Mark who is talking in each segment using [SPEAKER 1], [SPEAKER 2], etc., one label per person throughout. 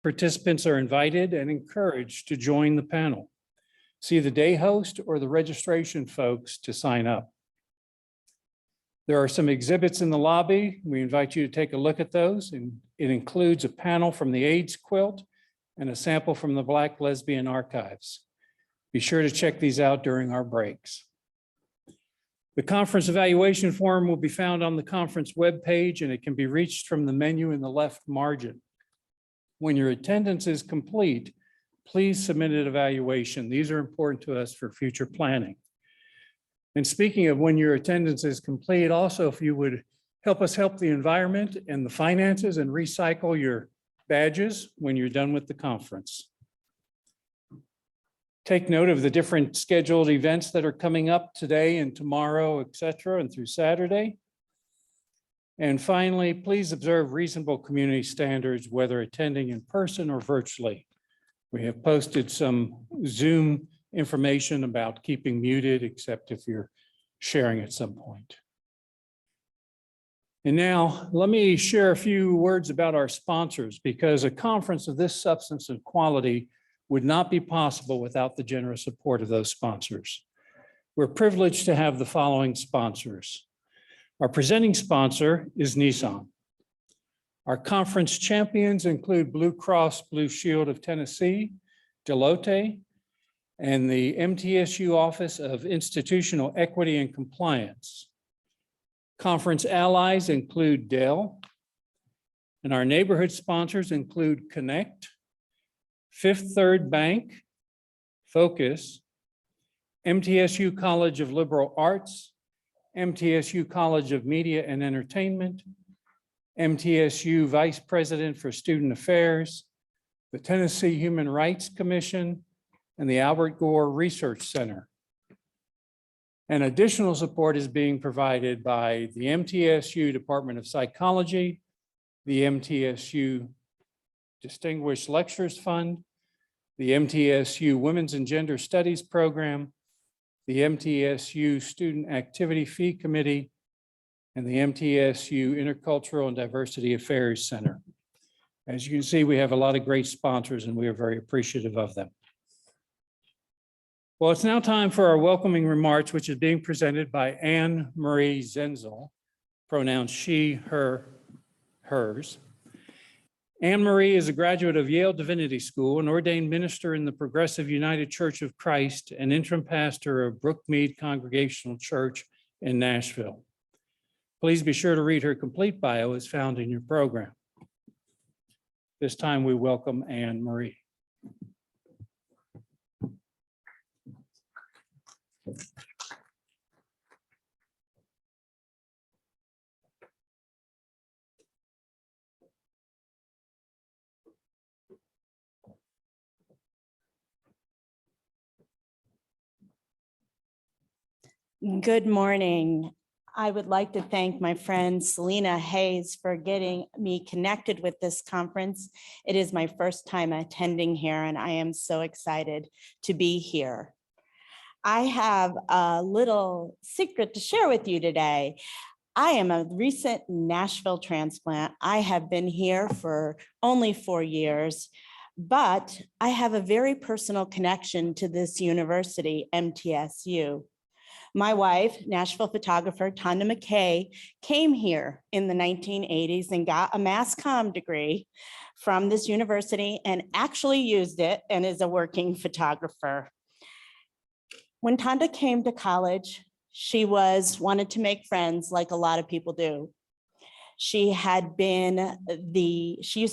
[SPEAKER 1] Participants are invited and encouraged to join the panel. See the day host or the registration folks to sign up. There are some exhibits in the lobby. We invite you to take a look at those. And it includes a panel from the AIDS quilt and a sample from the Black Lesbian Archives. Be sure to check these out during our breaks. The conference evaluation form will be found on the conference webpage, and it can be reached from the menu in the left margin. When your attendance is complete, please submit an evaluation. These are important to us for future planning. And speaking of when your attendance is complete, also if you would help us help the environment and the finances and recycle your badges when you're done with the conference. Take note of the different scheduled events that are coming up today and tomorrow, et cetera, and through Saturday. And finally, please observe reasonable community standards, whether attending in person or virtually. We have posted some Zoom information about keeping muted, except if you're sharing at some point. And now let me share a few words about our sponsors, because a conference of this substance and quality would not be possible without the generous support of those sponsors. We're privileged to have the following sponsors. Our presenting sponsor is Nissan. Our conference champions include Blue Cross Blue Shield of Tennessee, Deloitte, and the MTSU Office of Institutional Equity and Compliance. Conference allies include Dell, and our neighborhood sponsors include Connect, Fifth Third Bank, Focus, MTSU College of Liberal Arts, MTSU College of Media and Entertainment, MTSU Vice President for Student Affairs, the Tennessee Human Rights Commission, and the Albert Gore Research Center. And additional support is being provided by the MTSU Department of Psychology, the MTSU Distinguished Lectures Fund, the MTSU Women's and Gender Studies Program, the MTSU Student Activity Fee Committee, and the MTSU Intercultural and Diversity Affairs Center. As you can see, we have a lot of great sponsors, and we are very appreciative of them. Well, it's now time for our welcoming remarks, which is being presented by Anne Marie Zenzel, pronouns she, her, hers. Anne Marie is a graduate of Yale Divinity School, an ordained minister in the Progressive United Church of Christ, and interim pastor of Brookmead Congregational Church in Nashville. Please be sure to read her complete bio as found in your program. This time we welcome Anne Marie.
[SPEAKER 2] Good morning. I would like to thank my friend Selena Hayes for getting me connected with this conference. It is my first time attending here, and I am so excited to be here. I have a little secret to share with you today. I am a recent Nashville transplant. I have been here for only 4 years, but I have a very personal connection to this university, MTSU. My wife, Nashville photographer Tonda McKay, came here in the 1980s and got a mass comm degree from this university and actually used it and is a working photographer. When Tonda came to college, she wanted to make friends like a lot of people do. She used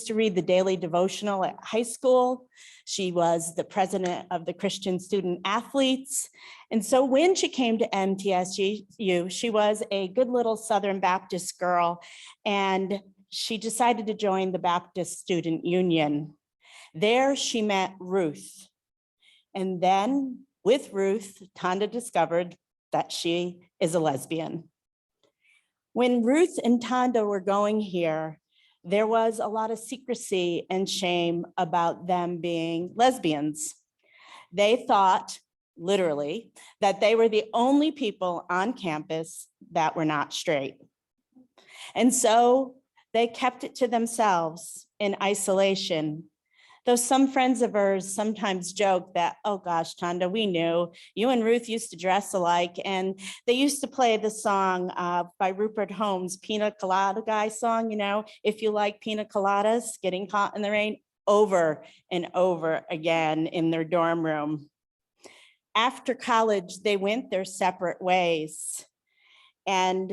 [SPEAKER 2] to read the daily devotional at high school. She was the president of the Christian Student Athletes. And so when she came to MTSU, she was a good little Southern Baptist girl, and she decided to join the Baptist Student Union. There she met Ruth. And then with Ruth, Tonda discovered that she is a lesbian. When Ruth and Tonda were going here, there was a lot of secrecy and shame about them being lesbians. They thought, literally, that they were the only people on campus that were not straight. And so they kept it to themselves in isolation. Though some friends of hers sometimes joke that, oh gosh, Tanda, we knew you and Ruth used to dress alike. And they used to play the song by Rupert Holmes, Pina Colada Guy song, if you like pina coladas, getting caught in the rain, over and over again in their dorm room. After college, they went their separate ways. And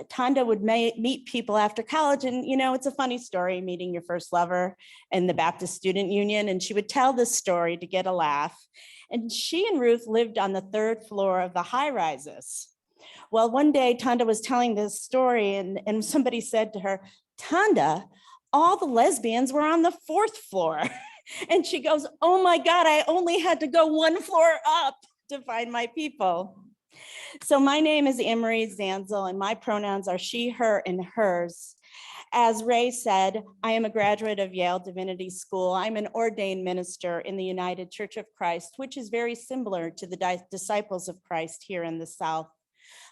[SPEAKER 2] Tanda would meet people after college. And, it's a funny story, meeting your first lover in the Baptist Student Union. And she would tell this story to get a laugh. And she and Ruth lived on the 3rd floor of the high rises. Well, one day Tanda was telling this story and somebody said to her, Tanda, all the lesbians were on the 4th floor. And she goes, oh my God, I only had to go 1 floor up to find my people. So my name is Anne-Marie Zanzel, and my pronouns are she, her, and hers. As Ray said, I am a graduate of Yale Divinity School. I'm an ordained minister in the United Church of Christ, which is very similar to the Disciples of Christ here in the South.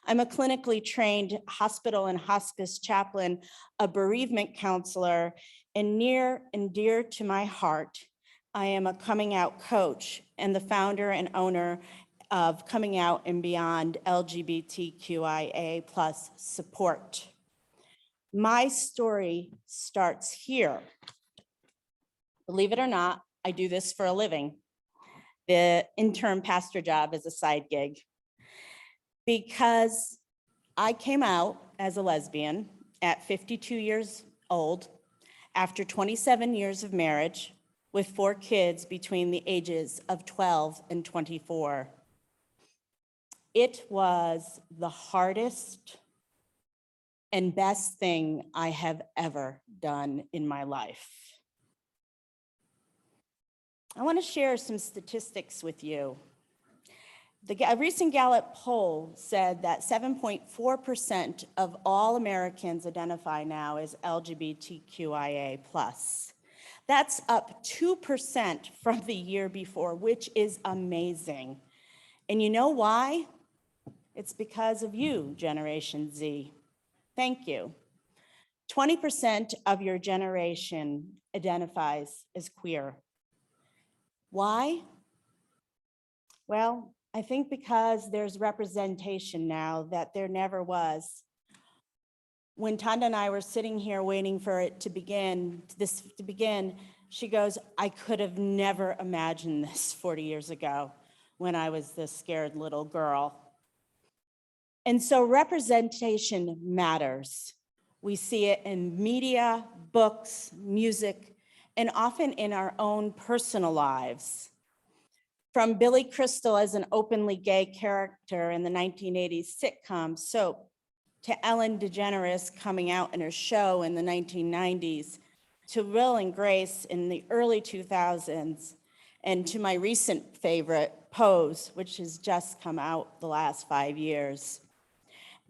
[SPEAKER 2] I'm a clinically trained hospital and hospice chaplain, a bereavement counselor, and near and dear to my heart, I am a coming out coach and the founder and owner of Coming Out and Beyond LGBTQIA+ support. My story starts here. Believe it or not, I do this for a living. The interim pastor job is a side gig because I came out as a lesbian at 52 years old after 27 years of marriage with 4 kids between the ages of 12 and 24. It was the hardest and best thing I have ever done in my life. I want to share some statistics with you. A recent Gallup poll said that 7.4% of all Americans identify now as LGBTQIA+. That's up 2% from the year before, which is amazing. And you know why? It's because of you, Generation Z. Thank you. 20% of your generation identifies as queer. Why? Well, I think because there's representation now that there never was. When Tanda and I were sitting here waiting for it to begin, she goes, I could have never imagined this 40 years ago when I was this scared little girl. And so representation matters. We see it in media, books, music, and often in our own personal lives. From Billy Crystal as an openly gay character in the 1980s sitcom Soap, to Ellen DeGeneres coming out in her show in the 1990s, to Will and Grace in the early 2000s, and to my recent favorite, Pose, which has just come out the last 5 years.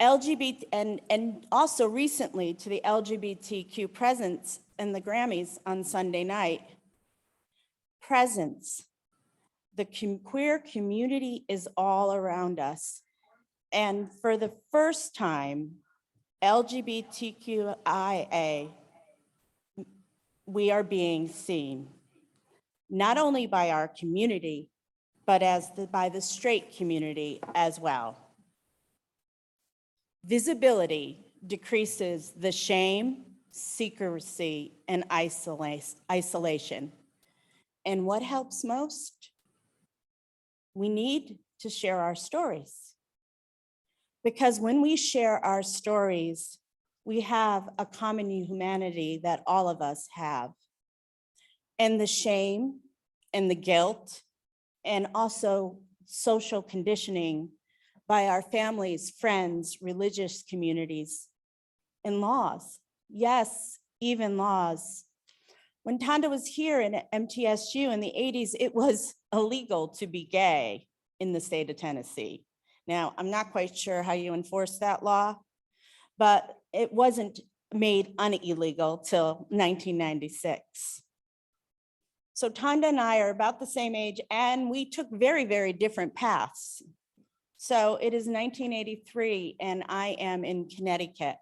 [SPEAKER 2] LGBT, and also recently to the LGBTQ presence in the Grammys on Sunday night. Presence. The queer community is all around us. And for the first time, LGBTQIA, we are being seen, not only by our community, but by the straight community as well. Visibility decreases the shame, secrecy, and isolation. And what helps most? We need to share our stories. Because when we share our stories, we have a common humanity that all of us have. And the shame and the guilt and also social conditioning by our families, friends, religious communities, and laws. Yes, even laws. When Tanda was here in MTSU in the 80s, it was illegal to be gay in the state of Tennessee. Now, I'm not quite sure how you enforce that law, but it wasn't made illegal till 1996. So Tanda and I are about the same age, and we took very, very different paths. So it is 1983, and I am in Connecticut.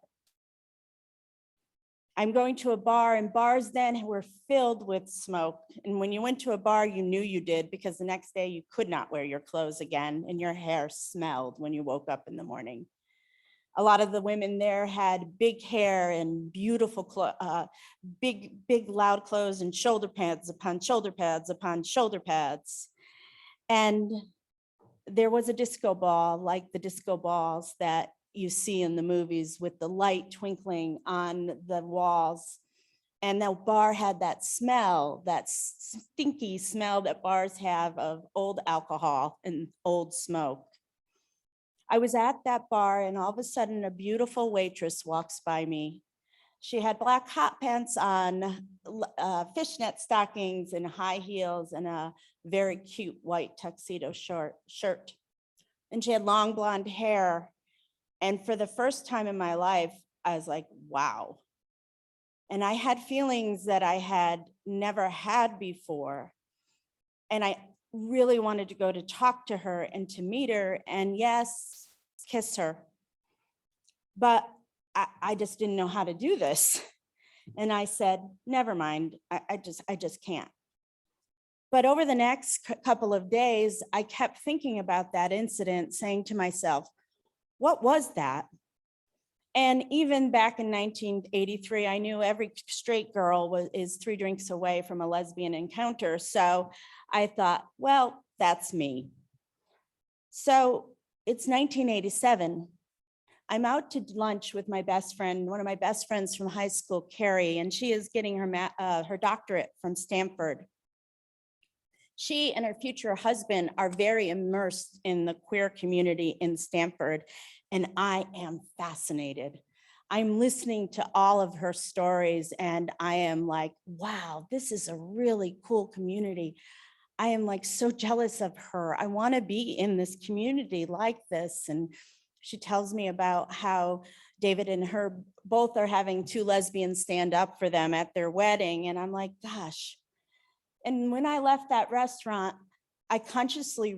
[SPEAKER 2] I'm going to a bar, and bars then were filled with smoke. And when you went to a bar, you knew you did, because the next day you could not wear your clothes again and your hair smelled when you woke up in the morning. A lot of the women there had big hair and beautiful, big loud clothes and shoulder pads upon shoulder pads upon shoulder pads. And there was a disco ball, like the disco balls that you see in the movies, with the light twinkling on the walls. And the bar had that smell, that stinky smell that bars have of old alcohol and old smoke. I was at that bar, and all of a sudden a beautiful waitress walks by me. She had black hot pants on, fishnet stockings and high heels, and a very cute white tuxedo shirt. And she had long blonde hair. And for the first time in my life, I was like, wow. And I had feelings that I had never had before. And I really wanted to go to talk to her and to meet her, and yes, kiss her. But I just didn't know how to do this. And I said, never mind, I just can't. But over the next couple of days, I kept thinking about that incident, saying to myself, what was that? And even back in 1983, I knew every straight girl is 3 drinks away from a lesbian encounter. So I thought, well, that's me. So it's 1987. I'm out to lunch with my best friend, one of my best friends from high school, Carrie, and she is getting her doctorate from Stanford. She and her future husband are very immersed in the queer community in Stanford, and I am fascinated. I'm listening to all of her stories, and I am like, wow, this is a really cool community. I am like so jealous of her. I want to be in this community like this. And she tells me about how David and her both are having 2 lesbians stand up for them at their wedding. And I'm like, gosh. And when I left that restaurant, I consciously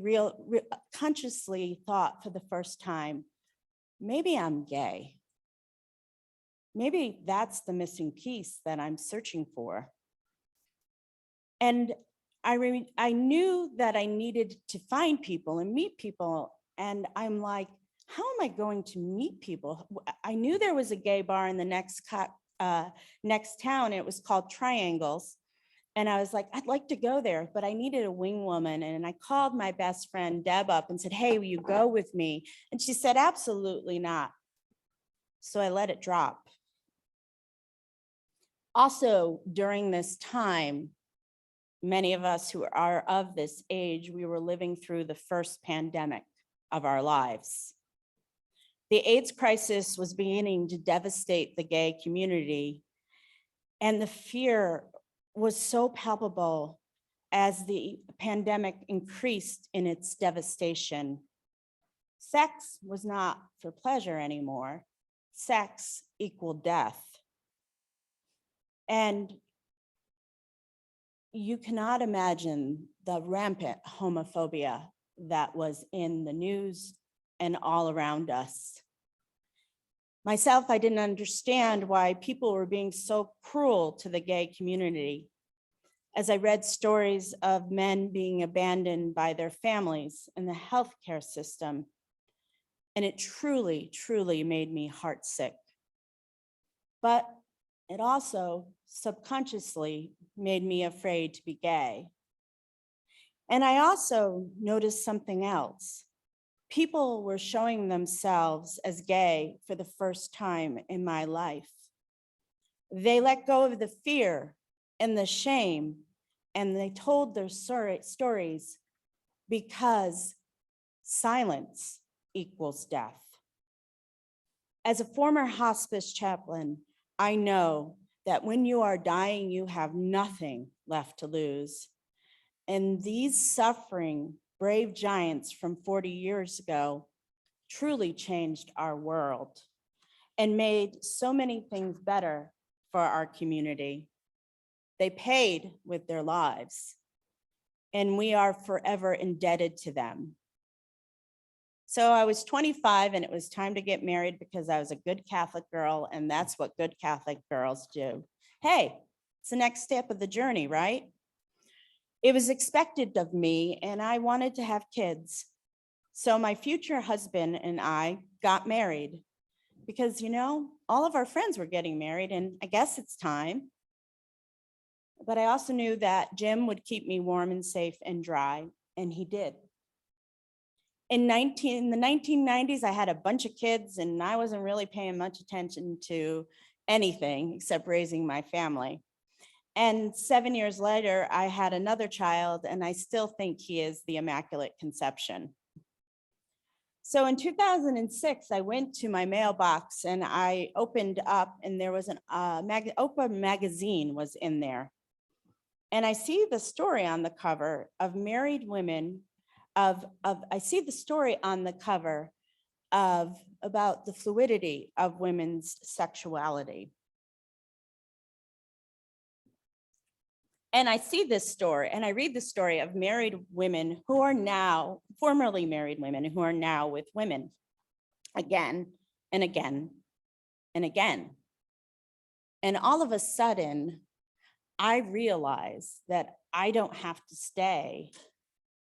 [SPEAKER 2] thought for the first time, maybe I'm gay. Maybe that's the missing piece that I'm searching for. And I knew that I needed to find people and meet people. And I'm like, how am I going to meet people? I knew there was a gay bar in the next town. It was called Triangles. And I was like, I'd like to go there, but I needed a wing woman. And I called my best friend Deb up and said, hey, will you go with me? And she said, absolutely not. So I let it drop. Also, during this time, many of us who are of this age, we were living through the first pandemic of our lives. The AIDS crisis was beginning to devastate the gay community, and the fear was so palpable as the pandemic increased in its devastation. Sex was not for pleasure anymore. Sex equaled death. And you cannot imagine the rampant homophobia that was in the news and all around us. Myself, I didn't understand why people were being so cruel to the gay community. As I read stories of men being abandoned by their families in the healthcare system, and it truly, truly made me heartsick. But it also subconsciously made me afraid to be gay. And I also noticed something else. People were showing themselves as gay for the first time in my life. They let go of the fear and the shame, and they told their stories, because silence equals death. As a former hospice chaplain, I know that when you are dying, you have nothing left to lose. And these suffering, brave giants from 40 years ago truly changed our world and made so many things better for our community. They paid with their lives, and we are forever indebted to them. So I was 25 and it was time to get married because I was a good Catholic girl, and that's what good Catholic girls do. Hey, it's the next step of the journey, right? It was expected of me and I wanted to have kids. So my future husband and I got married because, all of our friends were getting married and I guess it's time. But I also knew that Jim would keep me warm and safe and dry, and he did. In the 1990s, I had a bunch of kids and I wasn't really paying much attention to anything except raising my family. And 7 years later, I had another child and I still think he is the Immaculate Conception. So in 2006, I went to my mailbox and I opened up and there was Oprah magazine was in there. And I see the story on the cover of married women I see the story on the cover about the fluidity of women's sexuality. And I see this story and I read the story of married women who are now, formerly married women who are now with women again and again and again. And all of a sudden, I realize that I don't have to stay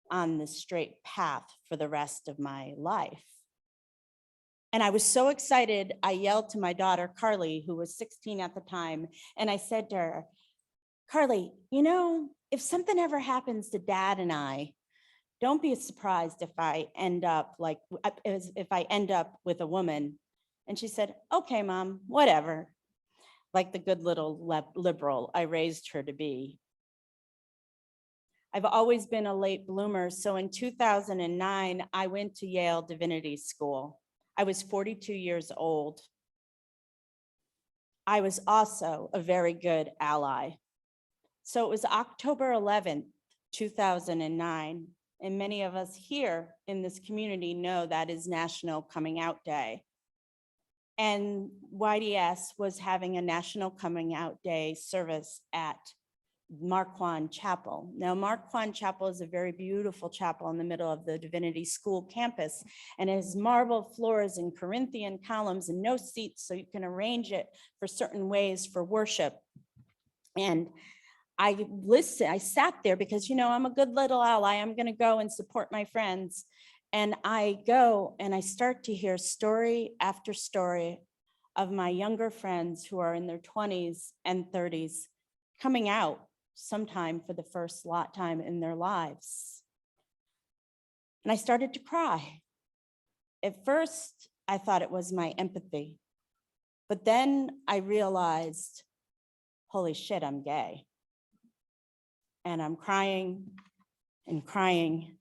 [SPEAKER 2] on the straight path for the rest of my life. And I was so excited, I yelled to my daughter, Carly, who was 16 at the time, and I said to her, Carly, if something ever happens to Dad and I, don't be surprised if I end up with a woman. And she said, okay, Mom, whatever. Like the good little liberal I raised her to be. I've always been a late bloomer. So in 2009, I went to Yale Divinity School. I was 42 years old. I was also a very good ally. So it was October 11th, 2009. And many of us here in this community know that is National Coming Out Day. And YDS was having a National Coming Out Day service at Marquand Chapel. Now, Marquand Chapel is a very beautiful chapel in the middle of the Divinity School campus, and it has marble floors and Corinthian columns and no seats, so you can arrange it for certain ways for worship. And I sat there because, I'm a good little ally. I'm going to go and support my friends. And I go and I start to hear story after story of my younger friends who are in their 20s and 30s coming out sometime for the first time in their lives. And I started to cry. At first, I thought it was my empathy. But then I realized, holy shit, I'm gay. And I'm crying and crying.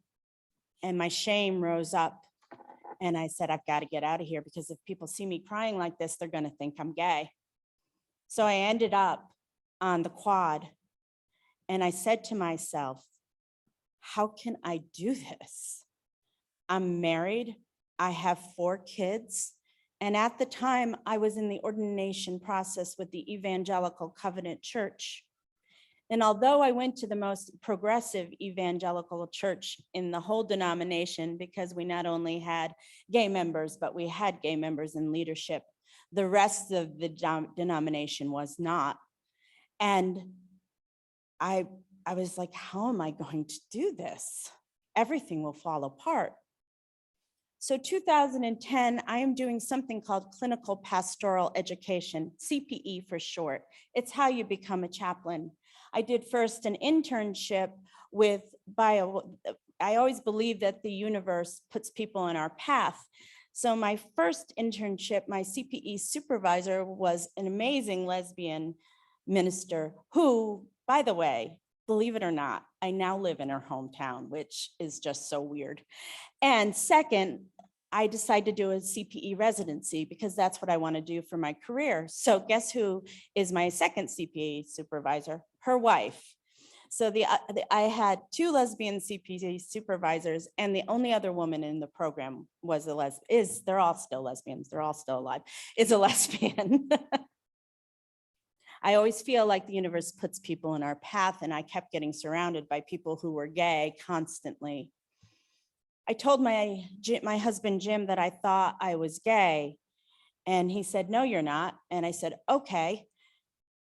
[SPEAKER 2] And my shame rose up. And I said, I've got to get out of here because if people see me crying like this, they're going to think I'm gay. So I ended up on the quad. And I said to myself, how can I do this? I'm married. I have 4 kids. And at the time, I was in the ordination process with the Evangelical Covenant Church. And although I went to the most progressive evangelical church in the whole denomination, because we not only had gay members, but we had gay members in leadership, the rest of the denomination was not. And I was like, how am I going to do this? Everything will fall apart. So 2010, I am doing something called clinical pastoral education, CPE for short. It's how you become a chaplain. I did first an internship with I always believe that the universe puts people on our path. So my first internship, my CPE supervisor was an amazing lesbian minister who, by the way, believe it or not, I now live in her hometown, which is just so weird. And second, I decided to do a CPE residency because that's what I want to do for my career. So guess who is my second CPE supervisor? Her wife. So I had 2 lesbian CPE supervisors, and the only other woman in the program was they're all still lesbians. They're all still alive. Is a lesbian. I always feel like the universe puts people in our path, and I kept getting surrounded by people who were gay constantly. I told my husband, Jim, that I thought I was gay. And he said, no, you're not. And I said, okay.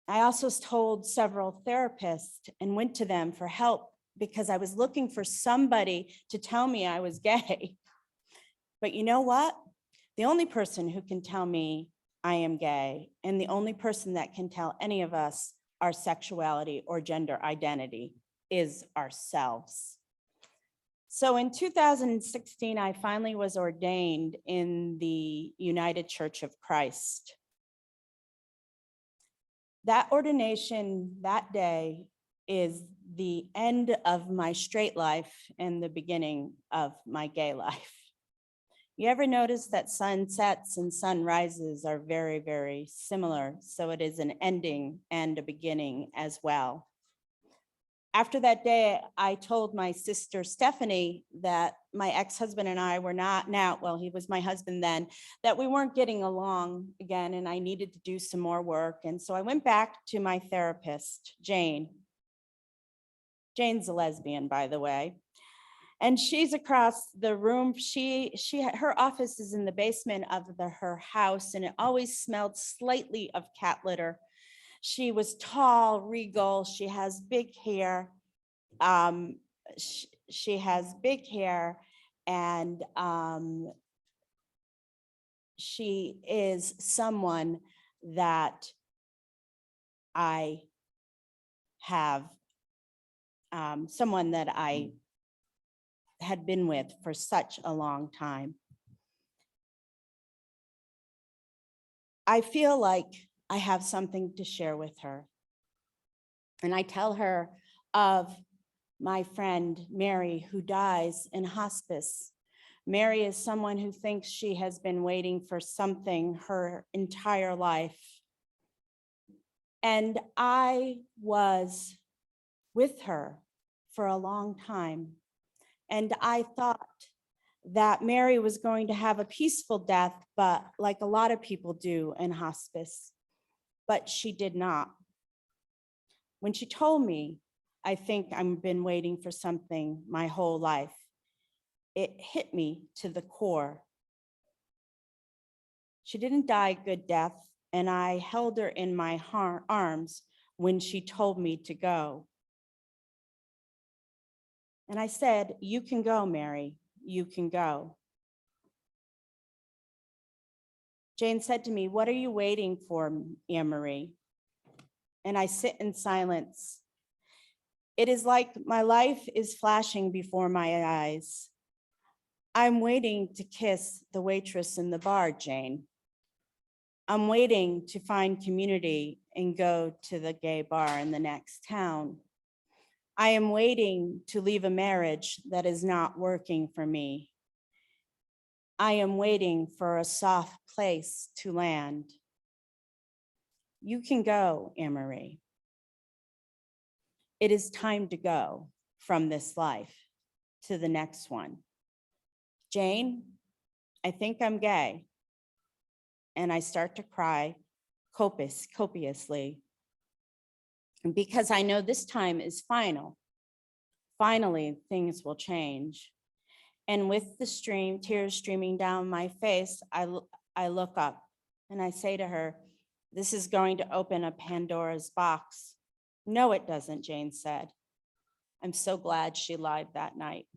[SPEAKER 2] I also told several therapists and went to them for help because I was looking for somebody to tell me I was gay. But you know what? The only person who can tell me I am gay, and the only person that can tell any of us our sexuality or gender identity, is ourselves. So in 2016, I finally was ordained in the United Church of Christ. That ordination that day is the end of my straight life and the beginning of my gay life. You ever notice that sunsets and sunrises are very, very similar? So it is an ending and a beginning as well. After that day, I told my sister Stephanie that my ex-husband and I were not now, well, he was my husband then, that we weren't getting along again and I needed to do some more work. And so I went back to my therapist, Jane. Jane's a lesbian, by the way. And she's across the room. Her office is in the basement of her house, and it always smelled slightly of cat litter. She was tall, regal. She has big hair. She has big hair, and she is someone that I have, someone that I had been with for such a long time. I feel like I have something to share with her. And I tell her of my friend, Mary, who dies in hospice. Mary is someone who thinks she has been waiting for something her entire life. And I was with her for a long time. And I thought that Mary was going to have a peaceful death, but like a lot of people do in hospice, but she did not. When she told me, I think I've been waiting for something my whole life, it hit me to the core. She didn't die a good death, and I held her in my arms when she told me to go. And I said, you can go, Mary, you can go. Jane said to me, what are you waiting for, Anne-Marie? And I sit in silence. It is like my life is flashing before my eyes. I'm waiting to kiss the waitress in the bar, Jane. I'm waiting to find community and go to the gay bar in the next town. I am waiting to leave a marriage that is not working for me. I am waiting for a soft place to land. You can go, Anne-Marie. It is time to go from this life to the next one. Jane, I think I'm gay. And I start to cry copiously. Because I know this time is final. Finally, things will change. And with the tears streaming down my face, I look up and I say to her, this is going to open a Pandora's box. No, it doesn't, Jane said. I'm so glad she lied that night.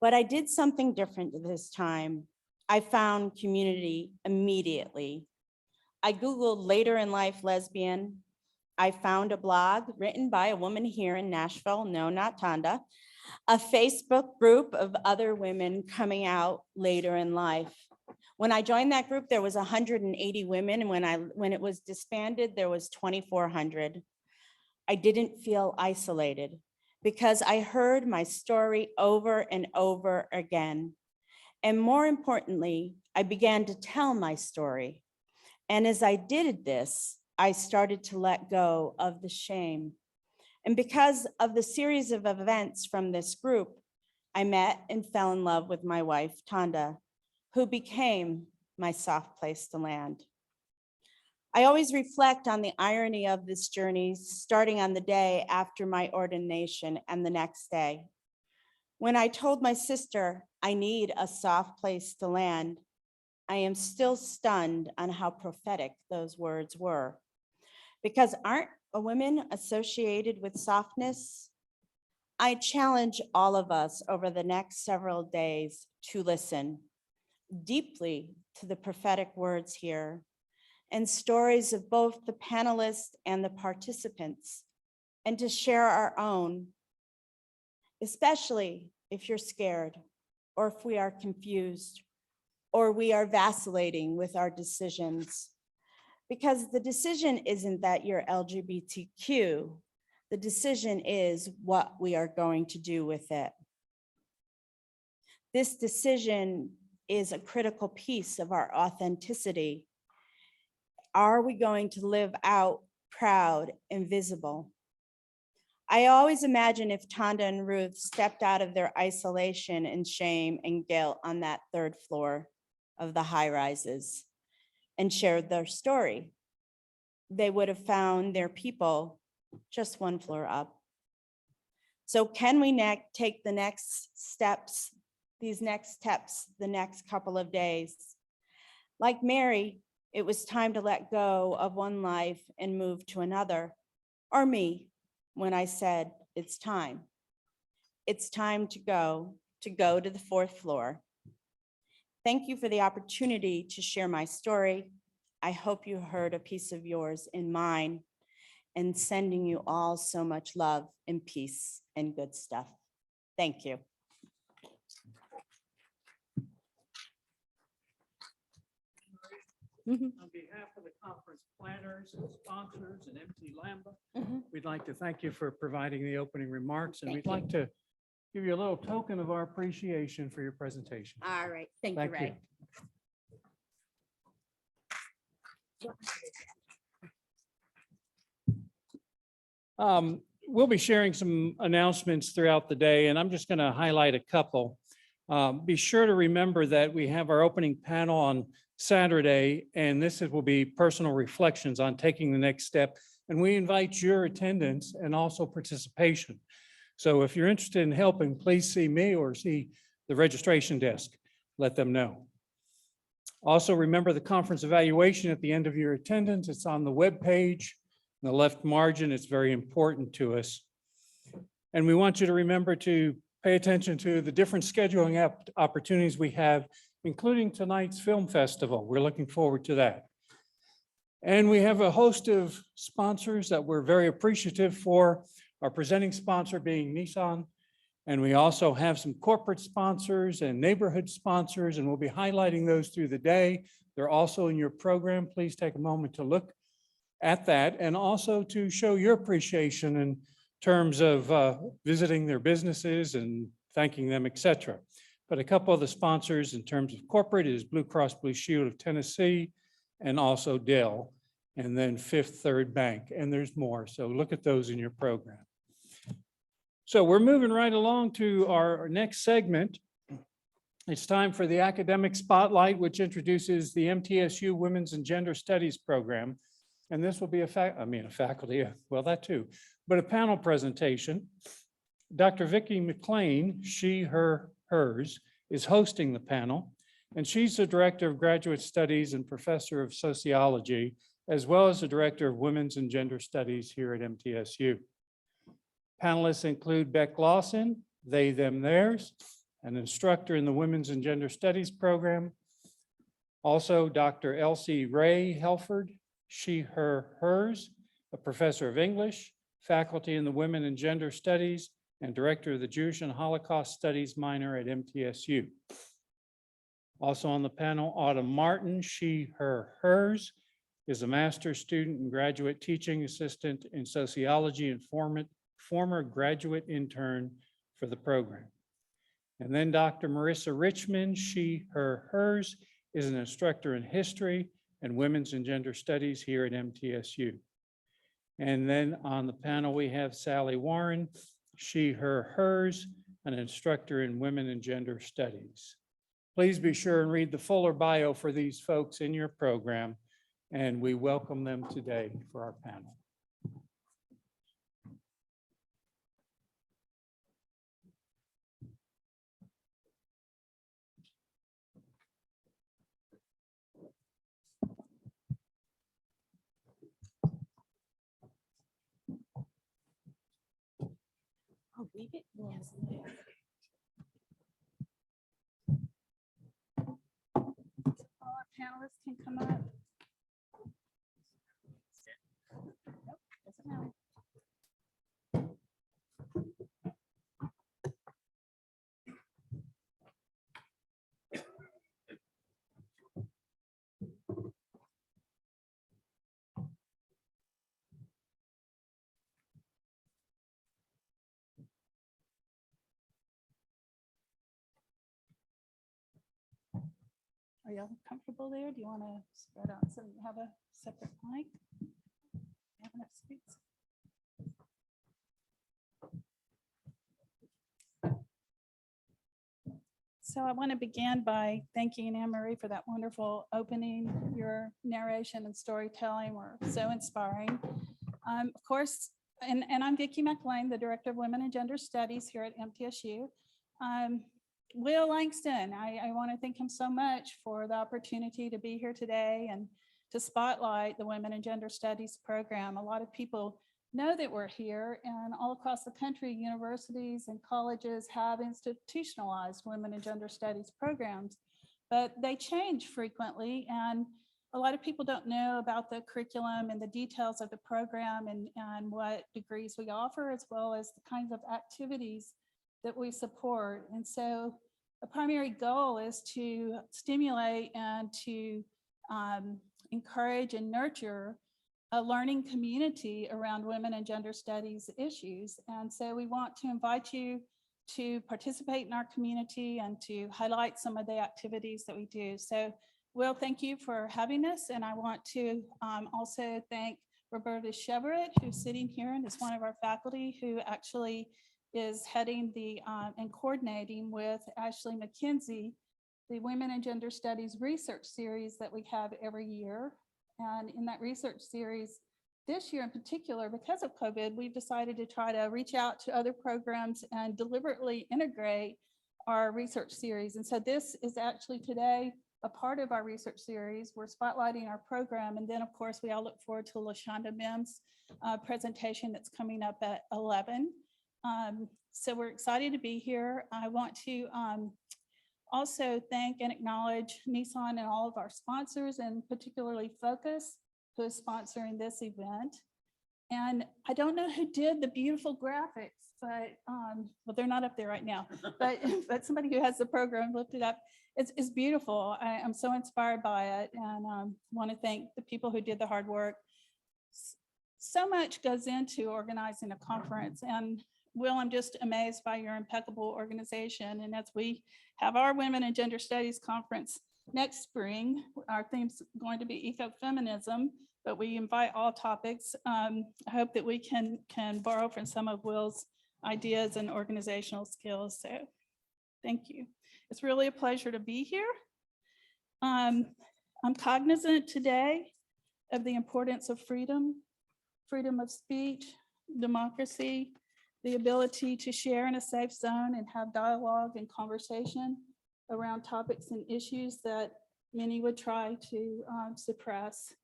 [SPEAKER 2] But I did something different this time. I found community immediately. I Googled later in life lesbian. I found a blog written by a woman here in Nashville, no, not Tonda, a Facebook group of other women coming out later in life. When I joined that group, there was 180 women, and when it was disbanded, there was 2,400. I didn't feel isolated because I heard my story over and over again. And more importantly, I began to tell my story. And as I did this, I started to let go of the shame. And because of the series of events from this group, I met and fell in love with my wife, Tonda, who became my soft place to land. I always reflect on the irony of this journey, starting on the day after my ordination and the next day. When I told my sister I need a soft place to land, I am still stunned on how prophetic those words were. Because aren't women associated with softness? I challenge all of us over the next several days to listen deeply to the prophetic words here and stories of both the panelists and the participants, and to share our own, especially if you're scared, or if we are confused, or we are vacillating with our decisions. Because the decision isn't that you're LGBTQ, the decision is what we are going to do with it. This decision is a critical piece of our authenticity. Are we going to live out proud and visible? I always imagine if Tonda and Ruth stepped out of their isolation and shame and guilt on that third floor of the high rises and shared their story, they would have found their people just one floor up. So can we take the next steps, the next couple of days? Like Mary, it was time to let go of one life and move to another, or me, when I said, it's time. It's time to go to the fourth floor. Thank you for the opportunity to share my story. I hope you heard a piece of yours in mine, and sending you all so much love and peace and good stuff. Thank you.
[SPEAKER 1] On behalf of the conference planners and sponsors and MT Lamba, we'd like to thank you for providing the opening remarks, and
[SPEAKER 2] Thank
[SPEAKER 1] we'd
[SPEAKER 2] you.
[SPEAKER 1] like to give you a little token of our appreciation for your presentation.
[SPEAKER 2] All right. Thank you, Ray.
[SPEAKER 1] We'll be sharing some announcements throughout the day, and I'm just going to highlight a couple. Be sure to remember that we have our opening panel on Saturday, and this will be personal reflections on taking the next step. And we invite your attendance and also participation. So if you're interested in helping, please see me or see the registration desk. Let them know. Also, remember the conference evaluation at the end of your attendance. It's on the webpage. In the left margin, it's very important to us. And we want you to remember to pay attention to the different scheduling opportunities we have, including tonight's film festival. We're looking forward to that. And we have a host of sponsors that we're very appreciative for, our presenting sponsor being Nissan. And we also have some corporate sponsors and neighborhood sponsors, and we'll be highlighting those through the day. They're also in your program. Please take a moment to look at that, and also to show your appreciation in terms of visiting their businesses and thanking them, etc. But a couple of the sponsors in terms of corporate is Blue Cross Blue Shield of Tennessee, and also Dell, and then Fifth Third Bank, and there's more. So look at those in your program. So we're moving right along to our next segment. It's time for the Academic Spotlight, which introduces the MTSU Women's and Gender Studies program. And this will be a faculty, well, that too, but a panel presentation. Dr. Vicki McLean, she, her, hers, is hosting the panel, and she's the Director of Graduate Studies and Professor of Sociology, as well as the Director of Women's and Gender Studies here at MTSU. Panelists include Beck Lawson, they, them, theirs, an instructor in the Women's and Gender Studies program. Also, Dr. Elsie Ray Helford, she, her, hers, a professor of English, faculty in the Women and Gender Studies, and director of the Jewish and Holocaust Studies minor at MTSU. Also on the panel, Autumn Martin, she, her, hers, is a master's student and graduate teaching assistant in sociology and former graduate intern for the program. And then Dr. Marissa Richmond, she, her, hers, is an instructor in history and women's and gender studies here at MTSU. And then on the panel, we have Sally Warren, she, her, hers, an instructor in women and gender studies. Please be sure and read the fuller bio for these folks in your program, and we welcome them today for our panel.
[SPEAKER 3] Leave it? Yes. All our panelists can come up. Nope, doesn't matter. Are y'all comfortable there? Do you want to spread out so you have a separate mic? You have enough seats? So I want to begin by thanking Anne-Marie for that wonderful opening. Your narration and storytelling were so inspiring. Of course, and I'm Vicki McLean, the Director of Women and Gender Studies here at MTSU. Will Langston, I want to thank him so much for the opportunity to be here today and to spotlight the Women and Gender Studies program. A lot of people know that we're here, and all across the country, universities and colleges have institutionalized Women and Gender Studies programs, but they change frequently, and a lot of people don't know about the curriculum and the details of the program and what degrees we offer, as well as the kinds of activities that we support. And so the primary goal is to stimulate and to encourage and nurture a learning community around women and gender studies issues. And so we want to invite you to participate in our community and to highlight some of the activities that we do. So Will, thank you for having us. And I want to also thank Roberta Chevrolet, who's sitting here and is one of our faculty, who actually is heading the and coordinating with Ashley McKenzie, the Women and Gender Studies research series that we have every year. And in that research series, this year in particular, because of COVID, we've decided to try to reach out to other programs and deliberately integrate our research series. And so this is actually today a part of our research series. We're spotlighting our program. And then of course, we all look forward to LaShonda Mims' presentation that's coming up at 11. So we're excited to be here. I want to also thank and acknowledge Nissan and all of our sponsors, and particularly Focus, who is sponsoring this event. And I don't know who did the beautiful graphics, but well, they're not up there right now, but somebody who has the program looked it up. It's beautiful. I'm so inspired by it, and want to thank the people who did the hard work. So much goes into organizing a conference, and Will, I'm just amazed by your impeccable organization. And as we have our Women and Gender Studies Conference next spring, our theme's going to be ecofeminism, but we invite all topics. I hope that we can borrow from some of Will's ideas and organizational skills. So thank you. It's really a pleasure to be here. I'm cognizant today of the importance of freedom of speech, democracy, the ability to share in a safe zone and have dialogue and conversation around topics and issues that many would try to suppress.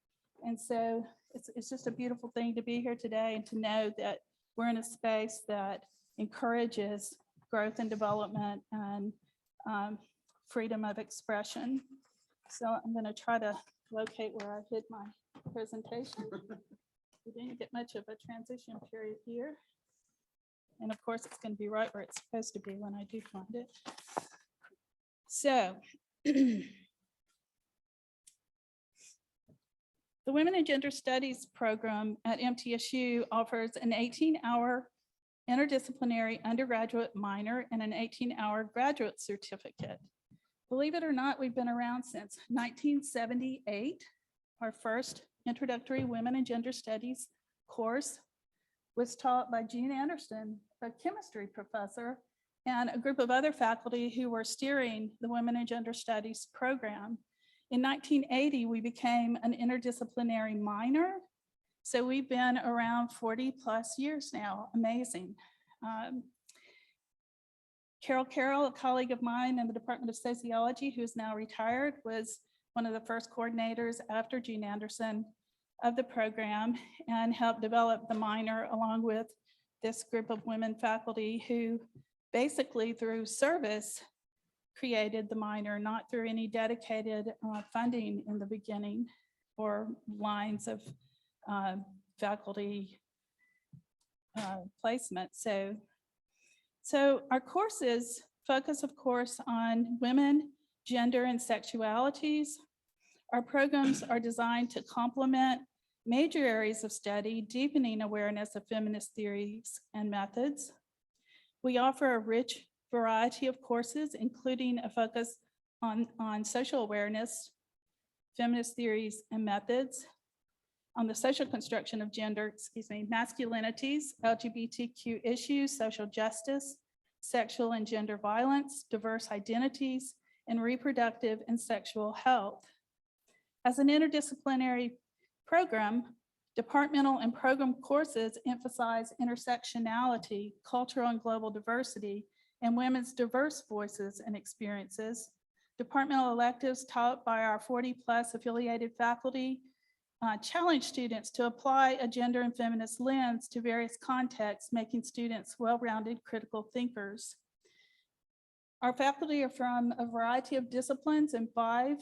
[SPEAKER 3] And so it's just a beautiful thing to be here today and to know that we're in a space that encourages growth and development and freedom of expression. So I'm going to try to locate where I hid my presentation. We didn't get much of a transition period here. And of course, it's going to be right where it's supposed to be when I do find it. So the Women and Gender Studies program at MTSU offers an 18-hour interdisciplinary undergraduate minor and an 18-hour graduate certificate. Believe it or not, we've been around since 1978. Our first introductory Women and Gender Studies course was taught by Jean Anderson, a chemistry professor, and a group of other faculty who were steering the Women and Gender Studies program. In 1980, we became an interdisciplinary minor. So we've been around 40 plus years now, amazing. Carol, a colleague of mine in the Department of Sociology, who is now retired, was one of the first coordinators after Jean Anderson of the program and helped develop the minor along with this group of women faculty who basically through service created the minor, not through any dedicated funding in the beginning or lines of faculty placement. So our courses focus, of course, on women, gender, and sexualities. Our programs are designed to complement major areas of study, deepening awareness of feminist theories and methods. We offer a rich variety of courses, including a focus on social awareness, feminist theories and methods, on the social construction of gender, masculinities, LGBTQ issues, social justice, sexual and gender violence, diverse identities, and reproductive and sexual health. As an interdisciplinary program, departmental and program courses emphasize intersectionality, cultural and global diversity, and women's diverse voices and experiences. Departmental electives taught by our 40+ affiliated faculty challenge students to apply a gender and feminist lens to various contexts, making students well-rounded critical thinkers. Our faculty are from a variety of disciplines in 5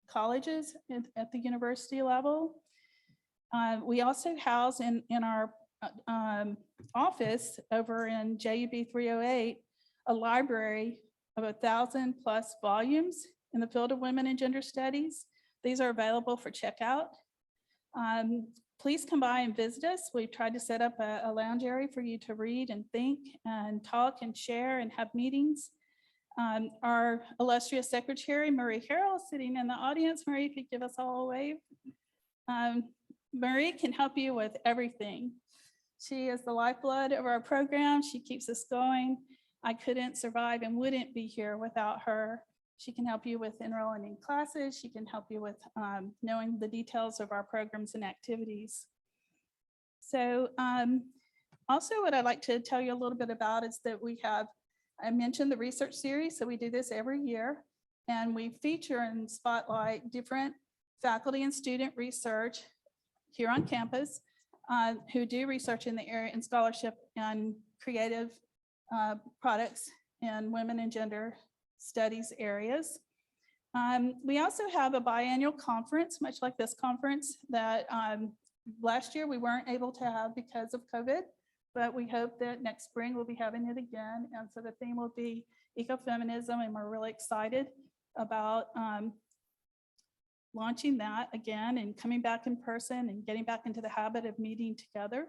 [SPEAKER 3] colleges at the university level. We also house in our office over in JUB 308, a library of 1,000+ volumes in the field of women and gender studies. These are available for checkout. Please come by and visit us. We've tried to set up a lounge area for you to read and think and talk and share and have meetings. Our illustrious secretary, Marie Harrell, is sitting in the audience. Marie, if you give us all a wave. Marie can help you with everything. She is the lifeblood of our program. She keeps us going. I couldn't survive and wouldn't be here without her. She can help you with enrolling in classes. She can help you with knowing the details of our programs and activities. So also what I'd like to tell you a little bit about is that we have, I mentioned the research series, so we do this every year, and we feature and spotlight different faculty and student research here on campus who do research in the area and scholarship and creative products in women and gender studies areas. We also have a biannual conference, much like this conference, that last year we weren't able to have because of COVID, but we hope that next spring we'll be having it again. And so the theme will be ecofeminism, and we're really excited about launching that again and coming back in person and getting back into the habit of meeting together.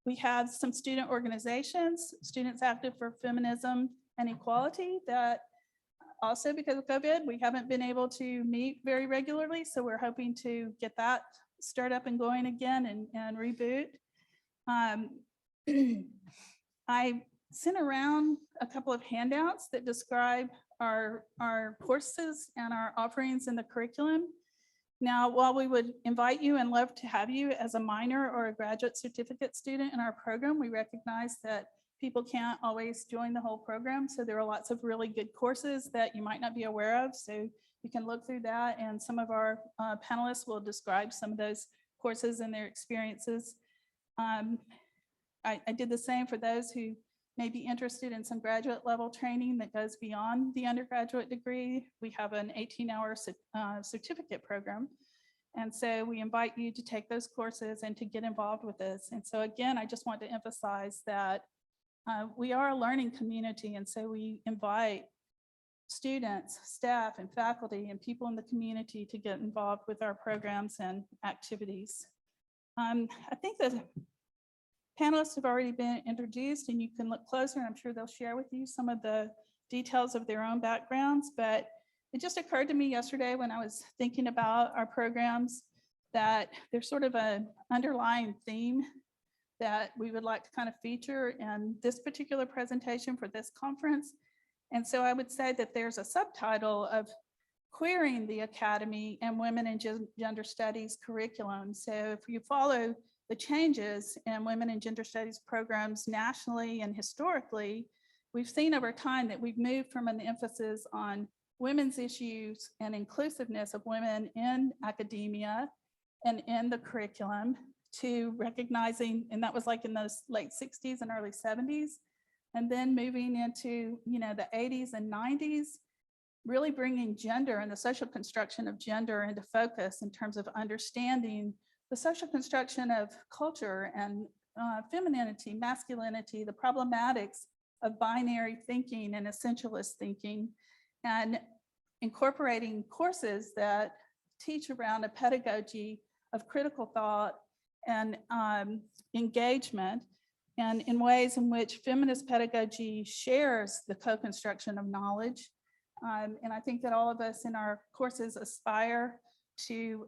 [SPEAKER 3] We have some student organizations, Students Active for Feminism and Equality, that also because of COVID, we haven't been able to meet very regularly. So we're hoping to get that start up and going again and reboot. I sent around a couple of handouts that describe our courses and our offerings in the curriculum. Now, while we would invite you and love to have you as a minor or a graduate certificate student in our program, we recognize that people can't always join the whole program. So there are lots of really good courses that you might not be aware of. So you can look through that, and some of our panelists will describe some of those courses and their experiences. I did the same for those who may be interested in some graduate level training that goes beyond the undergraduate degree. We have an 18-hour certificate program. And so we invite you to take those courses and to get involved with this. And so again, I just want to emphasize that we are a learning community. And so we invite students, staff, and faculty and people in the community to get involved with our programs and activities. I think the panelists have already been introduced, and you can look closer, and I'm sure they'll share with you some of the details of their own backgrounds. But it just occurred to me yesterday when I was thinking about our programs that there's sort of an underlying theme that we would like to kind of feature in this particular presentation for this conference. And so I would say that there's a subtitle of Queering the Academy and Women and Gender Studies curriculum. So if you follow the changes in women and gender studies programs nationally and historically, we've seen over time that we've moved from an emphasis on women's issues and inclusiveness of women in academia and in the curriculum to recognizing, and that was like in those late 60s and early 70s. And then moving into, the 80s and 90s, really bringing gender and the social construction of gender into focus in terms of understanding the social construction of culture and femininity, masculinity, the problematics of binary thinking and essentialist thinking, and incorporating courses that teach around a pedagogy of critical thought and engagement, and in ways in which feminist pedagogy shares the co-construction of knowledge. And I think that all of us in our courses aspire to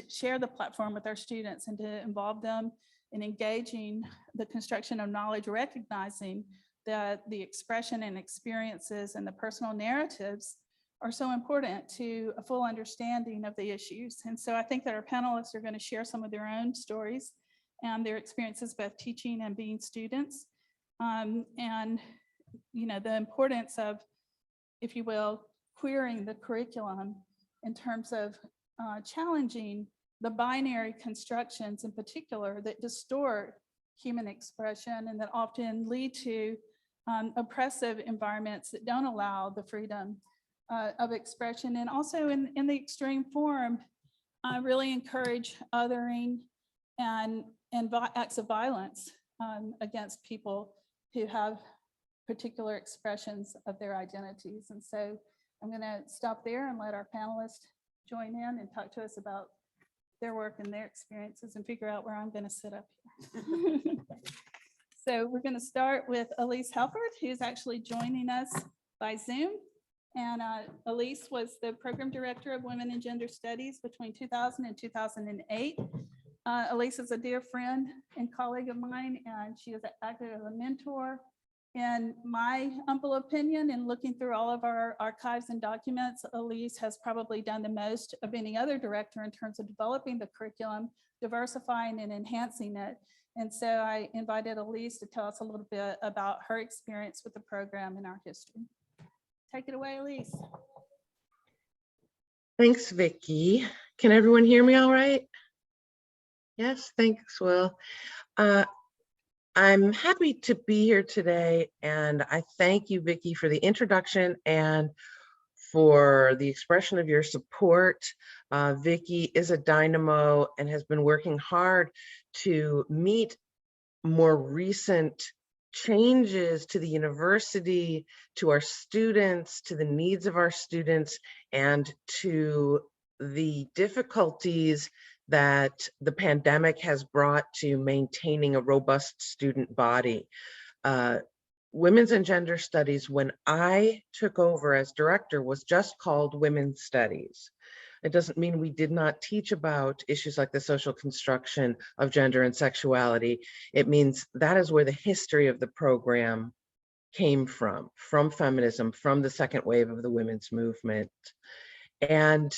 [SPEAKER 3] share the platform with our students and to involve them in engaging the construction of knowledge, recognizing that the expression and experiences and the personal narratives are so important to a full understanding of the issues. And so I think that our panelists are going to share some of their own stories and their experiences both teaching and being students. And the importance of, if you will, queering the curriculum in terms of challenging the binary constructions in particular that distort human expression and that often lead to oppressive environments that don't allow the freedom of expression. And also in the extreme form, really encourage othering and acts of violence against people who have particular expressions of their identities. And so I'm going to stop there and let our panelists join in and talk to us about their work and their experiences and figure out where I'm going to sit up here. So we're going to start with Elise Halford, who's actually joining us by Zoom. And Elise was the program director of Women and Gender Studies between 2000 and 2008. Elise is a dear friend and colleague of mine, and she has acted as a mentor. In my humble opinion, in looking through all of our archives and documents, Elise has probably done the most of any other director in terms of developing the curriculum, diversifying and enhancing it. And so I invited Elise to tell us a little bit about her experience with the program and our history. Take it away, Elise.
[SPEAKER 4] Thanks, Vicki. Can everyone hear me all right? Yes, thanks, Will. I'm happy to be here today, and I thank you, Vicki, for the introduction and for the expression of your support. Vicki is a dynamo and has been working hard to meet more recent changes to the university, to our students, to the needs of our students, and to the difficulties that the pandemic has brought to maintaining a robust student body. Women's and Gender Studies, when I took over as director, was just called Women's Studies. It doesn't mean we did not teach about issues like the social construction of gender and sexuality. It means that is where the history of the program came from feminism, from the second wave of the women's movement. And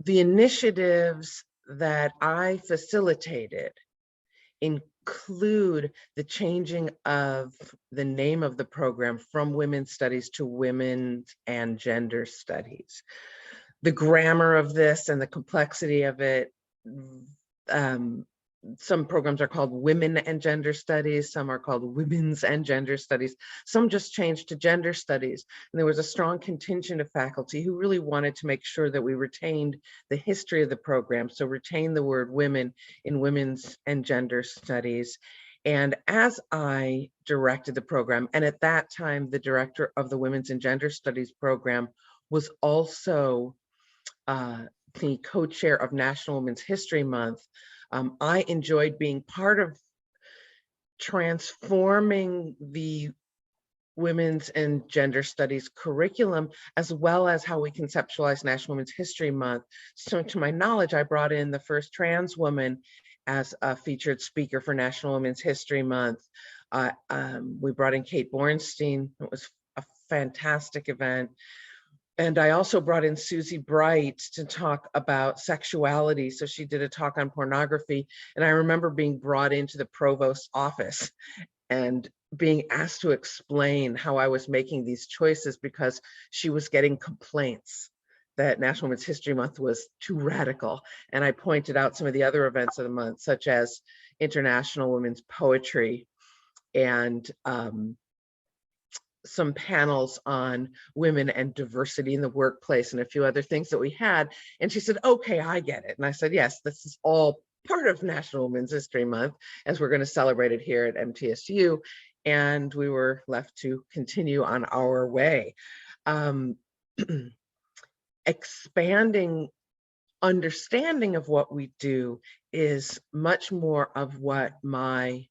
[SPEAKER 4] the initiatives that I facilitated include the changing of the name of the program from Women's Studies to Women and Gender Studies. The grammar of this and the complexity of it, some programs are called Women and Gender Studies, some are called Women's and Gender Studies, some just changed to Gender Studies. And there was a strong contingent of faculty who really wanted to make sure that we retained the history of the program, so retain the word women in Women's and Gender Studies. And as I directed the program, and at that time, the director of the Women's and Gender Studies program was also the co-chair of National Women's History Month, I enjoyed being part of transforming the Women's and Gender Studies curriculum, as well as how we conceptualize National Women's History Month. So to my knowledge, I brought in the first trans woman as a featured speaker for National Women's History Month. We brought in Kate Bornstein. It was a fantastic event. And I also brought in Susie Bright to talk about sexuality. So she did a talk on pornography. And I remember being brought into the provost's office and being asked to explain how I was making these choices because she was getting complaints that National Women's History Month was too radical. And I pointed out some of the other events of the month, such as International Women's Poetry and some panels on women and diversity in the workplace and a few other things that we had. And she said, okay, I get it. And I said, yes, this is all part of National Women's History Month, as we're going to celebrate it here at MTSU. And we were left to continue on our way. Expanding understanding of what we do is much more of what my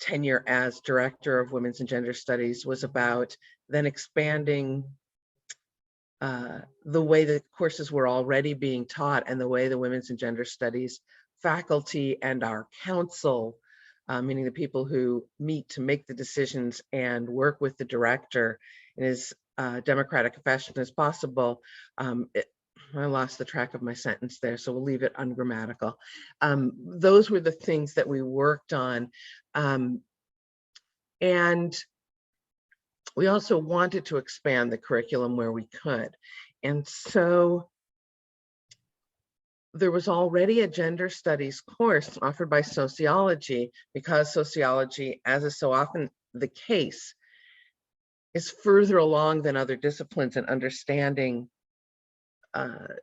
[SPEAKER 4] tenure as Director of Women's and Gender Studies was about, than expanding the way that courses were already being taught and the way the Women's and Gender Studies faculty and our council, meaning the people who meet to make the decisions and work with the director in as democratic a fashion as possible. I lost the track of my sentence there, so we'll leave it ungrammatical. Those were the things that we worked on. And we also wanted to expand the curriculum where we could. And so there was already a gender studies course offered by sociology, because sociology, as is so often the case, is further along than other disciplines in understanding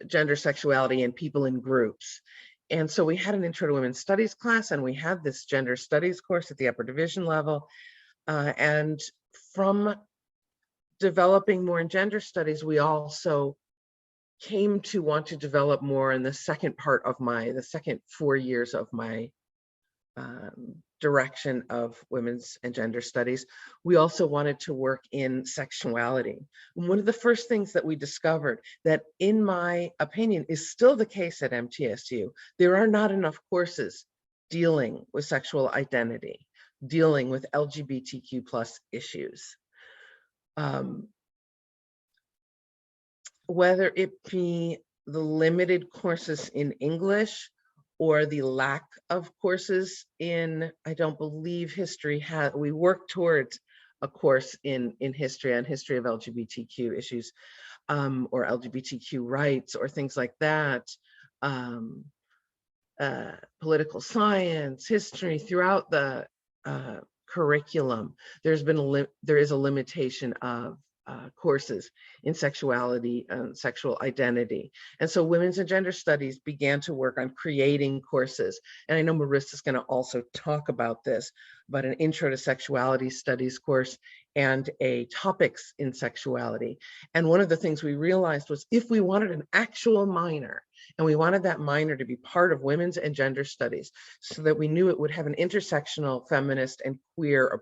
[SPEAKER 4] gender, sexuality, and people in groups. And so we had an Intro to Women's Studies class, and we had this gender studies course at the upper division level. And from developing more in gender studies, we also came to want to develop more in the second part of the second 4 years of my direction of women's and gender studies. We also wanted to work in sexuality. And one of the first things that we discovered, that in my opinion is still the case at MTSU, there are not enough courses dealing with sexual identity, dealing with LGBTQ+ issues. Whether it be the limited courses in English or the lack of courses in, I don't believe history had, we worked towards a course in history on history of LGBTQ issues, or LGBTQ rights or things like that. Political science, history, throughout the curriculum, there is a limitation of courses in sexuality and sexual identity. And so women's and gender studies began to work on creating courses. And I know Marissa's going to also talk about this, but an Intro to Sexuality Studies course and a Topics in Sexuality. And one of the things we realized was, if we wanted an actual minor, and we wanted that minor to be part of women's and gender studies, so that we knew it would have an intersectional, feminist, and queer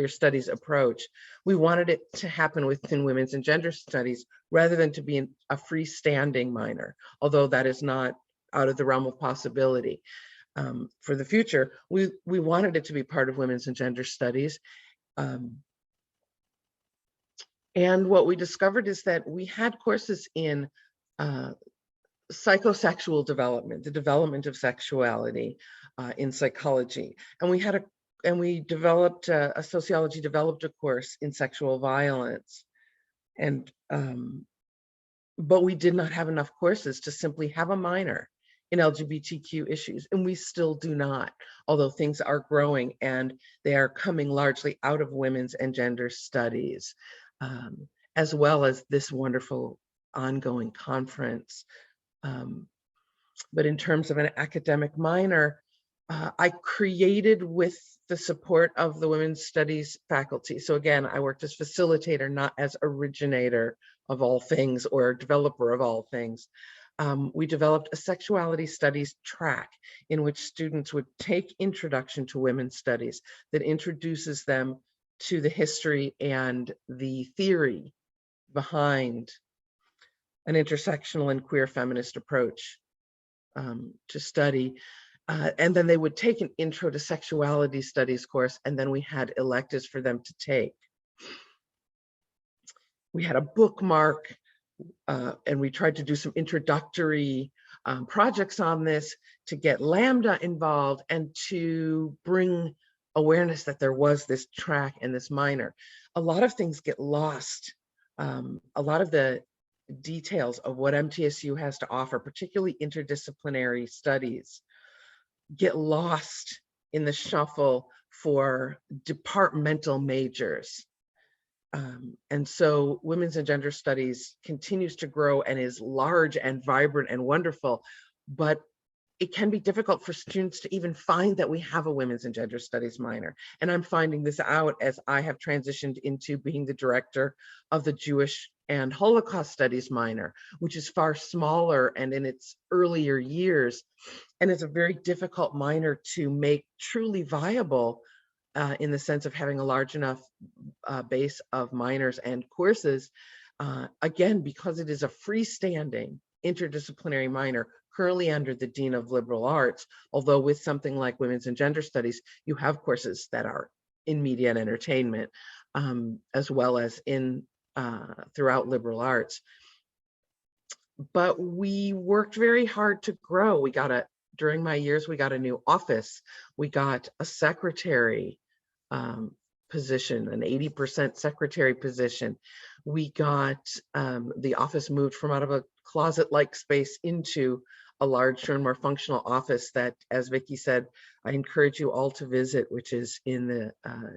[SPEAKER 4] studies approach, we wanted it to happen within women's and gender studies rather than to be a freestanding minor, although that is not out of the realm of possibility. For the future, we wanted it to be part of women's and gender studies. And what we discovered is that we had courses in psychosexual development, the development of sexuality in psychology. And we developed a sociology developed a course in sexual violence. And but we did not have enough courses to simply have a minor in LGBTQ issues, and we still do not, although things are growing and they are coming largely out of women's and gender studies, as well as this wonderful ongoing conference. But in terms of an academic minor, I created with the support of the women's studies faculty. So again, I worked as facilitator, not as originator of all things or developer of all things. We developed a sexuality studies track in which students would take Introduction to Women's Studies that introduces them to the history and the theory behind an intersectional and queer feminist approach to study. And then they would take an Intro to Sexuality Studies course, and then we had electives for them to take. We had a bookmark, and we tried to do some introductory projects on this to get Lambda involved and to bring awareness that there was this track and this minor. A lot of things get lost. A lot of the details of what MTSU has to offer, particularly interdisciplinary studies, get lost in the shuffle for departmental majors. And so women's and gender studies continues to grow and is large and vibrant and wonderful, but it can be difficult for students to even find that we have a women's and gender studies minor. And I'm finding this out as I have transitioned into being the director of the Jewish and Holocaust studies minor, which is far smaller and in its earlier years. And it's a very difficult minor to make truly viable in the sense of having a large enough base of minors and courses. Again, because it is a freestanding interdisciplinary minor currently under the Dean of Liberal Arts, although with something like Women's and Gender Studies, you have courses that are in media and entertainment, as well as in throughout liberal arts. But we worked very hard to grow. During my years, we got a new office. We got a secretary position, an 80% secretary position. We got the office moved from out of a closet-like space into a larger and more functional office that, as Vicki said, I encourage you all to visit, which is in the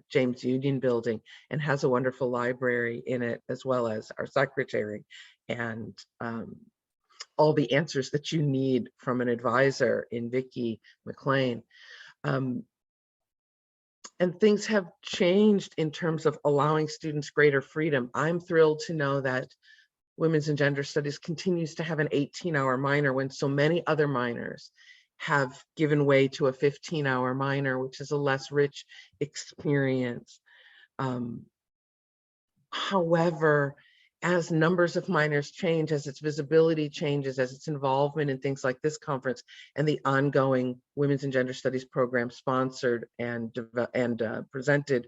[SPEAKER 4] James Union building and has a wonderful library in it, as well as our secretary and all the answers that you need from an advisor in Vicki McLean. And things have changed in terms of allowing students greater freedom. I'm thrilled to know that Women's and Gender Studies continues to have an 18-hour minor when so many other minors have given way to a 15-hour minor, which is a less rich experience. However, as numbers of minors change, as its visibility changes, as its involvement in things like this conference and the ongoing Women's and Gender Studies program sponsored and presented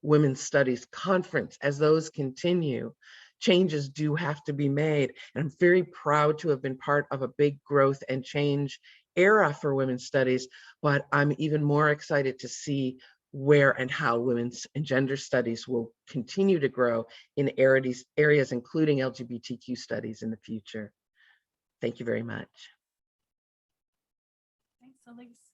[SPEAKER 4] Women's Studies Conference, as those continue, changes do have to be made. And I'm very proud to have been part of a big growth and change era for women's studies, but I'm even more excited to see where and how women's and gender studies will continue to grow in areas including LGBTQ studies in the future. Thank you very much.
[SPEAKER 3] Thanks, Elise.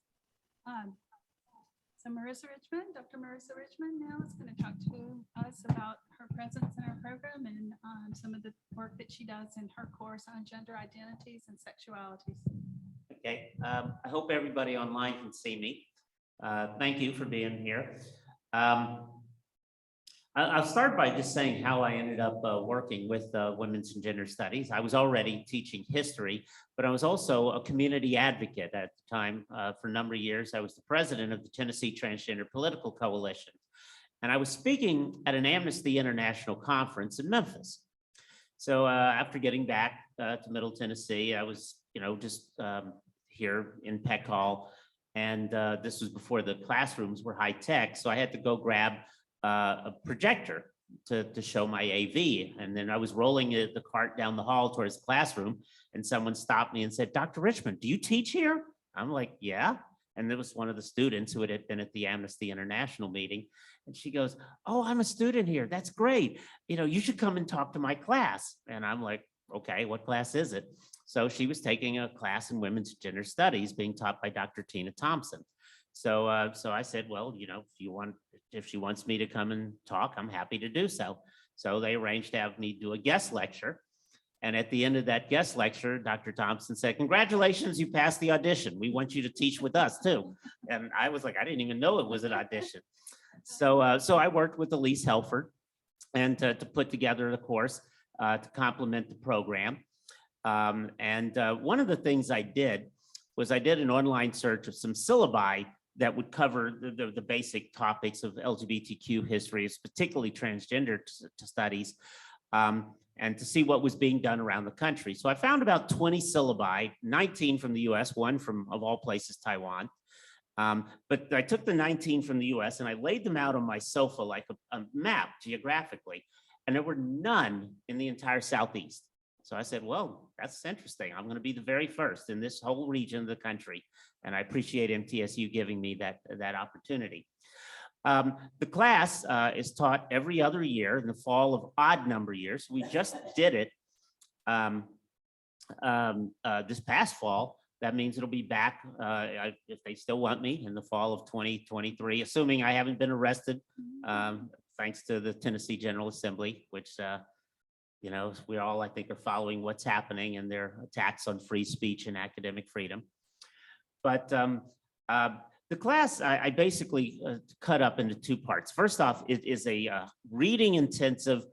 [SPEAKER 3] So Marissa Richmond, Dr. Marissa Richmond now is going to talk to us about her presence in our program and some of the work that she does in her course on gender identities and sexualities.
[SPEAKER 5] Okay, I hope everybody online can see me. Thank you for being here. I'll start by just saying how I ended up working with Women's and Gender Studies. I was already teaching history, but I was also a community advocate at the time. For a number of years, I was the president of the Tennessee Transgender Political Coalition. And I was speaking at an Amnesty International conference in Memphis. So after getting back to Middle Tennessee, I was, just here in Peck Hall. And this was before the classrooms were high tech. So I had to go grab a projector to show my AV. And then I was rolling the cart down the hall towards the classroom and someone stopped me and said, "Dr. Richmond, do you teach here?" I'm like, "Yeah." And there was one of the students who had been at the Amnesty International meeting. And she goes, "Oh, I'm a student here. That's great. You should come and talk to my class." And I'm like, "Okay, what class is it?" So she was taking a class in Women's Gender Studies being taught by Dr. Tina Thompson. So I said, "Well, if she wants me to come and talk, I'm happy to do so." So they arranged to have me do a guest lecture. And at the end of that guest lecture, Dr. Thompson said, "Congratulations, you passed the audition. We want you to teach with us too." And I was like, I didn't even know it was an audition. So I worked with Elise Helford and to put together the course to complement the program. One of the things I did was I did an online search of some syllabi that would cover the basic topics of LGBTQ history, particularly transgender studies, and to see what was being done around the country. So I found about 20 syllabi, 19 from the US, one from, of all places, Taiwan. But I took the 19 from the US and I laid them out on my sofa like a map geographically, and there were none in the entire Southeast. So I said, well, that's interesting. I'm going to be the very first in this whole region of the country. And I appreciate MTSU giving me that opportunity. The class is taught every other year in the fall of odd number years. We just did it this past fall. That means it'll be back if they still want me in the fall of 2023, assuming I haven't been arrested, thanks to the Tennessee General Assembly, which, you know, we all, I think, are following what's happening and their attacks on free speech and academic freedom. But the class, I basically cut up into two parts. First off, it is a reading intensive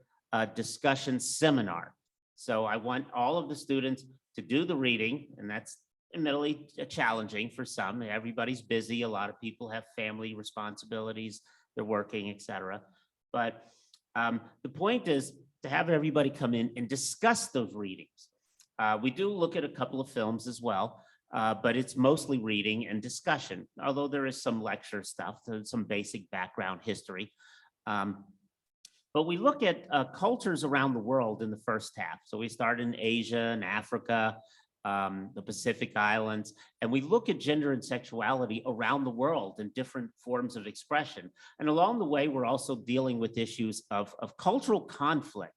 [SPEAKER 5] discussion seminar. So I want all of the students to do the reading, and that's admittedly challenging for some. Everybody's busy. A lot of people have family responsibilities. They're working, etc. But the point is to have everybody come in and discuss those readings. We do look at a couple of films as well, but it's mostly reading and discussion, although there is some lecture stuff, some basic background history. But we look at cultures around the world in the first half. So we start in Asia and Africa, the Pacific Islands, and we look at gender and sexuality around the world in different forms of expression. And along the way, we're also dealing with issues of cultural conflict.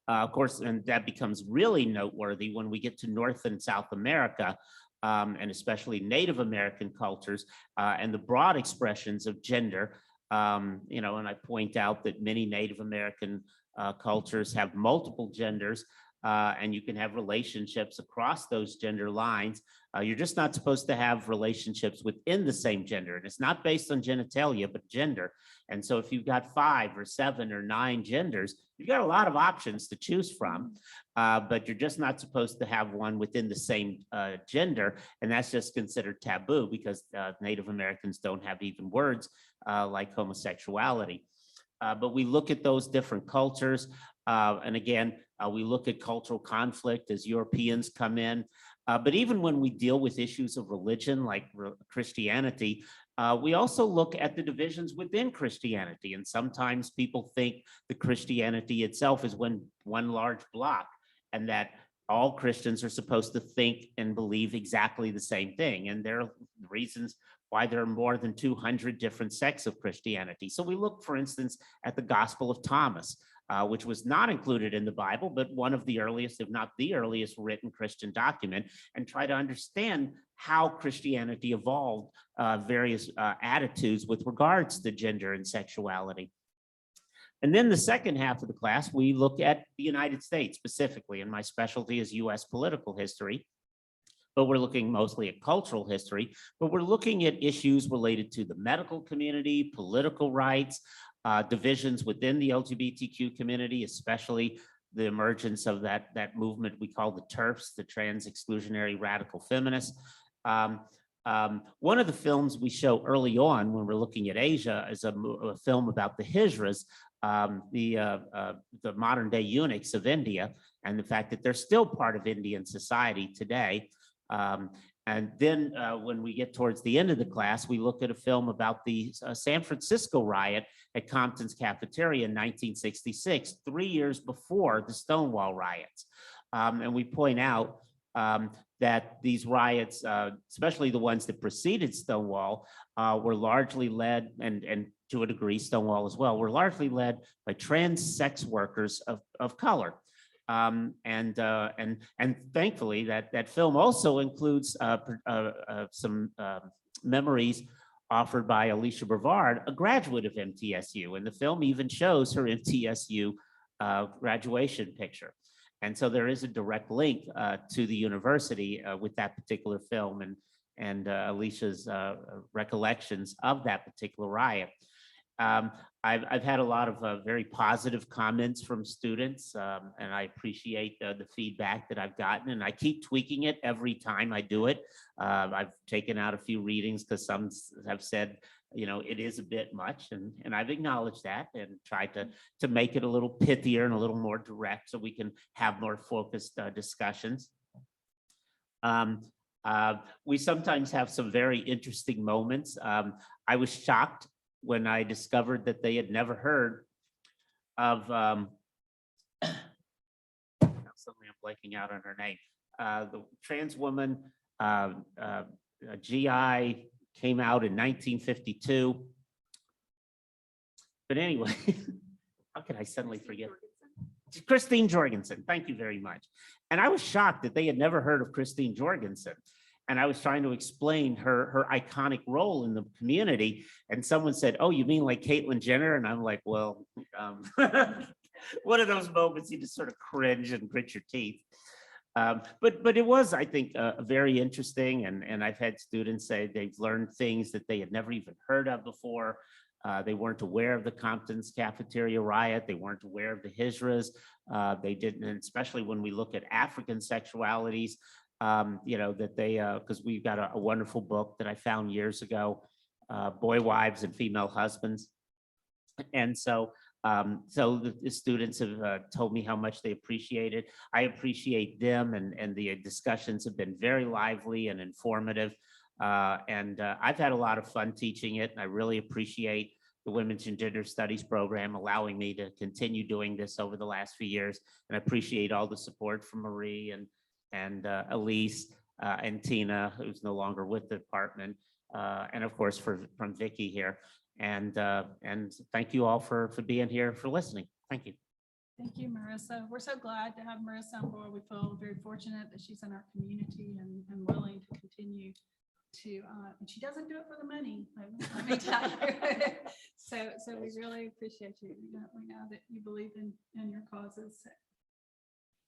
[SPEAKER 5] Of course, and that becomes really noteworthy when we get to North and South America, and especially Native American cultures, and the broad expressions of gender. You know, and I point out that many Native American cultures have multiple genders, and you can have relationships across those gender lines. You're just not supposed to have relationships within the same gender. And it's not based on genitalia, but gender. And so if you've got 5 or 7 or 9 genders, you've got a lot of options to choose from, but you're just not supposed to have one within the same gender. And that's just considered taboo because Native Americans don't have even words like homosexuality. But we look at those different cultures. And again, we look at cultural conflict as Europeans come in. But even when we deal with issues of religion like Christianity, we also look at the divisions within Christianity. And sometimes people think that Christianity itself is one large block, and that all Christians are supposed to think and believe exactly the same thing. And there are reasons why there are more than 200 different sects of Christianity. So we look, for instance, at the Gospel of Thomas, which was not included in the Bible, but one of the earliest, if not the earliest, written Christian document, and try to understand how Christianity evolved various attitudes with regards to gender and sexuality. And then the second half of the class, we look at the United States specifically, and my specialty is US political history. But we're looking mostly at cultural history, but we're looking at issues related to the medical community, political rights, divisions within the LGBTQ community, especially the emergence of that movement we call the TERFs, the Trans Exclusionary Radical Feminists. One of the films we show early on when we're looking at Asia is a film about the Hijras, the modern day eunuchs of India, and the fact that they're still part of Indian society today. And then when we get towards the end of the class, we look at a film about the San Francisco riot at Compton's Cafeteria in 1966, 3 years before the Stonewall riots. And we point out that these riots, especially the ones that preceded Stonewall, were largely led, and to a degree Stonewall as well, were largely led by trans sex workers of color. And thankfully that film also includes some memories offered by Alicia Brevard, a graduate of MTSU, and the film even shows her MTSU graduation picture. And so there is a direct link to the university with that particular film and Alicia's recollections of that particular riot. I've had a lot of very positive comments from students, and I appreciate the feedback that I've gotten, and I keep tweaking it every time I do it. I've taken out a few readings because some have said, you know, it is a bit much, and I've acknowledged that and tried to make it a little pithier and a little more direct so we can have more focused discussions. We sometimes have some very interesting moments. I was shocked when I discovered that they had never heard of, suddenly I'm blanking out on her name, the trans woman, GI, came out in 1952. But anyway, how could I suddenly forget? Christine Jorgensen, thank you very much. And I was shocked that they had never heard of Christine Jorgensen. And I was trying to explain her iconic role in the community. And someone said, oh, you mean like Caitlyn Jenner? And I'm like, well, one of those moments you just sort of cringe and grit your teeth. But it was, I think, very interesting. And I've had students say they've learned things that they had never even heard of before. They weren't aware of the Compton's cafeteria riot. They weren't aware of the Hijras. They didn't, and especially when we look at African sexualities, that they, because we've got a wonderful book that I found years ago, Boy Wives and Female Husbands. And so the students have told me how much they appreciate it. I appreciate them, and the discussions have been very lively and informative. I've had a lot of fun teaching it, and I really appreciate the Women's and Gender Studies program allowing me to continue doing this over the last few years. And I appreciate all the support from Marie and Elise and Tina, who's no longer with the department, and of course from Vicki here. And thank you all for being here, for listening. Thank you.
[SPEAKER 3] Thank you, Marissa. We're so glad to have Marissa on board. We feel very fortunate that she's in our community and willing to continue to, and she doesn't do it for the money, let me tell you. So we really appreciate you. We know that you believe in your causes.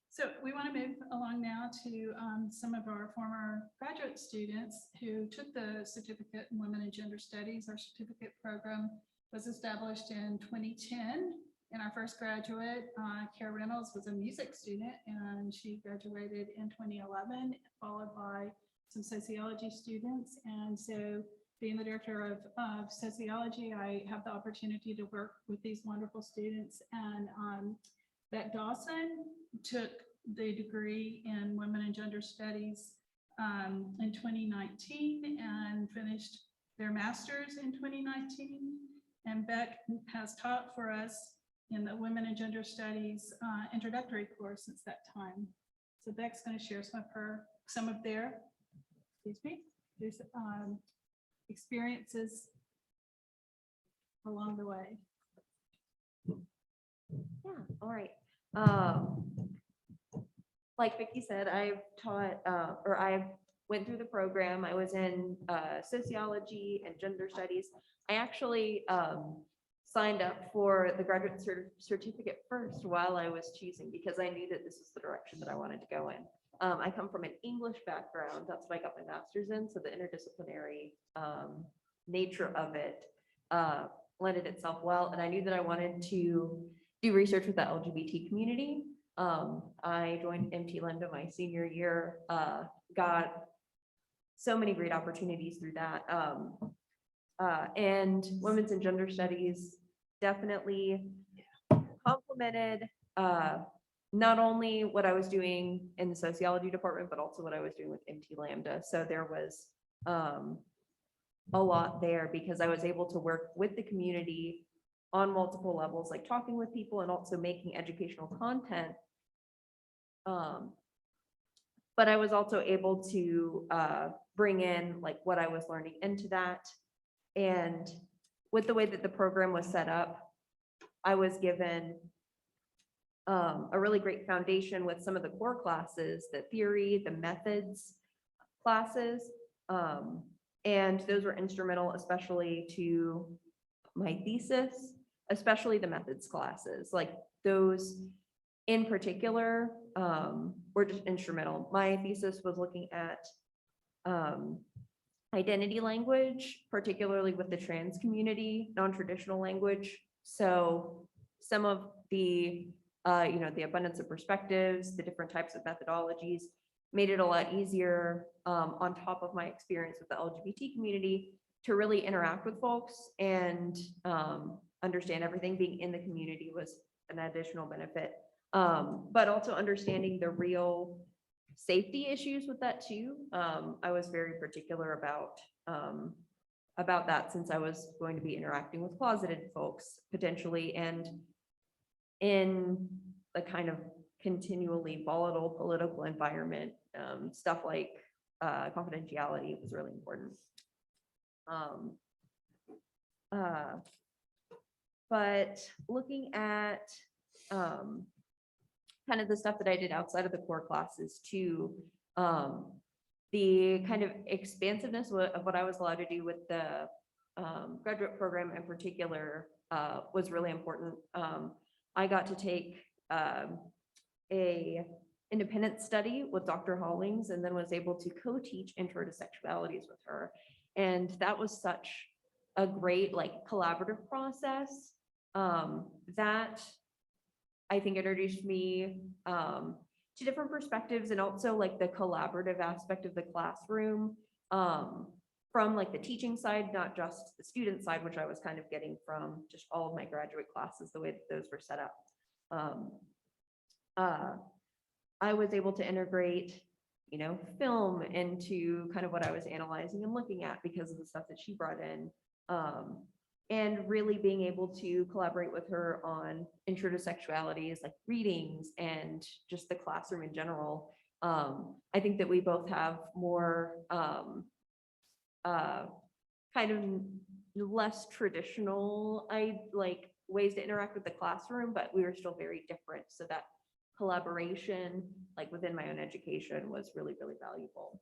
[SPEAKER 3] So we want to move along now to some of our former graduate students who took the certificate in Women and Gender Studies. Our certificate program was established in 2010. And our first graduate, Kara Reynolds, was a music student, and she graduated in 2011, followed by some sociology students. And so being the director of sociology, I have the opportunity to work with these wonderful students. And Beck Dawson took the degree in Women and Gender Studies in 2019 and finished their master's in 2019. And Beck has taught for us in the Women and Gender Studies introductory course since that time. So Beck's going to share some of their experiences along the way.
[SPEAKER 6] Yeah, all right. Like Vicki said, I've taught, or I went through the program. I was in sociology and gender studies. I actually signed up for the graduate certificate first while I was choosing, because I knew that this was the direction that I wanted to go in. I come from an English background. That's what I got my master's in. So the interdisciplinary nature of it lended itself well. And I knew that I wanted to do research with the LGBT community. I joined MT Lambda my senior year, got so many great opportunities through that. And Women's and Gender Studies definitely complemented not only what I was doing in the sociology department, but also what I was doing with MT Lambda. So there was a lot there, because I was able to work with the community on multiple levels, like talking with people and also making educational content. But I was also able to bring in like what I was learning into that. And with the way that the program was set up, I was given a really great foundation with some of the core classes, the theory, the methods classes. And those were instrumental, especially to my thesis, especially the methods classes. Like those in particular were just instrumental. My thesis was looking at identity language, particularly with the trans community, non-traditional language. So some of the, the abundance of perspectives, the different types of methodologies made it a lot easier on top of my experience with the LGBT community to really interact with folks and understand everything. Being in the community was an additional benefit, but also understanding the real safety issues with that too. I was very particular about that, since I was going to be interacting with closeted folks potentially, and in a kind of continually volatile political environment, stuff like confidentiality was really important. But looking at kind of the stuff that I did outside of the core classes too, the kind of expansiveness of what I was allowed to do with the graduate program in particular was really important. I got to take a independent study with Dr. Hollings and then was able to co-teach intro to sexualities with her. And that was such a great like collaborative process that I think introduced me to different perspectives and also like the collaborative aspect of the classroom from like the teaching side, not just the student side, which I was kind of getting from just all of my graduate classes, the way that those were set up. I was able to integrate, you know, film into kind of what I was analyzing and looking at because of the stuff that she brought in. And really being able to collaborate with her on intro to sexualities, like readings and just the classroom in general. I think that we both have more kind of less traditional, ways to interact with the classroom, but we were still very different. So that collaboration, like within my own education, was really, really valuable.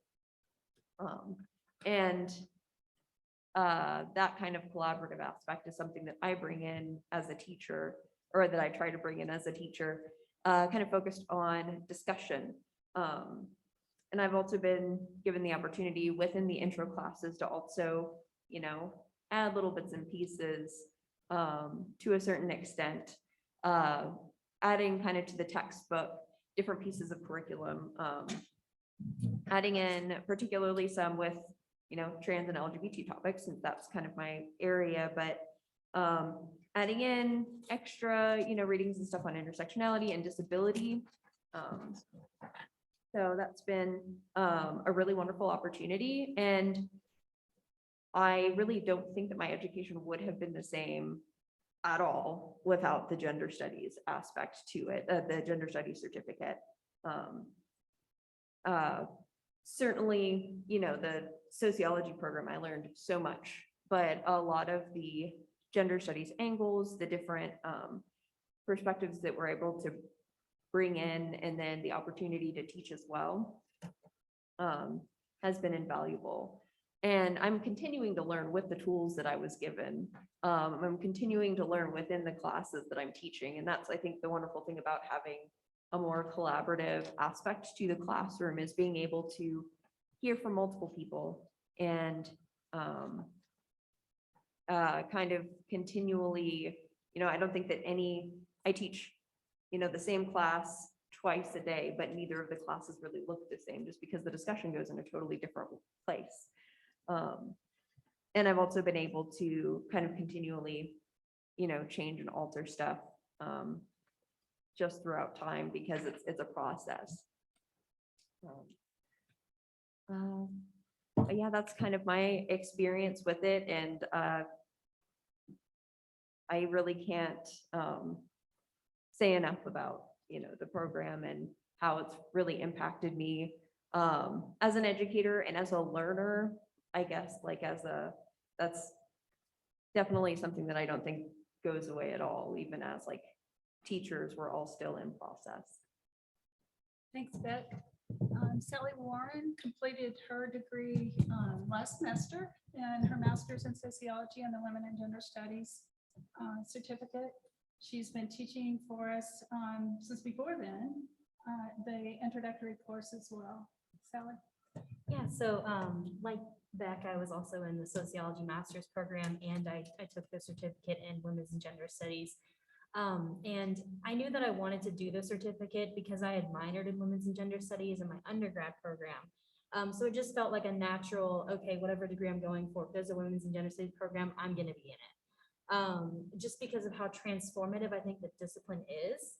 [SPEAKER 6] That kind of collaborative aspect is something that I bring in as a teacher, or that I try to bring in as a teacher, kind of focused on discussion. And I've also been given the opportunity within the intro classes to also, you know, add little bits and pieces to a certain extent, adding kind of to the textbook, different pieces of curriculum, adding in particularly some with, you know, trans and LGBT topics, since that's kind of my area, but adding in extra, you know, readings and stuff on intersectionality and disability. So that's been a really wonderful opportunity. And I really don't think that my education would have been the same at all without the gender studies aspect to it, the gender studies certificate. Certainly, you know, the sociology program, I learned so much, but a lot of the gender studies angles, the different perspectives that we're able to bring in, and then the opportunity to teach as well, has been invaluable. And I'm continuing to learn with the tools that I was given. I'm continuing to learn within the classes that I'm teaching. And that's, I think, the wonderful thing about having a more collaborative aspect to the classroom, is being able to hear from multiple people and kind of continually, you know, I don't think that I teach, you know, the same class twice a day, but neither of the classes really look the same, just because the discussion goes in a totally different place. And I've also been able to kind of continually, you know, change and alter stuff just throughout time, because it's a process. Yeah, that's kind of my experience with it. And I really can't say enough about, you know, the program and how it's really impacted me as an educator and as a learner, I guess, like that's definitely something that I don't think goes away at all, even as like teachers, we're all still in process.
[SPEAKER 3] Thanks, Beck. Sally Warren completed her degree last semester and her master's in sociology and the Women and Gender Studies certificate. She's been teaching for us since before then, the introductory course as well. Sally?
[SPEAKER 7] Yeah, so like Beck, I was also in the sociology master's program, and I took the certificate in women's and gender studies. And I knew that I wanted to do the certificate because I had minored in women's and gender studies in my undergrad program. So it just felt like a natural, okay, whatever degree I'm going for, if there's a women's and gender studies program, I'm going to be in it. Just because of how transformative I think the discipline is.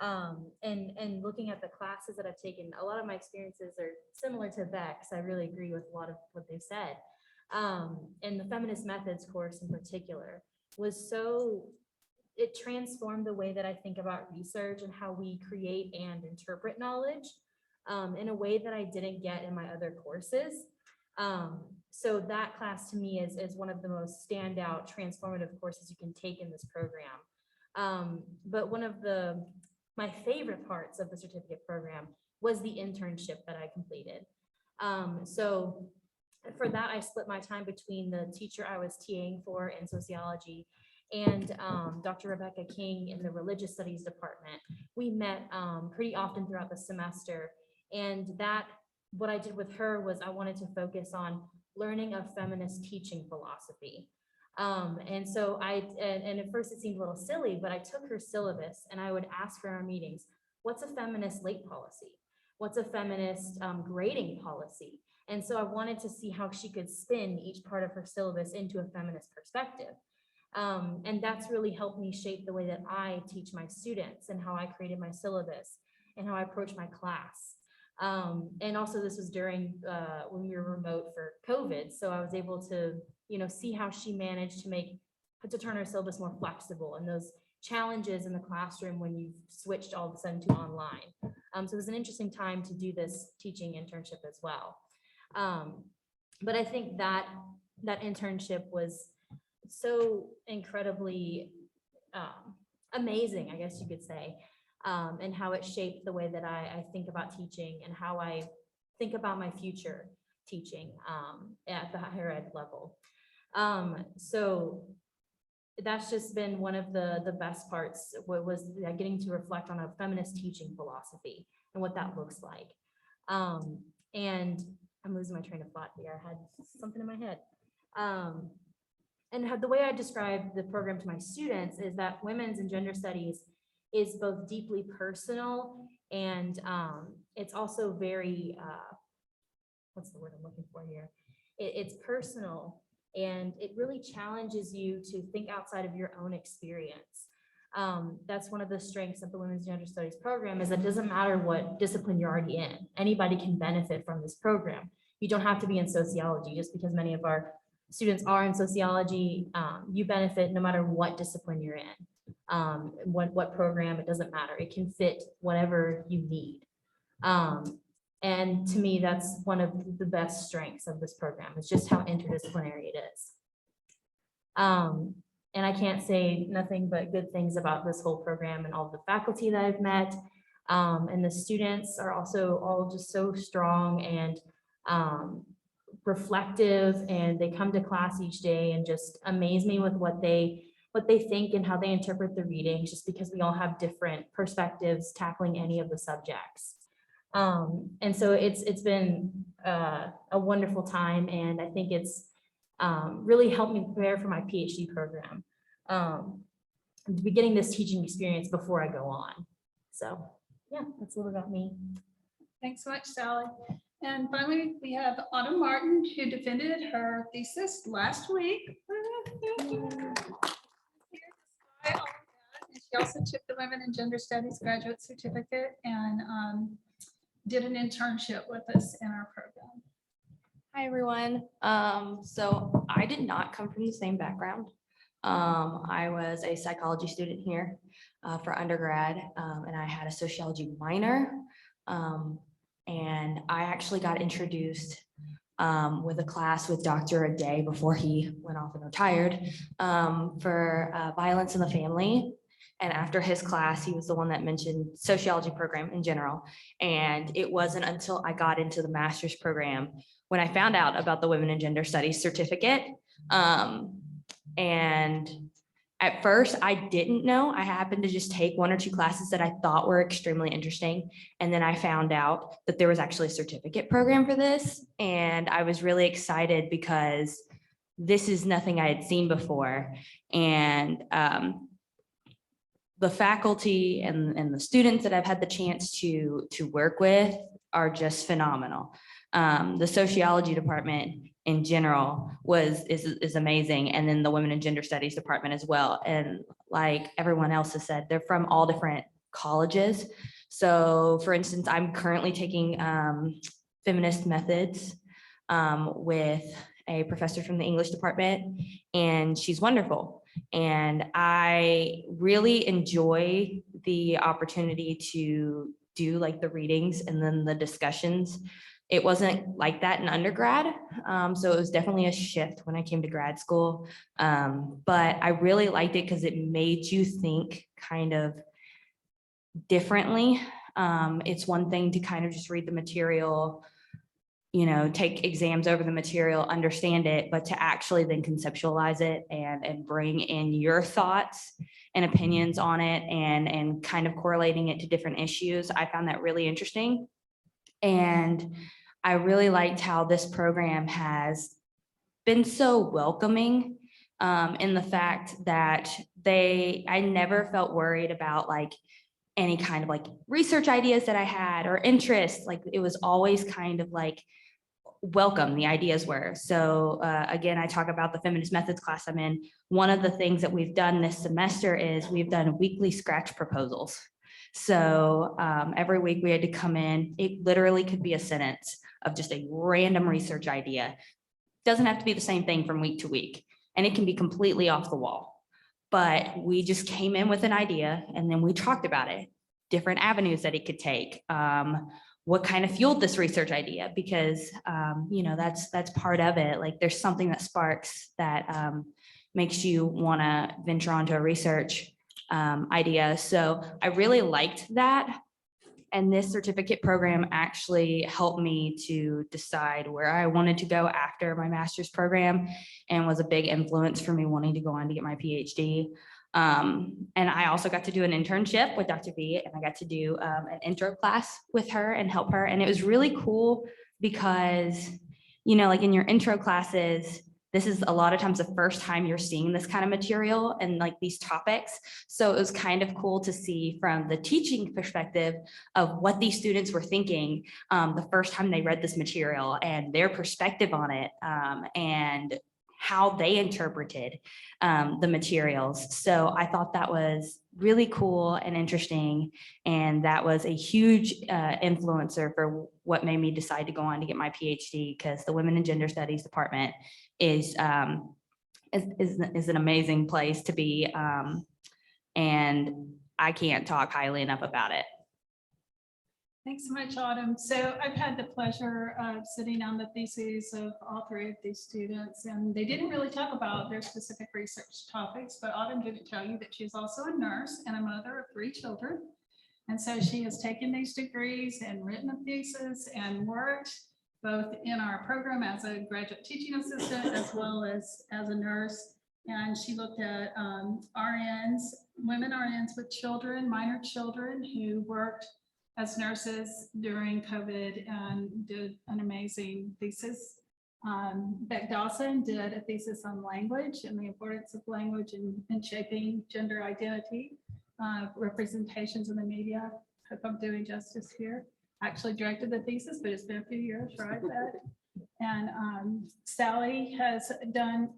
[SPEAKER 7] And looking at the classes that I've taken, a lot of my experiences are similar to Beck's. I really agree with a lot of what they've said. And the feminist methods course in particular was it transformed the way that I think about research and how we create and interpret knowledge in a way that I didn't get in my other courses. So that class to me is one of the most standout transformative courses you can take in this program. But one of my favorite parts of the certificate program was the internship that I completed. So for that, I split my time between the teacher I was TAing for in sociology and Dr. Rebecca King in the religious studies department. We met pretty often throughout the semester, and what I did with her was I wanted to focus on learning a feminist teaching philosophy. And so and at first it seemed a little silly, but I took her syllabus and I would ask her in our meetings, what's a feminist late policy? What's a feminist grading policy? And so I wanted to see how she could spin each part of her syllabus into a feminist perspective. And that's really helped me shape the way that I teach my students and how I created my syllabus and how I approach my class. And also this was during when we were remote for COVID. So I was able to, see how she managed to turn her syllabus more flexible and those challenges in the classroom when you've switched all of a sudden to online. So it was an interesting time to do this teaching internship as well. But I think that internship was so incredibly amazing, I guess you could say, and how it shaped the way that I think about teaching and how I think about my future teaching at the higher ed level. So that's just been one of the best parts, was getting to reflect on a feminist teaching philosophy and what that looks like. And I'm losing my train of thought here. I had something in my head. And the way I describe the program to my students is that women's and gender studies is both deeply personal and it's also very, what's the word I'm looking for here? It's personal and it really challenges you to think outside of your own experience. That's one of the strengths of the Women's Gender Studies program, is that it doesn't matter what discipline you're already in. Anybody can benefit from this program. You don't have to be in sociology. Just because many of our students are in sociology, you benefit no matter what discipline you're in. What program, it doesn't matter. It can fit whatever you need. And to me, that's one of the best strengths of this program. It's just how interdisciplinary it is. And I can't say nothing but good things about this whole program and all the faculty that I've met. And the students are also all just so strong and reflective, and they come to class each day and just amaze me with what they think and how they interpret the readings, just because we all have different perspectives tackling any of the subjects. And so it's been a wonderful time, and I think it's really helped me prepare for my PhD program, to be getting this teaching experience before I go on. So yeah, that's a little about me.
[SPEAKER 3] Thanks so much, Sally. And finally, we have Autumn Martin, who defended her thesis last week. She also took the Women and Gender Studies graduate certificate and did an internship with us in our program.
[SPEAKER 8] Hi, everyone. So I did not come from the same background. I was a psychology student here for undergrad, and I had a sociology minor. And I actually got introduced with a class with Dr. a day before he went off and retired for violence in the family. And after his class, he was the one that mentioned sociology program in general. And it wasn't until I got into the master's program when I found out about the Women and Gender Studies certificate. And at first I didn't know. I happened to just take one or two classes that I thought were extremely interesting. And then I found out that there was actually a certificate program for this. And I was really excited because this is nothing I had seen before. And the faculty and the students that I've had the chance to work with are just phenomenal. The sociology department in general is amazing. And then the Women and Gender Studies department as well. And like everyone else has said, they're from all different colleges. So for instance, I'm currently taking feminist methods with a professor from the English department, and she's wonderful. And I really enjoy the opportunity to do like the readings and then the discussions It wasn't like that in undergrad. So it was definitely a shift when I came to grad school. But I really liked it because it made you think kind of differently. It's one thing to kind of just read the material, take exams over the material, understand it, but to actually then conceptualize it and bring in your thoughts and opinions on it and kind of correlating it to different issues. I found that really interesting. And I really liked how this program has been so welcoming in the fact that I never felt worried about like any kind of like research ideas that I had or interests. Like it was always kind of like welcome, the ideas were. So again, I talk about the feminist methods class I'm in. One of the things that we've done this semester is we've done weekly scratch proposals. So every week we had to come in, it literally could be a sentence of just a random research idea. Doesn't have to be the same thing from week to week, and it can be completely off the wall. But we just came in with an idea and then we talked about it, different avenues that it could take. What kind of fueled this research idea? Because, that's part of it. Like there's something that sparks that makes you want to venture onto a research idea. So I really liked that. And this certificate program actually helped me to decide where I wanted to go after my master's program and was a big influence for me wanting to go on to get my PhD. And I also got to do an internship with Dr. V, and I got to do an intro class with her and help her. And it was really cool because, like in your intro classes, this is a lot of times the first time you're seeing this kind of material and like these topics. So it was kind of cool to see from the teaching perspective of what these students were thinking the first time they read this material and their perspective on it and how they interpreted the materials. So I thought that was really cool and interesting. And that was a huge influencer for what made me decide to go on to get my PhD, because the Women and Gender Studies department is an amazing place to be. And I can't talk highly enough about it.
[SPEAKER 3] Thanks so much, Autumn. So I've had the pleasure of sitting on the theses of all three of these students, and they didn't really talk about their specific research topics, but Autumn didn't tell you that she's also a nurse and a mother of 3 children. And so she has taken these degrees and written a thesis and worked both in our program as a graduate teaching assistant as well as a nurse. And she looked at RNs, women RNs with children, minor children who worked as nurses during COVID and did an amazing thesis. Beck Dawson did a thesis on language and the importance of language in shaping gender identity, representations in the media. Hope I'm doing justice here. Actually directed the thesis, but it's been a few years, right? And Sally has done,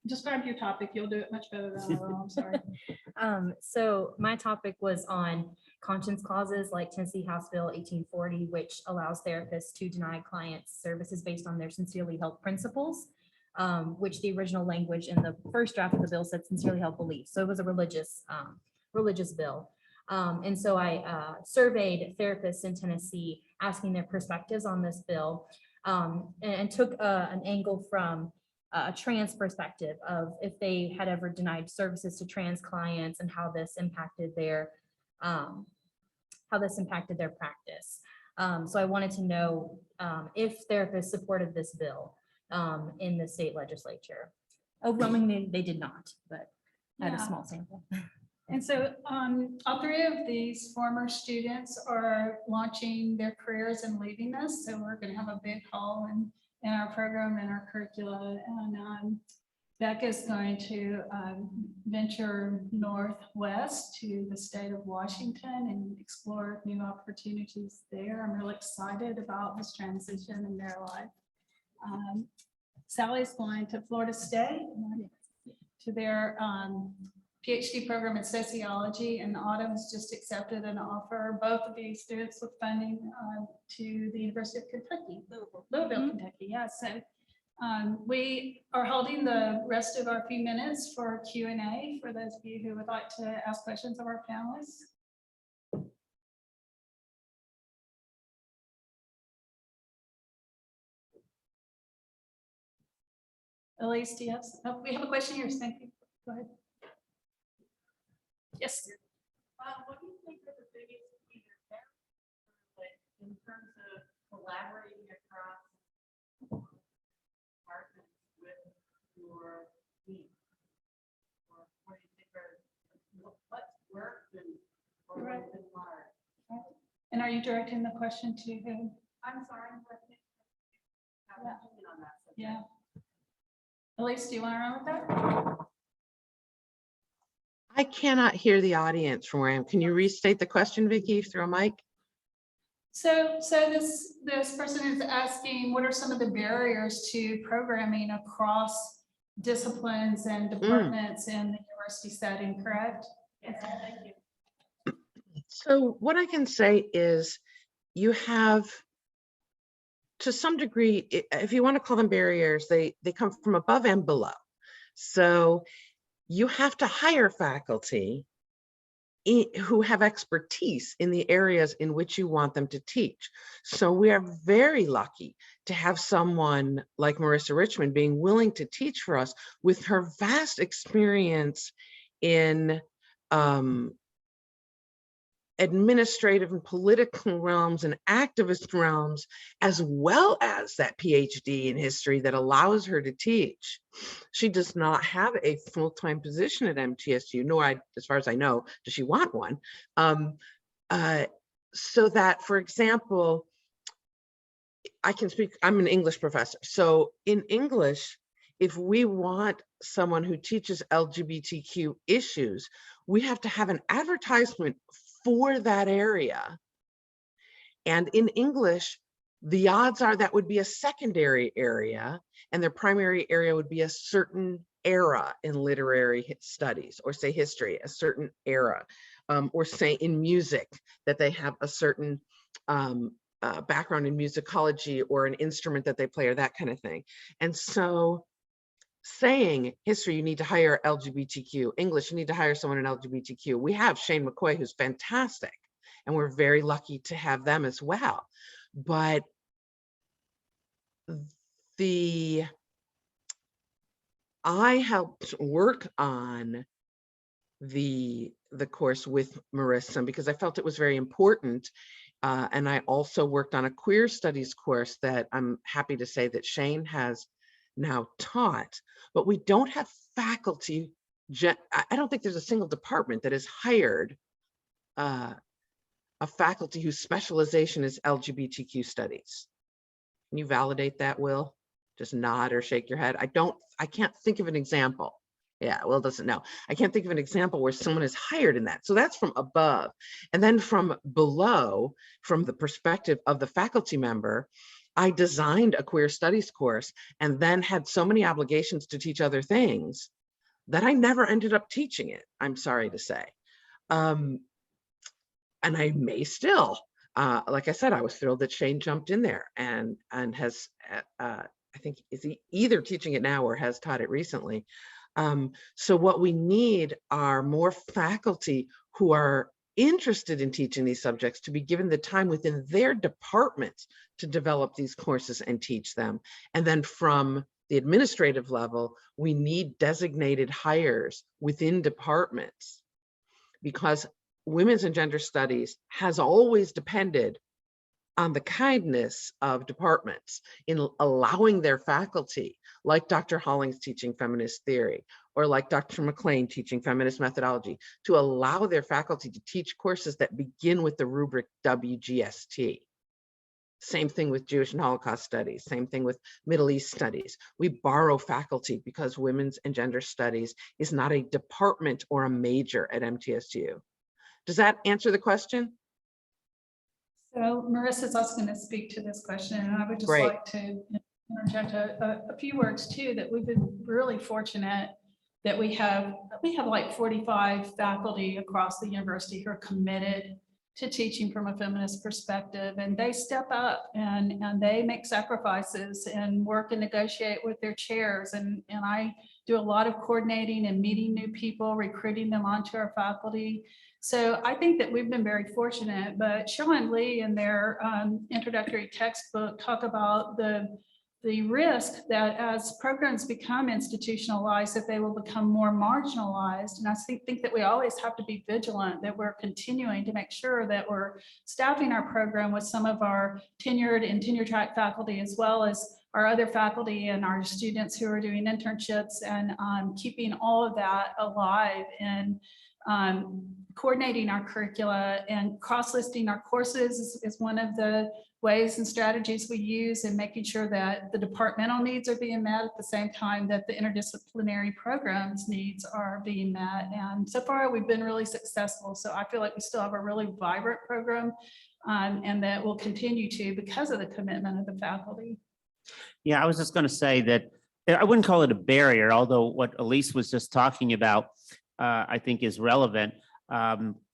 [SPEAKER 3] describe your topic. You'll do it much better than I will. I'm sorry.
[SPEAKER 7] So my topic was on conscience clauses like Tennessee House Bill 1840, which allows therapists to deny clients services based on their sincerely held principles, which the original language in the first draft of the bill said sincerely held beliefs. So it was a religious bill. And so I surveyed therapists in Tennessee asking their perspectives on this bill and took an angle from a trans perspective of if they had ever denied services to trans clients and how this impacted their practice. So I wanted to know if therapists supported this bill in the state legislature. Overwhelmingly, they did not, but I had a small sample.
[SPEAKER 3] And so all 3 of these former students are launching their careers and leaving us. So we're going to have a big haul in our program and our curricula. And Beck is going to venture northwest to the state of Washington and explore new opportunities there. I'm really excited about this transition in their life. Sally's going to Florida State to their PhD program in sociology, and Autumn's just accepted an offer, both of these students with funding to the University of Kentucky, Louisville, Kentucky. Yeah, so we are holding the rest of our few minutes for Q&A for those of you who would like to ask questions of our panelists. Elise, do you have, oh, we have a question here. Thank you. Go ahead. Yes.
[SPEAKER 9] What do you think are the biggest either like in terms of collaborating across departments with your team? Or what do you think are what's worked and or what's been hard?
[SPEAKER 3] And are you directing the question to who?
[SPEAKER 9] I'm sorry, but I think I have an opinion on that subject.
[SPEAKER 3] Yeah. Elise, do you want to run with that?
[SPEAKER 4] I cannot hear the audience from where I am. Can you restate the question, Vicki, through a mic?
[SPEAKER 3] So this person is asking, what are some of the barriers to programming across disciplines and departments in the university setting, correct?
[SPEAKER 9] Yes, thank you.
[SPEAKER 4] So what I can say is you have, to some degree, if you want to call them barriers, they come from above and below. So you have to hire faculty who have expertise in the areas in which you want them to teach. So we are very lucky to have someone like Marissa Richmond being willing to teach for us with her vast experience in administrative and political realms and activist realms, as well as that PhD in history that allows her to teach. She does not have a full-time position at MTSU, nor, as far as I know, does she want one. So that, for example, I can speak, I'm an English professor. So in English, if we want someone who teaches LGBTQ issues, we have to have an advertisement for that area. And in English, the odds are that would be a secondary area, and their primary area would be a certain era in literary studies, or say history, a certain era, or say in music, that they have a certain background in musicology or an instrument that they play or that kind of thing. And so saying history, you need to hire LGBTQ, English, you need to hire someone in LGBTQ. We have Shane McCoy, who's fantastic, and we're very lucky to have them as well. But I helped work on the course with Marissa because I felt it was very important. And I also worked on a queer studies course that I'm happy to say that Shane has now taught, but we don't have faculty. I don't think there's a single department that has hired a faculty whose specialization is LGBTQ studies. Can you validate that, Will? Just nod or shake your head. I can't think of an example. Yeah, Will doesn't know. I can't think of an example where someone is hired in that. So that's from above. And then from below, from the perspective of the faculty member, I designed a queer studies course and then had so many obligations to teach other things that I never ended up teaching it, I'm sorry to say. And I may still, like I said, I was thrilled that Shane jumped in there and has, I think, is he either teaching it now or has taught it recently. So what we need are more faculty who are interested in teaching these subjects to be given the time within their departments to develop these courses and teach them. And then from the administrative level, we need designated hires within departments, because women's and gender studies has always depended on the kindness of departments in allowing their faculty, like Dr. Hollings teaching feminist theory, or like Dr. McLean teaching feminist methodology, to allow their faculty to teach courses that begin with the rubric WGST. Same thing with Jewish and Holocaust studies, same thing with Middle East studies. We borrow faculty because women's and gender studies is not a department or a major at MTSU. Does that answer the question?
[SPEAKER 3] So Marissa's also going to speak to this question, and I would just like to interject a few words too, that we've been really fortunate that we have like 45 faculty across the university who are committed to teaching from a feminist perspective, and they step up and they make sacrifices and work and negotiate with their chairs, and I do a lot of coordinating and meeting new people, recruiting them onto our faculty. So I think that we've been very fortunate, but Shaw and Lee in their introductory textbook talk about the the risk that as programs become institutionalized, that they will become more marginalized. And I think that we always have to be vigilant, that we're continuing to make sure that we're staffing our program with some of our tenured and tenure track faculty, as well as our other faculty and our students who are doing internships, and keeping all of that alive, and coordinating our curricula and cross-listing our courses is one of the ways and strategies we use, in making sure that the departmental needs are being met at the same time that the interdisciplinary programs needs are being met. And so far we've been really successful. So I feel like we still have a really vibrant program, and that will continue to, because of the commitment of the faculty.
[SPEAKER 5] Yeah, I was just going to say that I wouldn't call it a barrier, although what Elise was just talking about, I think is relevant.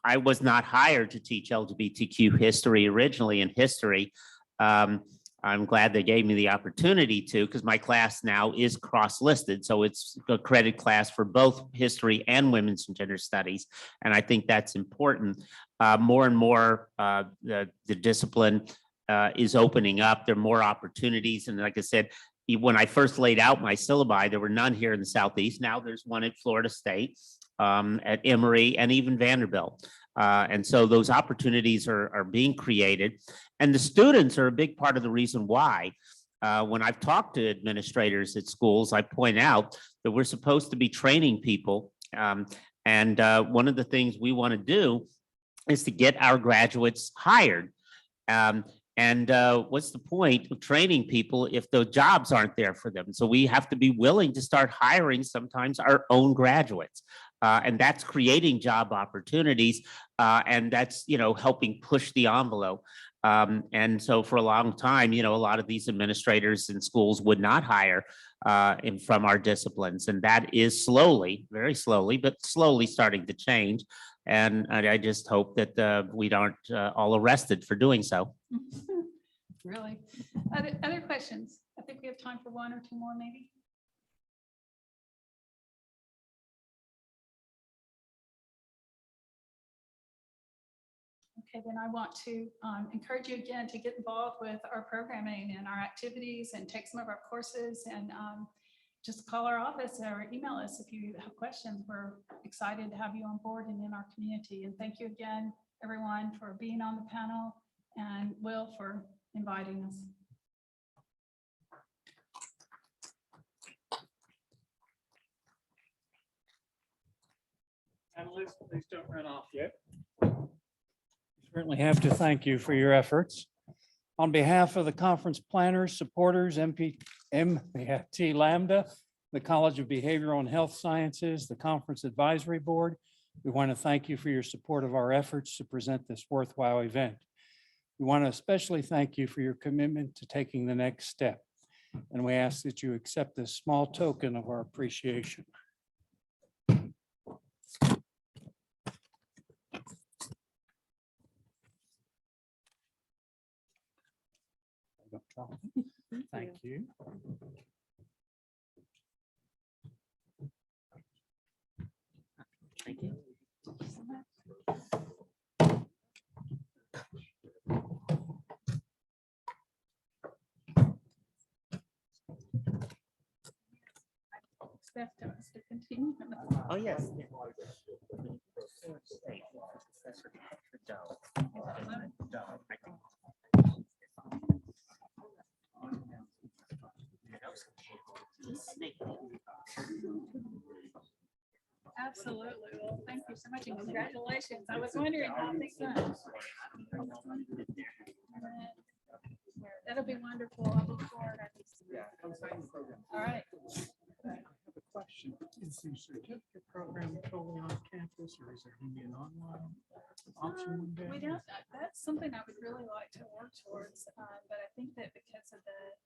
[SPEAKER 5] I was not hired to teach LGBTQ history originally in history. I'm glad they gave me the opportunity to, because my class now is cross-listed. So it's a credit class for both history and women's and gender studies. And I think that's important. More and more, the discipline is opening up. There are more opportunities. And like I said, when I first laid out my syllabi, there were none here in the Southeast. Now there's one at Florida State, at Emory, and even Vanderbilt. And so those opportunities are being created. And the students are a big part of the reason why. When I've talked to administrators at schools, I point out that we're supposed to be training people. And one of the things we want to do is to get our graduates hired. What's the point of training people if the jobs aren't there for them? So we have to be willing to start hiring sometimes our own graduates. And that's creating job opportunities. And that's, helping push the envelope. And so for a long time, a lot of these administrators in schools would not hire from our disciplines. And that is slowly, very slowly, but slowly starting to change. And I just hope that we aren't all arrested for doing so.
[SPEAKER 3] Really. Other questions? I think we have time for one or two more, maybe. Okay, then I want to encourage you again to get involved with our programming and our activities, and take some of our courses, and just call our office or email us if you have questions. We're excited to have you on board and in our community. And thank you again, everyone, for being on the panel, and Will for inviting us.
[SPEAKER 1] Panelists, please don't run off yet. Certainly have to thank you for your efforts. On behalf of the conference planners, supporters, MPT Lambda, the College of Behavioral and Health Sciences, the Conference Advisory Board, we want to thank you for your support of our efforts to present this worthwhile event. We want to especially thank you for your commitment to taking the next step. And we ask that you accept this small token of our appreciation. Thank you.
[SPEAKER 5] Thank you.
[SPEAKER 3] Expect us to continue.
[SPEAKER 5] Oh, yes.
[SPEAKER 3] Absolutely. Well, thank you so much, and congratulations. I was wondering how things went. That'll be wonderful. I look forward. All right.
[SPEAKER 1] I have a question. Is the certificate program totally on campus, or is there going to be an online option?
[SPEAKER 3] We don't, that's something I would really like to work towards, but I think that because of the,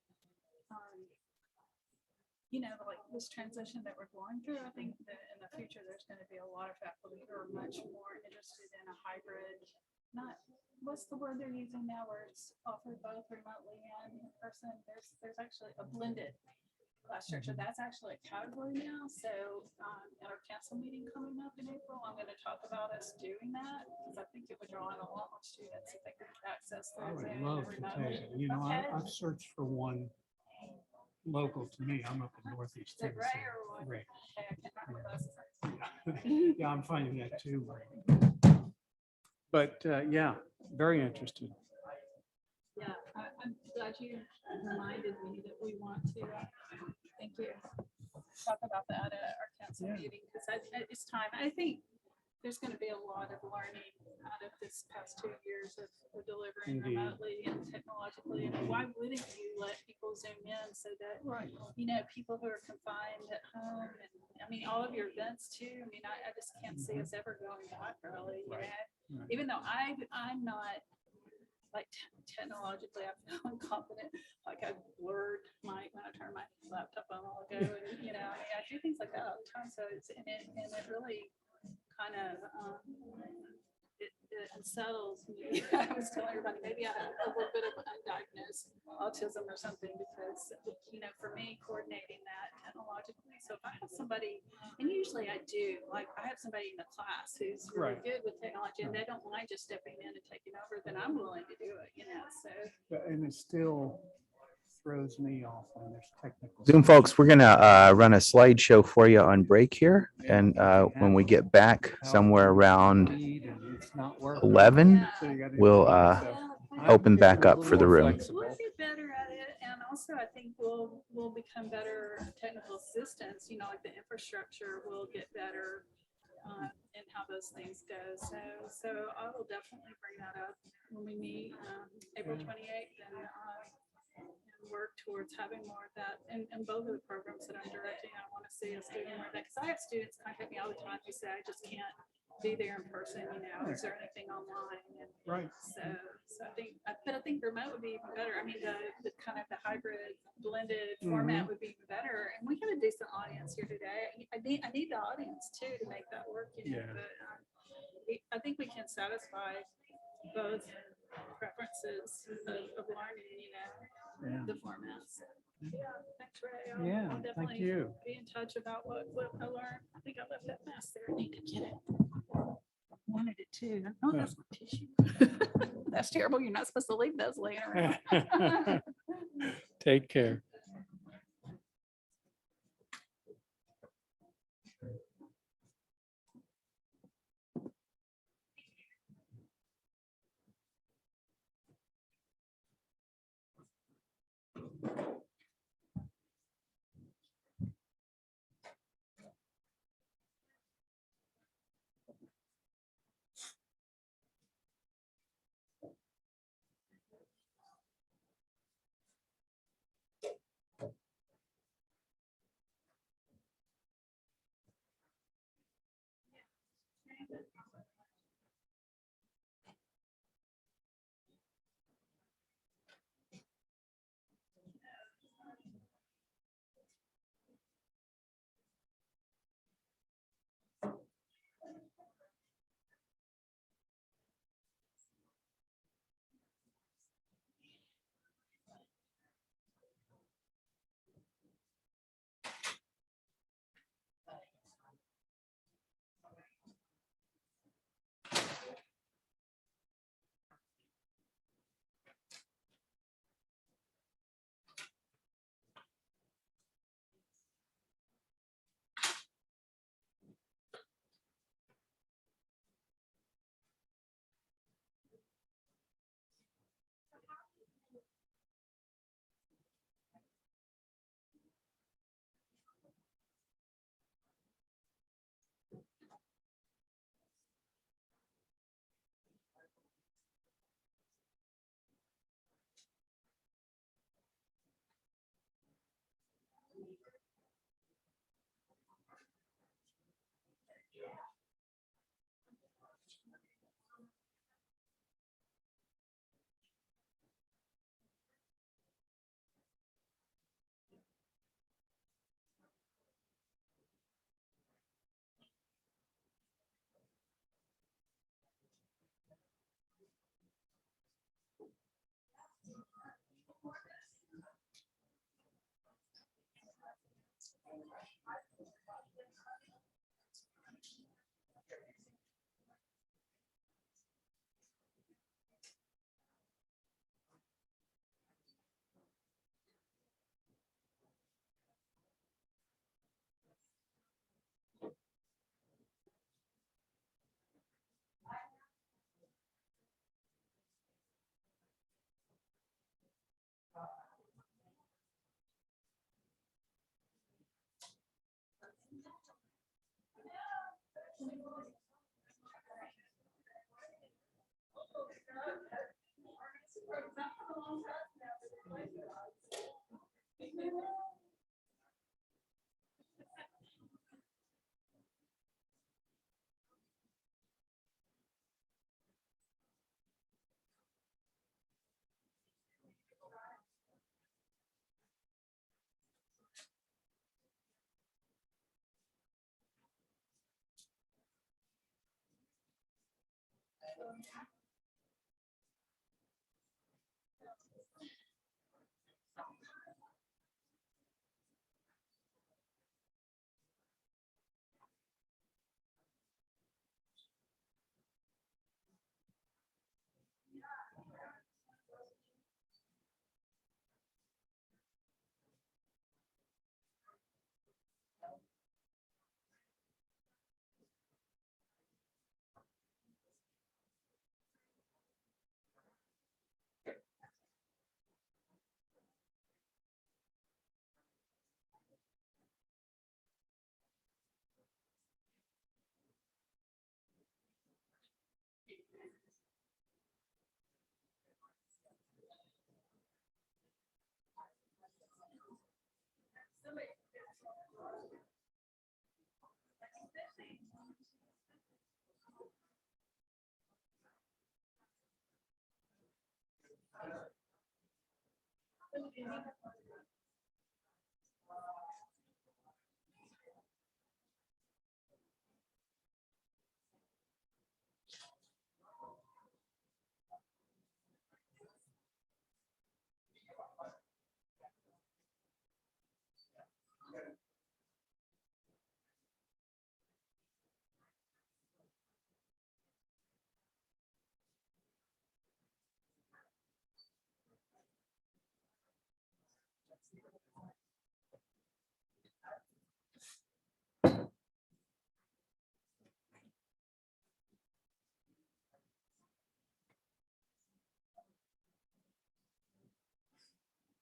[SPEAKER 3] like this transition that we're going through, I think that in the future, there's going to be a lot of faculty who are much more interested in a hybrid, what's the word they're using now, where it's offered both remotely and in person. There's actually a blended class structure. That's actually a category now. So at our council meeting coming up in April, I'm going to talk about us doing that, because I think it would draw in a lot more students if they could access
[SPEAKER 1] I
[SPEAKER 3] those.
[SPEAKER 1] would love to take it. I've searched for one local to me. I'm up in Northeast
[SPEAKER 3] Is it
[SPEAKER 1] Tennessee.
[SPEAKER 3] Ray or what?
[SPEAKER 1] Ray.
[SPEAKER 3] Okay, I can't remember those.
[SPEAKER 1] Yeah, I'm finding that too. But yeah, very interested.
[SPEAKER 3] Yeah, I'm glad you reminded me that we want to, thank you, talk about that at our council meeting, because it's time. I think there's going to be a lot of learning out of this past 2 years of delivering
[SPEAKER 1] Indeed.
[SPEAKER 3] remotely and technologically. I mean, why wouldn't you let people zoom in so that, people who are confined at home, and I mean, all of your events too. I mean, I just can't see us ever going back really,
[SPEAKER 1] Right. Right.
[SPEAKER 3] Even though I'm not like technologically, I feel incompetent. Like I blurred when I turned my laptop on a while ago, and I mean, I do things like that all the time. So it really kind of it unsettles me. I was telling everybody maybe I have a little bit of undiagnosed autism or something, because for me coordinating that technologically. So if I have somebody, and usually I do, like I have somebody in the class who's really
[SPEAKER 1] Right.
[SPEAKER 3] good with technology and they don't mind just stepping in and taking over, then I'm willing to do it. So
[SPEAKER 1] And it still throws me off when there's technical.
[SPEAKER 10] Zoom folks, we're gonna run a slideshow for you on break here. And when we get back somewhere around
[SPEAKER 1] It's not working.
[SPEAKER 10] 11,
[SPEAKER 3] yeah.
[SPEAKER 1] So you gotta do
[SPEAKER 10] we'll
[SPEAKER 1] that. So
[SPEAKER 10] open
[SPEAKER 1] I'm
[SPEAKER 10] back
[SPEAKER 1] getting a
[SPEAKER 10] up
[SPEAKER 1] little
[SPEAKER 10] for the
[SPEAKER 1] more
[SPEAKER 10] room.
[SPEAKER 1] flexible.
[SPEAKER 3] we'll get better at it, and also I think we'll become better technical assistants. Like the infrastructure will get better in how those things go. So I will definitely bring that up when we meet April 28th, and work towards having more of that. And both of the programs that I'm directing, I want to see us doing more of that, because I have students contact me all the time who say, I just can't be there in person, is there anything online? And
[SPEAKER 1] Right.
[SPEAKER 3] so I think remote would be even better. I mean, the kind of the hybrid blended format would be even better. And we have a decent audience here today. I need the audience too to make that work.
[SPEAKER 1] Yeah.
[SPEAKER 3] But I think we can satisfy both preferences of learning,
[SPEAKER 1] Yeah.
[SPEAKER 3] the formats. Yeah, thanks, Ray. I'll
[SPEAKER 1] Yeah, thank
[SPEAKER 3] definitely
[SPEAKER 1] you.
[SPEAKER 3] be in touch about what I learned. I think I left that mask there. I need to get it. Wanted it too. Oh, that's my tissue. That's terrible. You're not supposed to leave those laying around.
[SPEAKER 1] Take care.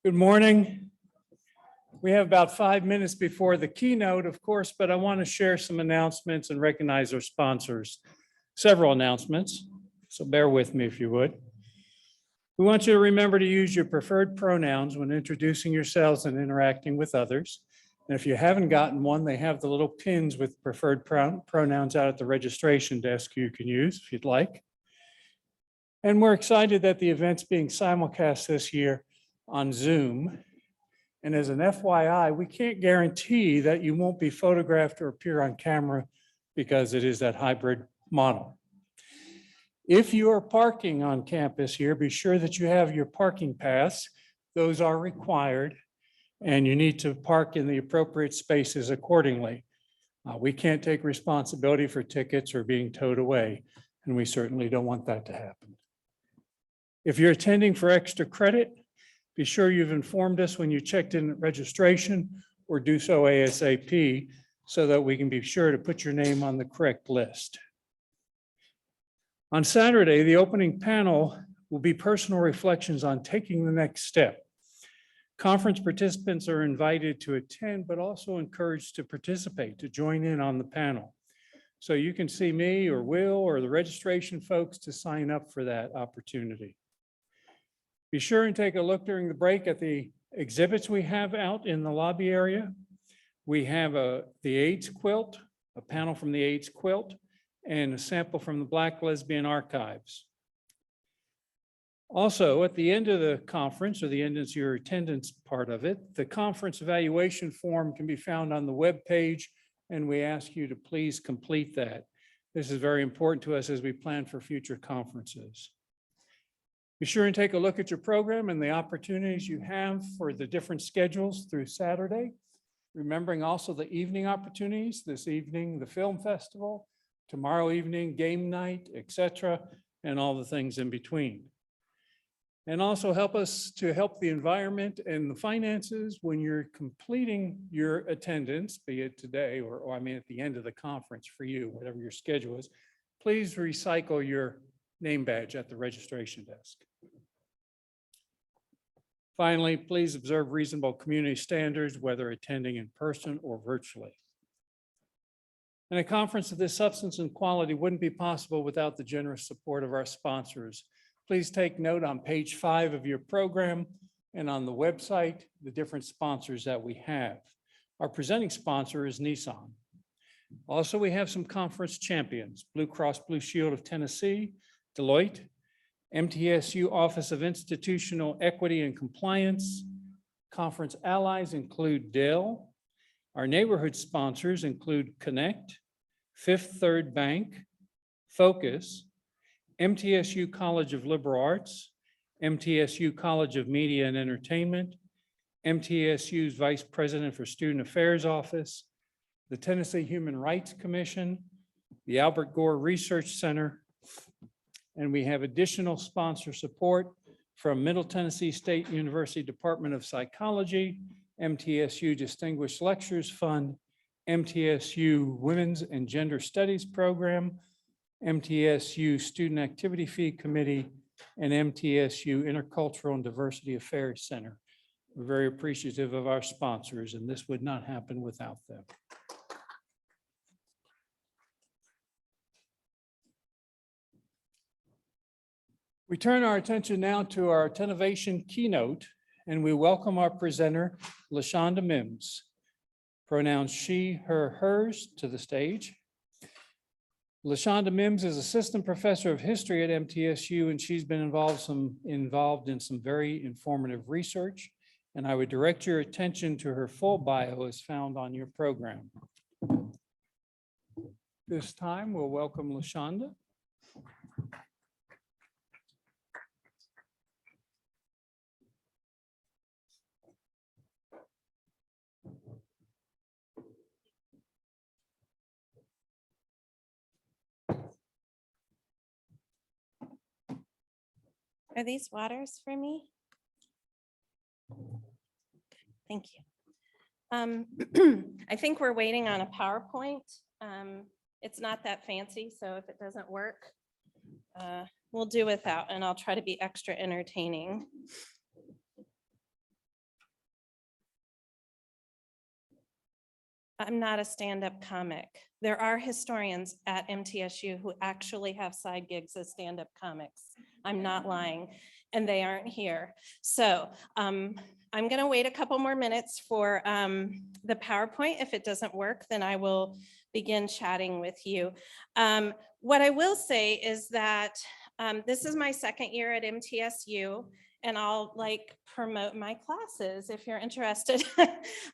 [SPEAKER 1] Good morning. We have about 5 minutes before the keynote, of course, but I want to share some announcements and recognize our sponsors. Several announcements, so bear with me if you would. We want you to remember to use your preferred pronouns when introducing yourselves and interacting with others. And if you haven't gotten one, they have the little pins with preferred pronouns out at the registration desk you can use if you'd like. And we're excited that the event's being simulcast this year on Zoom. And as an FYI, we can't guarantee that you won't be photographed or appear on camera because it is that hybrid model. If you are parking on campus here, be sure that you have your parking pass. Those are required, and you need to park in the appropriate spaces accordingly. We can't take responsibility for tickets or being towed away, and we certainly don't want that to happen. If you're attending for extra credit, be sure you've informed us when you checked in at registration or do so ASAP so that we can be sure to put your name on the correct list. On Saturday, the opening panel will be personal reflections on taking the next step. Conference participants are invited to attend, but also encouraged to participate, to join in on the panel. So you can see me or Will or the registration folks to sign up for that opportunity. Be sure and take a look during the break at the exhibits we have out in the lobby area. We have the AIDS quilt, a panel from the AIDS quilt, and a sample from the Black Lesbian Archives. Also, at the end of the conference, or the end of your attendance part of it, the conference evaluation form can be found on the web page, and we ask you to please complete that. This is very important to us as we plan for future conferences. Be sure and take a look at your program and the opportunities you have for the different schedules through Saturday. Remembering also the evening opportunities, this evening, the film festival, tomorrow evening, game night, etc., and all the things in between. And also help us to help the environment and the finances when you're completing your attendance, be it today or I mean at the end of the conference for you, whatever your schedule is. Please recycle your name badge at the registration desk. Finally, please observe reasonable community standards, whether attending in person or virtually. And a conference of this substance and quality wouldn't be possible without the generous support of our sponsors. Please take note on page 5 of your program and on the website, the different sponsors that we have. Our presenting sponsor is Nissan. Also, we have some conference champions, Blue Cross Blue Shield of Tennessee, Deloitte, MTSU Office of Institutional Equity and Compliance. Conference allies include Dell. Our neighborhood sponsors include Connect, Fifth Third Bank, Focus, MTSU College of Liberal Arts, MTSU College of Media and Entertainment, MTSU's Vice President for Student Affairs Office, the Tennessee Human Rights Commission, the Albert Gore Research Center, and we have additional sponsor support from Middle Tennessee State University Department of Psychology, MTSU Distinguished Lectures Fund, MTSU Women's and Gender Studies Program, MTSU Student Activity Fee Committee, and MTSU Intercultural and Diversity Affairs Center. We're very appreciative of our sponsors, and this would not happen without them. We turn our attention now to our Tennovation keynote, and we welcome our presenter, LaShonda Mims, pronouns she, her, hers, to the stage. LaShonda Mims is Assistant Professor of History at MTSU, and she's been involved in some very informative research. And I would direct your attention to her full bio as found on your program. This time, we'll welcome LaShonda.
[SPEAKER 2] Are these waters for me? Thank you. I think we're waiting on a PowerPoint. It's not that fancy, so if it doesn't work, we'll do without, and I'll try to be extra entertaining. I'm not a stand-up comic. There are historians at MTSU who actually have side gigs as stand-up comics. I'm not lying, and they aren't here. So I'm gonna wait a couple more minutes for the PowerPoint. If it doesn't work, then I will begin chatting with you. What I will say is that this is my second year at MTSU, and I'll promote my classes if you're interested.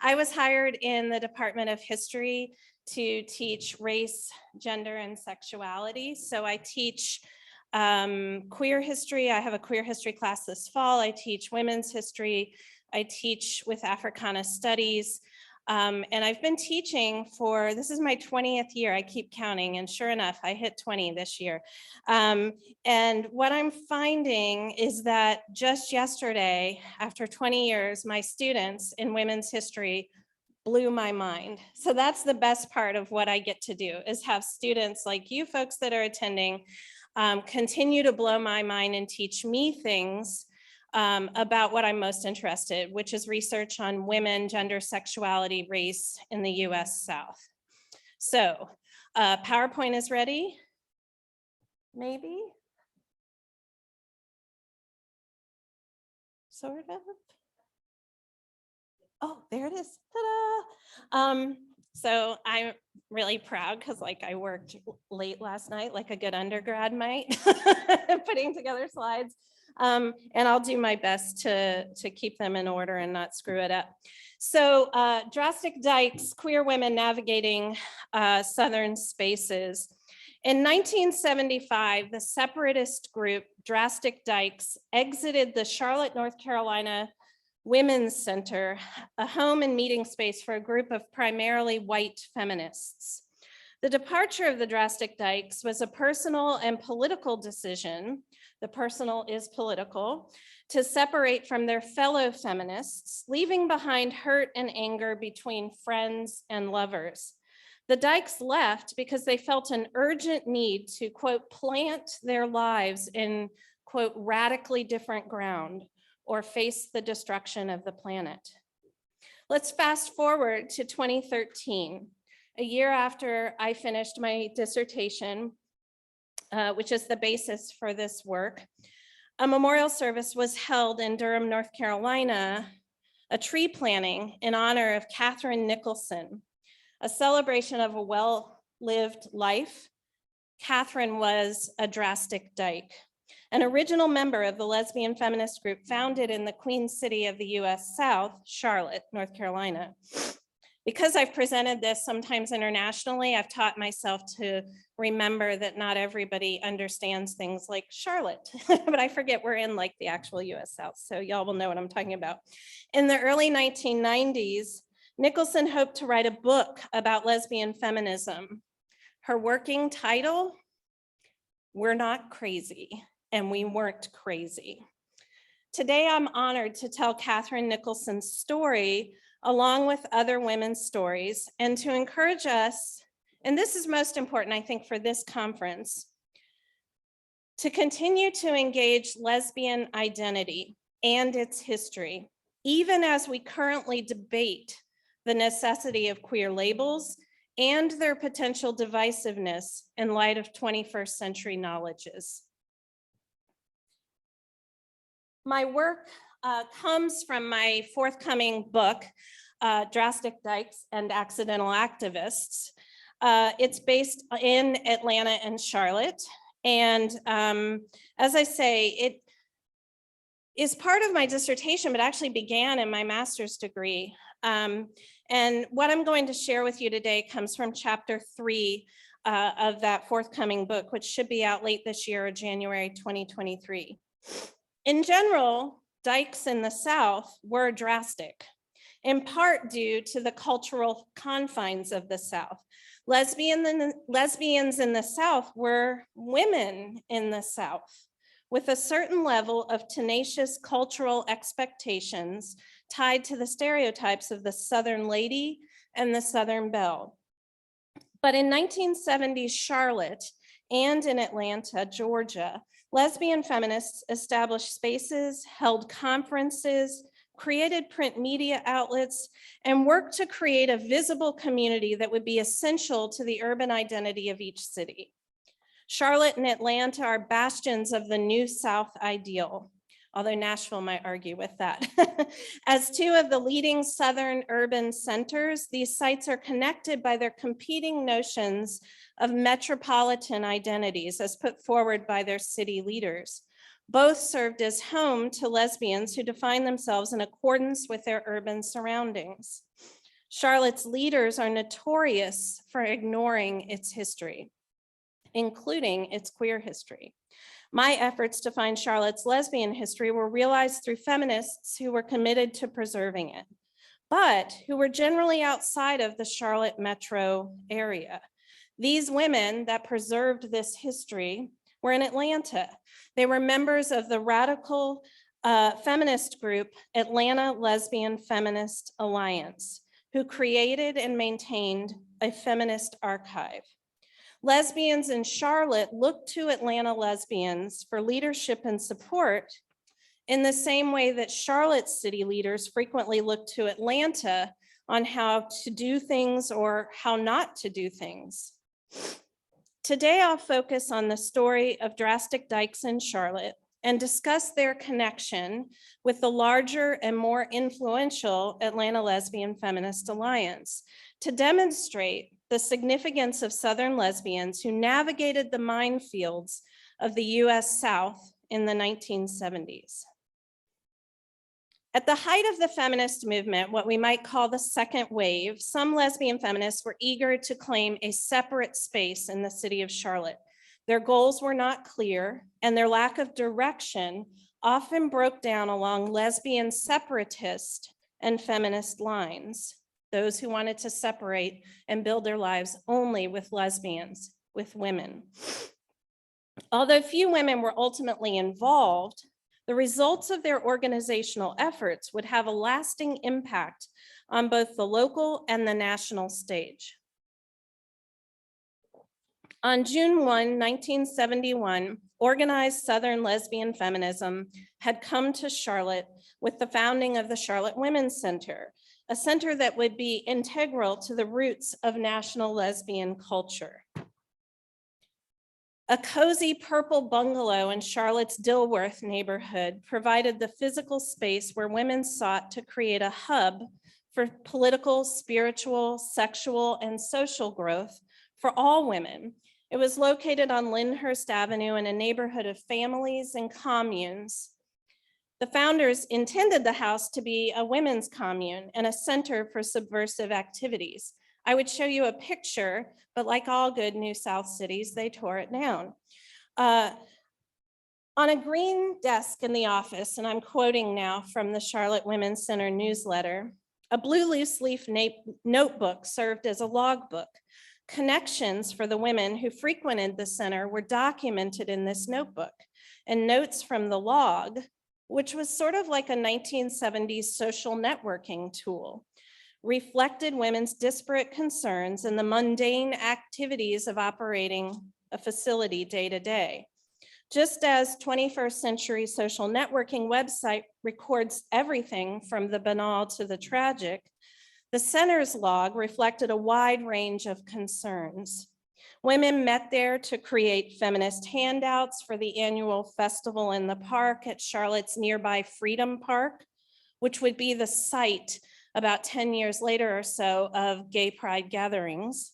[SPEAKER 2] I was hired in the Department of History to teach race, gender, and sexuality. So I teach queer history. I have a queer history class this fall. I teach women's history. I teach with Africana studies. And I've been teaching this is my 20th year. I keep counting, and sure enough, I hit 20 this year. And what I'm finding is that just yesterday, after 20 years, my students in women's history blew my mind. So that's the best part of what I get to do, is have students like you folks that are attending continue to blow my mind and teach me things about what I'm most interested, which is research on women, gender, sexuality, race in the US South. So PowerPoint is ready, maybe? Sort of. Oh, there it is, ta-da! So I'm really proud because I worked late last night like a good undergrad might, putting together slides. And I'll do my best to keep them in order and not screw it up. So Drastic Dykes, Queer Women Navigating Southern Spaces. In 1975, the separatist group Drastic Dykes exited the Charlotte, North Carolina Women's Center, a home and meeting space for a group of primarily white feminists. The departure of the Drastic Dykes was a personal and political decision. The personal is political, to separate from their fellow feminists, leaving behind hurt and anger between friends and lovers. The Dykes left because they felt an urgent need to, quote, plant their lives in, quote, radically different ground, or face the destruction of the planet. Let's fast forward to 2013, a year after I finished my dissertation, which is the basis for this work. a memorial service was held in Durham, North Carolina, a tree planting in honor of Catherine Nicholson, a celebration of a well-lived life. Catherine was a drastic dyke, an original member of the lesbian feminist group founded in the Queen City of the US South, Charlotte, North Carolina. Because I've presented this sometimes internationally, I've taught myself to remember that not everybody understands things like Charlotte, but I forget we're in like the actual US South, so y'all will know what I'm talking about. In the early 1990s, Nicholson hoped to write a book about lesbian feminism. Her working title, We're Not Crazy, and we weren't crazy. Today, I'm honored to tell Catherine Nicholson's story along with other women's stories, and to encourage us, and this is most important, I think, for this conference, to continue to engage lesbian identity and its history, even as we currently debate the necessity of queer labels and their potential divisiveness in light of 21st century knowledges. My work comes from my forthcoming book, Drastic Dykes and Accidental Activists. It's based in Atlanta and Charlotte. And as I say, it is part of my dissertation, but actually began in my master's degree. And what I'm going to share with you today comes from chapter 3 of that forthcoming book, which should be out late this year or January 2023. In general, dykes in the South were drastic, in part due to the cultural confines of the South. Lesbians in the South were women in the South, with a certain level of tenacious cultural expectations tied to the stereotypes of the Southern lady and the Southern belle. But in 1970s Charlotte and in Atlanta, Georgia, lesbian feminists established spaces, held conferences, created print media outlets, and worked to create a visible community that would be essential to the urban identity of each city. Charlotte and Atlanta are bastions of the New South ideal, although Nashville might argue with that. As two of the leading Southern urban centers, these sites are connected by their competing notions of metropolitan identities as put forward by their city leaders. Both served as home to lesbians who define themselves in accordance with their urban surroundings. Charlotte's leaders are notorious for ignoring its history, including its queer history. My efforts to find Charlotte's lesbian history were realized through feminists who were committed to preserving it, but who were generally outside of the Charlotte metro area. These women that preserved this history were in Atlanta. They were members of the radical feminist group, Atlanta Lesbian Feminist Alliance, who created and maintained a feminist archive. Lesbians in Charlotte looked to Atlanta lesbians for leadership and support in the same way that Charlotte city leaders frequently look to Atlanta on how to do things or how not to do things. Today, I'll focus on the story of Drastic Dykes in Charlotte and discuss their connection with the larger and more influential Atlanta Lesbian Feminist Alliance to demonstrate the significance of Southern lesbians who navigated the minefields of the US South in the 1970s. At the height of the feminist movement, what we might call the second wave, some lesbian feminists were eager to claim a separate space in the city of Charlotte. Their goals were not clear, and their lack of direction often broke down along lesbian separatist and feminist lines, those who wanted to separate and build their lives only with lesbians, with women. Although few women were ultimately involved, the results of their organizational efforts would have a lasting impact on both the local and the national stage. On June 1, 1971, organized Southern lesbian feminism had come to Charlotte with the founding of the Charlotte Women's Center, a center that would be integral to the roots of national lesbian culture. A cozy purple bungalow in Charlotte's Dilworth neighborhood provided the physical space where women sought to create a hub for political, spiritual, sexual, and social growth for all women. It was located on Lyndhurst Avenue in a neighborhood of families and communes. The founders intended the house to be a women's commune and a center for subversive activities. I would show you a picture, but like all good New South cities, they tore it down. On a green desk in the office, and I'm quoting now from the Charlotte Women's Center newsletter, a blue loose leaf notebook served as a logbook. Connections for the women who frequented the center were documented in this notebook, and notes from the log, which was sort of like a 1970s social networking tool, reflected women's disparate concerns and the mundane activities of operating a facility day to day. Just as 21st century social networking website records everything from the banal to the tragic, the center's log reflected a wide range of concerns. Women met there to create feminist handouts for the annual festival in the park at Charlotte's nearby Freedom Park, which would be the site about 10 years later or so of gay pride gatherings.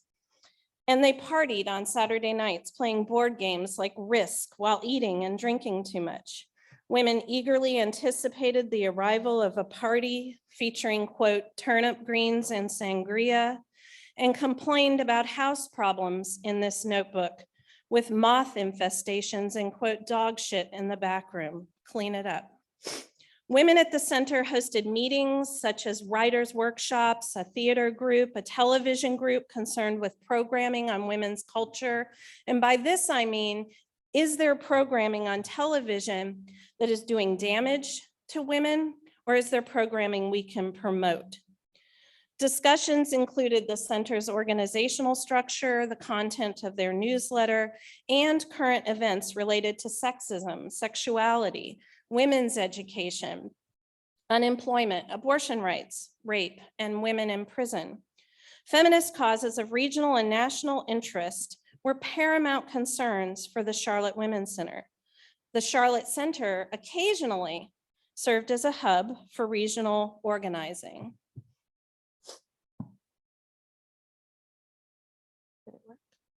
[SPEAKER 2] And they partied on Saturday nights playing board games like Risk while eating and drinking too much. Women eagerly anticipated the arrival of a party featuring, quote, turnip greens and sangria, and complained about house problems in this notebook with moth infestations and, quote, dog shit in the back room. Clean it up. Women at the center hosted meetings such as writers' workshops, a theater group, a television group concerned with programming on women's culture. And by this, I mean, is there programming on television that is doing damage to women, or is there programming we can promote? Discussions included the center's organizational structure, the content of their newsletter, and current events related to sexism, sexuality, women's education, unemployment, abortion rights, rape, and women in prison. Feminist causes of regional and national interest were paramount concerns for the Charlotte Women's Center. The Charlotte Center occasionally served as a hub for regional organizing. Did it work?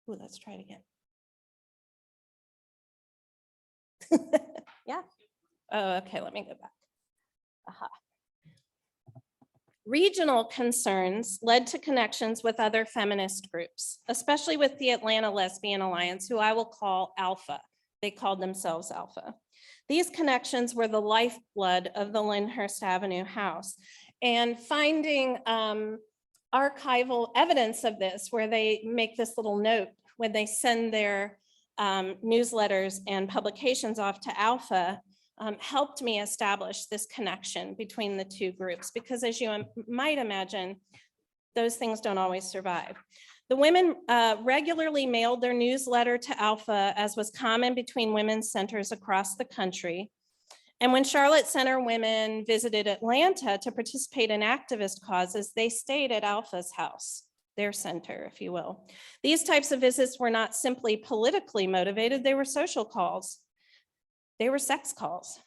[SPEAKER 2] Ooh, let's try it again. Yeah. Oh, okay, let me go back. Aha. Regional concerns led to connections with other feminist groups, especially with the Atlanta Lesbian Alliance, who I will call Alpha. They called themselves Alpha. These connections were the lifeblood of the Lyndhurst Avenue house. And finding archival evidence of this, where they make this little note when they send their newsletters and publications off to Alpha, helped me establish this connection between the two groups, because as you might imagine, those things don't always survive. The women regularly mailed their newsletter to Alpha, as was common between women's centers across the country. And when Charlotte Center women visited Atlanta to participate in activist causes, they stayed at Alpha's house, their center, if you will. These types of visits were not simply politically motivated, they were social calls. They were sex calls.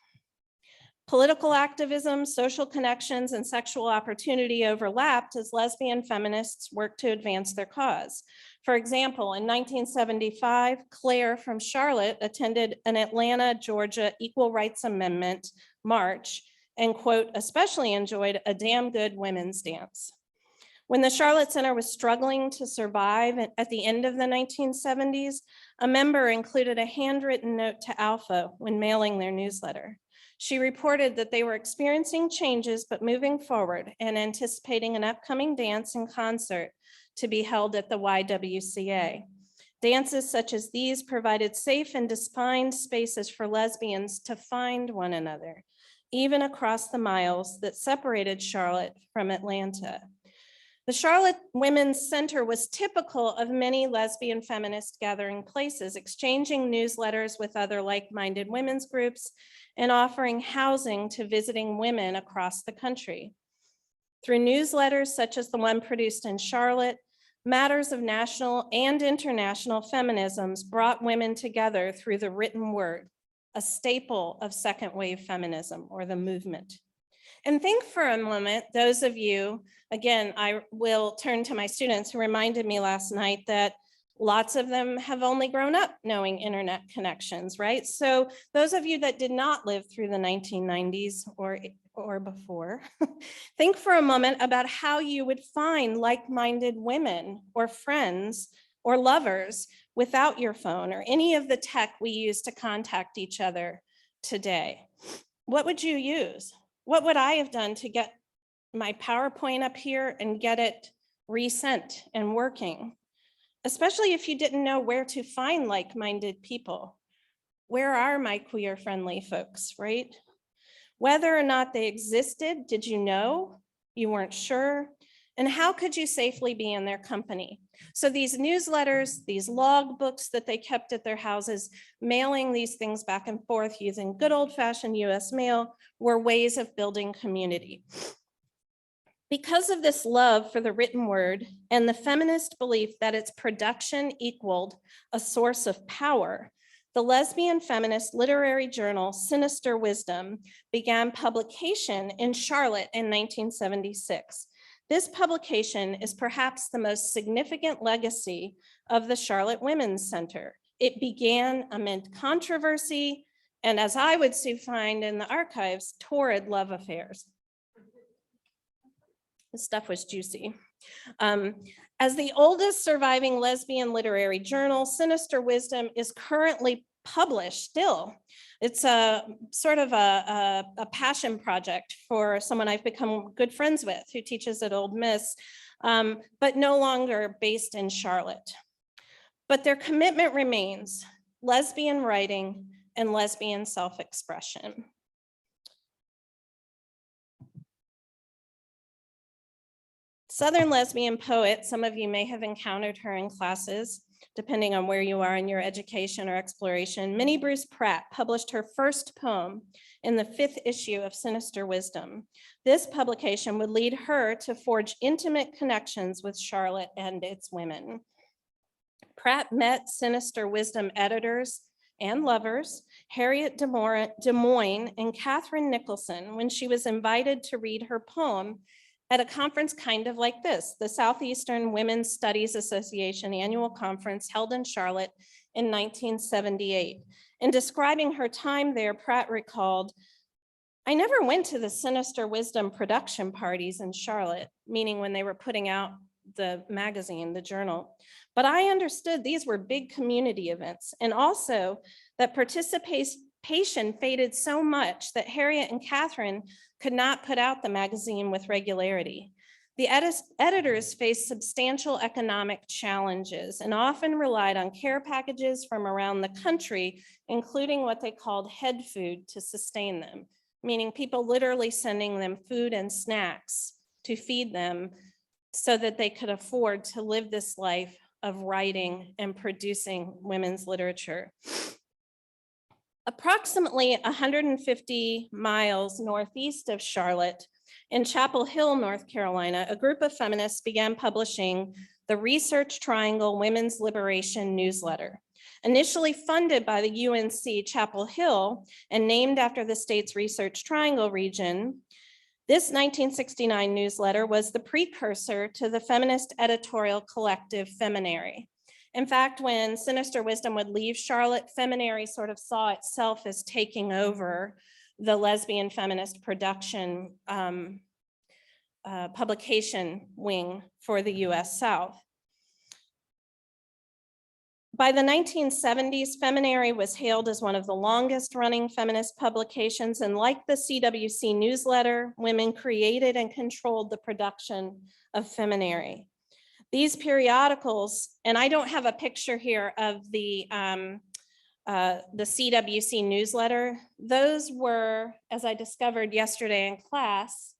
[SPEAKER 2] Political activism, social connections, and sexual opportunity overlapped as lesbian feminists worked to advance their cause. For example, in 1975, Claire from Charlotte attended an Atlanta, Georgia Equal Rights Amendment march and, quote, especially enjoyed a damn good women's dance. When the Charlotte Center was struggling to survive at the end of the 1970s, a member included a handwritten note to Alpha when mailing their newsletter. She reported that they were experiencing changes but moving forward and anticipating an upcoming dance and concert to be held at the YWCA. Dances such as these provided safe and defined spaces for lesbians to find one another, even across the miles that separated Charlotte from Atlanta. The Charlotte Women's Center was typical of many lesbian feminist gathering places, exchanging newsletters with other like-minded women's groups and offering housing to visiting women across the country. Through newsletters such as the one produced in Charlotte,
[SPEAKER 11] Matters of national and international feminisms brought women together through the written word, a staple of second wave feminism or the movement. And think for a moment, those of you, again, I will turn to my students who reminded me last night that lots of them have only grown up knowing internet connections, right? So those of you that did not live through the 1990s or before, think for a moment about how you would find like-minded women or friends or lovers without your phone or any of the tech we use to contact each other today. What would you use? What would I have done to get my PowerPoint up here and get it resent and working? Especially if you didn't know where to find like-minded people. Where are my queer-friendly folks, right? Whether or not they existed, did you know? You weren't sure? And how could you safely be in their company? So these newsletters, these log books that they kept at their houses, mailing these things back and forth using good old-fashioned US mail were ways of building community. Because of this love for the written word and the feminist belief that its production equaled a source of power, the lesbian feminist literary journal Sinister Wisdom began publication in Charlotte in 1976. This publication is perhaps the most significant legacy of the Charlotte Women's Center. It began amid controversy and, as I would soon find in the archives, torrid love affairs. This stuff was juicy. As the oldest surviving lesbian literary journal, Sinister Wisdom is currently published still. It's a sort of a passion project for someone I've become good friends with who teaches at Ole Miss, but no longer based in Charlotte. But their commitment remains lesbian writing and lesbian self-expression. Southern lesbian poet, some of you may have encountered her in classes, depending on where you are in your education or exploration. Minnie Bruce Pratt published her first poem in the 5th issue of Sinister Wisdom. This publication would lead her to forge intimate connections with Charlotte and its women. Pratt met Sinister Wisdom editors and lovers, Harriet Des Moines and Catherine Nicholson, when she was invited to read her poem at a conference kind of like this, the Southeastern Women's Studies Association annual conference held in Charlotte in 1978. In describing her time there, Pratt recalled, "I never went to the Sinister Wisdom production parties in Charlotte," meaning when they were putting out the magazine, the journal, "but I understood these were big community events, and also that participation faded so much that Harriet and Catherine could not put out the magazine with regularity. The editors faced substantial economic challenges and often relied on care packages from around the country, including what they called head food to sustain them, meaning people literally sending them food and snacks to feed them so that they could afford to live this life of writing and producing women's literature. Approximately 150 miles northeast of Charlotte, in Chapel Hill, North Carolina, a group of feminists began publishing the Research Triangle Women's Liberation newsletter. Initially funded by the UNC Chapel Hill and named after the state's Research Triangle region, this 1969 newsletter was the precursor to the feminist editorial collective Feminary. In fact, when Sinister Wisdom would leave Charlotte, Feminary sort of saw itself as taking over the lesbian feminist production publication wing for the US South. By the 1970s, Feminary was hailed as one of the longest running feminist publications, and like the CWC newsletter, women created and controlled the production of Feminary. These periodicals, and I don't have a picture here of the CWC newsletter. Those were, as I discovered yesterday in class,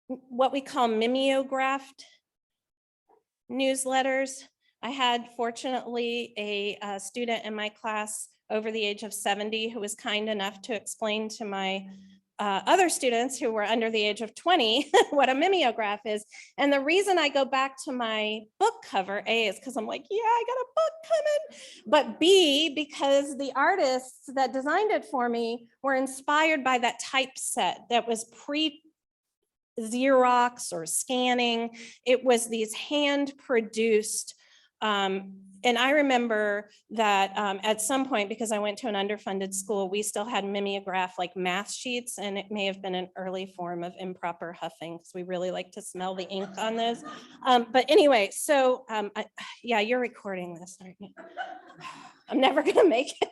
[SPEAKER 11] what we call mimeographed newsletters. I had, fortunately, a student in my class over the age of 70 who was kind enough to explain to my other students who were under the age of 20 what a mimeograph is. And the reason I go back to my book cover, A, is because I'm like, yeah, I got a book coming. But B, because the artists that designed it for me were inspired by that typeset that was pre-Xerox or scanning. It was these hand-produced and I remember that at some point, because I went to an underfunded school, we still had mimeograph like math sheets, and it may have been an early form of improper huffing because we really like to smell the ink on those. But anyway, so yeah, you're recording this, aren't you? I'm never gonna make it.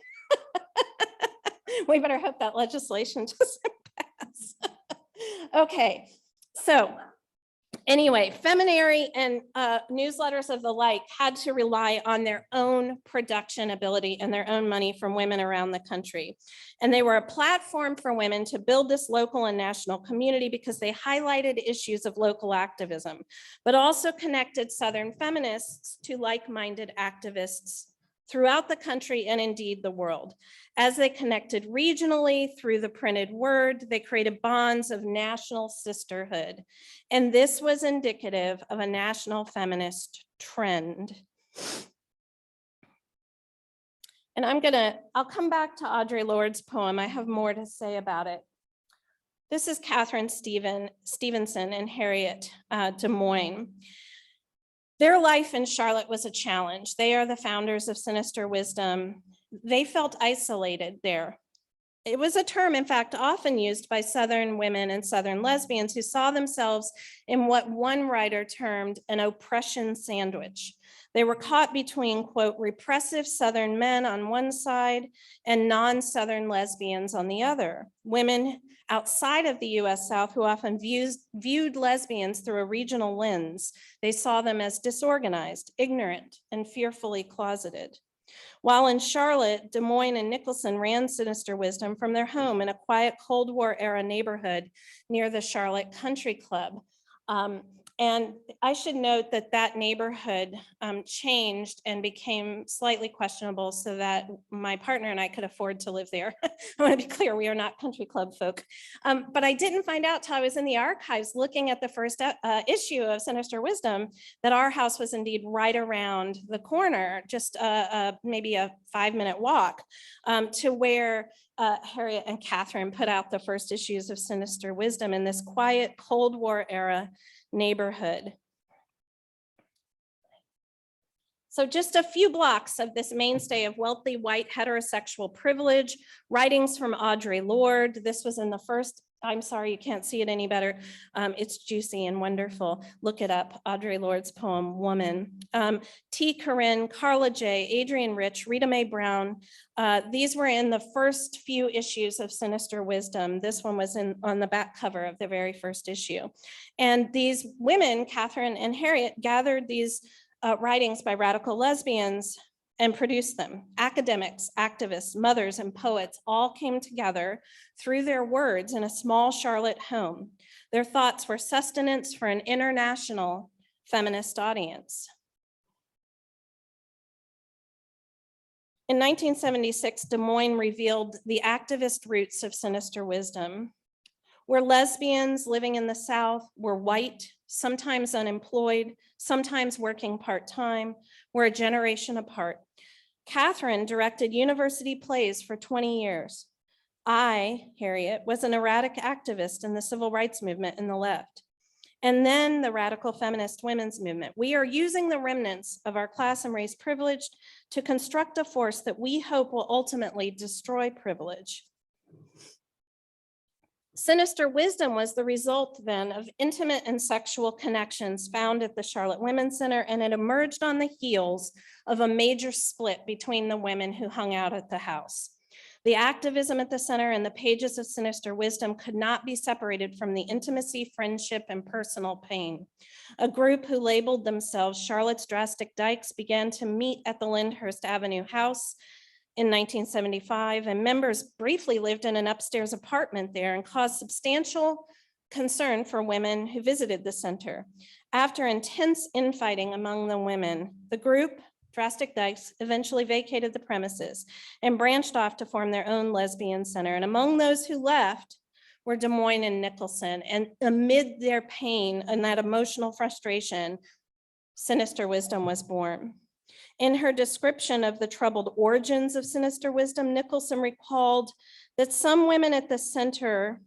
[SPEAKER 11] We better hope that legislation doesn't pass. Okay, so anyway, feminary and newsletters of the like had to rely on their own production ability and their own money from women around the country. And they were a platform for women to build this local and national community because they highlighted issues of local activism, but also connected Southern feminists to like-minded activists throughout the country and indeed the world. As they connected regionally through the printed word, they created bonds of national sisterhood. And this was indicative of a national feminist trend. And I'll come back to Audre Lorde's poem. I have more to say about it. This is Catherine Stevenson and Harriet Des Moines. Their life in Charlotte was a challenge. They are the founders of Sinister Wisdom. They felt isolated there. It was a term, in fact, often used by Southern women and Southern lesbians who saw themselves in what one writer termed an oppression sandwich. They were caught between, quote, repressive Southern men on one side and non-Southern lesbians on the other. Women outside of the US South who often viewed lesbians through a regional lens. They saw them as disorganized, ignorant, and fearfully closeted. While in Charlotte, Des Moines and Nicholson ran Sinister Wisdom from their home in a quiet Cold War era neighborhood near the Charlotte Country Club. And I should note that that neighborhood changed and became slightly questionable so that my partner and I could afford to live there. I want to be clear, we are not country club folk. But I didn't find out till I was in the archives looking at the first issue of Sinister Wisdom that our house was indeed right around the corner, just maybe a 5-minute walk to where Harriet and Catherine put out the first issues of Sinister Wisdom in this quiet Cold War era neighborhood. So just a few blocks of this mainstay of wealthy white heterosexual privilege, writings from Audre Lorde. This was in the first, I'm sorry, you can't see it any better. It's juicy and wonderful. Look it up, Audre Lorde's poem, Woman. T. Corinne, Carla J., Adrienne Rich, Rita Mae Brown. These were in the first few issues of Sinister Wisdom. This one was on the back cover of the very first issue. And these women, Catherine and Harriet, gathered these writings by radical lesbians and produced them. Academics, activists, mothers, and poets all came together through their words in a small Charlotte home. Their thoughts were sustenance for an international feminist audience. In 1976, Des Moines revealed the activist roots of Sinister Wisdom. We're lesbians living in the South, we're white, sometimes unemployed, sometimes working part-time, we're a generation apart. Catherine directed university plays for 20 years. I, Harriet, was an erratic activist in the civil rights movement in the left. And then the radical feminist women's movement. We are using the remnants of our class and race privilege to construct a force that we hope will ultimately destroy privilege. Sinister Wisdom was the result then of intimate and sexual connections found at the Charlotte Women's Center, and it emerged on the heels of a major split between the women who hung out at the house. The activism at the center and the pages of Sinister Wisdom could not be separated from the intimacy, friendship, and personal pain. A group who labeled themselves Charlotte's Drastic Dykes began to meet at the Lyndhurst Avenue house in 1975, and members briefly lived in an upstairs apartment there and caused substantial concern for women who visited the center. After intense infighting among the women, the group, Drastic Dykes, eventually vacated the premises and branched off to form their own lesbian center. And among those who left were Des Moines and Nicholson. And amid their pain and that emotional frustration, Sinister Wisdom was born. In her description of the troubled origins of Sinister Wisdom, Nicholson recalled that some women at the center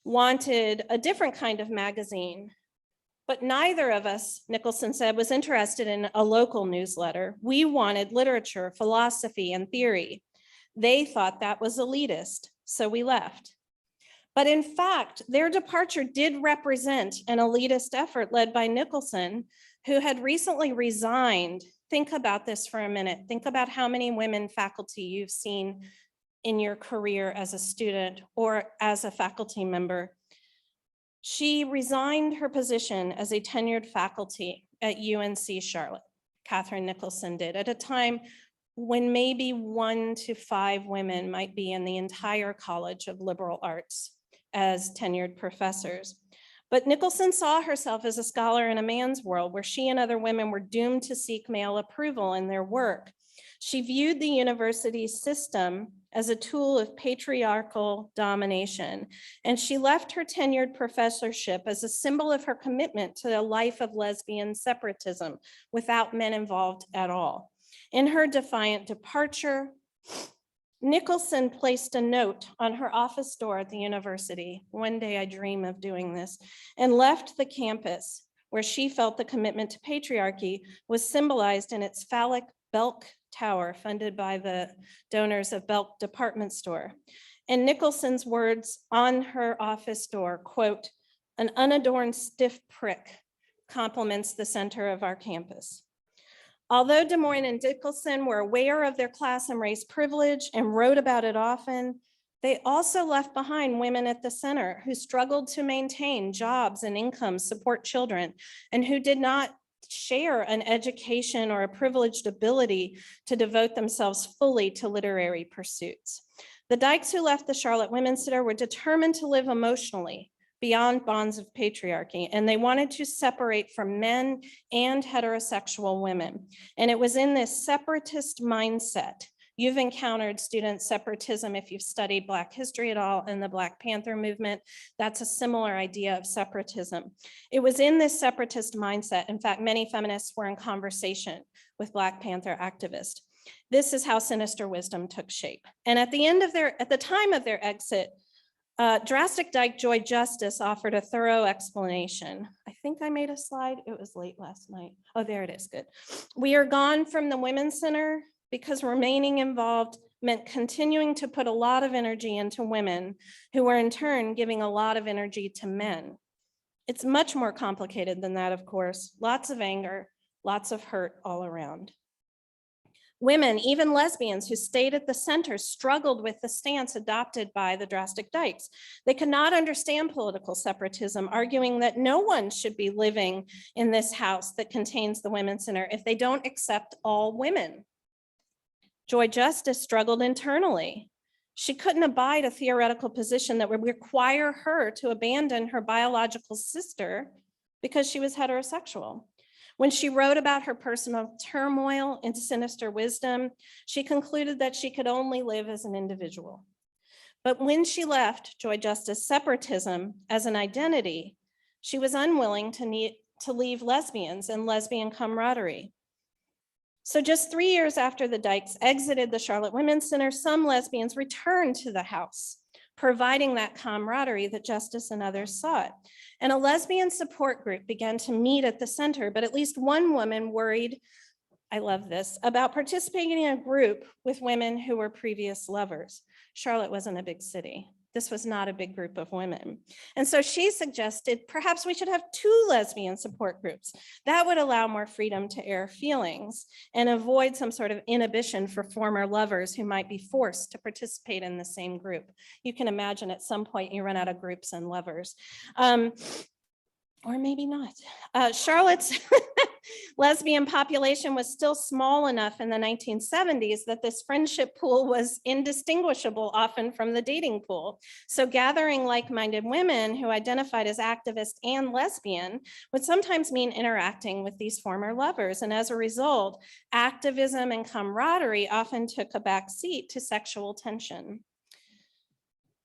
[SPEAKER 11] wanted a different kind of magazine, but neither of us, Nicholson said, was interested in a local newsletter. We wanted literature, philosophy, and theory. They thought that was elitist, so we left. But in fact, their departure did represent an elitist effort led by Nicholson, who had recently resigned. Think about this for a minute. Think about how many women faculty you've seen in your career as a student or as a faculty member. She resigned her position as a tenured faculty at UNC Charlotte, Catherine Nicholson did, at a time when maybe 1 to 5 women might be in the entire College of Liberal Arts as tenured professors. But Nicholson saw herself as a scholar in a man's world where she and other women were doomed to seek male approval in their work. She viewed the university system as a tool of patriarchal domination, and she left her tenured professorship as a symbol of her commitment to a life of lesbian separatism without men involved at all. In her defiant departure, Nicholson placed a note on her office door at the university. One day I dream of doing this, and left the campus where she felt the commitment to patriarchy was symbolized in its phallic Belk Tower funded by the donors of Belk Department Store. And Nicholson's words on her office door, quote, "An unadorned stiff prick complements the center of our campus." Although Des Moines and Nicholson were aware of their class and race privilege and wrote about it often, they also left behind women at the center who struggled to maintain jobs and incomes, support children, and who did not share an education or a privileged ability to devote themselves fully to literary pursuits. The Dykes who left the Charlotte Women's Center were determined to live emotionally beyond bonds of patriarchy, and they wanted to separate from men and heterosexual women. And it was in this separatist mindset. You've encountered student separatism if you've studied Black history at all in the Black Panther movement. That's a similar idea of separatism. It was in this separatist mindset. In fact, many feminists were in conversation with Black Panther activists. This is how Sinister Wisdom took shape. And at the time of their exit, Drastic Dyke Joy Justice offered a thorough explanation. I think I made a slide. It was late last night. Oh, there it is. Good. We are gone from the Women's Center because remaining involved meant continuing to put a lot of energy into women who were in turn giving a lot of energy to men. It's much more complicated than that, of course. Lots of anger, lots of hurt all around. Women, even lesbians who stayed at the center, struggled with the stance adopted by the Drastic Dykes. They could not understand political separatism, arguing that no one should be living in this house that contains the Women's Center if they don't accept all women. Joy Justice struggled internally. She couldn't abide a theoretical position that would require her to abandon her biological sister because she was heterosexual. When she wrote about her personal turmoil into Sinister Wisdom, she concluded that she could only live as an individual. But when she left Joy Justice separatism as an identity, she was unwilling to leave lesbians and lesbian camaraderie. So just 3 years after the Dykes exited the Charlotte Women's Center, some lesbians returned to the house, providing that camaraderie that Justice and others sought. And a lesbian support group began to meet at the center, but at least one woman worried, I love this, about participating in a group with women who were previous lovers. Charlotte wasn't a big city. This was not a big group of women. And so she suggested perhaps we should have 2 lesbian support groups. That would allow more freedom to air feelings and avoid some sort of inhibition for former lovers who might be forced to participate in the same group. You can imagine at some point you run out of groups and lovers. Or maybe not. Charlotte's lesbian population was still small enough in the 1970s that this friendship pool was indistinguishable often from the dating pool. So gathering like-minded women who identified as activist and lesbian would sometimes mean interacting with these former lovers. And as a result, activism and camaraderie often took a back seat to sexual tension.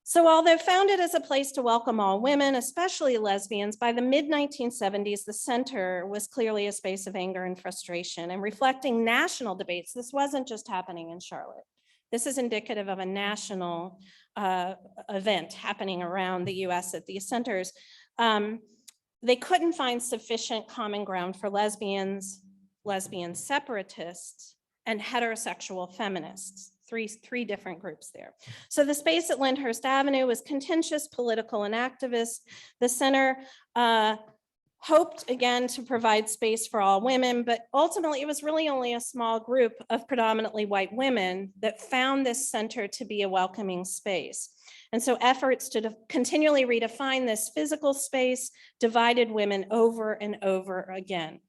[SPEAKER 11] So although founded as a place to welcome all women, especially lesbians, by the mid-1970s, the center was clearly a space of anger and frustration and reflecting national debates. This wasn't just happening in Charlotte. This is indicative of a national event happening around the US at these centers. They couldn't find sufficient common ground for lesbians, lesbian separatists, and heterosexual feminists. Three different groups there. So the space at Lyndhurst Avenue was contentious, political, and activist. The center hoped again to provide space for all women, but ultimately it was really only a small group of predominantly white women that found this center to be a welcoming space. And so efforts to continually redefine this physical space divided women over and over again.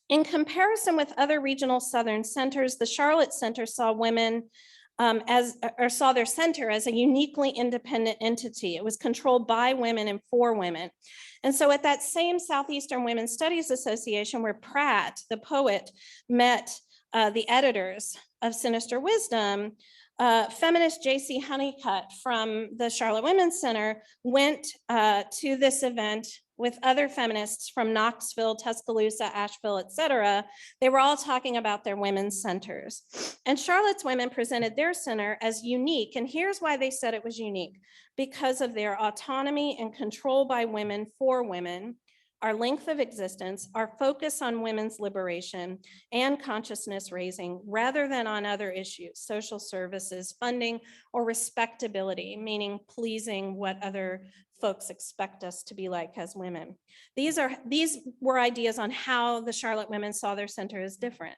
[SPEAKER 11] In comparison with other regional Southern centers, the Charlotte Center saw women saw their center as a uniquely independent entity. It was controlled by women and for women. And so at that same Southeastern Women's Studies Association where Pratt, the poet, met the editors of Sinister Wisdom, feminist J.C. Honeycutt from the Charlotte Women's Center went to this event with other feminists from Knoxville, Tuscaloosa, Asheville, et cetera. They were all talking about their women's centers. And Charlotte's women presented their center as unique. And here's why they said it was unique: because of their autonomy and control by women for women, our length of existence, our focus on women's liberation and consciousness raising rather than on other issues, social services, funding, or respectability, meaning pleasing what other folks expect us to be like as women. These were ideas on how the Charlotte women saw their center as different.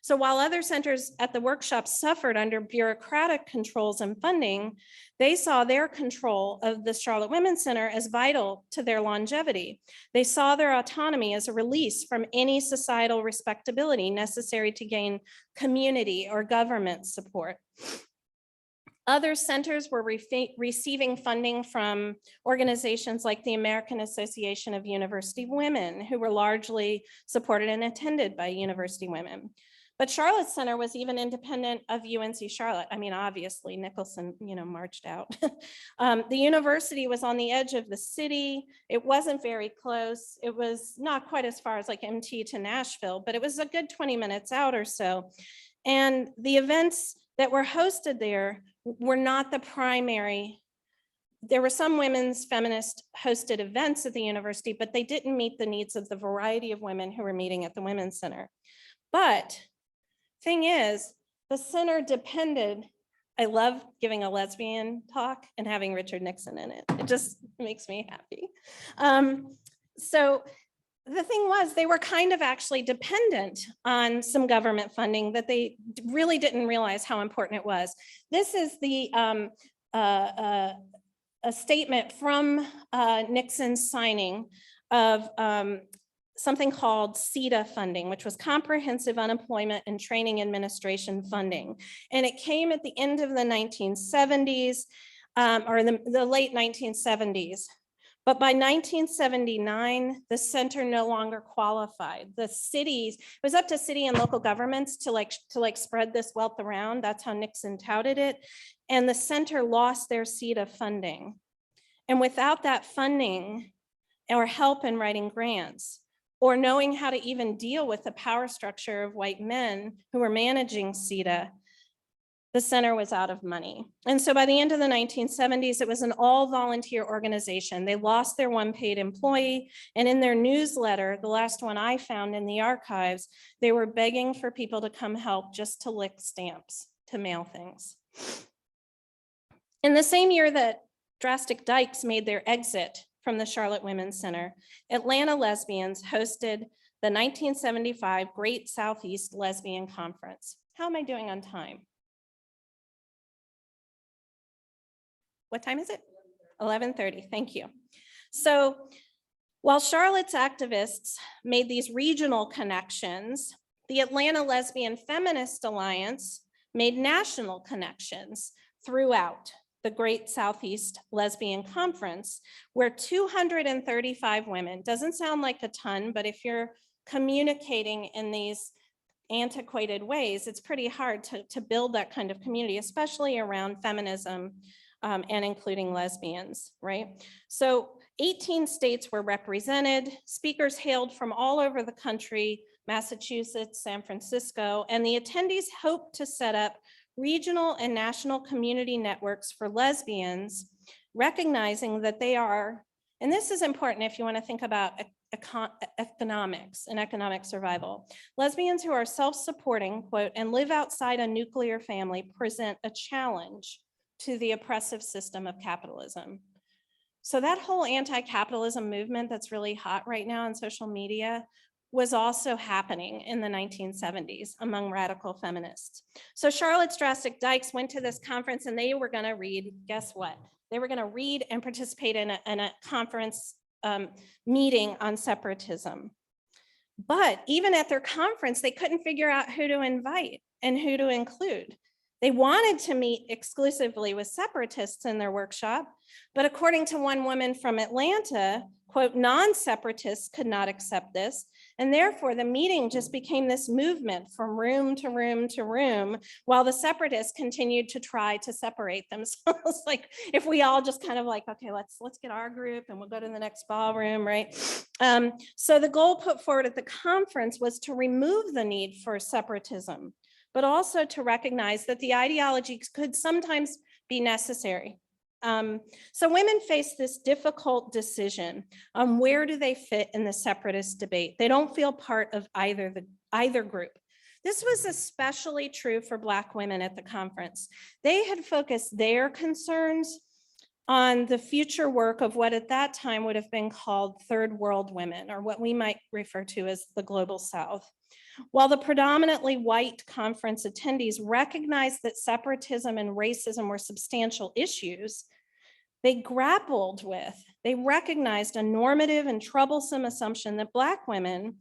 [SPEAKER 11] So while other centers at the workshop suffered under bureaucratic controls and funding, they saw their control of the Charlotte Women's Center as vital to their longevity. They saw their autonomy as a release from any societal respectability necessary to gain community or government support. Other centers were receiving funding from organizations like the American Association of University Women, who were largely supported and attended by university women. But Charlotte Center was even independent of UNC Charlotte. I mean, obviously Nicholson, marched out. The university was on the edge of the city. It wasn't very close. It was not quite as far as like MT to Nashville, but it was a good 20 minutes out or so. And the events that were hosted there were not the primary. There were some women's feminist hosted events at the university, but they didn't meet the needs of the variety of women who were meeting at the Women's Center. But thing is, the center depended, I love giving a lesbian talk and having Richard Nixon in it. It just makes me happy. So the thing was, they were kind of actually dependent on some government funding that they really didn't realize how important it was. This is the a statement from Nixon's signing of something called CETA funding, which was Comprehensive Unemployment and Training Administration funding. And it came at the end of the 1970s or the late 1970s. But by 1979, the center no longer qualified. The cities, it was up to city and local governments to spread this wealth around. That's how Nixon touted it. And the center lost their CETA funding. And without that funding or help in writing grants, or knowing how to even deal with the power structure of white men who were managing CETA, the center was out of money. And so by the end of the 1970s, it was an all-volunteer organization. They lost their one paid employee, and in their newsletter, the last one I found in the archives, they were begging for people to come help just to lick stamps, to mail things. In the same year that Drastic Dykes made their exit from the Charlotte Women's Center, Atlanta lesbians hosted the 1975 Great Southeast Lesbian Conference. How am I doing on time? What time is it? 11:30, thank you. So while Charlotte's activists made these regional connections, the Atlanta Lesbian Feminist Alliance made national connections throughout the Great Southeast Lesbian Conference, where 235 women, doesn't sound like a ton, but if you're communicating in these antiquated ways, it's pretty hard to build that kind of community, especially around feminism and including lesbians, right? So 18 states were represented, speakers hailed from all over the country, Massachusetts, San Francisco, and the attendees hoped to set up regional and national community networks for lesbians, recognizing that they are, and this is important if you want to think about economics and economic survival. Lesbians who are self-supporting, quote, and live outside a nuclear family present a challenge to the oppressive system of capitalism. So that whole anti-capitalism movement that's really hot right now on social media was also happening in the 1970s among radical feminists. So Charlotte Strassic Dykes went to this conference and they were gonna read, guess what? They were gonna read and participate in a conference meeting on separatism. But even at their conference, they couldn't figure out who to invite and who to include. They wanted to meet exclusively with separatists in their workshop, but according to one woman from Atlanta, quote, non-separatists could not accept this, and therefore the meeting just became this movement from room to room to room, while the separatists continued to try to separate themselves. Like if we all just kind of like, okay, let's get our group and we'll go to the next ballroom, right? So the goal put forward at the conference was to remove the need for separatism, but also to recognize that the ideology could sometimes be necessary. So women face this difficult decision on where do they fit in the separatist debate. They don't feel part of either group. This was especially true for Black women at the conference. They had focused their concerns on the future work of what at that time would have been called third world women, or what we might refer to as the global South. While the predominantly white conference attendees recognized that separatism and racism were substantial issues, they recognized a normative and troublesome assumption that Black women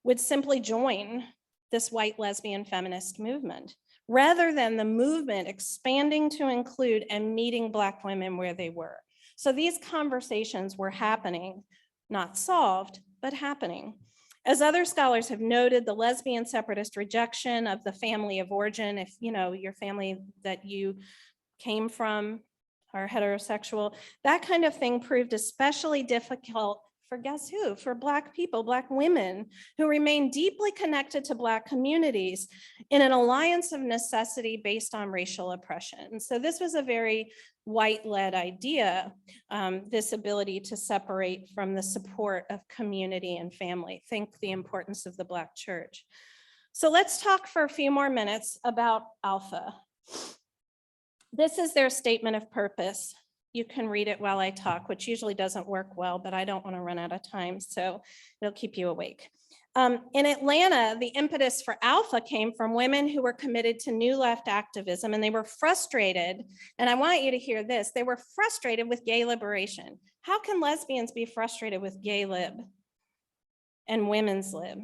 [SPEAKER 11] would simply join this white lesbian feminist movement, rather than the movement expanding to include and meeting Black women where they were. So these conversations were happening, not solved, but happening. As other scholars have noted, the lesbian separatist rejection of the family of origin, if you know your family that you came from are heterosexual, that kind of thing proved especially difficult for guess who? For Black people, Black women who remain deeply connected to Black communities in an alliance of necessity based on racial oppression. So this was a very white-led idea, this ability to separate from the support of community and family. Think the importance of the Black church. So let's talk for a few more minutes about Alpha. This is their statement of purpose. You can read it while I talk, which usually doesn't work well, but I don't want to run out of time, so it'll keep you awake. In Atlanta, the impetus for Alpha came from women who were committed to New Left activism, and they were frustrated, and I want you to hear this, they were frustrated with gay liberation. How can lesbians be frustrated with gay lib and women's lib?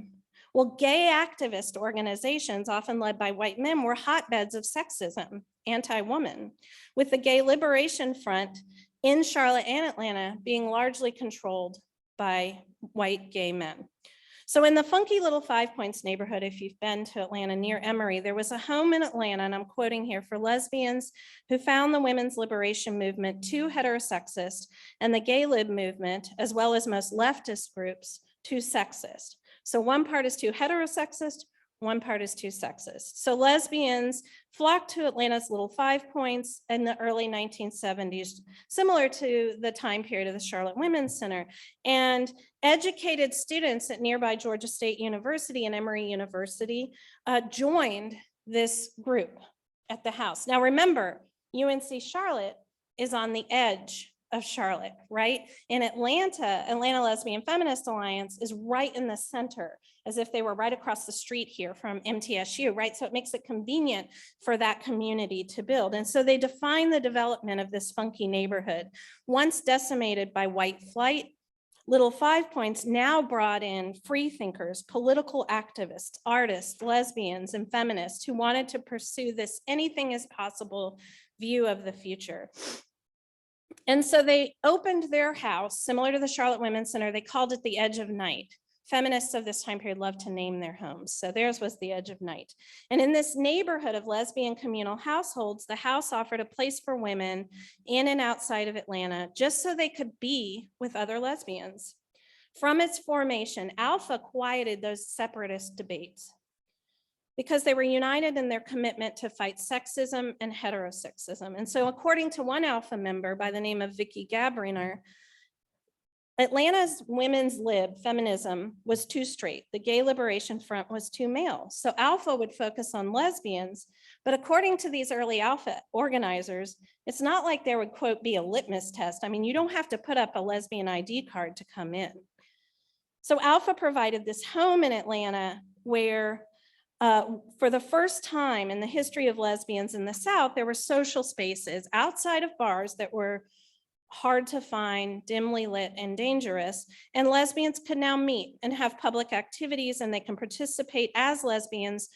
[SPEAKER 11] Well, gay activist organizations, often led by white men, were hotbeds of sexism, anti-woman, with the Gay Liberation Front in Charlotte and Atlanta being largely controlled by white gay men. So in the funky little 5 Points neighborhood, if you've been to Atlanta near Emory, there was a home in Atlanta, and I'm quoting here, for lesbians who found the women's liberation movement too heterosexist and the gay lib movement, as well as most leftist groups, too sexist. So one part is too heterosexist, one part is too sexist. So lesbians flocked to Atlanta's Little 5 Points in the early 1970s, similar to the time period of the Charlotte Women's Center. And educated students at nearby Georgia State University and Emory University joined this group at the house. Now remember, UNC Charlotte is on the edge of Charlotte, right? In Atlanta, Atlanta Lesbian Feminist Alliance is right in the center, as if they were right across the street here from MTSU, right? So it makes it convenient for that community to build. And so they define the development of this funky neighborhood. Once decimated by white flight, Little 5 Points now brought in free thinkers, political activists, artists, lesbians, and feminists who wanted to pursue this anything is possible view of the future. And so they opened their house, similar to the Charlotte Women's Center, they called it the Edge of Night. Feminists of this time period loved to name their homes. So theirs was the Edge of Night. And in this neighborhood of lesbian communal households, the house offered a place for women in and outside of Atlanta, just so they could be with other lesbians. From its formation, Alpha quieted those separatist debates because they were united in their commitment to fight sexism and heterosexism. And so according to one Alpha member by the name of Vicky Gabriner, Atlanta's women's lib feminism was too straight. The Gay Liberation Front was too male. So Alpha would focus on lesbians, but according to these early Alpha organizers, it's not like there would, quote, be a litmus test. I mean, you don't have to put up a lesbian ID card to come in. So Alpha provided this home in Atlanta where for the first time in the history of lesbians in the South, there were social spaces outside of bars that were hard to find, dimly lit, and dangerous. And lesbians could now meet and have public activities, and they can participate as lesbians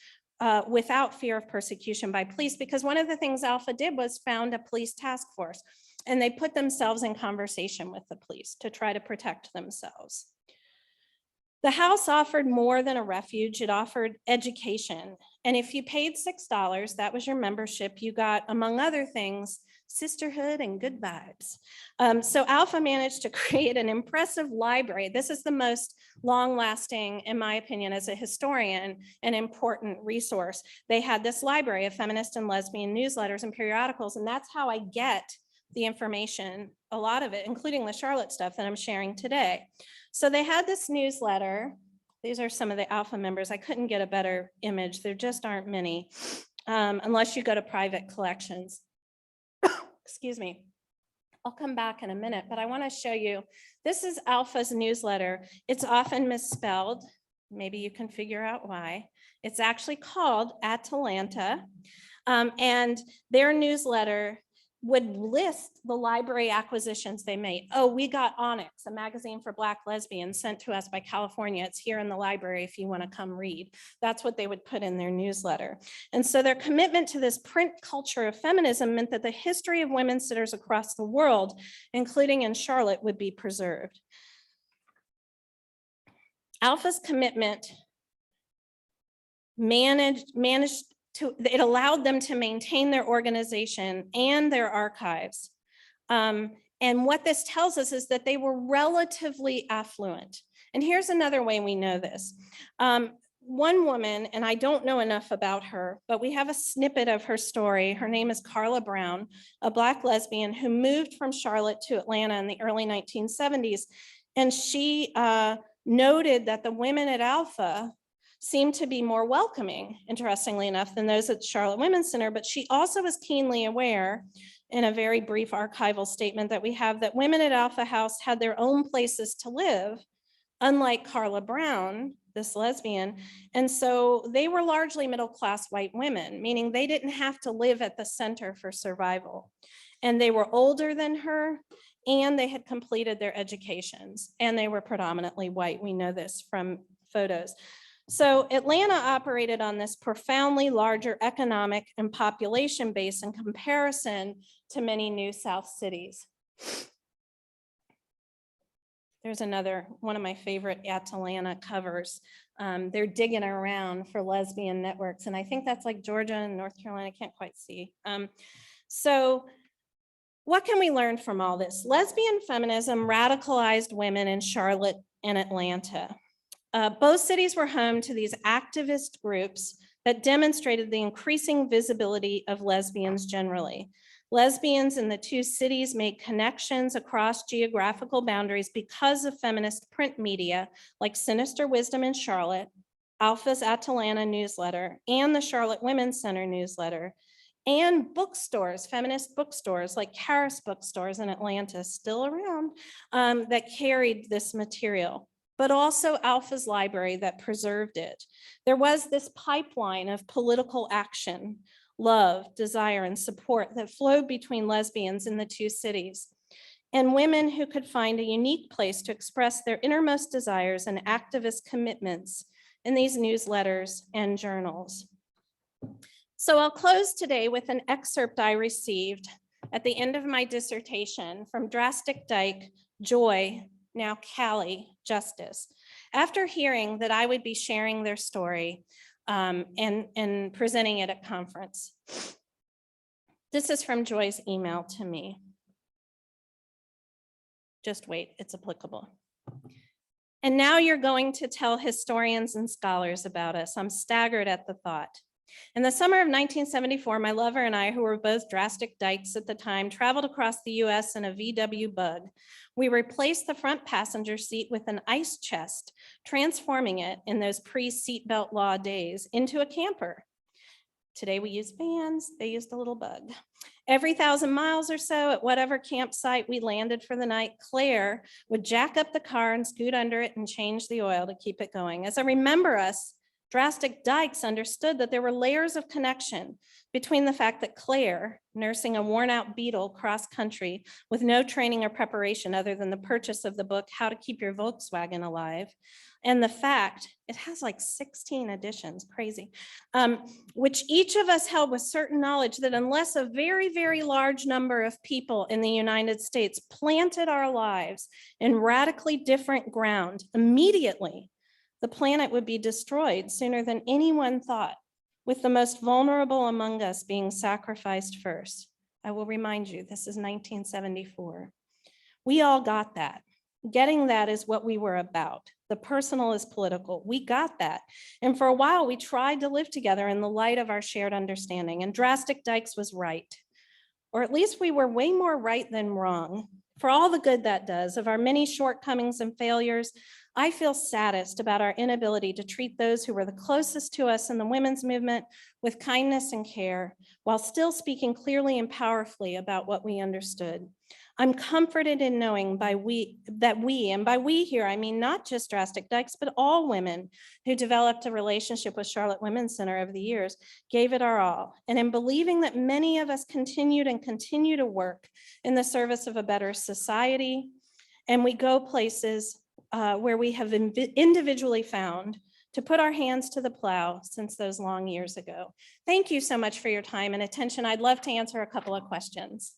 [SPEAKER 11] without fear of persecution by police, because one of the things Alpha did was found a police task force, and they put themselves in conversation with the police to try to protect themselves. The house offered more than a refuge, it offered education. And if you paid $6, that was your membership, you got, among other things, sisterhood and good vibes. So Alpha managed to create an impressive library. This is the most long-lasting, in my opinion, as a historian, an important resource. They had this library of feminist and lesbian newsletters and periodicals, and that's how I get the information, a lot of it, including the Charlotte stuff that I'm sharing today. So they had this newsletter. These are some of the Alpha members. I couldn't get a better image. There just aren't many, unless you go to private collections. Excuse me. I'll come back in a minute, but I want to show you, this is Alpha's newsletter. It's often misspelled. Maybe you can figure out why. It's actually called Atalanta, and their newsletter would list the library acquisitions they made. Oh, we got Onyx, a magazine for Black lesbians sent to us by California. It's here in the library if you want to come read. That's what they would put in their newsletter. And so their commitment to this print culture of feminism meant that the history of women's sitters across the world, including in Charlotte, would be preserved. Alpha's commitment it allowed them to maintain their organization and their archives. And what this tells us is that they were relatively affluent. And here's another way we know this. One woman, and I don't know enough about her, but we have a snippet of her story. Her name is Carla Brown, a Black lesbian who moved from Charlotte to Atlanta in the early 1970s. And she noted that the women at Alpha seemed to be more welcoming, interestingly enough, than those at Charlotte Women's Center. But she also was keenly aware, in a very brief archival statement that we have, that women at Alpha House had their own places to live, unlike Carla Brown, this lesbian. And so they were largely middle-class white women, meaning they didn't have to live at the center for survival. And they were older than her, and they had completed their educations, and they were predominantly white. We know this from photos. So Atlanta operated on this profoundly larger economic and population base in comparison to many new South cities. There's another, one of my favorite Atlanta covers. They're digging around for lesbian networks, and I think that's like Georgia and North Carolina, I can't quite see. So what can we learn from all this? Lesbian feminism radicalized women in Charlotte and Atlanta. Both cities were home to these activist groups that demonstrated the increasing visibility of lesbians generally. Lesbians in the two cities made connections across geographical boundaries because of feminist print media like Sinister Wisdom in Charlotte, Alpha's Atalanta newsletter, and the Charlotte Women's Center newsletter, and bookstores, feminist bookstores like Karis bookstores in Atlanta, still around, that carried this material, but also Alpha's library that preserved it. There was this pipeline of political action, love, desire, and support that flowed between lesbians in the two cities, and women who could find a unique place to express their innermost desires and activist commitments in these newsletters and journals. So I'll close today with an excerpt I received at the end of my dissertation from Drastic Dyke, Joy, now Callie, Justice. after hearing that I would be sharing their story and presenting it at conference. This is from Joy's email to me. Just wait, it's applicable. And now you're going to tell historians and scholars about us. I'm staggered at the thought. In the summer of 1974, my lover and I, who were both drastic dykes at the time, traveled across the US in a VW Bug. We replaced the front passenger seat with an ice chest, transforming it in those pre-seatbelt law days into a camper. Today we use vans, they used a little Bug. Every 1,000 miles or so at whatever campsite we landed for the night, Claire would jack up the car and scoot under it and change the oil to keep it going. As I remember us, drastic dykes understood that there were layers of connection between the fact that Claire, nursing a worn out Beetle cross country with no training or preparation other than the purchase of the book, How to Keep Your Volkswagen Alive, and the fact, it has like 16 editions, crazy, which each of us held with certain knowledge that unless a very, very large number of people in the United States planted our lives in radically different ground immediately, the planet would be destroyed sooner than anyone thought, with the most vulnerable among us being sacrificed first. I will remind you, this is 1974. We all got that. Getting that is what we were about. The personal is political. We got that. And for a while, we tried to live together in the light of our shared understanding. And Drastic Dykes was right. Or at least we were way more right than wrong. For all the good that does, of our many shortcomings and failures, I feel saddest about our inability to treat those who were the closest to us in the women's movement with kindness and care, while still speaking clearly and powerfully about what we understood. I'm comforted in knowing by we here, I mean not just Drastic Dykes, but all women who developed a relationship with Charlotte Women's Center over the years, gave it our all. And in believing that many of us continued and continue to work in the service of a better society, and we go places where we have individually found to put our hands to the plow since those long years ago. Thank you so much for your time and attention. I'd love to answer a couple of questions.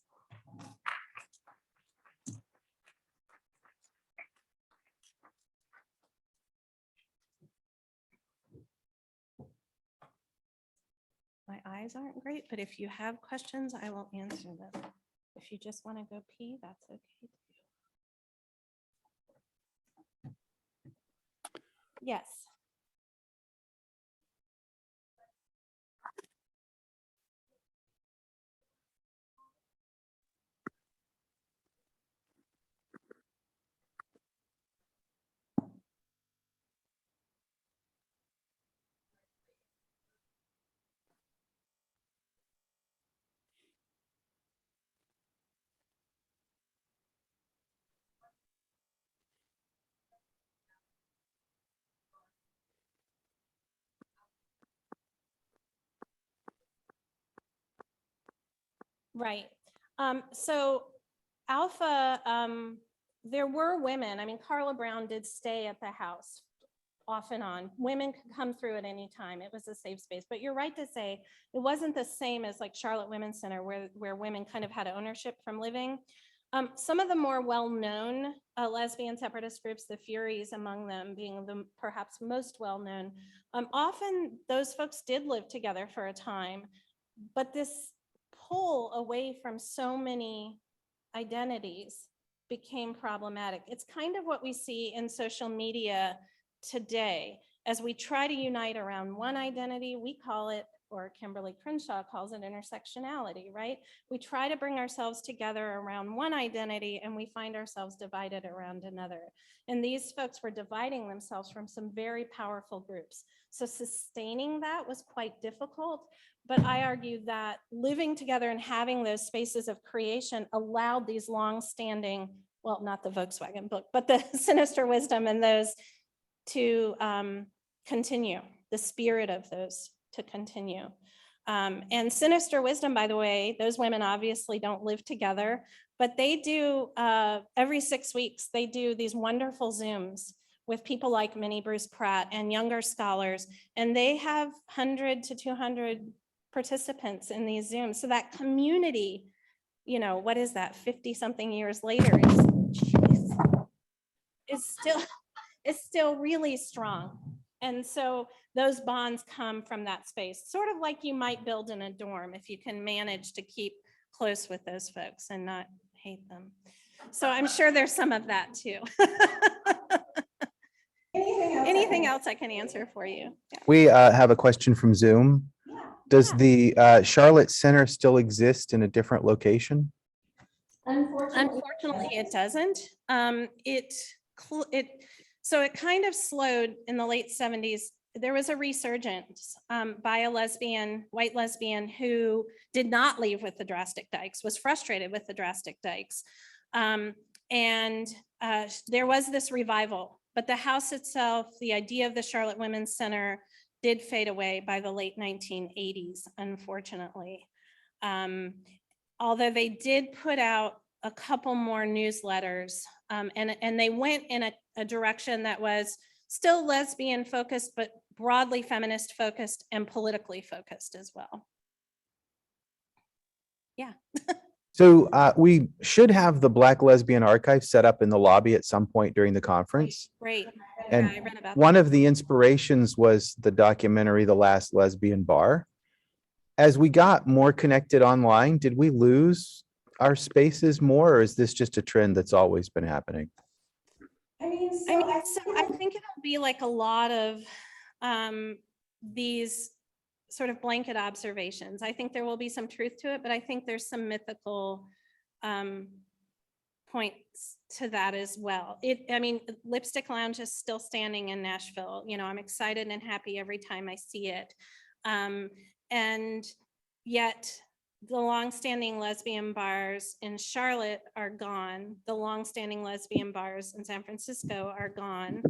[SPEAKER 11] My eyes aren't great, but if you have questions, I will answer them. If you just want to go pee, that's okay too. Yes. Right. So Alpha, there were women, I mean, Carla Brown did stay at the house off and on. Women could come through at any time. It was a safe space. But you're right to say it wasn't the same as like Charlotte Women's Center where women kind of had ownership from living. Some of the more well-known lesbian separatist groups, the Furies among them being the perhaps most well-known, often those folks did live together for a time, but this pull away from so many identities became problematic. It's kind of what we see in social media today. As we try to unite around one identity, we call it, or Kimberly Crenshaw calls it, intersectionality, right? We try to bring ourselves together around one identity and we find ourselves divided around another. And these folks were dividing themselves from some very powerful groups. So sustaining that was quite difficult, but I argue that living together and having those spaces of creation allowed these long-standing, well, not the Volkswagen book, but the Sinister Wisdom and those to continue, the spirit of those to continue. And Sinister Wisdom, by the way, those women obviously don't live together, but they do, every 6 weeks, they do these wonderful Zooms with people like Minnie Bruce Pratt and younger scholars, and they have 100 to 200 participants in these Zooms. So that community, you know, what is that, 50 something years later is still, is still really strong. And so those bonds come from that space, sort of like you might build in a dorm if you can manage to keep close with those folks and not hate them. So I'm sure there's some of that too. Anything else I can answer for you? Yeah.
[SPEAKER 10] We have a question from Zoom. Does the Charlotte Center still exist in a different location?
[SPEAKER 11] Unfortunately, it doesn't. So it kind of slowed in the late 70s. There was a resurgence by a white lesbian who did not leave with the Drastic Dykes, was frustrated with the Drastic Dykes. And there was this revival, but the house itself, the idea of the Charlotte Women's Center did fade away by the late 1980s, unfortunately. Although they did put out a couple more newsletters, and they went in a direction that was still lesbian focused, but broadly feminist focused and politically focused as well. Yeah.
[SPEAKER 10] So we should have the Black Lesbian Archive set up in the lobby at some point during the conference.
[SPEAKER 11] Great.
[SPEAKER 10] And
[SPEAKER 11] yeah, I read about
[SPEAKER 10] one
[SPEAKER 11] that.
[SPEAKER 10] of the inspirations was the documentary, The Last Lesbian Bar. As we got more connected online, did we lose our spaces more, or is this just a trend that's always been happening?
[SPEAKER 11] I think it'll be like a lot of these sort of blanket observations. I think there will be some truth to it, but I think there's some mythical points to that as well. Lipstick Lounge is still standing in Nashville. You know, I'm excited and happy every time I see it. And yet the longstanding lesbian bars in Charlotte are gone. The longstanding lesbian bars in San Francisco are gone.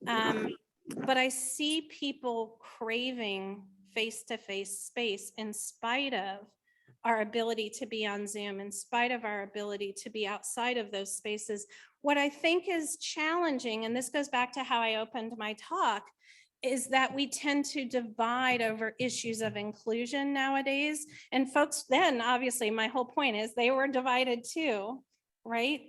[SPEAKER 11] But I see people craving face-to-face space in spite of our ability to be on Zoom, in spite of our ability to be outside of those spaces. What I think is challenging, and this goes back to how I opened my talk, is that we tend to divide over issues of inclusion nowadays. And folks then, obviously, my whole point is they were divided too, right?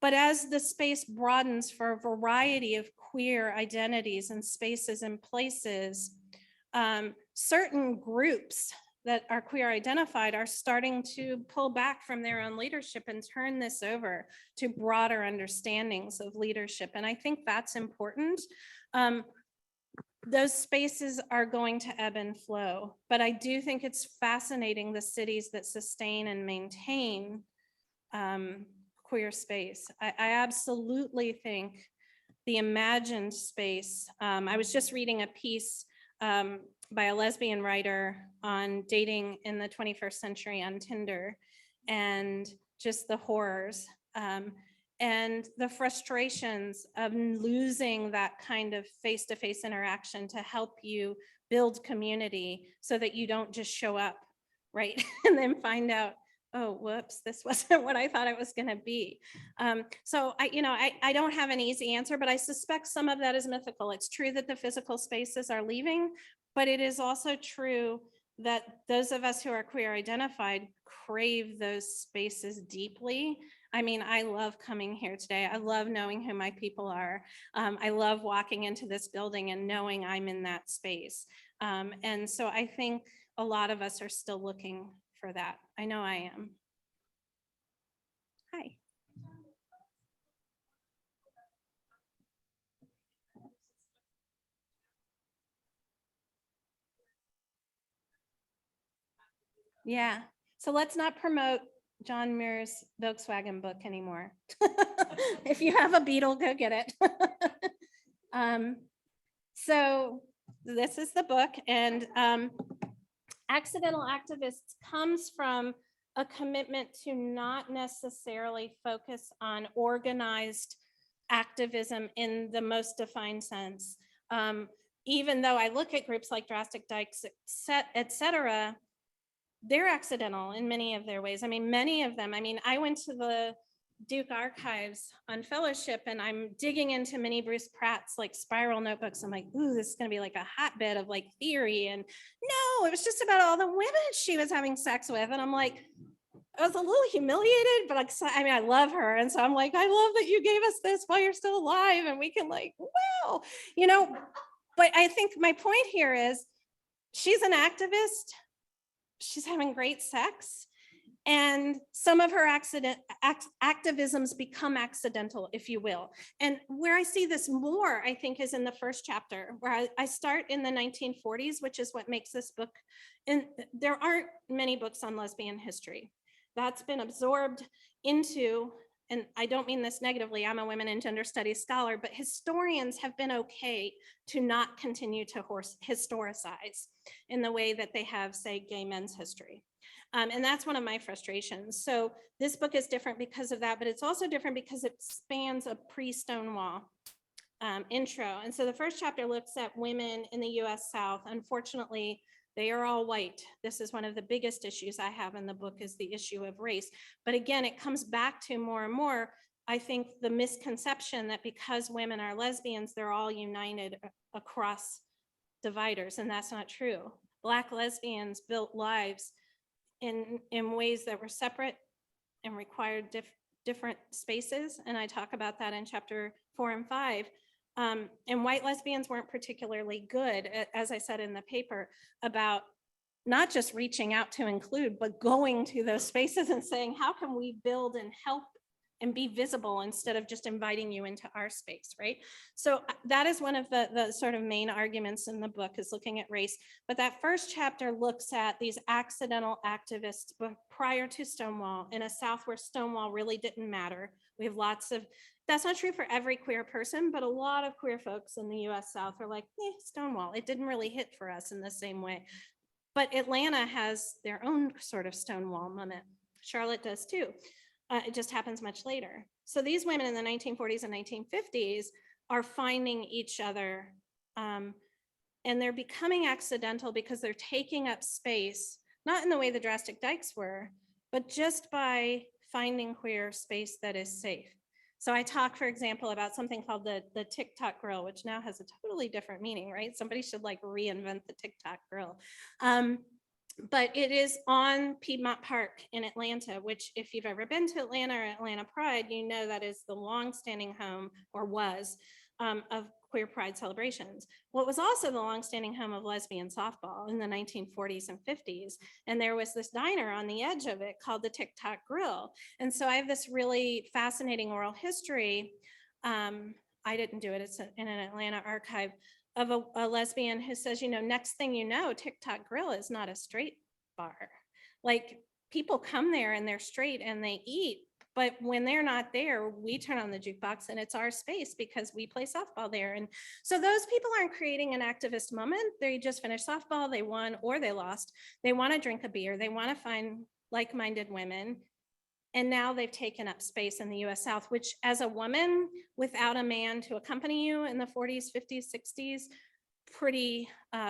[SPEAKER 11] But as the space broadens for a variety of queer identities and spaces and places, certain groups that are queer identified are starting to pull back from their own leadership and turn this over to broader understandings of leadership. And I think that's important. Those spaces are going to ebb and flow, but I do think it's fascinating the cities that sustain and maintain queer space. I absolutely think the imagined space, I was just reading a piece by a lesbian writer on dating in the 21st century on Tinder and just the horrors and the frustrations of losing that kind of face-to-face interaction to help you build community so that you don't just show up, right? And then find out, oh, whoops, this wasn't what I thought it was going to be. So I don't have an easy answer, but I suspect some of that is mythical. It's true that the physical spaces are leaving, but it is also true that those of us who are queer identified crave those spaces deeply. I mean, I love coming here today. I love knowing who my people are. I love walking into this building and knowing I'm in that space. And so I think a lot of us are still looking for that. I know I am. Hi. Yeah, so let's not promote John Muir's Volkswagen book anymore. If you have a Beetle, go get it. So this is the book, and Accidental Activists comes from a commitment to not necessarily focus on organized activism in the most defined sense. Even though I look at groups like Drastic Dykes, et cetera, they're accidental in many of their ways. I mean, many of them. I mean, I went to the Duke Archives on fellowship and I'm digging into Minnie Bruce Pratt's like spiral notebooks. I'm like, ooh, this is gonna be like a hotbed of like theory. And no, it was just about all the women she was having sex with. And I'm like, I was a little humiliated, but I mean, I love her. And so I'm like, I love that you gave us this while you're still alive and we can like, wow, you know, but I think my point here is she's an activist. She's having great sex. And some of her activisms become accidental, if you will. And where I see this more, I think, is in the first chapter, where I start in the 1940s, which is what makes this book. And there aren't many books on lesbian history. That's been absorbed into, and I don't mean this negatively, I'm a women and gender studies scholar, but historians have been okay to not continue to historicize in the way that they have, say, gay men's history. And that's one of my frustrations. So this book is different because of that, but it's also different because it spans a pre-Stonewall intro. And so the first chapter looks at women in the US South. Unfortunately, they are all white. This is one of the biggest issues I have in the book, is the issue of race. But again, it comes back to more and more, I think, the misconception that because women are lesbians, they're all united across dividers, and that's not true. Black lesbians built lives in ways that were separate and required different spaces. And I talk about that in chapter 4 and 5. And white lesbians weren't particularly good, as I said in the paper, about not just reaching out to include, but going to those spaces and saying, how can we build and help and be visible instead of just inviting you into our space, right? So that is one of the sort of main arguments in the book, is looking at race. But that first chapter looks at these accidental activists prior to Stonewall, in a South where Stonewall really didn't matter. We have lots of, that's not true for every queer person, but a lot of queer folks in the US South are like, Stonewall, it didn't really hit for us in the same way. But Atlanta has their own sort of Stonewall moment. Charlotte does too. It just happens much later. So these women in the 1940s and 1950s are finding each other, and they're becoming accidental because they're taking up space, not in the way the Drastic Dykes were, but just by finding queer space that is safe. So I talk, for example, about something called the TikTok grill, which now has a totally different meaning, right? Somebody should like reinvent the TikTok grill. But it is on Piedmont Park in Atlanta, which if you've ever been to Atlanta or Atlanta Pride, you know that is the longstanding home, or was, of queer pride celebrations. Well, it was also the longstanding home of lesbian softball in the 1940s and 50s. And there was this diner on the edge of it called the TikTok Grill. And so I have this really fascinating oral history. I didn't do it, it's in an Atlanta archive, of a lesbian who says, next thing you know, TikTok Grill is not a straight bar. Like, people come there and they're straight and they eat, but when they're not there, we turn on the jukebox and it's our space because we play softball there. And so those people aren't creating an activist moment. They just finished softball, they won or they lost. They want to drink a beer, they want to find like-minded women. And now they've taken up space in the US South, which, as a woman without a man to accompany you in the 40s, 50s, 60s, pretty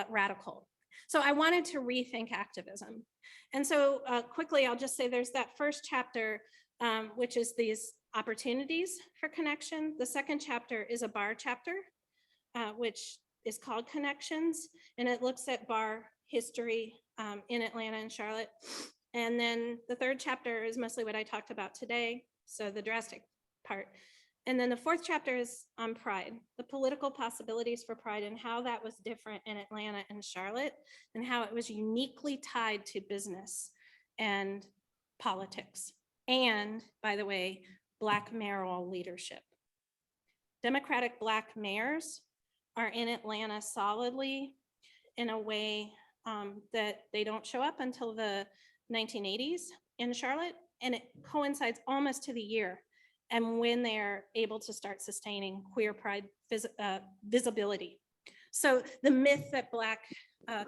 [SPEAKER 11] radical. So I wanted to rethink activism. And so quickly, I'll just say there's that first chapter, which is these opportunities for connection. The second chapter is a bar chapter, which is called Connections. And it looks at bar history in Atlanta and Charlotte. And then the third chapter is mostly what I talked about today, so the drastic part. And then the fourth chapter is on pride, the political possibilities for pride and how that was different in Atlanta and Charlotte, and how it was uniquely tied to business and politics. And, by the way, Black mayoral leadership. Democratic Black mayors are in Atlanta solidly in a way that they don't show up until the 1980s in Charlotte, and it coincides almost to the year and when they're able to start sustaining queer pride visibility. So the myth that Black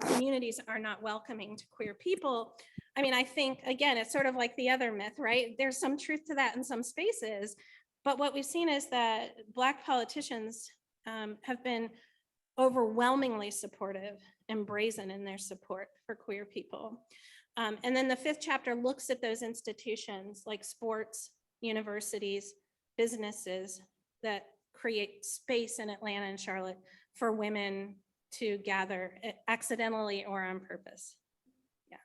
[SPEAKER 11] communities are not welcoming to queer people, I mean, I think, again, it's sort of like the other myth, right? There's some truth to that in some spaces, but what we've seen is that Black politicians have been overwhelmingly supportive and brazen in their support for queer people. And then the fifth chapter looks at those institutions like sports, universities, businesses that create space in Atlanta and Charlotte for women to gather accidentally or on purpose. Yeah.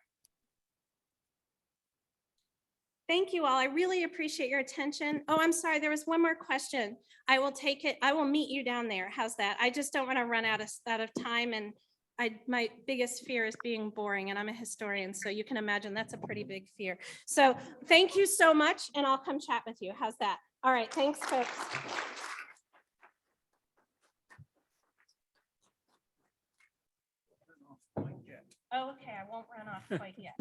[SPEAKER 11] Thank you all. I really appreciate your attention. Oh, I'm sorry. There was one more question. I will take it. I will meet you down there. How's that? I just don't want to run out of time, and my biggest fear is being boring, and I'm a historian, so you can imagine that's a pretty big fear. So thank you so much, and I'll come chat with you. How's that? All right. Thanks, folks. Oh, okay. I won't run off quite yet.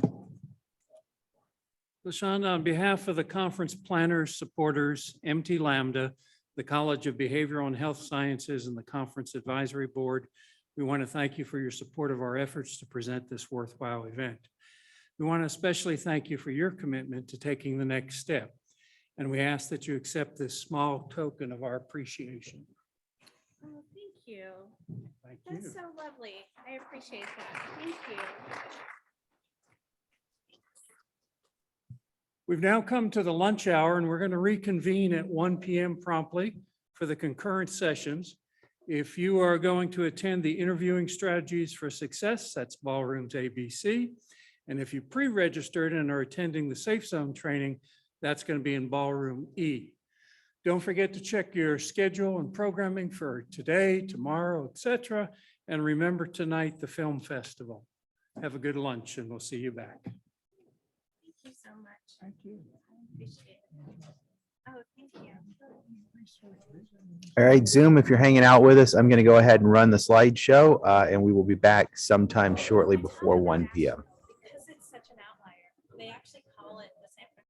[SPEAKER 1] LaShonda, on behalf of the conference planners, supporters, MT Lambda, the College of Behavioral and Health Sciences, and the Conference Advisory Board, we want to thank you for your support of our efforts to present this worthwhile event. We want to especially thank you for your commitment to taking the next step, and we ask that you accept this small token of our appreciation.
[SPEAKER 11] Oh, thank you.
[SPEAKER 1] Thank you.
[SPEAKER 11] That's so lovely. I appreciate that. Thank you.
[SPEAKER 1] We've now come to the lunch hour, and we're going to reconvene at 1 p.m. promptly for the concurrent sessions. If you are going to attend the Interviewing Strategies for Success, that's Ballrooms ABC. And if you pre-registered and are attending the Safe Zone training, that's going to be in Ballroom E. Don't forget to check your schedule and programming for today, tomorrow, etc. And remember tonight, the film festival. Have a good lunch, and we'll see you back.
[SPEAKER 11] Thank you so much.
[SPEAKER 1] Thank you.
[SPEAKER 11] I appreciate it. Oh, thank you.
[SPEAKER 10] All right, Zoom, if you're hanging out with us, I'm going to go ahead and run the slideshow, and we will be back sometime shortly before 1 p.m.
[SPEAKER 11] Because it's such an outlier. They actually call it the San Francisco.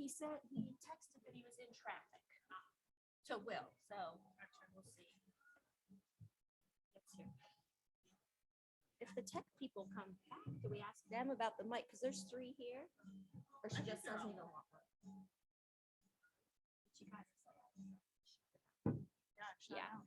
[SPEAKER 12] he said, he texted that he was in traffic to Will, so actually we'll see. Gets here. If the tech people come back, do we ask them about the mic? Because there's 3 here, or she just doesn't even want one? She kind of said, yeah.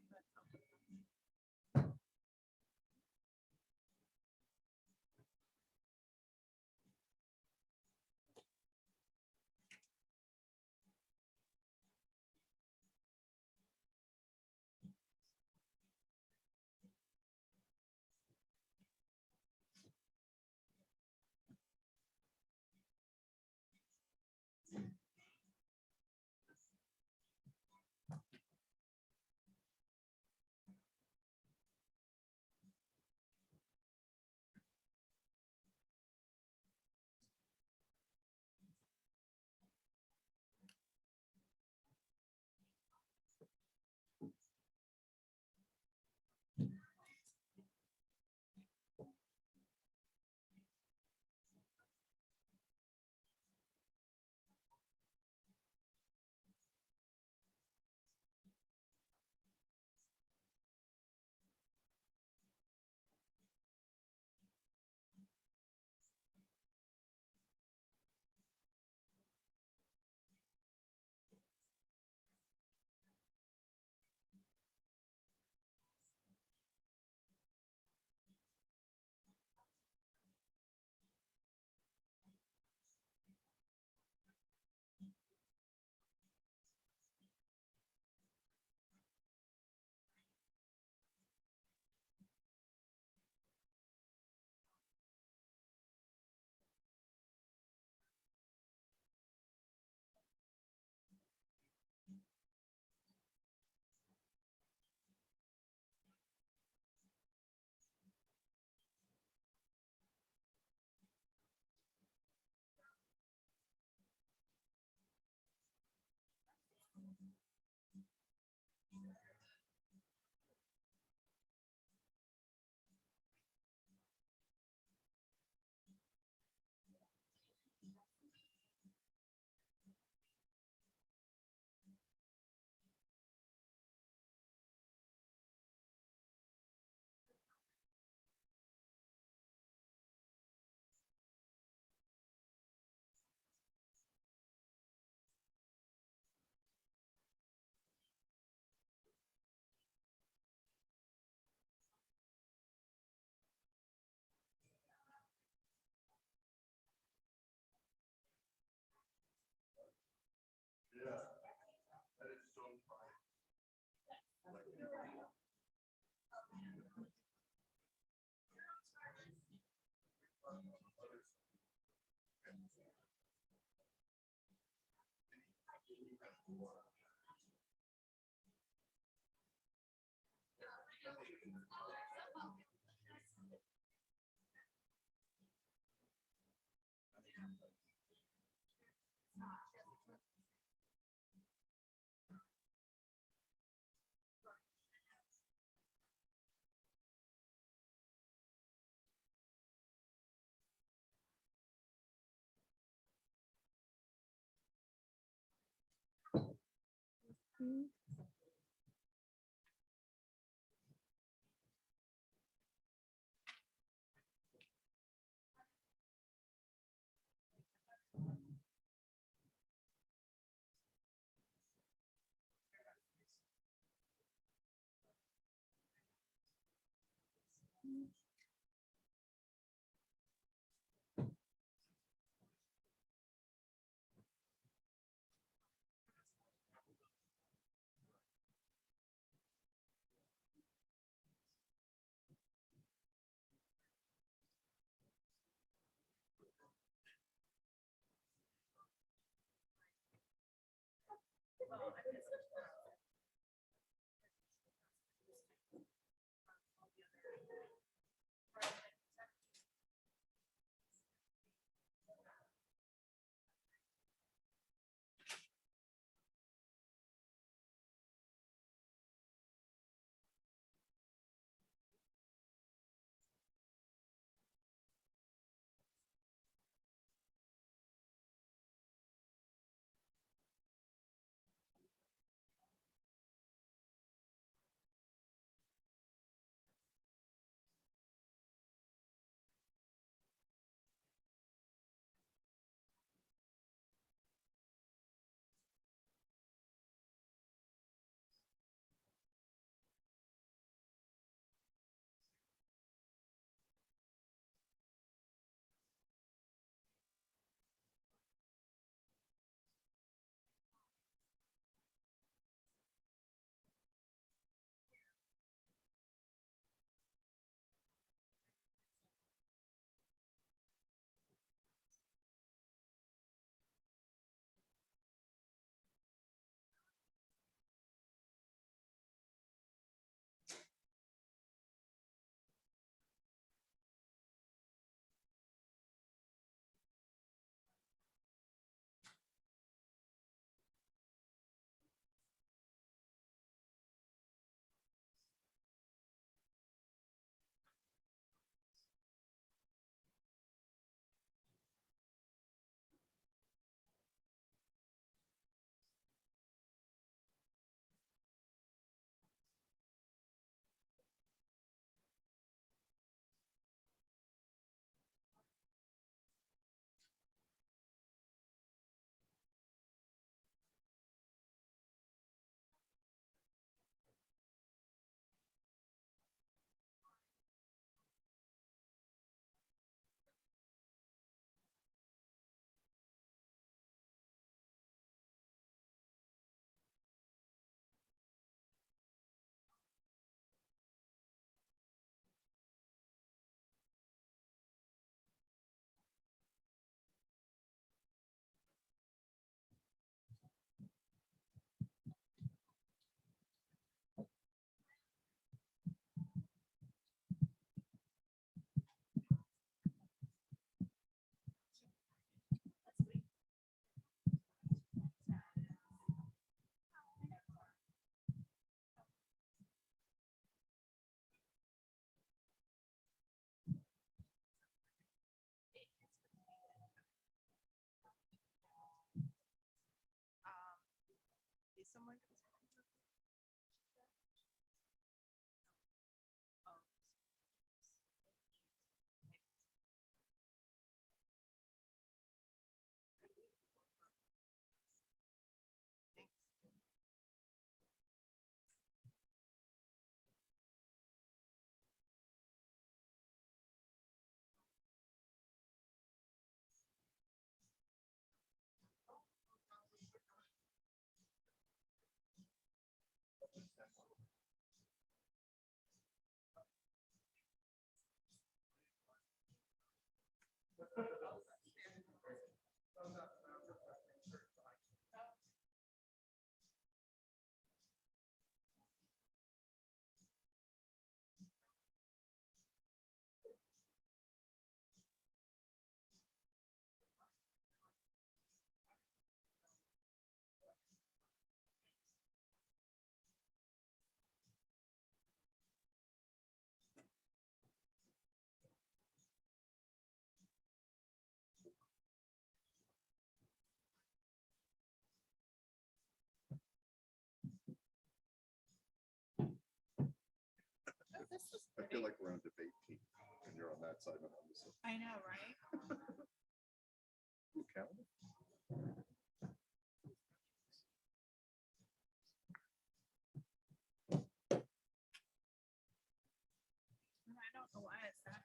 [SPEAKER 9] I feel like we're on debate team and you're on that side and I'm on this side.
[SPEAKER 3] I know, right?
[SPEAKER 9] Ooh, calendar.
[SPEAKER 3] I don't know why it's that.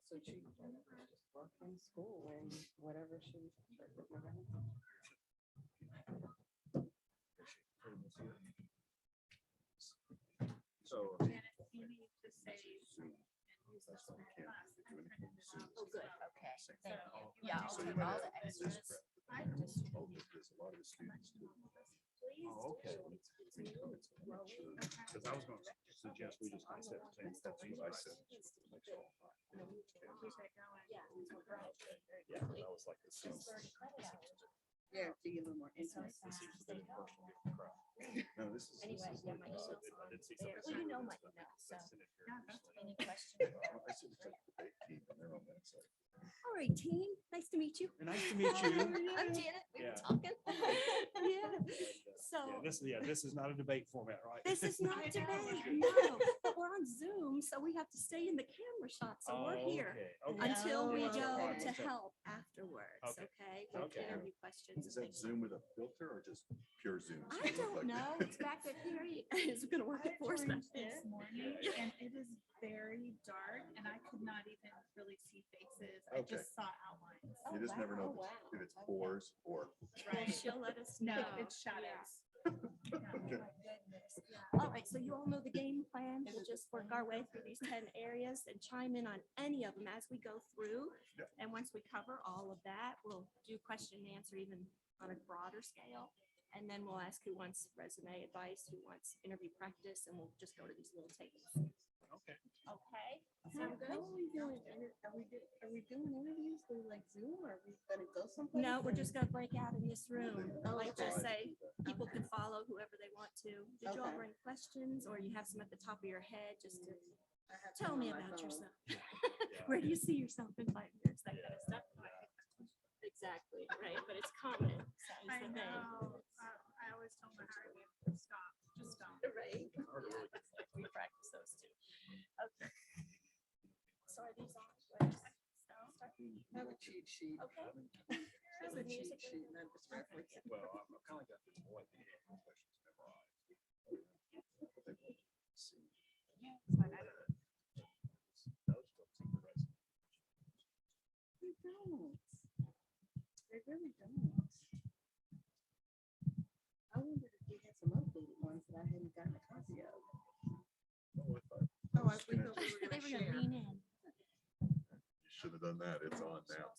[SPEAKER 4] So she just worked in school and whatever she.
[SPEAKER 9] So.
[SPEAKER 3] You need to say.
[SPEAKER 9] That's why we can't do anything soon.
[SPEAKER 12] Oh, good, okay.
[SPEAKER 3] So
[SPEAKER 12] Thank
[SPEAKER 3] if
[SPEAKER 12] you.
[SPEAKER 3] you
[SPEAKER 12] Yeah,
[SPEAKER 3] want
[SPEAKER 12] I'll
[SPEAKER 9] So
[SPEAKER 3] to
[SPEAKER 9] you
[SPEAKER 12] do
[SPEAKER 9] might
[SPEAKER 12] all
[SPEAKER 9] have
[SPEAKER 12] the
[SPEAKER 9] this
[SPEAKER 12] extras.
[SPEAKER 9] prep. Because a lot of the students do.
[SPEAKER 12] Oh,
[SPEAKER 9] okay. Because I was going to suggest we just accept things. That's what I said. Yeah, that was like this.
[SPEAKER 4] Yeah, to get a little more intimate.
[SPEAKER 9] No, this is.
[SPEAKER 12] Anyway, yeah, my email's on there. Well, you know my email, so any questions?
[SPEAKER 9] I said it's like the debate team and they're on that side.
[SPEAKER 12] All right, team, nice to meet you.
[SPEAKER 13] Nice to meet you.
[SPEAKER 12] I'm Janet, we were
[SPEAKER 13] Yeah.
[SPEAKER 12] talking. Yeah, so
[SPEAKER 13] This is not a debate format, right?
[SPEAKER 12] this is not a debate, no, but we're on Zoom, so we have to stay in the camera shot, so we're here until we go to help afterwards,
[SPEAKER 13] Okay.
[SPEAKER 12] okay? With
[SPEAKER 9] Okay.
[SPEAKER 12] interview questions.
[SPEAKER 9] Is
[SPEAKER 12] and
[SPEAKER 9] that
[SPEAKER 12] things.
[SPEAKER 9] Zoom with a filter or just pure Zoom? So
[SPEAKER 12] I
[SPEAKER 9] you look
[SPEAKER 12] don't
[SPEAKER 9] like-
[SPEAKER 12] know, it's back there, Carrie is gonna work it for us back there.
[SPEAKER 3] This morning, and it is very dark, and I could not even really see faces. I
[SPEAKER 9] Okay.
[SPEAKER 3] just saw outlines.
[SPEAKER 9] You just never know
[SPEAKER 12] wow.
[SPEAKER 9] if it's pores or.
[SPEAKER 12] Well, she'll let us know.
[SPEAKER 3] No, it's shadows.
[SPEAKER 9] Okay.
[SPEAKER 12] All right, so you all know the game plan. We'll just work our way through these 10 areas and chime in on any of them as we go through.
[SPEAKER 9] Yeah.
[SPEAKER 12] And once we cover all of that, we'll do question and answer even on a broader scale. And then we'll ask who wants resume advice, who wants interview practice, and we'll just go to these little tables.
[SPEAKER 13] Okay.
[SPEAKER 12] Okay, sound good?
[SPEAKER 4] Are we doing interviews through like Zoom or are we gonna go someplace?
[SPEAKER 12] No, we're just gonna break out in this room. Like just
[SPEAKER 9] Okay.
[SPEAKER 12] say, people can follow whoever they want to. Did you all
[SPEAKER 4] Okay.
[SPEAKER 12] bring questions or you have some at the top of your head just to
[SPEAKER 4] I have
[SPEAKER 12] tell
[SPEAKER 4] some
[SPEAKER 12] me
[SPEAKER 4] on my
[SPEAKER 12] about
[SPEAKER 4] phone.
[SPEAKER 12] yourself? Where do you see yourself in 5 years? That kind of stuff. Exactly, right, but it's common.
[SPEAKER 3] I know. I always tell my hard stop, just stop.
[SPEAKER 12] Right. We practice those too. Okay. So are these on?
[SPEAKER 4] I have a cheat sheet.
[SPEAKER 12] Okay.
[SPEAKER 4] It's a cheat sheet, not just reference.
[SPEAKER 13] Well, I've kind of got this one questions memorized.
[SPEAKER 4] They don't. They really don't. I wondered if we had some updated ones that I hadn't gotten a copy of.
[SPEAKER 9] Oh,
[SPEAKER 4] I we thought we were
[SPEAKER 12] They
[SPEAKER 4] gonna
[SPEAKER 12] were gonna
[SPEAKER 4] share.
[SPEAKER 12] lean in.
[SPEAKER 9] You should have done that. It's on now.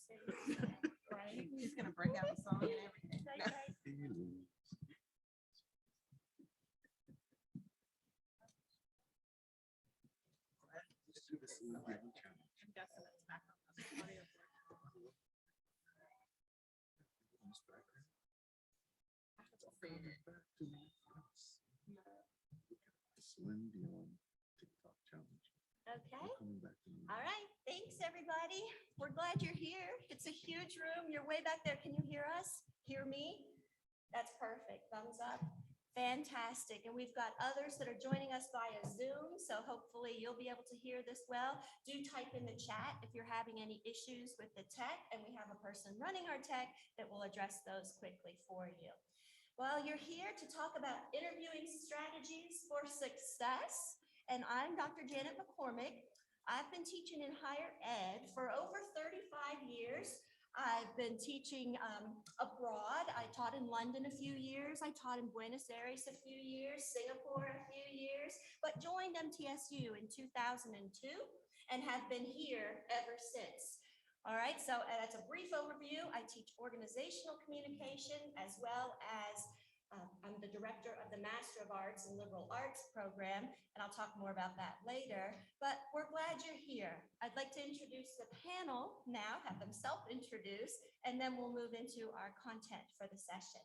[SPEAKER 4] Right? He's gonna break out the song and everything.
[SPEAKER 3] I'm guessing it's back on the audio board.
[SPEAKER 12] Okay. All right. Thanks, everybody. We're glad you're here. It's a huge room. You're way back there. Can you hear us? Hear me? That's perfect. Thumbs up. Fantastic. And we've got others that are joining us via Zoom. So hopefully you'll be able to hear this well. Do type in the chat if you're having any issues with the tech. And we have a person running our tech that will address those quickly for you. Well, you're here to talk about interviewing strategies for success. And I'm Dr. Janet McCormick. I've been teaching in higher ed for over 35 years. I've been teaching abroad. I taught in London a few years. I taught in Buenos Aires a few years, Singapore a few years, but joined MTSU in 2002 and have been here ever since. All right, so that's a brief overview. I teach organizational communication as well as I'm the director of the Master of Arts and Liberal Arts program, and I'll talk more about that later, but we're glad you're here. I'd like to introduce the panel now, have them self-introduce, and then we'll move into our content for the session.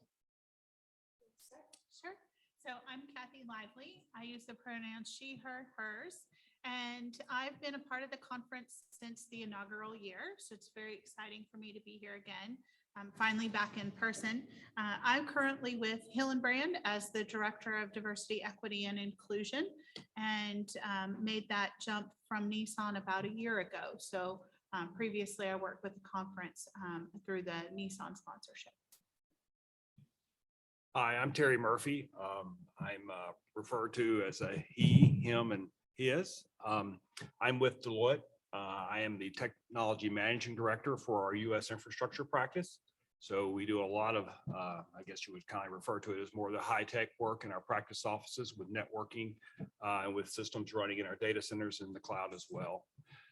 [SPEAKER 14] Sure. So I'm Kathy Lively. I use the pronouns she, her, hers, and I've been a part of the conference since the inaugural year, so it's very exciting for me to be here again. I'm finally back in person. I'm currently with Hillenbrand as the Director of Diversity, Equity, and Inclusion, and made that jump from Nissan about a year ago. So previously I worked with the conference through the Nissan sponsorship.
[SPEAKER 13] Hi, I'm Terry Murphy. I'm referred to as a he, him, and his. I'm with Deloitte. I am the Technology Managing Director for our U.S. infrastructure practice. So we do a lot of, I guess you would kind of refer to it as more of the high-tech work in our practice offices with networking and with systems running in our data centers in the cloud as well.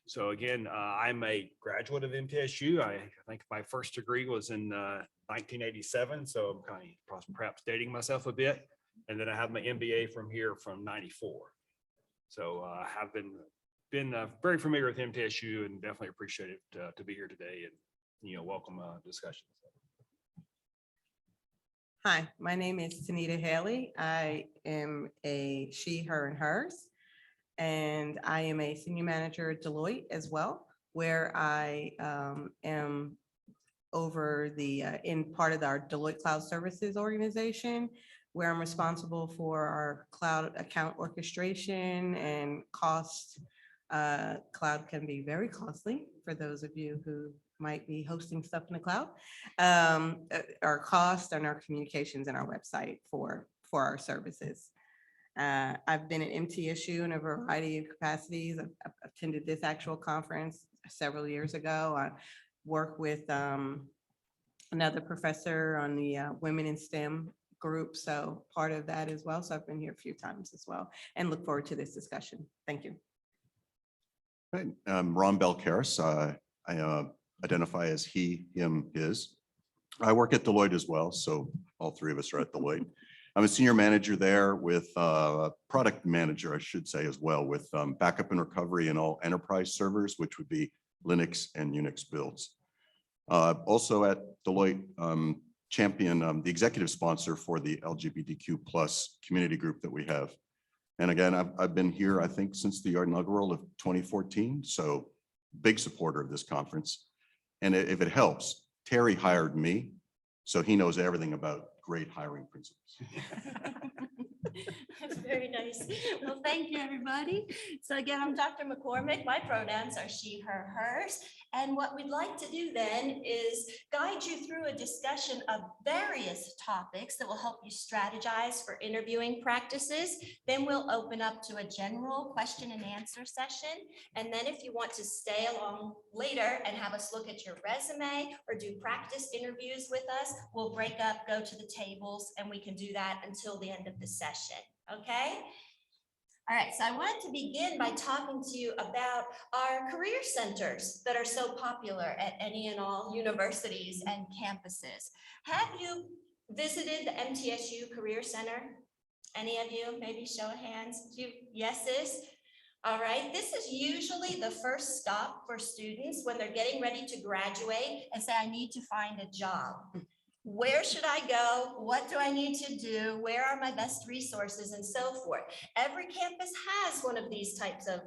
[SPEAKER 13] So again, I'm a graduate of MTSU. I think my first degree was in 1987. So I'm kind of perhaps dating myself a bit. And then I have my MBA from here from '94. So I have been very familiar with MTSU and definitely appreciate it to be here today and welcome discussions.
[SPEAKER 15] Hi, my name is Tanita Haley. I am a she, her, and hers. And I am a senior manager at Deloitte as well, where I am over in part of our Deloitte Cloud Services organization, where I'm responsible for our cloud account orchestration and cost. Cloud can be very costly for those of you who might be hosting stuff in the cloud. Our cost and our communications and our website for our services. I've been at MTSU in a variety of capacities. I've attended this actual conference several years ago. I work with another professor on the Women in STEM group, so part of that as well. So I've been here a few times as well and look forward to this discussion. Thank you.
[SPEAKER 16] Right. I'm Ron Belcaris. I identify as he, him, his. I work at Deloitte as well, so all three of us are at Deloitte. I'm a senior manager there with product manager, I should say, as well, with backup and recovery in all enterprise servers, which would be Linux and Unix builds. Also at Deloitte, champion the executive sponsor for the LGBTQ+ community group that we have. And again, I've been here, I think, since the inaugural of 2014. So big supporter of this conference. And if it helps, Terry hired me, so he knows everything about great hiring principles.
[SPEAKER 12] Very nice. Well, thank you, everybody. So again, I'm Dr. McCormick. My pronouns are she, her, hers. And what we'd like to do then is guide you through a discussion of various topics that will help you strategize for interviewing practices. Then we'll open up to a general question and answer session. And then if you want to stay along later and have us look at your resume or do practice interviews with us, we'll break up, go to the tables, and we can do that until the end of the session. Okay? All right, so I wanted to begin by talking to you about our career centers that are so popular at any and all universities and campuses. Have you visited the MTSU Career Center? Any of you? Maybe show of hands. Yeses. All right, this is usually the first stop for students when they're getting ready to graduate and say, I need to find a job.
[SPEAKER 17] Where should I go? What do I need to do? Where are my best resources and so forth? Every campus has one of these types of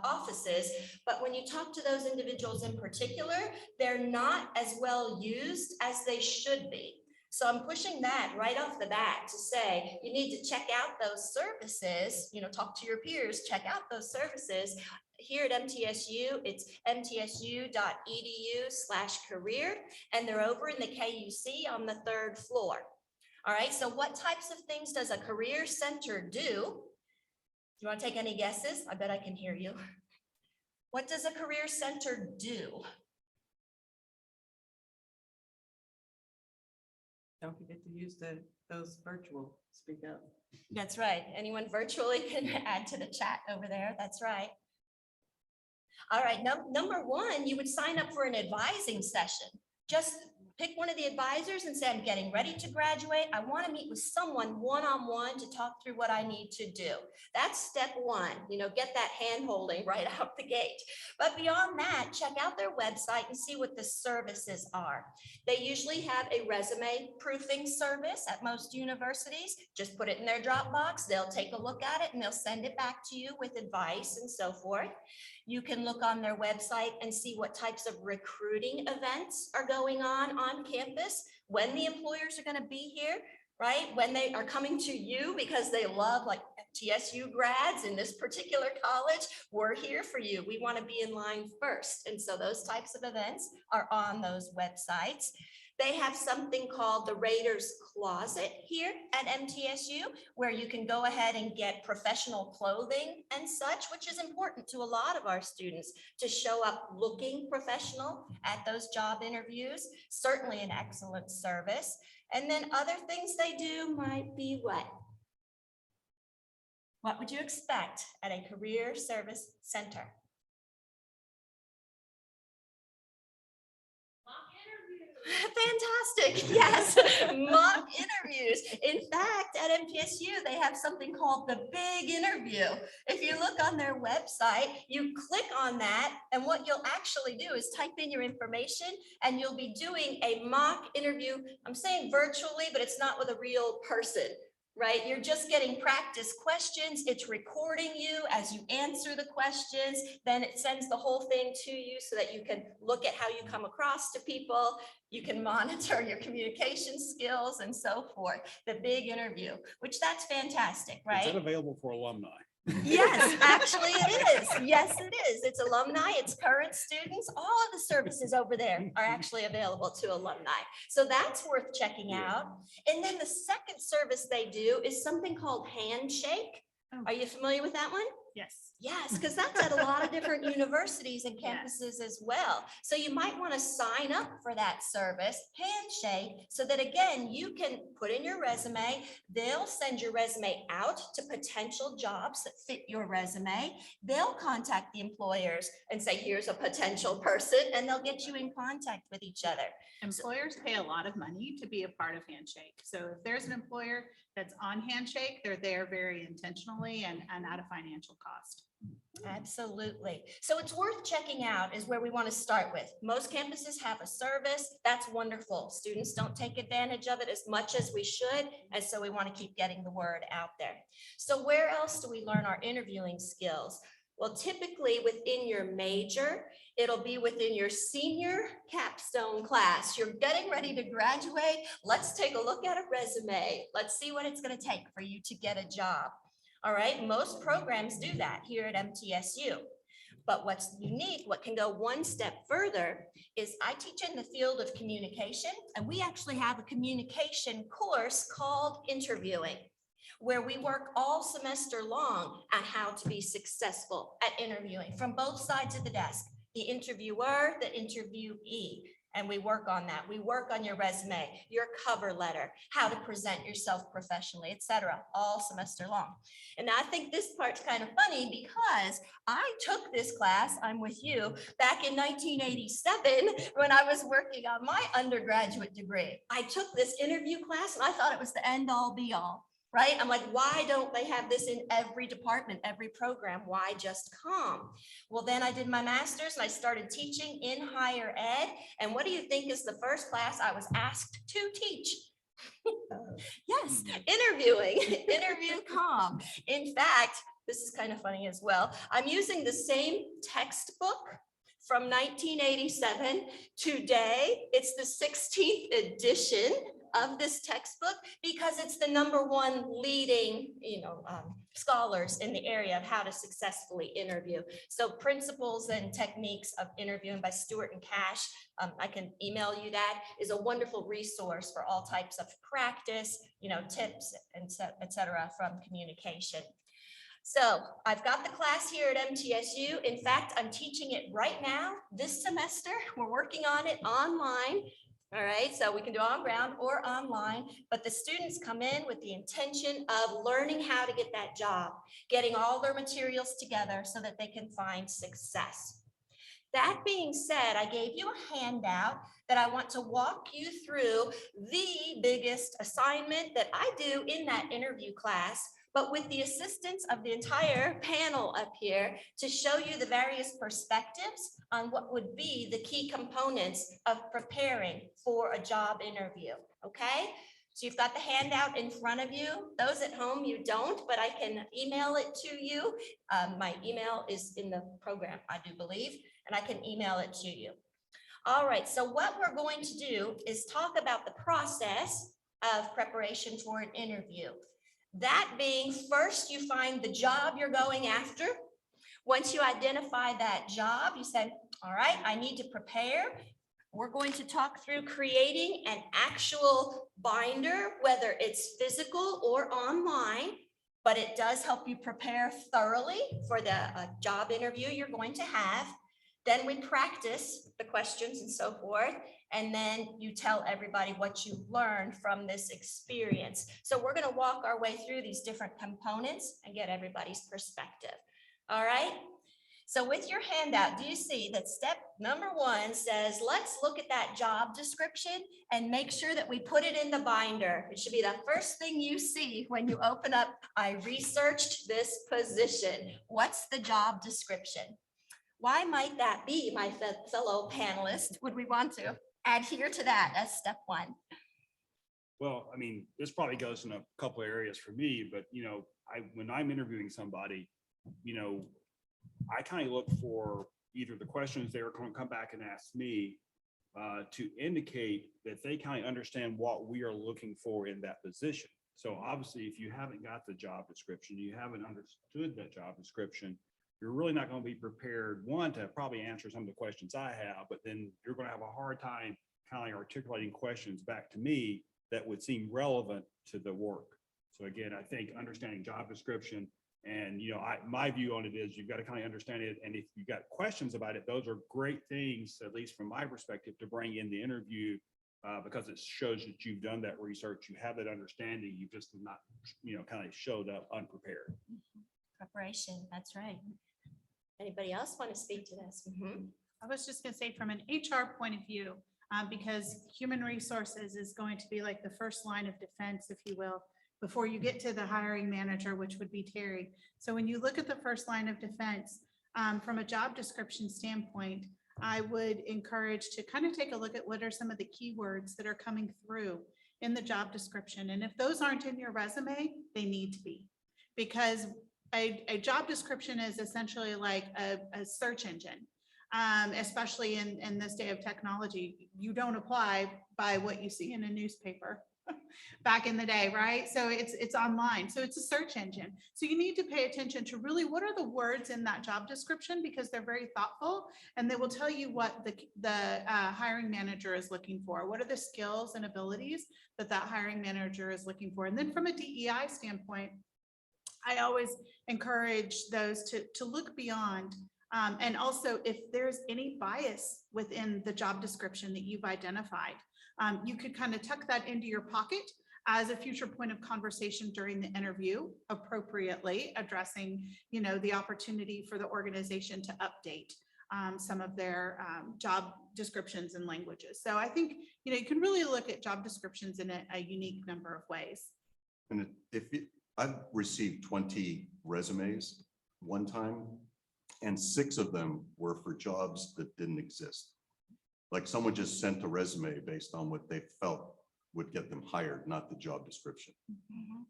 [SPEAKER 17] offices, but when you talk to those individuals in particular, they're not as well used as they should be. So I'm pushing that right off the bat to say, you need to check out those services, talk to your peers, check out those services. Here at MTSU, it's mtsu.edu/career, and they're over in the KUC on the 3rd floor. All right, so what types of things does a career center do? Do you want to take any guesses? I bet I can hear you. What does a career center do?
[SPEAKER 15] Don't forget to use those virtual speak up.
[SPEAKER 17] That's right. Anyone virtually can add to the chat over there. That's right. All right, number one, you would sign up for an advising session. Just pick one of the advisors and say, I'm getting ready to graduate. I want to meet with someone one-on-one to talk through what I need to do. That's step one, get that hand holding right out the gate. But beyond that, check out their website and see what the services are. They usually have a resume proofing service at most universities. Just put it in their Dropbox. They'll take a look at it and they'll send it back to you with advice and so forth. You can look on their website and see what types of recruiting events are going on campus, when the employers are going to be here, right? When they are coming to you because they love, like, TSU grads in this particular college, we're here for you. We want to be in line first. And so those types of events are on those websites. They have something called the Raiders Closet here at MTSU, where you can go ahead and get professional clothing and such, which is important to a lot of our students to show up looking professional at those job interviews. Certainly an excellent service. And then other things they do might be what? What would you expect at a career service center? Fantastic. Yes, mock interviews. In fact, at MTSU, they have something called the big interview. If you look on their website, you click on that, and what you'll actually do is type in your information, and you'll be doing a mock interview. I'm saying virtually, but it's not with a real person. Right? You're just getting practice questions. It's recording you as you answer the questions. Then it sends the whole thing to you so that you can look at how you come across to people. You can monitor your communication skills and so forth. The big interview, which that's fantastic, right?
[SPEAKER 18] Is that available for alumni?
[SPEAKER 17] Yes, actually it is. Yes, it is. It's alumni, it's current students. All of the services over there are actually available to alumni. So that's worth checking out. And then the second service they do is something called Handshake. Are you familiar with that one?
[SPEAKER 3] Yes.
[SPEAKER 17] Yes, because that's at a lot of different universities and campuses as well. So you might want to sign up for that service, Handshake, so that again, you can put in your resume. They'll send your resume out to potential jobs that fit your resume. They'll contact the employers and say, here's a potential person, and they'll get you in contact with each other.
[SPEAKER 3] Employers pay a lot of money to be a part of Handshake. So if there's an employer that's on Handshake, they're there very intentionally and at a financial cost.
[SPEAKER 17] Absolutely. So it's worth checking out is where we want to start with. Most campuses have a service. That's wonderful. Students don't take advantage of it as much as we should. And so we want to keep getting the word out there. So where else do we learn our interviewing skills? Well, typically within your major, it'll be within your senior capstone class. You're getting ready to graduate. Let's take a look at a resume. Let's see what it's going to take for you to get a job. All right, most programs do that here at MTSU. But what's unique, what can go one step further, is I teach in the field of communication, and we actually have a communication course called interviewing, where we work all semester long on how to be successful at interviewing from both sides of the desk, the interviewer, the interviewee. And we work on that. We work on your resume, your cover letter, how to present yourself professionally, etc., all semester long. And I think this part's kind of funny because I took this class, I'm with you, back in 1987 when I was working on my undergraduate degree. I took this interview class and I thought it was the end all be all. right? I'm like, why don't they have this in every department, every program? Why just comm? Well, then I did my master's and I started teaching in higher ed. And what do you think is the first class I was asked to teach? Yes, interviewing, interview comm. In fact, this is kind of funny as well. I'm using the same textbook from 1987. Today, it's the 16th edition of this textbook because it's the #1 leading, scholars in the area of how to successfully interview. So Principles and Techniques of Interviewing by Stewart and Cash, I can email you that, is a wonderful resource for all types of practice, tips, and et cetera from communication. So I've got the class here at MTSU. In fact, I'm teaching it right now this semester. We're working on it online. All right, so we can do on ground or online, but the students come in with the intention of learning how to get that job, getting all their materials together so that they can find success. That being said, I gave you a handout that I want to walk you through the biggest assignment that I do in that interview class, but with the assistance of the entire panel up here to show you the various perspectives on what would be the key components of preparing for a job interview, okay? So you've got the handout in front of you. Those at home, you don't, but I can email it to you. My email is in the program, I do believe, and I can email it to you. All right, so what we're going to do is talk about the process of preparation for an interview. That being, first you find the job you're going after. Once you identify that job, you say, all right, I need to prepare. We're going to talk through creating an actual binder, whether it's physical or online, but it does help you prepare thoroughly for the job interview you're going to have. Then we practice the questions and so forth. And then you tell everybody what you learned from this experience. So we're going to walk our way through these different components and get everybody's perspective. All right. So with your handout, do you see that step #1 says, let's look at that job description and make sure that we put it in the binder. It should be the first thing you see when you open up, I researched this position. What's the job description? Why might that be, my fellow panelists? Would we want to adhere to that as step 1?
[SPEAKER 13] Well, I mean, this probably goes in a couple of areas for me, but when I'm interviewing somebody, I kind of look for either the questions they're going to come back and ask me to indicate that they kind of understand what we are looking for in that position. So obviously, if you haven't got the job description, you haven't understood that job description, you're really not going to be prepared, one, to probably answer some of the questions I have, but then you're going to have a hard time kind of articulating questions back to me that would seem relevant to the work. So again, I think understanding job description and, my view on it is you've got to kind of understand it. And if you've got questions about it, those are great things, at least from my perspective, to bring in the interview because it shows that you've done that research, you have that understanding, you just not, kind of showed up unprepared.
[SPEAKER 17] Preparation, that's right. Anybody else want to speak to this?
[SPEAKER 14] I was just going to say from an HR point of view, because human resources is going to be like the first line of defense, if you will, before you get to the hiring manager, which would be Terry. So when you look at the first line of defense, from a job description standpoint, I would encourage to kind of take a look at what are some of the keywords that are coming through in the job description. And if those aren't in your resume, they need to be, because a job description is essentially like a search engine. Especially in this day of technology, you don't apply by what you see in a newspaper back in the day, right? So it's online, so it's a search engine. So you need to pay attention to really what are the words in that job description, because they're very thoughtful and they will tell you what the hiring manager is looking for. What are the skills and abilities that hiring manager is looking for? And then from a DEI standpoint, I always encourage those to look beyond. And also, if there's any bias within the job description that you've identified, you could kind of tuck that into your pocket as a future point of conversation during the interview, appropriately addressing, the opportunity for the organization to update some of their job descriptions and languages. So I think, you can really look at job descriptions in a unique number of ways.
[SPEAKER 16] And I've received 20 resumes one time, and 6 of them were for jobs that didn't exist. Like someone just sent a resume based on what they felt would get them hired, not the job description.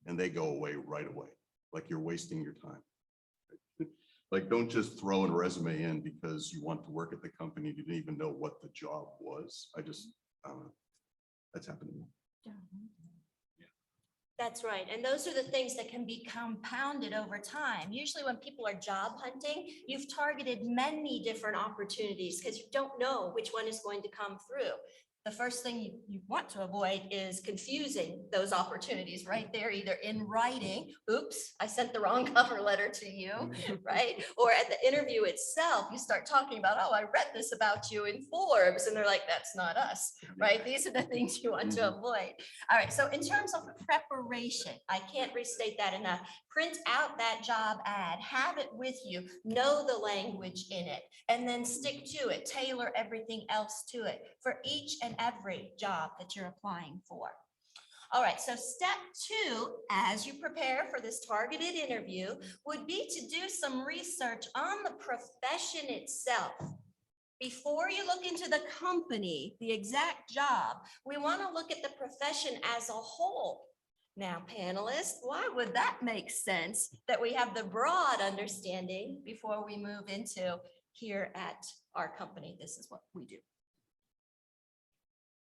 [SPEAKER 16] And they go away right away, like you're wasting your time. Like, don't just throw a resume in because you want to work at the company. You didn't even know what the job was. I don't know. That's happened to me.
[SPEAKER 17] That's right. And those are the things that can be compounded over time. Usually when people are job hunting, you've targeted many different opportunities because you don't know which one is going to come through. The first thing you want to avoid is confusing those opportunities right there, either in writing, oops, I sent the wrong cover letter to you, right? Or at the interview itself, you start talking about, oh, I read this about you in Forbes, and they're like, that's not us, right? These are the things you want to avoid. All right, so in terms of preparation, I can't restate that enough. Print out that job ad, have it with you, know the language in it, and then stick to it, tailor everything else to it for each and every job that you're applying for. All right, so step 2, as you prepare for this targeted interview, would be to do some research on the profession itself. Before you look into the company, the exact job, we want to look at the profession as a whole. Now, panelists, why would that make sense that we have the broad understanding before we move into here at our company? This is what we do.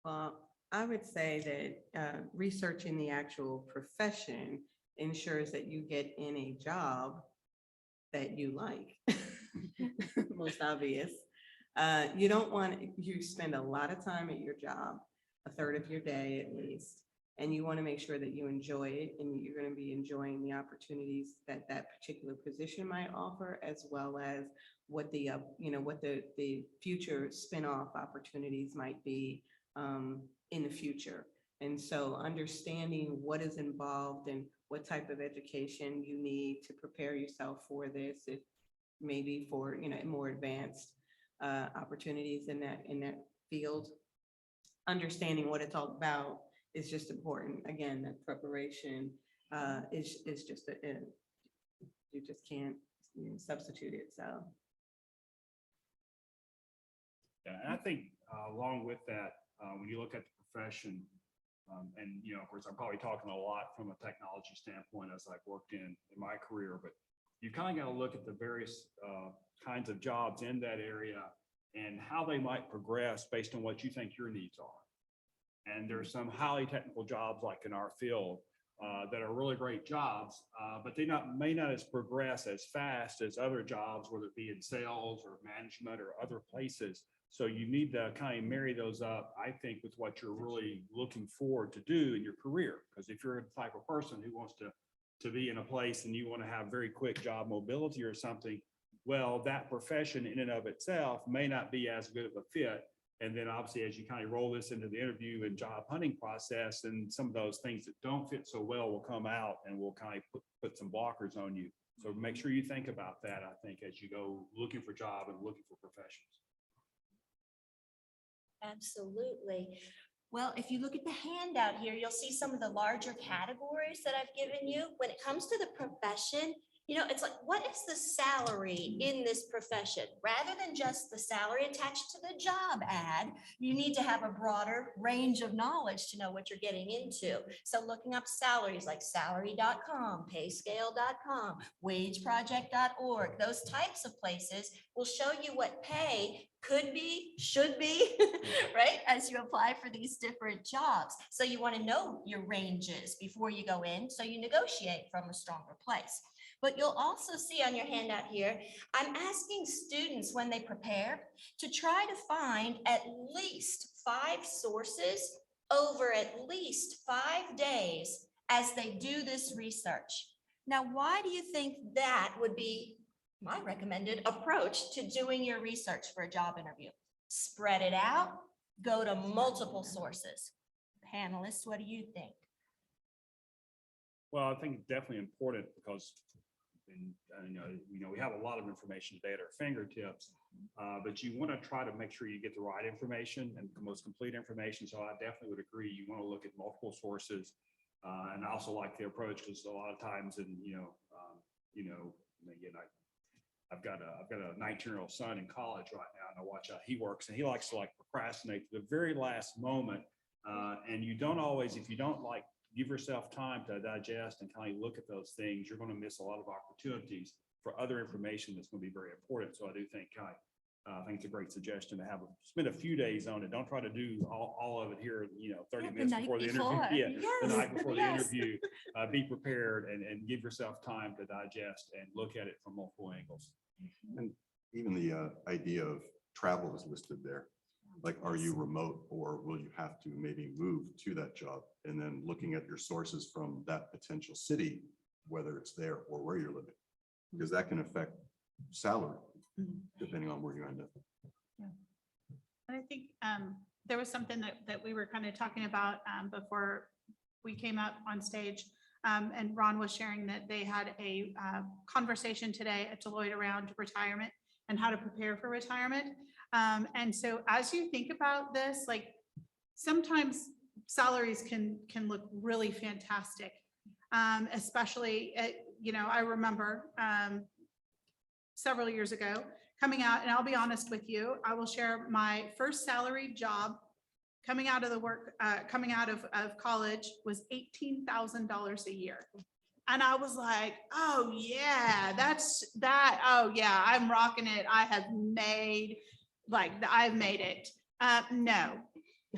[SPEAKER 15] Well, I would say that researching the actual profession ensures that you get in a job that you like. Most obvious. You don't want, you spend a lot of time at your job, a third of your day at least, and you want to make sure that you enjoy it and you're going to be enjoying the opportunities that that particular position might offer, as well as what the, what the future spin-off opportunities might be in the future. And so understanding what is involved and what type of education you need to prepare yourself for this, if maybe for, more advanced opportunities in that field, understanding what it's all about is just important. Again, that preparation is just you just can't substitute it. So
[SPEAKER 13] yeah, and I think along with that, when you look at the profession, and of course, I'm probably talking a lot from a technology standpoint as I've worked in my career, but you kind of got to look at the various kinds of jobs in that area and how they might progress based on what you think your needs are. And there's some highly technical jobs like in our field that are really great jobs, but they may not progress as fast as other jobs, whether it be in sales or management or other places. So you need to kind of marry those up, I think, with what you're really looking forward to do in your career. Because if you're the type of person who wants to be in a place and you want to have very quick job mobility or something, well, that profession in and of itself may not be as good of a fit. And then obviously, as you kind of roll this into the interview and job hunting process, and some of those things that don't fit so well will come out and will kind of put some blockers on you. So make sure you think about that, I think, as you go looking for job and looking for professions.
[SPEAKER 17] Absolutely. Well, if you look at the handout here, you'll see some of the larger categories that I've given you. When it comes to the profession, it's like, what is the salary in this profession? Rather than just the salary attached to the job ad, you need to have a broader range of knowledge to know what you're getting into. So looking up salaries like salary.com, payscale.com, wageproject.org, those types of places will show you what pay could be, should be, right? As you apply for these different jobs. So you want to know your ranges before you go in, so you negotiate from a stronger place. But you'll also see on your handout here, I'm asking students when they prepare to try to find at least 5 sources over at least 5 days as they do this research. Now, why do you think that would be my recommended approach to doing your research for a job interview? Spread it out, go to multiple sources. Panelists, what do you think?
[SPEAKER 13] Well, I think it's definitely important because we have a lot of information today at our fingertips, but you want to try to make sure you get the right information and the most complete information. So I definitely would agree. You want to look at multiple sources And I also like the approach because a lot of times, and again, I've got a 19-year-old son in college right now, and I watch how he works, and he likes to like procrastinate to the very last moment. And you don't always, if you don't like give yourself time to digest and kind of look at those things, you're going to miss a lot of opportunities for other information that's going to be very important. So I do think I think it's a great suggestion to spend a few days on it. Don't try to do all of it here, 30 minutes before the interview. Yeah, the night before the interview. Be prepared and give yourself time to digest and look at it from multiple angles.
[SPEAKER 16] And even the idea of travel is listed there. Like, are you remote, or will you have to maybe move to that job? And then looking at your sources from that potential city, whether it's there or where you're living, because that can affect salary depending on where you end up.
[SPEAKER 14] And I think there was something that we were kind of talking about before we came up on stage. And Ron was sharing that they had a conversation today at Deloitte around retirement and how to prepare for retirement. And so as you think about this, like sometimes salaries can look really fantastic, especially I remember several years ago coming out, and I'll be honest with you, I will share my first salary job coming out of college was $18,000 a year. And I was like, oh yeah, oh yeah, I'm rocking it. I've made it.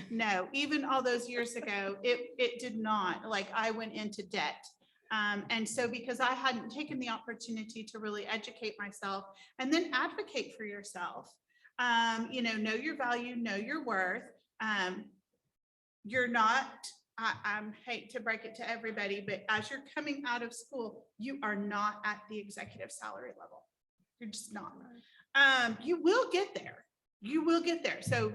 [SPEAKER 14] No, even all those years ago, it did not. Like, I went into debt. And so because I hadn't taken the opportunity to really educate myself and then advocate for yourself, know your value, know your worth. You're not, I hate to break it to everybody, but as you're coming out of school, you are not at the executive salary level. You're just not. You will get there. You will get there. So,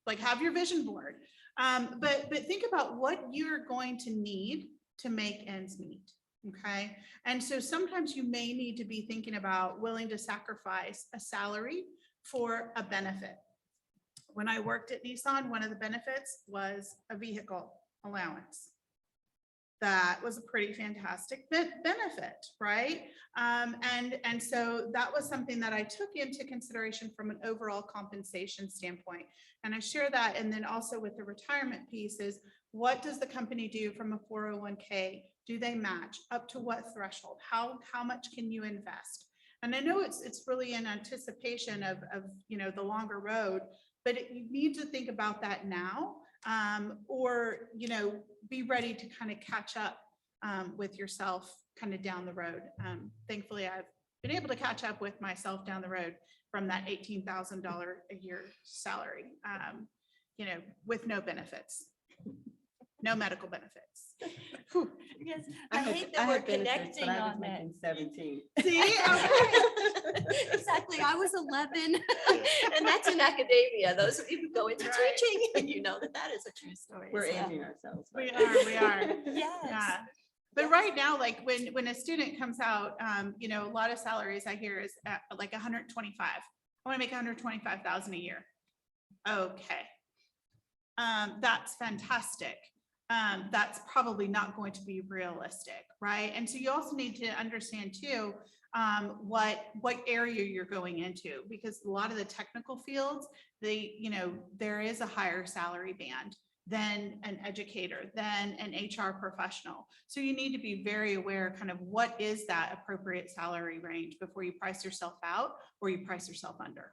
[SPEAKER 14] like, have your vision board. But think about what you're going to need to make ends meet. Okay. And so sometimes you may need to be thinking about willing to sacrifice a salary for a benefit. When I worked at Nissan, one of the benefits was a vehicle allowance. That was a pretty fantastic benefit, right? And so that was something that I took into consideration from an overall compensation standpoint. And I share that. And then also with the retirement piece is, what does the company do from a 401k? Do they match? Up to what threshold? How much can you invest? And I know it's really in anticipation of the longer road, but you need to think about that now, or be ready to kind of catch up with yourself kind of down the road. Thankfully, I've been able to catch up with myself down the road from that $18,000 a year salary, with no benefits, no medical benefits.
[SPEAKER 17] Yes, I hate that we're connecting on that.
[SPEAKER 15] 17.
[SPEAKER 14] See?
[SPEAKER 17] Exactly. I was 11 and that's in academia. Those of you who go into teaching, and that is a true story.
[SPEAKER 15] We're
[SPEAKER 17] So,
[SPEAKER 15] aging ourselves.
[SPEAKER 14] We are.
[SPEAKER 17] Yes.
[SPEAKER 14] Yeah. But right now, like when a student comes out, a lot of salaries I hear is like 125. I want to make 125,000 a year. Okay. That's fantastic. That's probably not going to be realistic, right? And so you also need to understand too, what area you're going into, because a lot of the technical fields, there is a higher salary band than an educator, than an HR professional. So you need to be very aware kind of what is that appropriate salary range before you price yourself out or you price yourself under.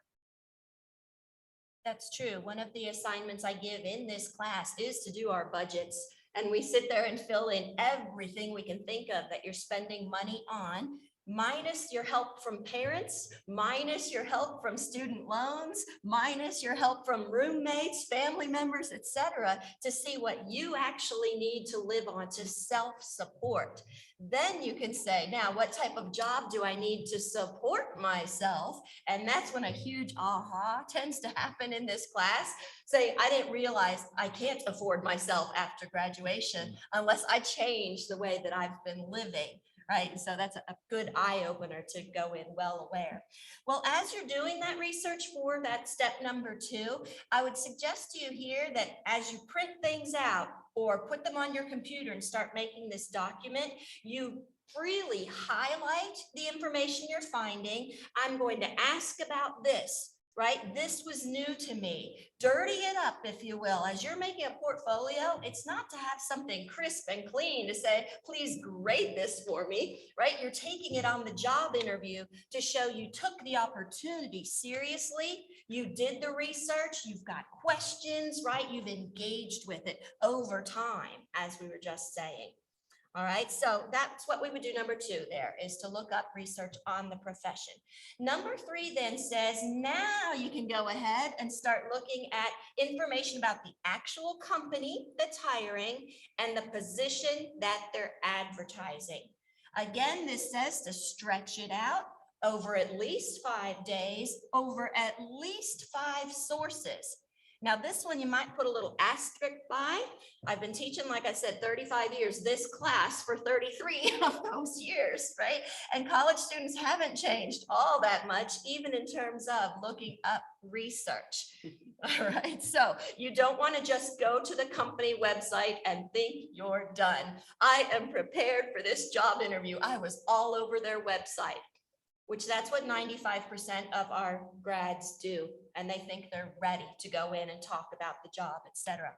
[SPEAKER 17] That's true. One of the assignments I give in this class is to do our budgets. And we sit there and fill in everything we can think of that you're spending money on, minus your help from parents, minus your help from student loans, minus your help from roommates, family members, etc., to see what you actually need to live on, to self-support. Then you can say, now, what type of job do I need to support myself? And that's when a huge aha tends to happen in this class. Say, I didn't realize I can't afford myself after graduation unless I change the way that I've been living. right? So that's a good eye opener to go in well aware. Well, as you're doing that research for that step number 2, I would suggest to you here that as you print things out or put them on your computer and start making this document, you freely highlight the information you're finding. I'm going to ask about this, right? This was new to me. Dirty it up, if you will. As you're making a portfolio, it's not to have something crisp and clean to say, please grade this for me, right? You're taking it on the job interview to show you took the opportunity seriously. You did the research, you've got questions, right? You've engaged with it over time, as we were just saying. All right, so that's what we would do. Number 2 there is to look up research on the profession. Number 3 then says, now you can go ahead and start looking at information about the actual company that's hiring and the position that they're advertising. Again, this says to stretch it out over at least 5 days, over at least 5 sources. Now, this one you might put a little asterisk by. I've been teaching, like I said, 35 years, this class for 33 of those years, right? And college students haven't changed all that much, even in terms of looking up research. All right, so you don't want to just go to the company website and think you're done. I am prepared for this job interview. I was all over their website, which that's what 95% of our grads do. And they think they're ready to go in and talk about the job, etc.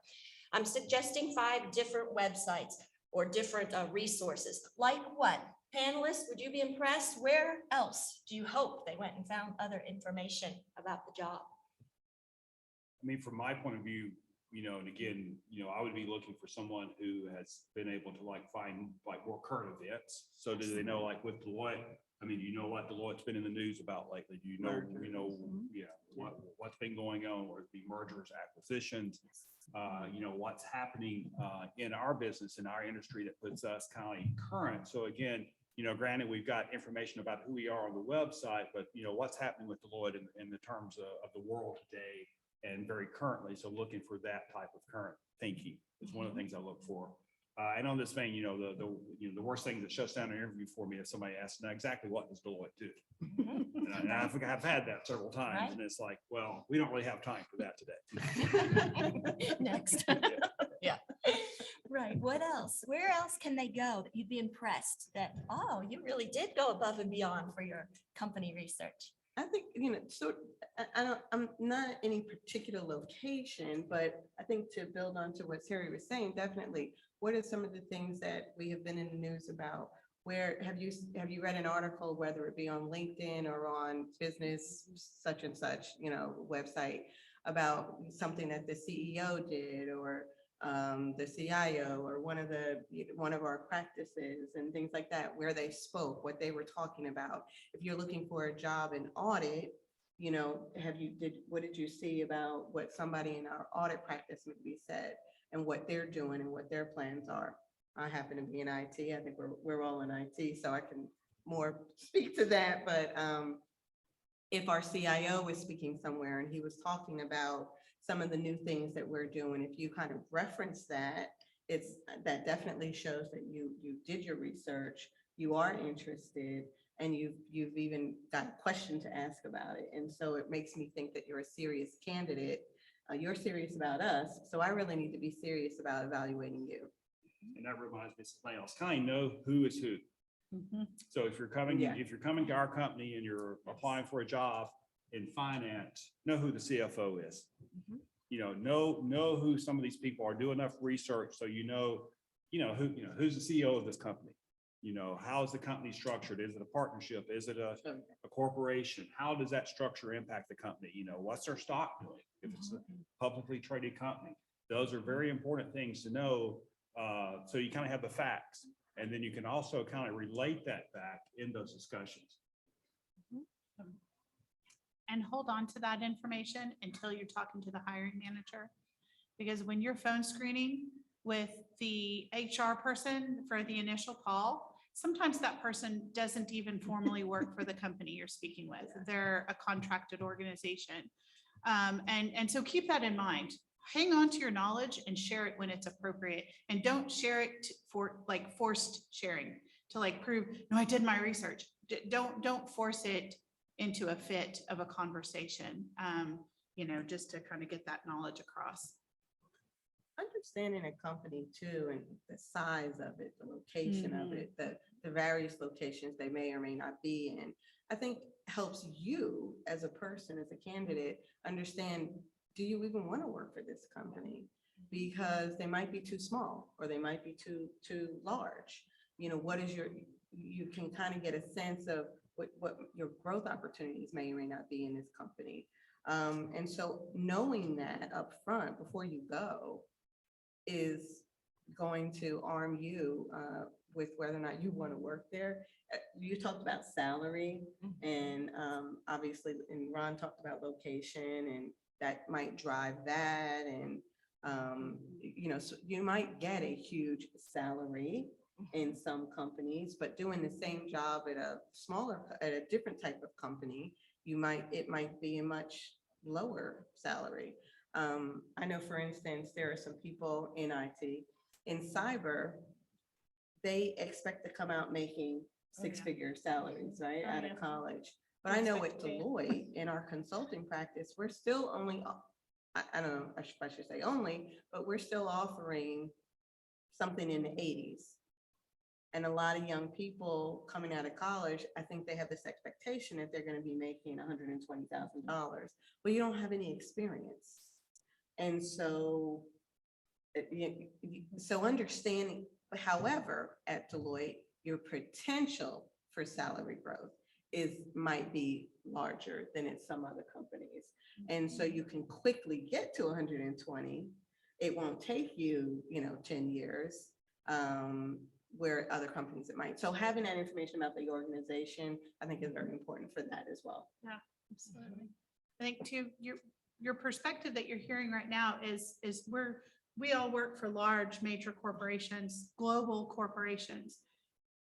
[SPEAKER 17] I'm suggesting 5 different websites or different resources. Like what? Panelists, would you be impressed? Where else do you hope they went and found other information about the job?
[SPEAKER 13] I mean, from my point of view, and again, I would be looking for someone who has been able to find more current events. So do they know, like with Deloitte? I mean, what Deloitte's been in the news about lately? Do you know, what's been going on, or the mergers, acquisitions? What's happening in our business, in our industry, that puts us kind of current. So again, granted, we've got information about who we are on the website, but what's happening with Deloitte in the terms of the world today and very currently. So looking for that type of current thinking is one of the things I look for. And on this vein, the worst thing that shuts down an interview for me is somebody asks, now exactly what does Deloitte do? And I've had that several times, right? And it's like, well, we don't really have time for that today.
[SPEAKER 17] Next. Yeah. Right. What else? Where else can they go that you'd be impressed that, oh, you really did go above and beyond for your company research?
[SPEAKER 15] I think, so I'm not any particular location, but I think to build on to what Terry was saying, definitely, what are some of the things that we have been in the news about? Where have you read an article, whether it be on LinkedIn or on business such and such, website, about something that the CEO did, or the CIO, or one of our practices and things like that, where they spoke, what they were talking about. If you're looking for a job in audit, what did you see about what somebody in our audit practice would be said, and what they're doing and what their plans are? I happen to be in IT. I think we're all in IT, so I can more speak to that. But if our CIO was speaking somewhere and he was talking about some of the new things that we're doing, if you kind of reference that, that definitely shows that you did your research, you are interested, and you've even got a question to ask about it. And so it makes me think that you're a serious candidate. You're serious about us, so I really need to be serious about evaluating you.
[SPEAKER 13] And that reminds me of something else. Kind of know who is who. So if you're coming to our company and you're applying for a job in finance, know who the CFO is. Know who some of these people are. Do enough research so who's the CEO of this company. How is the company structured? Is it a partnership? Is it a corporation? How does that structure impact the company? What's their stock doing? If it's a publicly traded company, those are very important things to know. So you kind of have the facts, and then you can also kind of relate that back in those discussions.
[SPEAKER 14] And hold on to that information until you're talking to the hiring manager. Because when you're phone screening with the HR person for the initial call, sometimes that person doesn't even formally work for the company you're speaking with. They're a contracted organization. And so keep that in mind. Hang on to your knowledge and share it when it's appropriate, and don't share it for forced sharing. to like prove, no, I did my research. Don't force it into a fit of a conversation, just to kind of get that knowledge across.
[SPEAKER 15] Understanding a company too, and the size of it, the location of it, the various locations they may or may not be in, I think helps you as a person, as a candidate, understand, do you even want to work for this company? Because they might be too small, or they might be too large. What is you can kind of get a sense of what your growth opportunities may or may not be in this company. And so knowing that up front before you go is going to arm you with whether or not you want to work there. You talked about salary, and obviously, and Ron talked about location, and that might drive that. And, so you might get a huge salary in some companies, but doing the same job at a different type of company, it might be a much lower salary. I know, for instance, there are some people in IT, in cyber, they expect to come out making six-figure salaries, right, out of college. But I know at Deloitte, in our consulting practice, we're still only, I don't know, I should say only, but we're still offering something in the 80s. And a lot of young people coming out of college, I think they have this expectation that they're going to be making $120,000, but you don't have any experience. And so, understanding, however, at Deloitte, your potential for salary growth might be larger than at some other companies. And so you can quickly get to 120. It won't take you, 10 years. Where other companies it might. So having that information about the organization, I think is very important for that as well.
[SPEAKER 14] Yeah, absolutely. I think too, your perspective that you're hearing right now is we all work for large major corporations, global corporations.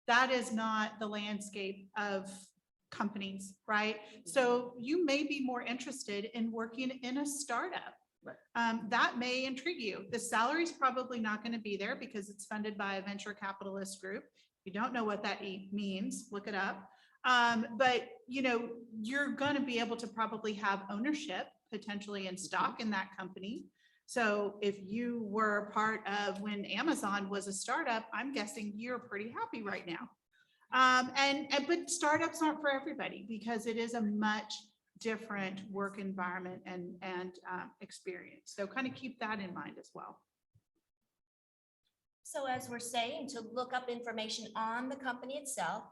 [SPEAKER 14] That is not the landscape of companies, right? So you may be more interested in working in a startup. That may intrigue you. The salary is probably not going to be there because it's funded by a venture capitalist group. If you don't know what that means, look it up. But you're going to be able to probably have ownership potentially in stock in that company. So if you were part of when Amazon was a startup, I'm guessing you're pretty happy right now. But startups aren't for everybody because it is a much different work environment and experience. So kind of keep that in mind as well.
[SPEAKER 17] So as we're saying, to look up information on the company itself,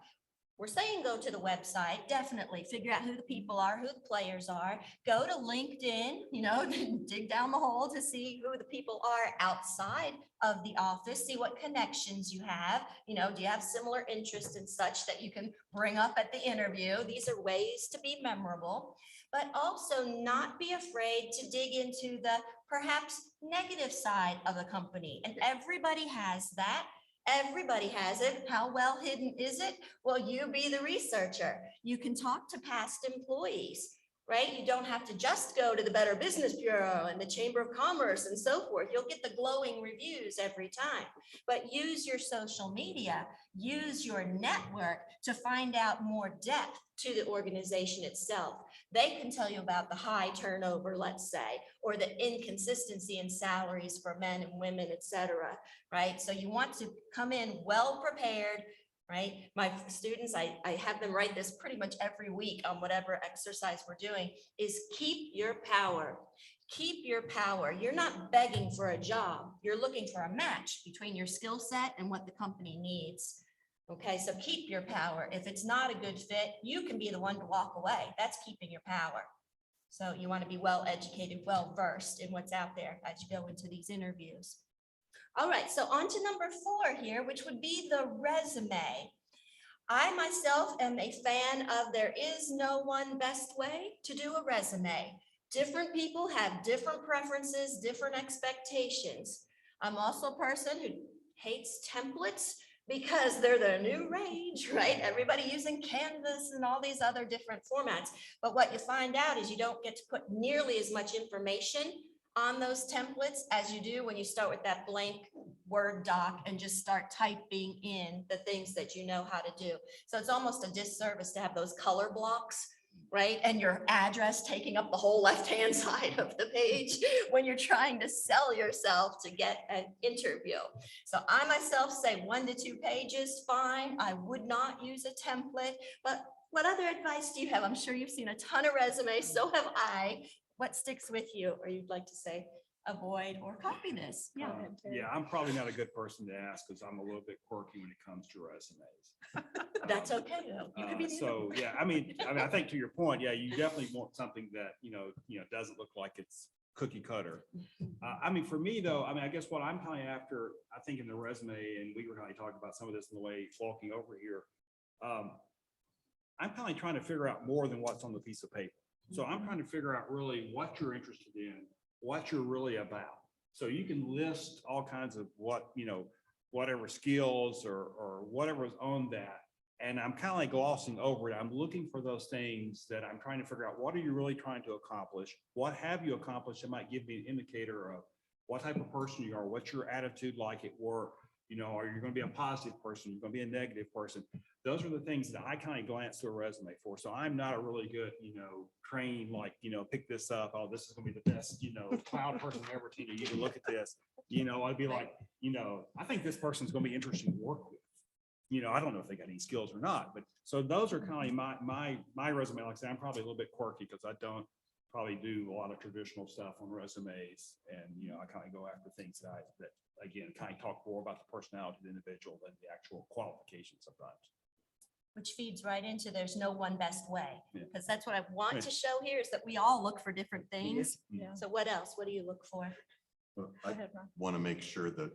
[SPEAKER 17] we're saying go to the website, definitely figure out who the people are, who the players are, go to LinkedIn, dig down the hole to see who the people are outside of the office, see what connections you have, do you have similar interests and such that you can bring up at the interview? These are ways to be memorable, but also not be afraid to dig into the perhaps negative side of the company. And everybody has that. Everybody has it. How well hidden is it? Well, you be the researcher. You can talk to past employees, right? You don't have to just go to the Better Business Bureau and the Chamber of Commerce and so forth. You'll get the glowing reviews every time. But use your social media, use your network to find out more depth to the organization itself. They can tell you about the high turnover, let's say, or the inconsistency in salaries for men and women, et cetera, right? So you want to come in well prepared, right? My students, I have them write this pretty much every week on whatever exercise we're doing, is keep your power. Keep your power. You're not begging for a job. You're looking for a match between your skill set and what the company needs. Okay, so keep your power. If it's not a good fit, you can be the one to walk away. That's keeping your power. So you want to be well educated, well versed in what's out there as you go into these interviews. All right, so on to number 4 here, which would be the resume. I myself am a fan of there is no one best way to do a resume. Different people have different preferences, different expectations. I'm also a person who hates templates because they're the new rage, right? Everybody using Canvas and all these other different formats. But what you find out is you don't get to put nearly as much information on those templates as you do when you start with that blank Word doc and just start typing in the things that you know how to do. So it's almost a disservice to have those color blocks, right? And your address taking up the whole left-hand side of the page when you're trying to sell yourself to get an interview. So I myself say 1 to 2 pages, fine. I would not use a template, but what other advice do you have? I'm sure you've seen a ton of resumes, so have I. What sticks with you, or you'd like to say, avoid or copy this? Yeah.
[SPEAKER 13] Yeah, I'm probably not a good person to ask because I'm a little bit quirky when it comes to resumes.
[SPEAKER 17] That's okay, though. You could be the
[SPEAKER 13] So, yeah, I mean, I think to your point, yeah, you definitely want something that, doesn't look like it's cookie cutter. I mean, for me though, I mean, I guess what I'm kind of after, I think in the resume, and we were kind of talking about some of this in the way walking over here. I'm kind of trying to figure out more than what's on the piece of paper. So I'm trying to figure out really what you're interested in, what you're really about. So you can list all kinds of whatever skills or whatever is on that. And I'm kind of like glossing over it. I'm looking for those things that I'm trying to figure out. What are you really trying to accomplish? What have you accomplished? That might give me an indicator of what type of person you are, what's your attitude like at work. Are you going to be a positive person? You're going to be a negative person. Those are the things that I kind of glance through a resume for. So I'm not a really good, trained, pick this up. Oh, this is going to be the best, cloud person ever to you can look at this. I'd be like, I think this person's going to be interesting to work with. I don't know if they got any skills or not, but so those are kind of my resume. Like I said, I'm probably a little bit quirky because I don't probably do a lot of traditional stuff on resumes. And, I kind of go after things that again, kind of talk more about the personality of the individual than the actual qualifications sometimes.
[SPEAKER 17] which feeds right into there's no one best way.
[SPEAKER 13] Yeah.
[SPEAKER 17] Because that's what I want
[SPEAKER 13] Right.
[SPEAKER 17] to show here is that we all look for different things.
[SPEAKER 13] Yeah.
[SPEAKER 17] So what else? What do you look for?
[SPEAKER 16] But I want to make sure that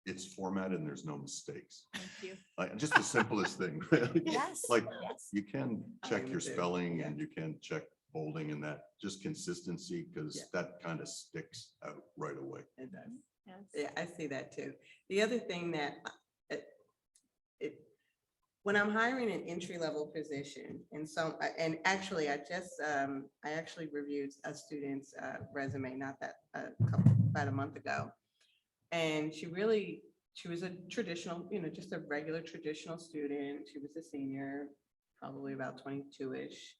[SPEAKER 16] it's formatted and there's no mistakes.
[SPEAKER 3] Thank you.
[SPEAKER 16] Like, just the simplest thing. really.
[SPEAKER 17] Yes,
[SPEAKER 16] Like,
[SPEAKER 17] yes.
[SPEAKER 16] you can check your
[SPEAKER 15] do,
[SPEAKER 16] spelling
[SPEAKER 15] yeah.
[SPEAKER 16] and you can check bolding and that, just consistency, because
[SPEAKER 15] Yeah.
[SPEAKER 16] that kind of sticks out right away.
[SPEAKER 15] It does.
[SPEAKER 17] Yes.
[SPEAKER 15] Yeah, I see that too. The other thing that when I'm hiring an entry-level position, and actually I actually reviewed a student's resume about a month ago. And she was a traditional, just a regular traditional student. She was a senior, probably about 22-ish.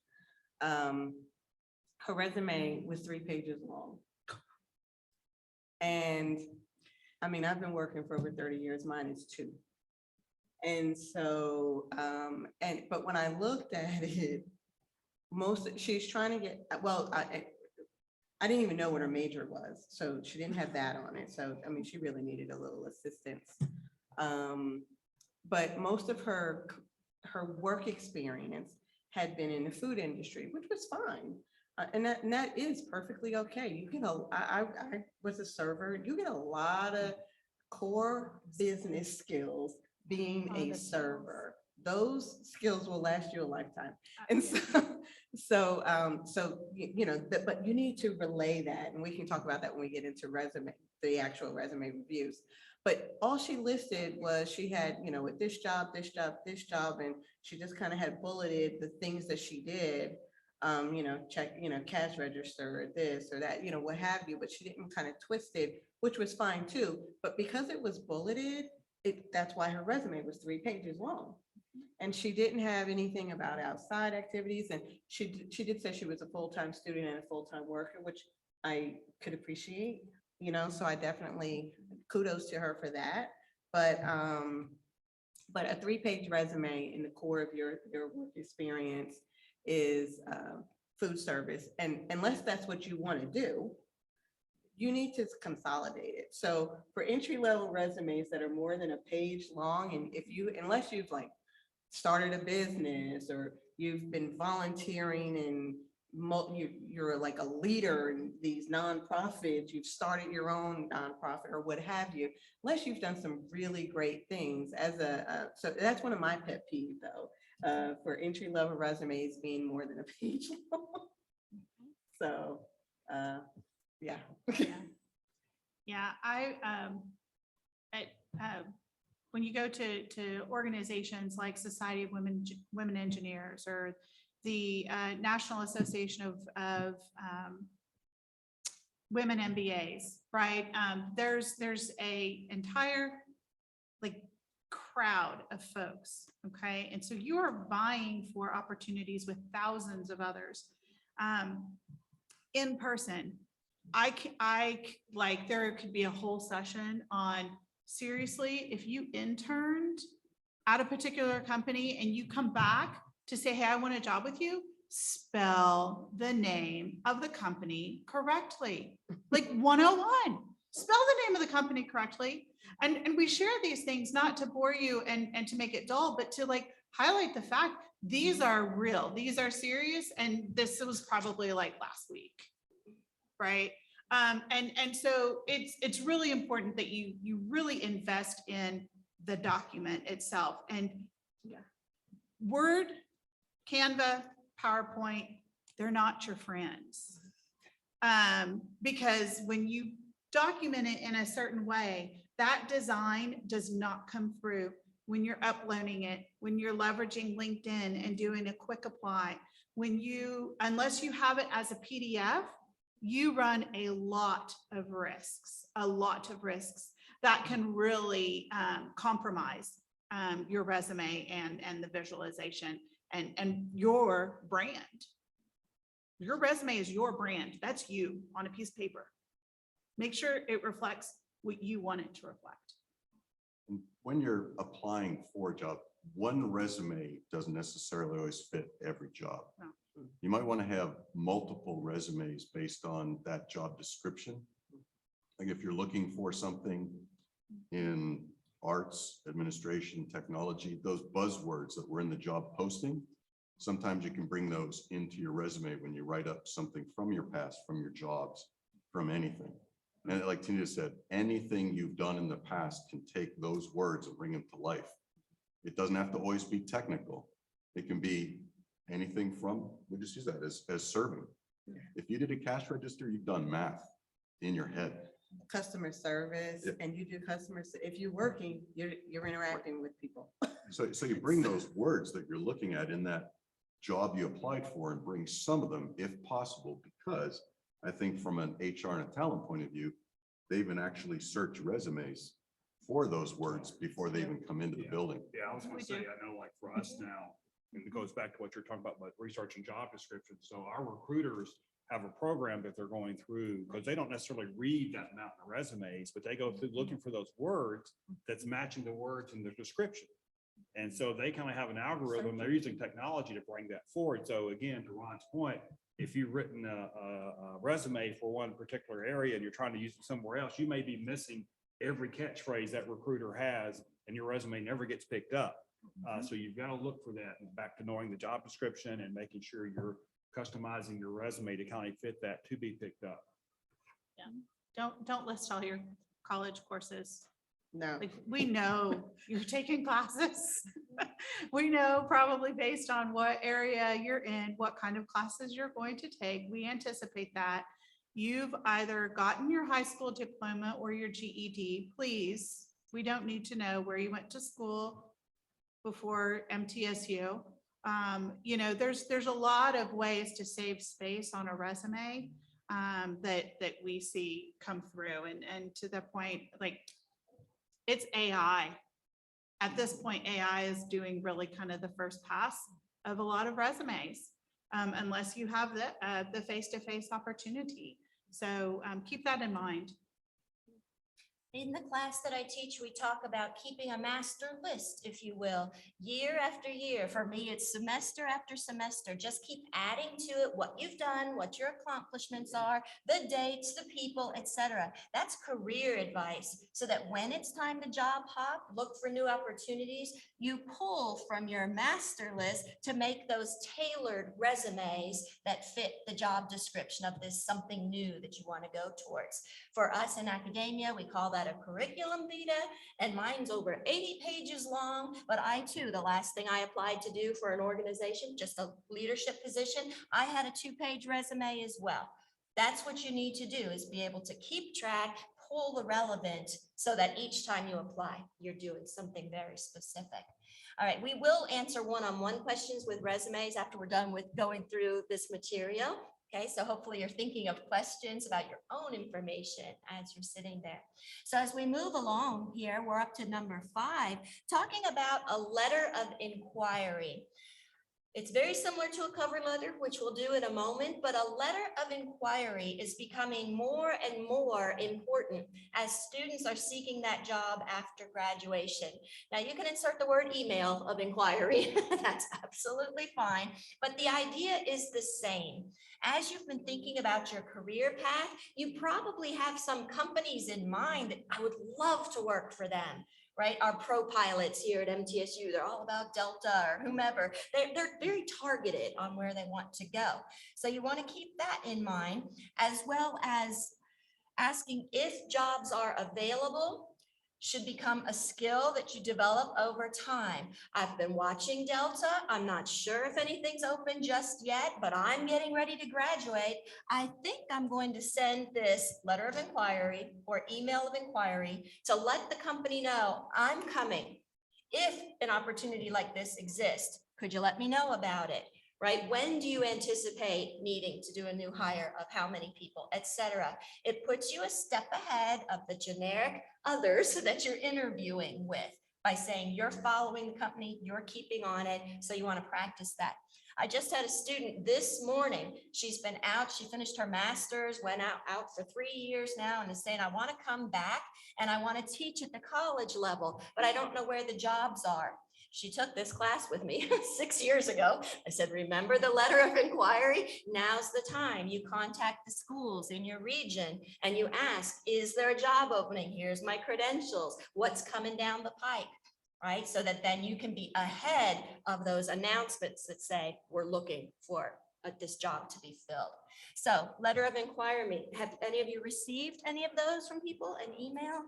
[SPEAKER 15] Her resume was 3 pages long. And I mean, I've been working for over 30 years, mine is 2. And so, but when I looked at it, she's trying to get, I didn't even know what her major was. So she didn't have that on it. So, I mean, she really needed a little assistance. But most of her work experience had been in the food industry, which was fine. And that is perfectly okay. You get I was a server. You get a lot of core business skills being a server. Those skills will last you a lifetime. And but you need to relay that, and we can talk about that when we get into the actual resume reviews. But all she listed was she had, with this job, this job, this job, and she just kind of had bulleted the things that she did. Check, cash register, or this or that, what have you, but she didn't kind of twist it, which was fine too. But because it was bulleted, that's why her resume was 3 pages long. And she didn't have anything about outside activities. And she did say she was a full-time student and a full-time worker, which I could appreciate, so I definitely kudos to her for that. But a 3-page resume in the core of your work experience is food service. And unless that's what you want to do, you need to consolidate it. So for entry-level resumes that are more than a page long, and unless you've started a business or you've been volunteering and you're like a leader in these nonprofits, you've started your own nonprofit or what have you, unless you've done some really great things so that's one of my pet peeves though, for entry-level resumes being more than a page long. So, yeah.
[SPEAKER 14] Yeah, when you go to organizations like Society of Women Engineers or the National Association of women MBAs, right? There's a entire like crowd of folks, okay? And so you are vying for opportunities with thousands of others. In person, like there could be a whole session on, seriously, if you interned at a particular company and you come back to say, hey, I want a job with you, spell the name of the company correctly. Like 101, spell the name of the company correctly. And we share these things not to bore you and to make it dull, but to like highlight the fact these are real, these are serious, and this was probably like last week, right? And so it's really important that you really invest in the document itself. And Word, Canva, PowerPoint, they're not your friends. Because when you document it in a certain way, that design does not come through when you're uploading it, when you're leveraging LinkedIn and doing a quick apply, unless you have it as a PDF, you run a lot of risks that can really compromise your resume and the visualization and your brand. Your resume is your brand. That's you on a piece of paper. Make sure it reflects what you want it to reflect.
[SPEAKER 16] And when you're applying for a job, one resume doesn't necessarily always fit every job.
[SPEAKER 14] No.
[SPEAKER 16] You might want to have multiple resumes based on that job description. Like if you're looking for something in arts, administration, technology, those buzzwords that were in the job posting, sometimes you can bring those into your resume when you write up something from your past, from your jobs, from anything. And like Tina said, anything you've done in the past can take those words and bring them to life. It doesn't have to always be technical. It can be anything from, we just use that as serving. If you did a cash register, you've done math in your head.
[SPEAKER 15] Customer service, and you do if you're working, you're interacting with people.
[SPEAKER 16] So you bring those words that you're looking at in that job you applied for and bring some of them if possible, because I think from an HR and a talent point of view, they even actually search resumes for those words before they even come into the building.
[SPEAKER 13] Yeah, I was gonna say, I know like for us now, and it goes back to what you're talking about research and job description. So our recruiters have a program that they're going through because they don't necessarily read that amount of resumes, but they go through looking for those words that's matching the words in the description. And so they kind of have an algorithm. They're using technology to bring that forward. So again, to Ron's point, if you've written a resume for one particular area and you're trying to use it somewhere else, you may be missing every catchphrase that recruiter has and your resume never gets picked up. So you've got to look for that, and back to knowing the job description and making sure you're customizing your resume to kind of fit that to be picked up.
[SPEAKER 14] Yeah. Don't list all your college courses.
[SPEAKER 15] No.
[SPEAKER 14] Like we know you're taking classes. We know probably based on what area you're in, what kind of classes you're going to take. We anticipate that. You've either gotten your high school diploma or your GED. Please, we don't need to know where you went to school before MTSU. You know, there's a lot of ways to save space on a resume that we see come through. And to the point, like, it's AI. At this point, AI is doing really kind of the first pass of a lot of resumes, unless you have the face-to-face opportunity. So keep that in mind.
[SPEAKER 17] In the class that I teach, we talk about keeping a master list, if you will, year after year. For me, it's semester after semester. Just keep adding to it what you've done, what your accomplishments are, the dates, the people, etc. That's career advice, so that when it's time to job hop, look for new opportunities, you pull from your master list to make those tailored resumes that fit the job description of this something new that you want to go towards. For us in academia, we call that a curriculum vitae, and mine's over 80 pages long. But I too, the last thing I applied to do for an organization, just a leadership position, I had a 2-page resume as well. That's what you need to do, is be able to keep track, pull the relevant, so that each time you apply, you're doing something very specific. All right, we will answer one-on-one questions with resumes after we're done with going through this material. Okay, so hopefully you're thinking of questions about your own information as you're sitting there. So as we move along here, we're up to number 5, talking about a letter of inquiry. It's very similar to a cover letter, which we'll do in a moment, but a letter of inquiry is becoming more and more important as students are seeking that job after graduation. Now, you can insert the word email of inquiry. That's absolutely fine, but the idea is the same. As you've been thinking about your career path, you probably have some companies in mind that I would love to work for them. Right? Our pro pilots here at MTSU, they're all about Delta or whomever. They're very targeted on where they want to go. So you want to keep that in mind, as well as asking if jobs are available. Should become a skill that you develop over time. I've been watching Delta. I'm not sure if anything's open just yet, but I'm getting ready to graduate. I think I'm going to send this letter of inquiry or email of inquiry to let the company know I'm coming. If an opportunity like this exists, could you let me know about it? Right? When do you anticipate needing to do a new hire of how many people, et cetera? It puts you a step ahead of the generic others that you're interviewing with by saying you're following the company, you're keeping on it. So you want to practice that. I just had a student this morning. She's been out. She finished her master's, went out for 3 years now and is saying, I want to come back and I want to teach at the college level, but I don't know where the jobs are. She took this class with me 6 years ago. I said, remember the letter of inquiry? Now's the time. You contact the schools in your region and you ask, is there a job opening? Here's my credentials. What's coming down the pike? Right? So that then you can be ahead of those announcements that say, we're looking for this job to be filled. So letter of inquiry, have any of you received any of those from people, an email?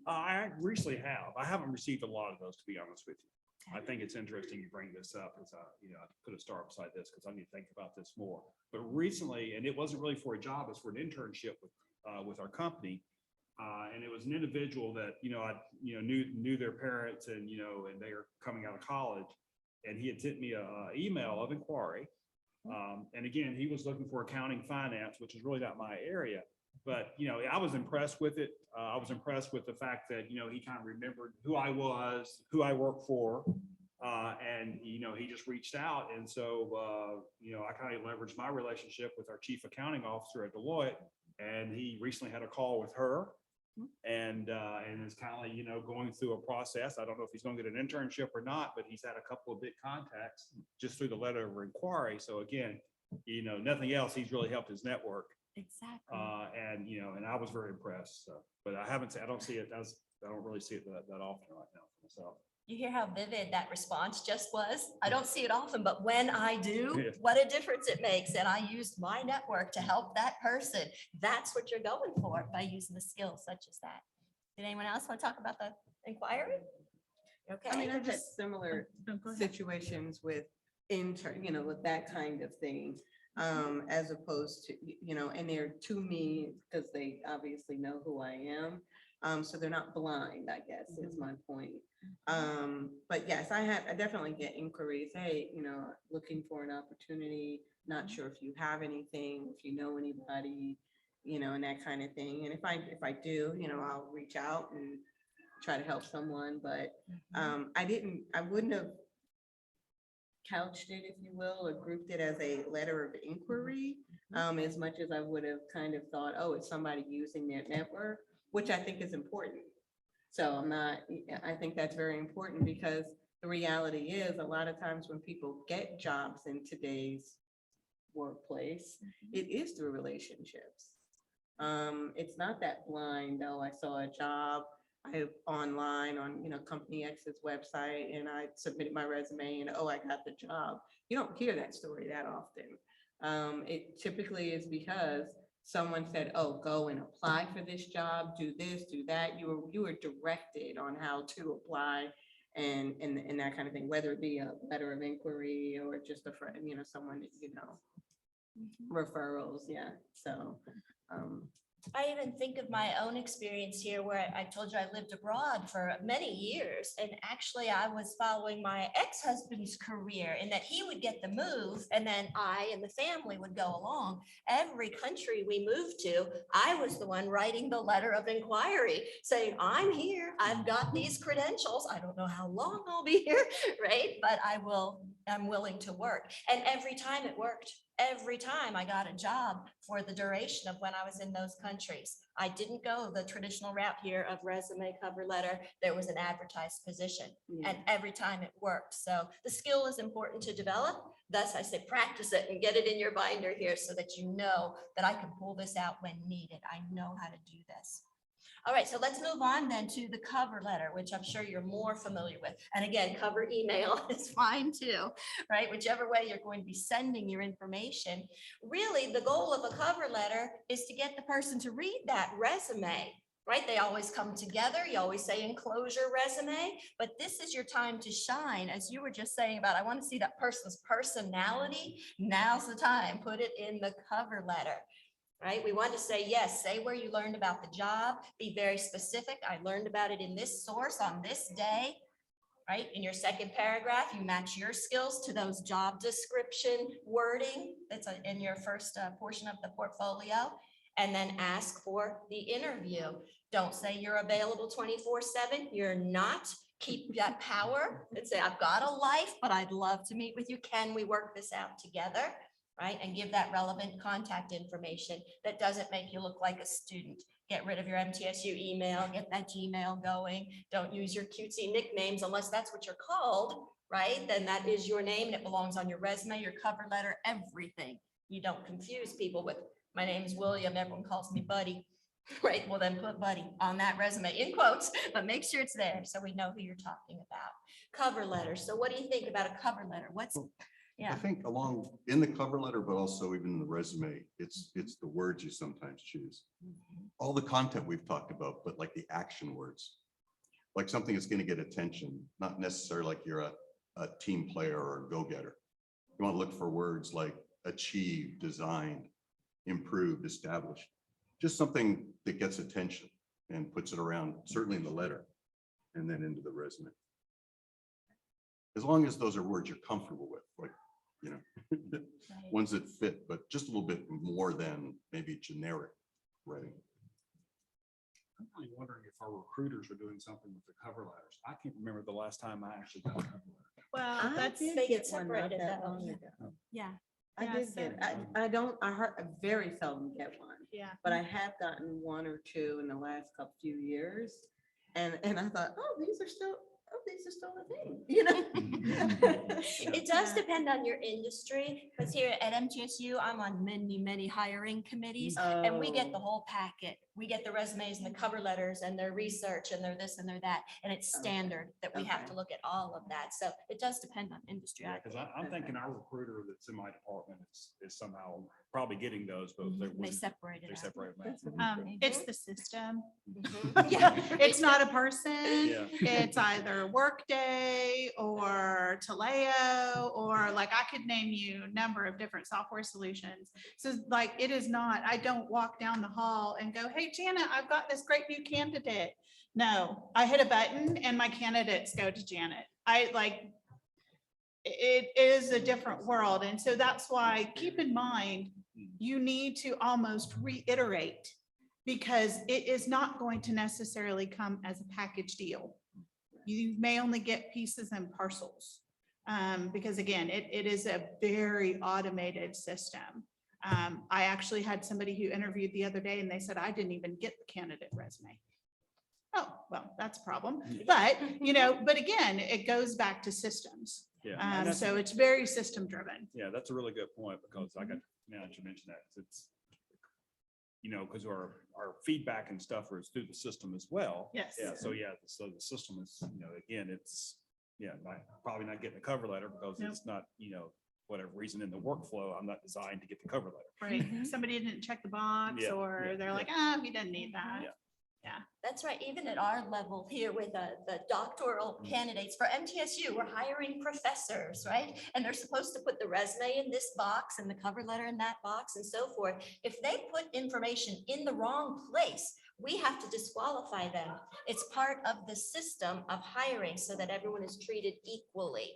[SPEAKER 13] I recently have. I haven't received a lot of those, to be honest with you. I think it's interesting you bring this up as I put a star beside this because I need to think about this more. But recently, and it wasn't really for a job, it's for an internship with our company. And it was an individual that, I knew their parents and they are coming out of college, and he had sent me a email of inquiry. And again, he was looking for accounting finance, which is really not my area. But, I was impressed with it. I was impressed with the fact that, he kind of remembered who I was, who I worked for. And, he just reached out. And so, I kind of leveraged my relationship with our chief accounting officer at Deloitte. And he recently had a call with her. And it's kind of like, going through a process. I don't know if he's going to get an internship or not, but he's had a couple of big contacts just through the letter of inquiry. So again, nothing else, he's really helped his network.
[SPEAKER 17] Exactly.
[SPEAKER 13] And I was very impressed. So, but I don't see it I don't really see it that often right now for myself.
[SPEAKER 17] You hear how vivid that response just was? I don't see it often, but when I do,
[SPEAKER 13] Yeah.
[SPEAKER 17] what a difference it makes. And I used my network to help that person. That's what you're going for by using the skills such as that. Did anyone else want to talk about the inquiry? Okay.
[SPEAKER 15] I mean, I've had similar situations with with that kind of thing. As opposed to, and they're to me because they obviously know who I am. So they're not blind, I guess, is my point. But yes, I definitely get inquiries. Hey, looking for an opportunity, not sure if you have anything, if you know anybody, and that kind of thing. And if I do, I'll reach out and try to help someone. But I wouldn't have couched it, if you will, or grouped it as a letter of inquiry, as much as I would have kind of thought, oh, it's somebody using their network, which I think is important. So I think that's very important because the reality is a lot of times when people get jobs in today's workplace, it is through relationships. It's not that blind, oh, I saw a job online on company X's website and I submitted my resume and oh, I got the job. You don't hear that story that often. It typically is because someone said, oh, go and apply for this job, do this, do that. You were directed on how to apply and that kind of thing, whether it be a letter of inquiry or just a friend, someone, referrals. Yeah. So
[SPEAKER 17] I even think of my own experience here where I told you I lived abroad for many years. And actually I was following my ex-husband's career in that he would get the move and then I and the family would go along. Every country we moved to, I was the one writing the letter of inquiry saying, I'm here, I've got these credentials. I don't know how long I'll be here, right? But I'm willing to work. And every time it worked. Every time I got a job for the duration of when I was in those countries. I didn't go the traditional route here of resume, cover letter. There was an advertised position and every time it worked. So the skill is important to develop. Thus I say practice it and get it in your binder here so that you know that I can pull this out when needed. I know how to do this. All right, so let's move on then to the cover letter, which I'm sure you're more familiar with. And again, cover email is fine too, right? Whichever way you're going to be sending your information. Really, the goal of a cover letter is to get the person to read that resume, right? They always come together. You always say enclose your resume, but this is your time to shine. As you were just saying about, I want to see that person's personality. Now's the time, put it in the cover letter. Right? We want to say, yes, say where you learned about the job, be very specific. I learned about it in this source on this day, right? In your second paragraph, you match your skills to those job description wording that's in your first portion of the portfolio, and then ask for the interview. Don't say you're available 24/7. You're not. Keep that power and say, I've got a life, but I'd love to meet with you. Can we work this out together? Right? And give that relevant contact information that doesn't make you look like a student. Get rid of your MTSU email, get that Gmail going. Don't use your cutesy nicknames unless that's what you're called, right? Then that is your name and it belongs on your resume, your cover letter, everything. You don't confuse people with, my name is William, everyone calls me Buddy, right? Well, then put Buddy on that resume in quotes, but make sure it's there so we know who you're talking about. Cover letter. So what do you think about a cover letter?
[SPEAKER 16] I think along in the cover letter, but also even in the resume, it's the words you sometimes choose. All the content we've talked about, but like the action words, like something that's going to get attention, not necessarily like you're a team player or a go-getter. You want to look for words like achieved, designed, improved, established, just something that gets attention and puts it around, certainly in the letter and then into the resume. As long as those are words you're comfortable with, like, you know, ones that fit, but just a little bit more than maybe generic writing.
[SPEAKER 13] I'm really wondering if our recruiters are doing something with the cover letters. I can't remember the last time I actually got a cover letter.
[SPEAKER 14] Well, that's,
[SPEAKER 17] they get separated that way.
[SPEAKER 2] Yeah.
[SPEAKER 15] I
[SPEAKER 14] Yeah,
[SPEAKER 15] did
[SPEAKER 14] so-
[SPEAKER 15] get, I heard, I very seldom get one,
[SPEAKER 14] yeah.
[SPEAKER 15] but I have gotten one or two in the last few years. And I thought, oh, these are still a thing, you know?
[SPEAKER 17] It does depend on your industry, because here at MTSU, I'm on many hiring committees, and we get the whole packet. We get the resumes and the cover letters and their research and their this and their that, and it's standard that we have to look at all of that. So it does depend on industry. I
[SPEAKER 13] Because
[SPEAKER 17] think.
[SPEAKER 13] I'm thinking our recruiter that's in my department is somehow probably getting those, but
[SPEAKER 17] They separate it
[SPEAKER 13] they
[SPEAKER 17] out.
[SPEAKER 13] separate them out.
[SPEAKER 14] It's the system.
[SPEAKER 17] Yeah.
[SPEAKER 14] It's not a person.
[SPEAKER 13] Yeah.
[SPEAKER 14] It's either Workday or Taleo, or like I could name you a number of different software solutions. So like, it is not, I don't walk down the hall and go, hey, Janet, I've got this great new candidate. No, I hit a button and my candidates go to Janet. It is a different world. And so that's why, keep in mind, you need to almost reiterate, because it is not going to necessarily come as a package deal. You may only get pieces and parcels, because again, it is a very automated system. I actually had somebody who interviewed the other day and they said, I didn't even get the candidate resume. Oh, well, that's a problem. But, but again, it goes back to systems.
[SPEAKER 13] Yeah.
[SPEAKER 14] So it's very system driven.
[SPEAKER 13] Yeah, that's a really good point, because I got, now that you mentioned that, 'cause it's, because our feedback and stuff is through the system as well.
[SPEAKER 14] Yes.
[SPEAKER 13] Yeah, so the system is, again, it's, probably not getting a cover letter because it's not, whatever reason in the workflow, I'm not designed to get the cover letter.
[SPEAKER 14] Right. Somebody didn't check the box,
[SPEAKER 13] Yeah,
[SPEAKER 14] or
[SPEAKER 13] yeah,
[SPEAKER 14] they're
[SPEAKER 13] yeah.
[SPEAKER 14] like, he doesn't need that.
[SPEAKER 13] Yeah.
[SPEAKER 3] Yeah.
[SPEAKER 17] That's right. Even at our level here with the doctoral candidates for MTSU, we're hiring professors, right? And they're supposed to put the resume in this box and the cover letter in that box and so forth. If they put information in the wrong place, we have to disqualify them. It's part of the system of hiring so that everyone is treated equally.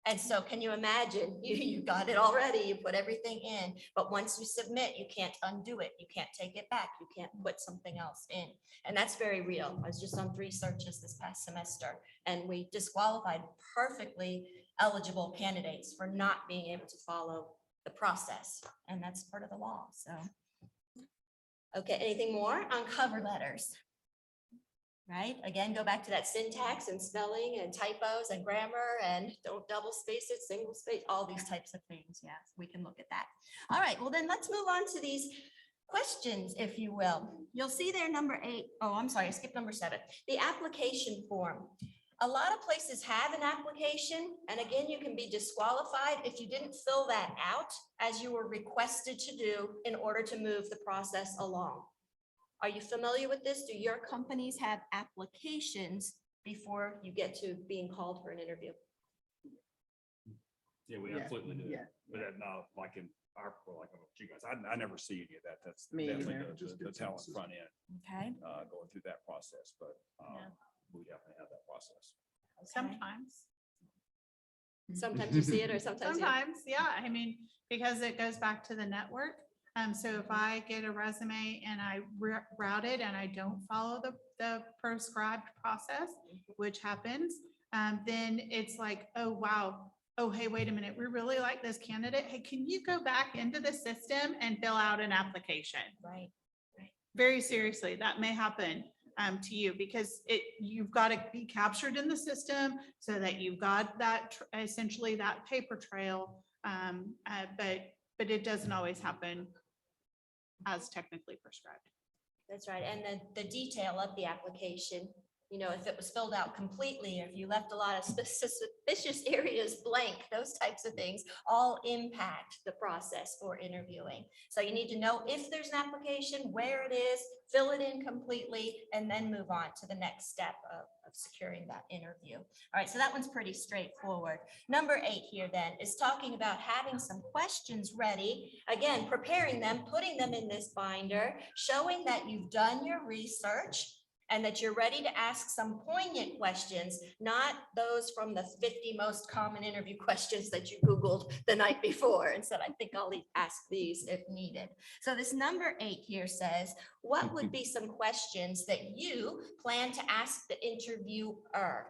[SPEAKER 17] And so can you imagine, you got it already, you put everything in, but once you submit, you can't undo it. You can't take it back. You can't put something else in. And that's very real. I was just on 3 searches this past semester, and we disqualified perfectly eligible candidates for not being able to follow the process. And that's part of the law, so. Okay, anything more on cover letters? Right? Again, go back to that syntax and spelling and typos and grammar and don't double space it, single space, all these types of things. Yes, we can look at that. All right, well then let's move on to these questions, if you will. You'll see there number 8. Oh, I'm sorry, I skipped number 7. The application form. A lot of places have an application, and again, you can be disqualified if you didn't fill that out as you were requested to do in order to move the process along. Are you familiar with this? Do your companies have applications before you get to being called for an interview?
[SPEAKER 13] Yeah, we absolutely do. But that not like in our, like you guys, I never see any of that. That's
[SPEAKER 15] Me
[SPEAKER 13] definitely
[SPEAKER 15] either.
[SPEAKER 13] the talent front end,
[SPEAKER 17] Okay.
[SPEAKER 13] going through that process, but we definitely have that process.
[SPEAKER 3] Sometimes.
[SPEAKER 17] Sometimes you see it or sometimes.
[SPEAKER 14] Sometimes, yeah. I mean, because it goes back to the network. So if I get a resume and I route it and I don't follow the prescribed process, which happens, then it's like, oh, wow. Oh, hey, wait a minute. We really like this candidate. Hey, can you go back into the system and fill out an application?
[SPEAKER 17] Right.
[SPEAKER 14] Very seriously, that may happen to you because you've got to be captured in the system so that you've got that essentially that paper trail. But it doesn't always happen as technically prescribed.
[SPEAKER 17] That's right. And then the detail of the application, you know, if it was filled out completely, or if you left a lot of suspicious areas blank, those types of things all impact the process for interviewing. So you need to know if there's an application, where it is, fill it in completely, and then move on to the next step of securing that interview. All right, so that one's pretty straightforward. Number 8 here then is talking about having some questions ready. Again, preparing them, putting them in this binder, showing that you've done your research and that you're ready to ask some poignant questions, not those from the 50 most common interview questions that you Googled the night before and said, I think I'll ask these if needed. So this number 8 here says, what would be some questions that you plan to ask the interviewer?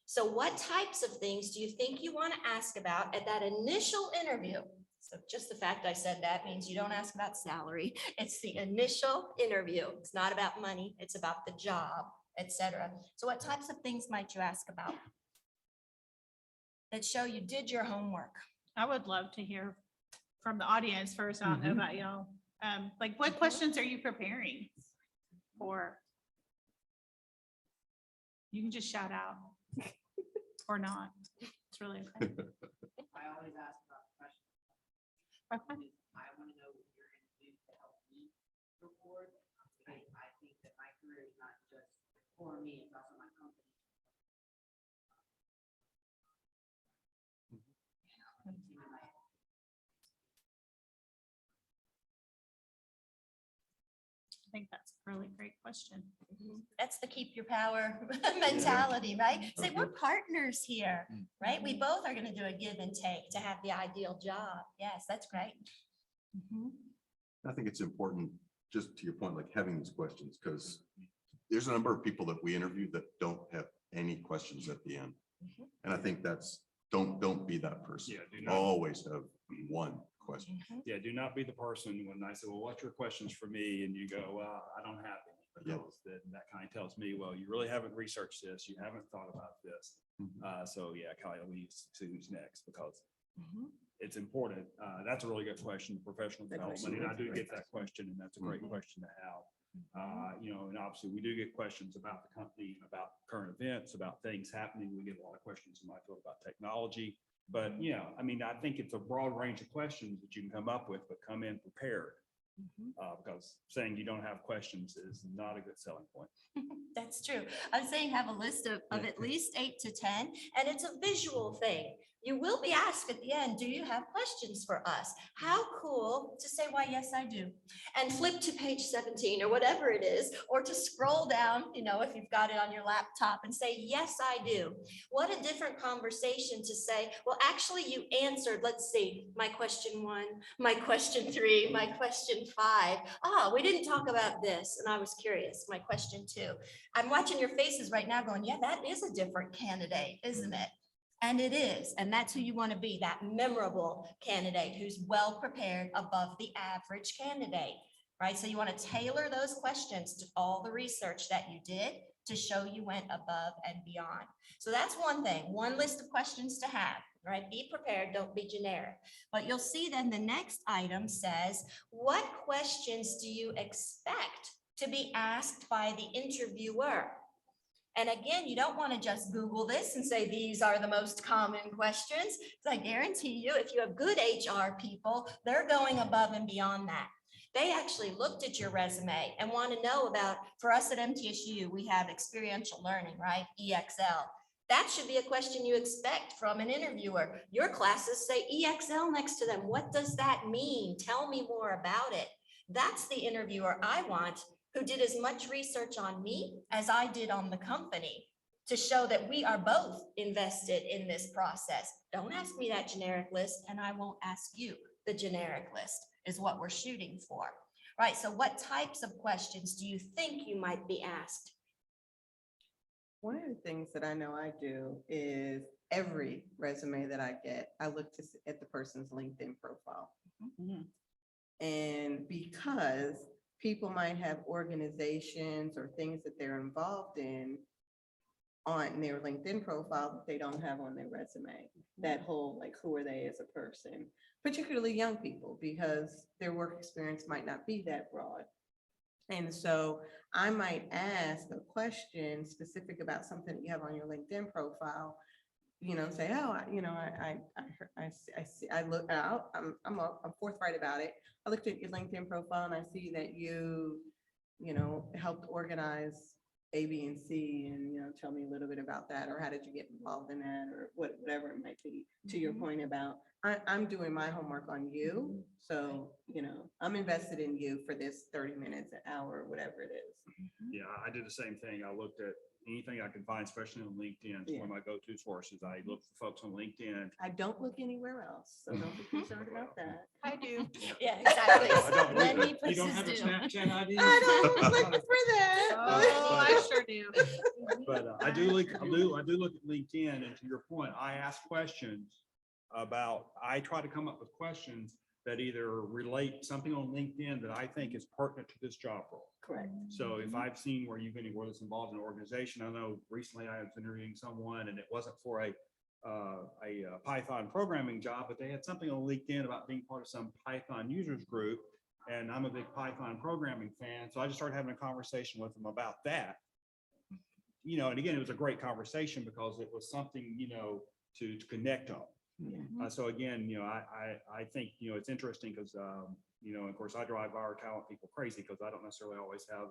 [SPEAKER 17] So what types of things do you think you want to ask about at that initial interview? So just the fact I said that means you don't ask about salary. It's the initial interview. It's not about money. It's about the job, etc. So what types of things might you ask about that show you did your homework?
[SPEAKER 14] I would love to hear from the audience first. I don't know about y'all. Like what questions are you preparing for? You can just shout out or not. It's really okay.
[SPEAKER 9] I always ask about questions.
[SPEAKER 14] Okay.
[SPEAKER 9] I want to know what you're going to do to help me go forward. I think that my career is not just for me, it's also my company.
[SPEAKER 14] I think that's a really great question.
[SPEAKER 17] That's the keep your power mentality, right? Say we're partners here, right? We both are going to do a give and take to have the ideal job. Yes, that's great.
[SPEAKER 16] I think it's important, just to your point, like having these questions, because there's a number of people that we interview that don't have any questions at the end. And I think that's, don't be that person.
[SPEAKER 13] Yeah, do not.
[SPEAKER 16] Always have one question.
[SPEAKER 13] Yeah, do not be the person when I say, well, what's your questions for me? And you go, well, I don't have any. Because then that kind of tells me, well, you really haven't researched this. You haven't thought about this. So yeah, Kyle, we see who's next because it's important. That's a really good question, professional development. And I do get that question, and that's a great question to have. You know, and obviously we do get questions about the company, about current events, about things happening. We get a lot of questions in my field about technology. But, you know, I mean, I think it's a broad range of questions that you can come up with, but come in prepared. Because saying you don't have questions is not a good selling point.
[SPEAKER 17] That's true. I'm saying have a list of at least 8 to 10, and it's a visual thing. You will be asked at the end, do you have questions for us? How cool to say, why, yes, I do. And flip to page 17 or whatever it is, or to scroll down, if you've got it on your laptop and say, yes, I do. What a different conversation to say, well, actually you answered, let's see, my question 1, my question 3, my question 5. We didn't talk about this. And I was curious, my question 2. I'm watching your faces right now going, yeah, that is a different candidate, isn't it? And it is, and that's who you want to be, that memorable candidate who's well prepared above the average candidate, right? So you want to tailor those questions to all the research that you did to show you went above and beyond. So that's one thing, one list of questions to have, right? Be prepared, don't be generic. But you'll see then the next item says, what questions do you expect to be asked by the interviewer? And again, you don't want to just Google this and say, these are the most common questions. Because I guarantee you, if you have good HR people, they're going above and beyond that. They actually looked at your resume and want to know about, for us at MTSU, we have experiential learning, right? EXL. That should be a question you expect from an interviewer. Your classes say EXL next to them. What does that mean? Tell me more about it. That's the interviewer I want, who did as much research on me as I did on the company to show that we are both invested in this process. Don't ask me that generic list, and I won't ask you the generic list, is what we're shooting for. Right, so what types of questions do you think you might be asked?
[SPEAKER 15] One of the things that I know I do is every resume that I get, I look at the person's LinkedIn profile. And because people might have organizations or things that they're involved in on their LinkedIn profile that they don't have on their resume. That whole, like, who are they as a person, particularly young people, because their work experience might not be that broad. And so I might ask a question specific about something that you have on your LinkedIn profile, say, I look out, I'm forthright about it. I looked at your LinkedIn profile and I see that you helped organize A, B, and C, and, tell me a little bit about that, or how did you get involved in that, or whatever it might be. To your point about, I'm doing my homework on you. So, I'm invested in you for this 30 minutes, an hour, whatever it is.
[SPEAKER 13] Yeah, I did the same thing. I looked at anything I could find, especially on LinkedIn. It's one of my go-to sources. I look for folks on LinkedIn.
[SPEAKER 15] I don't look anywhere else, so don't be concerned about that.
[SPEAKER 14] I do.
[SPEAKER 17] Yeah, exactly.
[SPEAKER 13] I don't
[SPEAKER 17] Many
[SPEAKER 13] either. You don't have a
[SPEAKER 17] places do.
[SPEAKER 13] Snapchat ID?
[SPEAKER 15] I don't look for that.
[SPEAKER 14] Oh, I sure do.
[SPEAKER 13] But I do look at LinkedIn, and to your point, I ask questions about, I try to come up with questions that either relate something on LinkedIn that I think is pertinent to this job role.
[SPEAKER 15] Correct.
[SPEAKER 13] So if I've seen where you've been anywhere that's involved in an organization, I know recently I was interviewing someone and it wasn't for a Python programming job, but they had something on LinkedIn about being part of some Python users group. And I'm a big Python programming fan. So I just started having a conversation with them about that. And again, it was a great conversation because it was something, to connect on. So again, I think, it's interesting because, of course, I drive our talent people crazy because I don't necessarily always have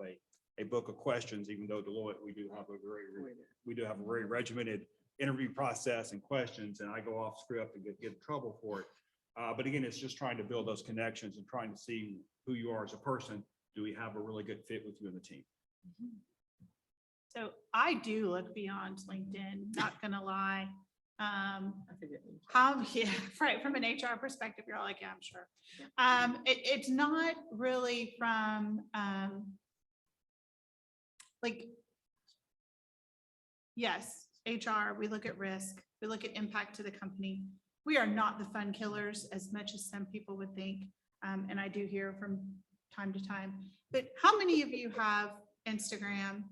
[SPEAKER 13] a book of questions, even though Deloitte, we do have a very regimented interview process and questions, and I go off script and get in trouble for it. But again, it's just trying to build those connections and trying to see who you are as a person. Do we have a really good fit with you and the team?
[SPEAKER 14] So I do look beyond LinkedIn, not gonna lie. Right, from an HR perspective, you're all like, yeah, I'm sure. It's not really from yes, HR, we look at risk, we look at impact to the company. We are not the fun killers as much as some people would think. And I do hear from time to time, but how many of you have Instagram,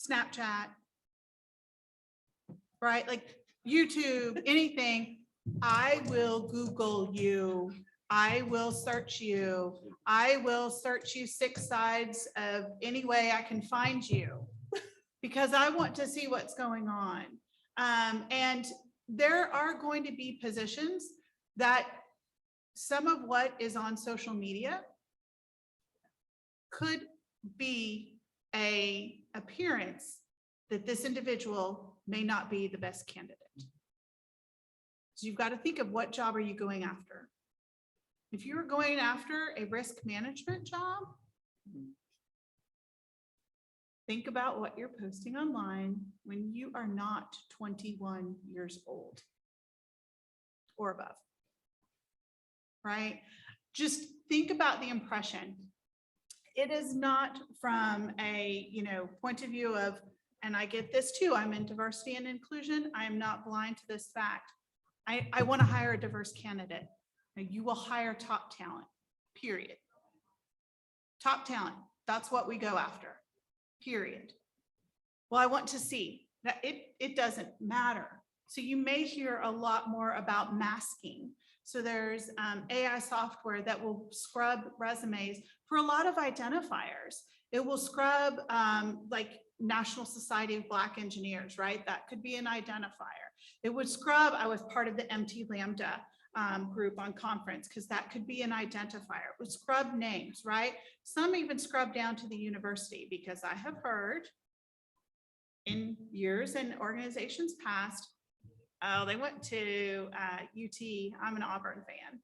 [SPEAKER 14] Snapchat, right? Like YouTube, anything. I will Google you. I will search you. I will search you 6 sides of any way I can find you because I want to see what's going on. And there are going to be positions that some of what is on social media could be a appearance that this individual may not be the best candidate. So you've got to think of what job are you going after? If you're going after a risk management job, think about what you're posting online when you are not 21 years old or above, right? Just think about the impression. It is not from a, point of view of, and I get this too, I'm in diversity and inclusion. I am not blind to this fact. I want to hire a diverse candidate. Now, you will hire top talent, period. Top talent, that's what we go after, period. Well, I want to see that it doesn't matter. So you may hear a lot more about masking. So there's AI software that will scrub resumes for a lot of identifiers. It will scrub like National Society of Black Engineers, right? That could be an identifier. It would scrub, I was part of the MT Lambda group on conference, because that could be an identifier. It would scrub names, right? Some even scrub down to the university, because I have heard in years and organizations past, oh, they went to UT. I'm an Auburn fan.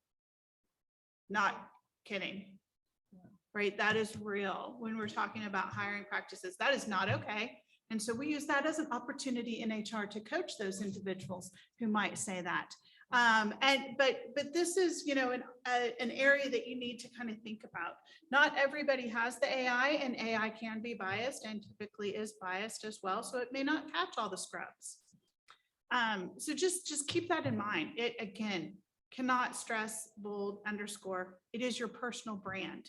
[SPEAKER 14] Not kidding, right? That is real when we're talking about hiring practices. That is not okay. And so we use that as an opportunity in HR to coach those individuals who might say that. But this is, an area that you need to kind of think about. Not everybody has the AI, and AI can be biased and typically is biased as well. So it may not catch all the scrubs. So just keep that in mind. It, again, cannot stress, bold, underscore. It is your personal brand.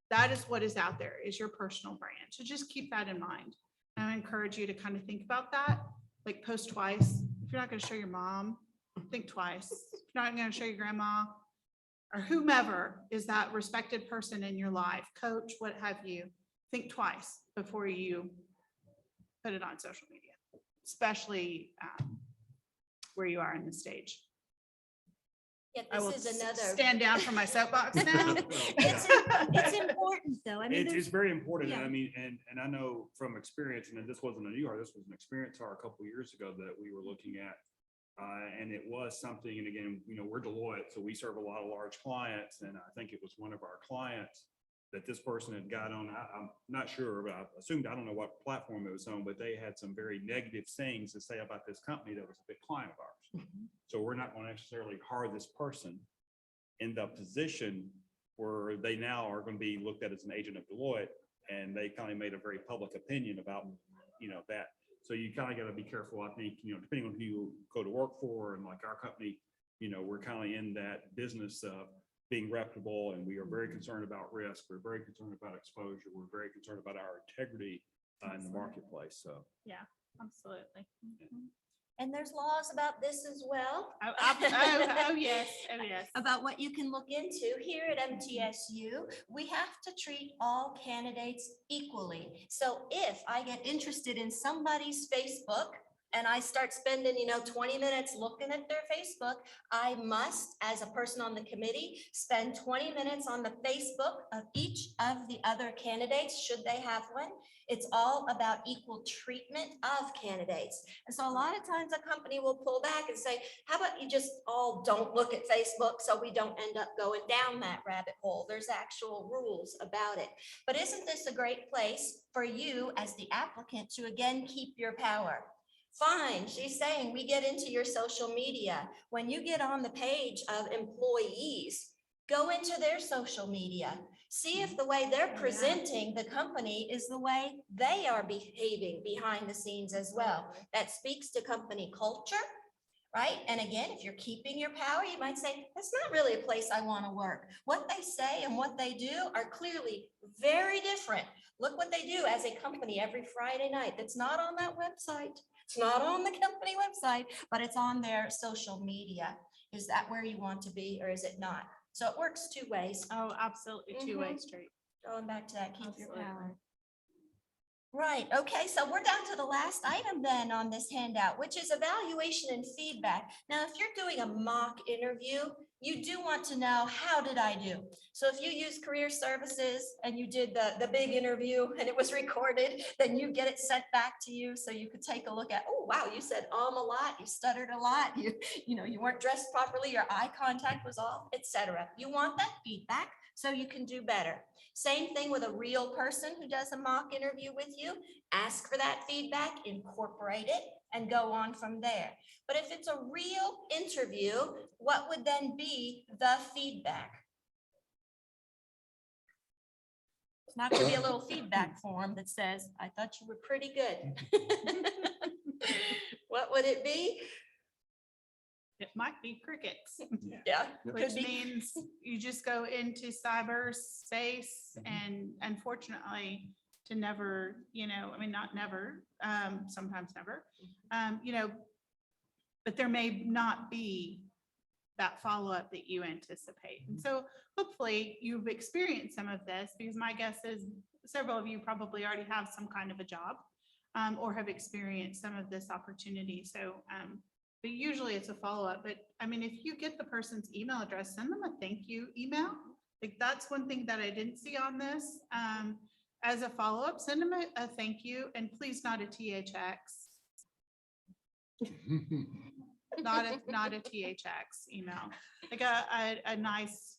[SPEAKER 14] That is what is out there, is your personal brand. So just keep that in mind. And I encourage you to kind of think about that, like post twice. If you're not going to show your mom, think twice. If you're not going to show your grandma or whomever is that respected person in your life, coach, what have you, think twice before you put it on social media, especially where you are in the stage.
[SPEAKER 17] Yeah,
[SPEAKER 14] I will
[SPEAKER 17] this is another.
[SPEAKER 14] stand down from my soapbox now.
[SPEAKER 17] It's important though. I mean,
[SPEAKER 13] It's very important.
[SPEAKER 17] yeah.
[SPEAKER 13] I mean, and I know from experience, and this wasn't a new hire, this was an experienced hire a couple of years ago that we were looking at. And it was something, and again, we're Deloitte, so we serve a lot of large clients. And I think it was one of our clients that this person had got on. I'm not sure, but I assumed, I don't know what platform it was on, but they had some very negative things to say about this company that was a big client of ours. So we're not going to necessarily hire this person in the position where they now are going to be looked at as an agent of Deloitte, and they kind of made a very public opinion about, that. So you kind of got to be careful, I think, depending on who you go to work for, and like our company, we're kind of in that business of being reputable, and we are very concerned about risk. We're very concerned about exposure. We're very concerned about our integrity in the marketplace. So
[SPEAKER 3] Yeah, absolutely.
[SPEAKER 17] And there's laws about this as well.
[SPEAKER 14] Oh, yes. Oh, yes.
[SPEAKER 17] About what you can look into. Here at MTSU, we have to treat all candidates equally. So if I get interested in somebody's Facebook and I start spending, 20 minutes looking at their Facebook, I must, as a person on the committee, spend 20 minutes on the Facebook of each of the other candidates, should they have one. It's all about equal treatment of candidates. And so a lot of times a company will pull back and say, how about you just all don't look at Facebook so we don't end up going down that rabbit hole? There's actual rules about it. But isn't this a great place for you as the applicant to again keep your power? Fine, she's saying we get into your social media. When you get on the page of employees, go into their social media. See if the way they're presenting the company is the way they are behaving behind the scenes as well. That speaks to company culture, right? And again, if you're keeping your power, you might say, that's not really a place I want to work. What they say and what they do are clearly very different. Look what they do as a company every Friday night. That's not on that website. It's not on the company website, but it's on their social media. Is that where you want to be, or is it not? So it works two ways.
[SPEAKER 14] Oh, absolutely. Two-way street.
[SPEAKER 17] Going back to that, keep
[SPEAKER 14] Absolutely.
[SPEAKER 17] your power. Right, okay, so we're down to the last item then on this handout, which is evaluation and feedback. Now, if you're doing a mock interview, you do want to know, how did I do? So if you use career services and you did the big interview and it was recorded, then you get it sent back to you so you could take a look at, oh, wow, you said a lot, you stuttered a lot, you weren't dressed properly, your eye contact was off, etc. You want that feedback so you can do better. Same thing with a real person who does a mock interview with you. Ask for that feedback, incorporate it, and go on from there. But if it's a real interview, what would then be the feedback? It's not going to be a little feedback form that says, I thought you were pretty good. What would it be?
[SPEAKER 14] It might be crickets.
[SPEAKER 17] Yeah.
[SPEAKER 14] Which means you just go into cyberspace and unfortunately to never, I mean, not never, sometimes never, but there may not be that follow-up that you anticipate. And so hopefully you've experienced some of this, because my guess is several of you probably already have some kind of a job or have experienced some of this opportunity. So, but usually it's a follow-up. But I mean, if you get the person's email address, send them a thank you email. Like, that's one thing that I didn't see on this. As a follow-up, send them a thank you, and please not a THX. Not a THX email. Like a nice,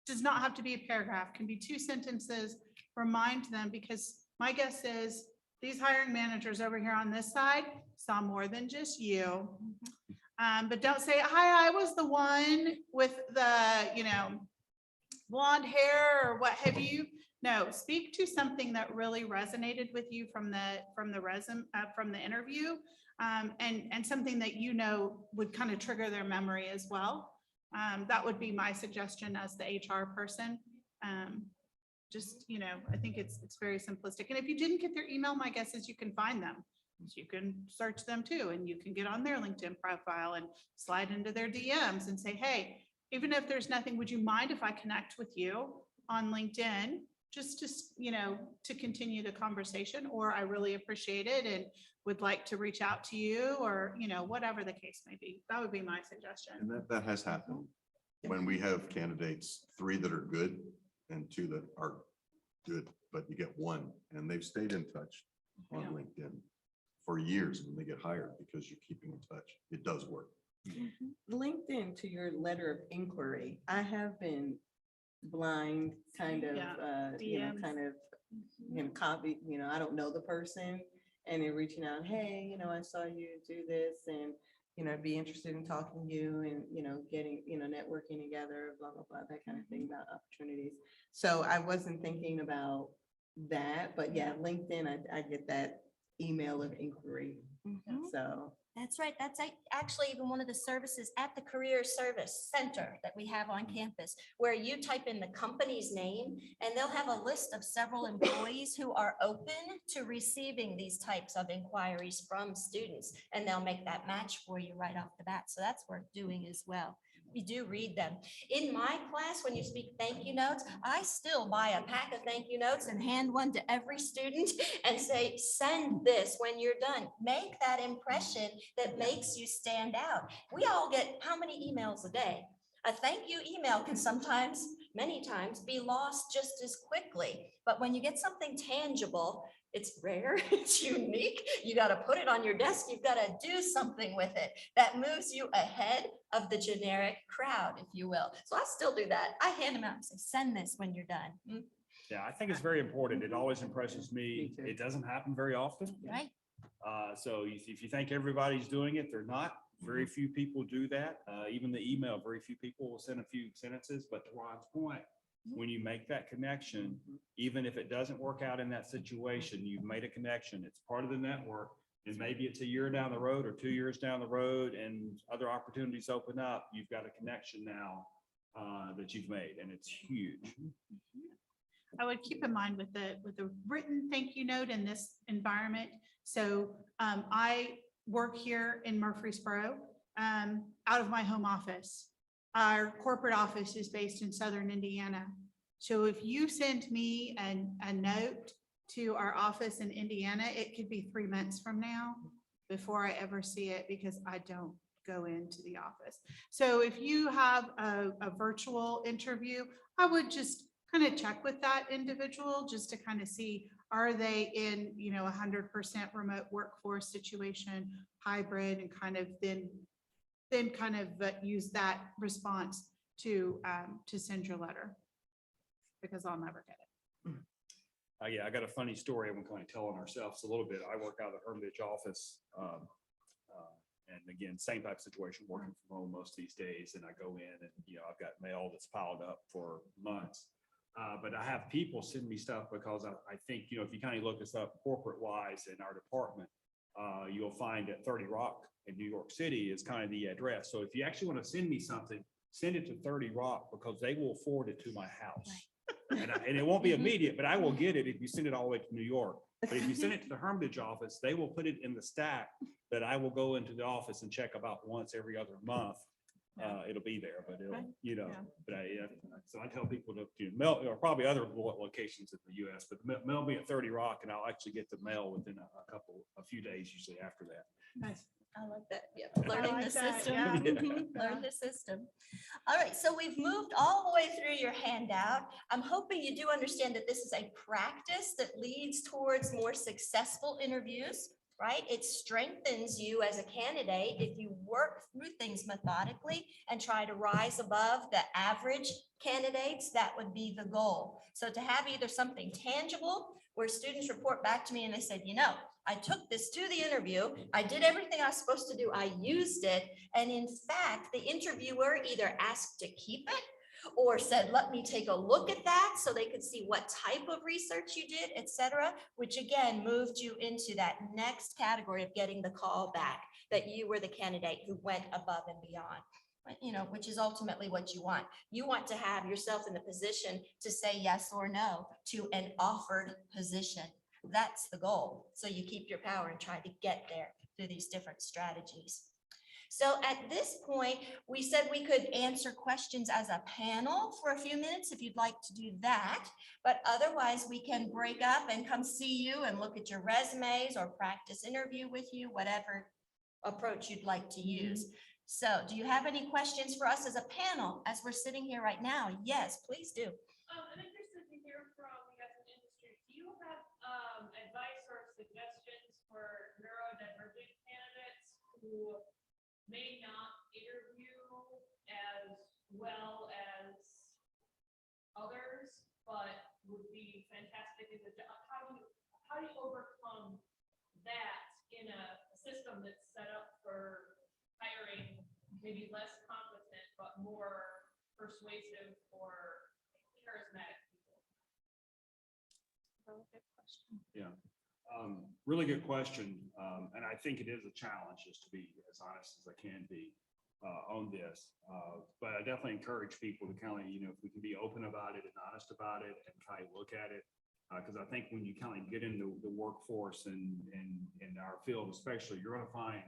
[SPEAKER 14] does not have to be a paragraph, can be 2 sentences. Remind them, because my guess is these hiring managers over here on this side saw more than just you. But don't say, hi, I was the one with the, blonde hair or what have you. No, speak to something that really resonated with you from the interview, and something that would kind of trigger their memory as well. That would be my suggestion as the HR person. I think it's very simplistic. And if you didn't get their email, my guess is you can find them. So you can search them too, and you can get on their LinkedIn profile and slide into their DMs and say, hey, even if there's nothing, would you mind if I connect with you on LinkedIn just to continue the conversation? Or I really appreciate it and would like to reach out to you, or, whatever the case may be. That would be my suggestion.
[SPEAKER 16] And that has happened when we have candidates, 3 that are good and 2 that are good, but you get 1 and they've stayed in touch on LinkedIn for years when they get hired, because you're keeping in touch. It does work.
[SPEAKER 15] LinkedIn, to your letter of inquiry, I have been blind kind of, copy, I don't know the person, and then reaching out, hey, I saw you do this, and, I'd be interested in talking to you and, getting, networking together, blah, blah, blah, that kind of thing about opportunities. So I wasn't thinking about that, but yeah, LinkedIn, I get that email of inquiry. So
[SPEAKER 17] That's right. That's actually even one of the services at the Career Service Center that we have on campus, where you type in the company's name and they'll have a list of several employees who are open to receiving these types of inquiries from students, and they'll make that match for you right off the bat. So that's worth doing as well. We do read them. In my class, when you speak thank you notes, I still buy a pack of thank you notes and hand one to every student and say, send this when you're done. Make that impression that makes you stand out. We all get how many emails a day? A thank you email can sometimes, many times, be lost just as quickly. But when you get something tangible, it's rare, it's unique. You got to put it on your desk. You've got to do something with it that moves you ahead of the generic crowd, if you will. So I still do that. I hand them out and say, send this when you're done.
[SPEAKER 13] Yeah, I think it's very important. It always impresses me. It doesn't happen very often.
[SPEAKER 17] Right.
[SPEAKER 13] So if you think everybody's doing it, they're not. Very few people do that. Even the email, very few people will send a few sentences. But to Ron's point, when you make that connection, even if it doesn't work out in that situation, you've made a connection. It's part of the network. And maybe it's a year down the road or 2 years down the road and other opportunities open up. You've got a connection now that you've made, and it's huge.
[SPEAKER 14] I would keep in mind with the written thank you note in this environment. So I work here in Murfreesboro out of my home office. Our corporate office is based in Southern Indiana. So if you send me a note to our office in Indiana, it could be 3 months from now before I ever see it, because I don't go into the office. So if you have a virtual interview, I would just kind of check with that individual just to kind of see, are they in, 100% remote workforce situation, hybrid, and kind of then kind of use that response to send your letter, because I'll never get it.
[SPEAKER 13] Yeah, I got a funny story. I'm kind of telling ourselves a little bit. I work out of the Hermitage office. And again, same type of situation, working from home most of these days. And I go in and, I've got mail that's piled up for months. But I have people send me stuff because I think, if you kind of look us up corporate wise in our department, you'll find that 30 Rock in New York City is kind of the address. So if you actually want to send me something, send it to 30 Rock because they will forward it to my house. And it won't be immediate, but I will get it if you send it all the way to New York. But if you send it to the Hermitage office, they will put it in the stack that I will go into the office and check about once every other month. It'll be there, but it'll, but so I tell people to mail, or probably other locations in the US, but mail me at 30 Rock and I'll actually get the mail within a few days usually after that.
[SPEAKER 14] Nice.
[SPEAKER 17] I like that. Yeah, learning the system.
[SPEAKER 14] yeah.
[SPEAKER 17] Mhm, learn the system. All right, so we've moved all the way through your handout. I'm hoping you do understand that this is a practice that leads towards more successful interviews, right? It strengthens you as a candidate if you work through things methodically and try to rise above the average candidates. That would be the goal. So to have either something tangible where students report back to me and they said, I took this to the interview. I did everything I was supposed to do. I used it. And in fact, the interviewer either asked to keep it or said, let me take a look at that so they could see what type of research you did, et cetera, which again moved you into that next category of getting the call back, that you were the candidate who went above and beyond. Which is ultimately what you want. You want to have yourself in the position to say yes or no to an offered position. That's the goal. So you keep your power and try to get there through these different strategies. So at this point, we said we could answer questions as a panel for a few minutes if you'd like to do that. But otherwise, we can break up and come see you and look at your resumes or practice interview with you, whatever approach you'd like to use. So do you have any questions for us as a panel as we're sitting here right now? Yes, please do.
[SPEAKER 9] I'm interested to hear from you guys in industry. Do you have advice or suggestions for neurodivergent candidates who may not interview as well as others, but would be fantastic in the job? How do you overcome that in a system that's set up for hiring maybe less competent but more persuasive or charismatic people?
[SPEAKER 3] Really good question.
[SPEAKER 13] Yeah, really good question. And I think it is a challenge, just to be as honest as I can be on this. But I definitely encourage people to kind of, if we can be open about it and honest about it and kind of look at it. Because I think when you kind of get into the workforce and in our field, especially, you're going to find,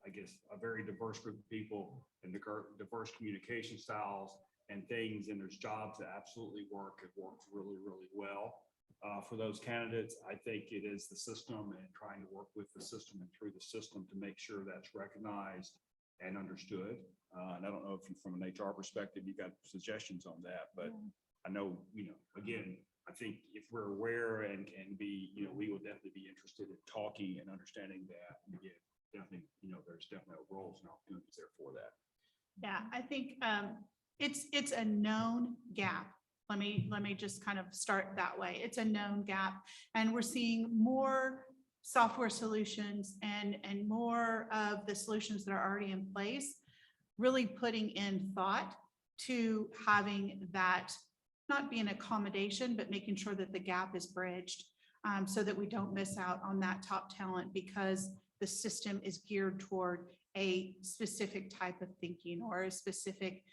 [SPEAKER 13] I guess, a very diverse group of people and diverse communication styles and things. And there's jobs that absolutely work. It works really, really well. For those candidates, I think it is the system and trying to work with the system and through the system to make sure that's recognized and understood. And I don't know if you, from an HR perspective, you got suggestions on that, but I know, again, I think if we're aware and can be, we will definitely be interested in talking and understanding that. And again, definitely, there's definitely roles and opportunities there for that.
[SPEAKER 14] Yeah, I think it's a known gap. Let me just kind of start that way. It's a known gap, and we're seeing more software solutions and more of the solutions that are already in place, really putting in thought to having that not be an accommodation, but making sure that the gap is bridged so that we don't miss out on that top talent because the system is geared toward a specific type of thinking or a specific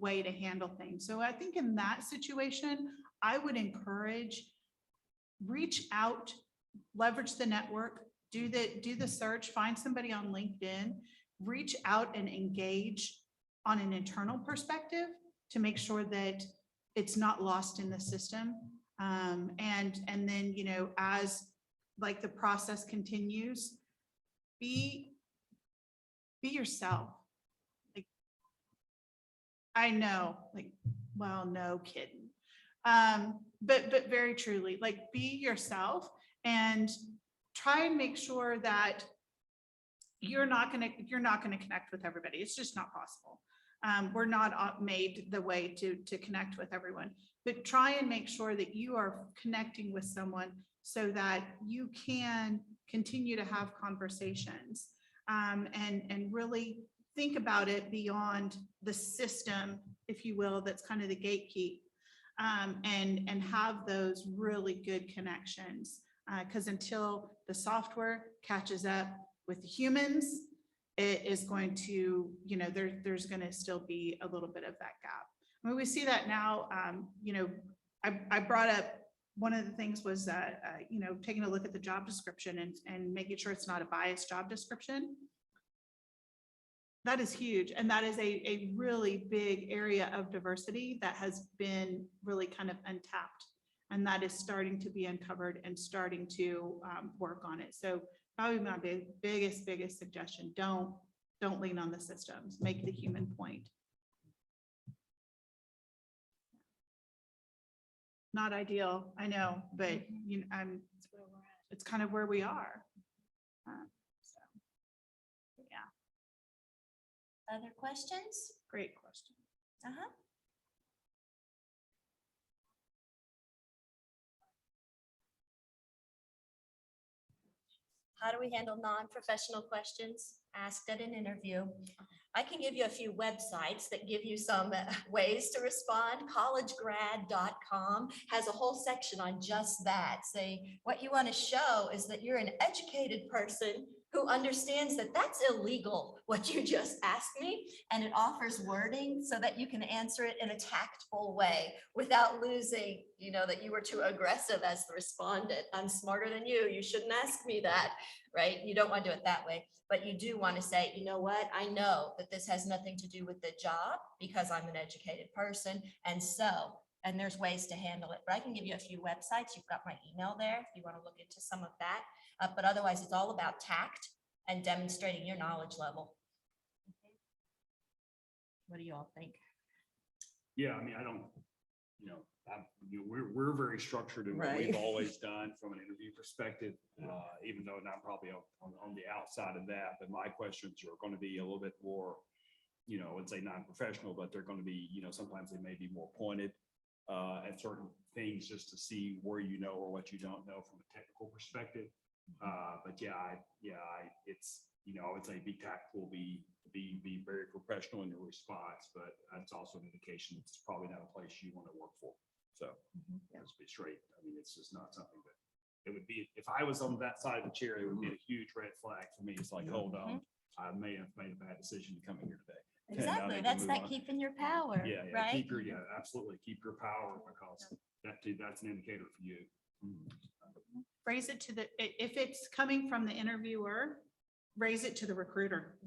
[SPEAKER 14] way to handle things. So I think in that situation, I would encourage, reach out, leverage the network, do the search, find somebody on LinkedIn, reach out and engage on an internal perspective to make sure that it's not lost in the system. And then, as like the process continues, be be yourself. Like, I know, like, well, no kidding. But very truly, like, be yourself and try and make sure that you're not gonna connect with everybody. It's just not possible. We're not made the way to connect with everyone, but try and make sure that you are connecting with someone so that you can continue to have conversations, and really think about it beyond the system, if you will, that's kind of the gatekeep, and have those really good connections. Because until the software catches up with the humans, it is going to, there's going to still be a little bit of that gap. I mean, we see that now. I brought up, one of the things was that, taking a look at the job description and making sure it's not a biased job description. That is huge. And that is a really big area of diversity that has been really kind of untapped. And that is starting to be uncovered and starting to work on it. So probably my biggest suggestion, don't lean on the systems, make the human point. Not ideal, I know, but it's kind of where we are. So, yeah.
[SPEAKER 17] Other questions?
[SPEAKER 14] Great question.
[SPEAKER 17] How do we handle non-professional questions asked at an interview? I can give you a few websites that give you some ways to respond. Collegegrad.com has a whole section on just that. Say what you want to show is that you're an educated person who understands that that's illegal, what you just asked me, and it offers wording so that you can answer it in a tactful way without losing, that you were too aggressive as the respondent. I'm smarter than you. You shouldn't ask me that, right? You don't want to do it that way, but you do want to say, you know what? I know that this has nothing to do with the job because I'm an educated person. And there's ways to handle it, but I can give you a few websites. You've got my email there if you want to look into some of that. But otherwise, it's all about tact and demonstrating your knowledge level. What do you all think?
[SPEAKER 13] Yeah, I mean, I don't, we're very structured in what we've always done from an interview perspective, even though I'm probably on the outside of that, but my questions are going to be a little bit more, I would say non-professional, but they're going to be, sometimes they may be more pointed at certain things just to see where you know or what you don't know from a technical perspective. But it's, I would say be tactful, be very professional in your response, but that's also an indication it's probably not a place you want to work for. So let's be straight. I mean, it's just not something that it would be, if I was on that side of the chair, it would be a huge red flag for me. It's like, hold on, I may have made a bad decision to come in here today.
[SPEAKER 17] Exactly. That's that keeping your power, right?
[SPEAKER 13] Absolutely. Keep your power, because that's an indicator for you.
[SPEAKER 14] Raise it to if it's coming from the interviewer, raise it to the recruiter.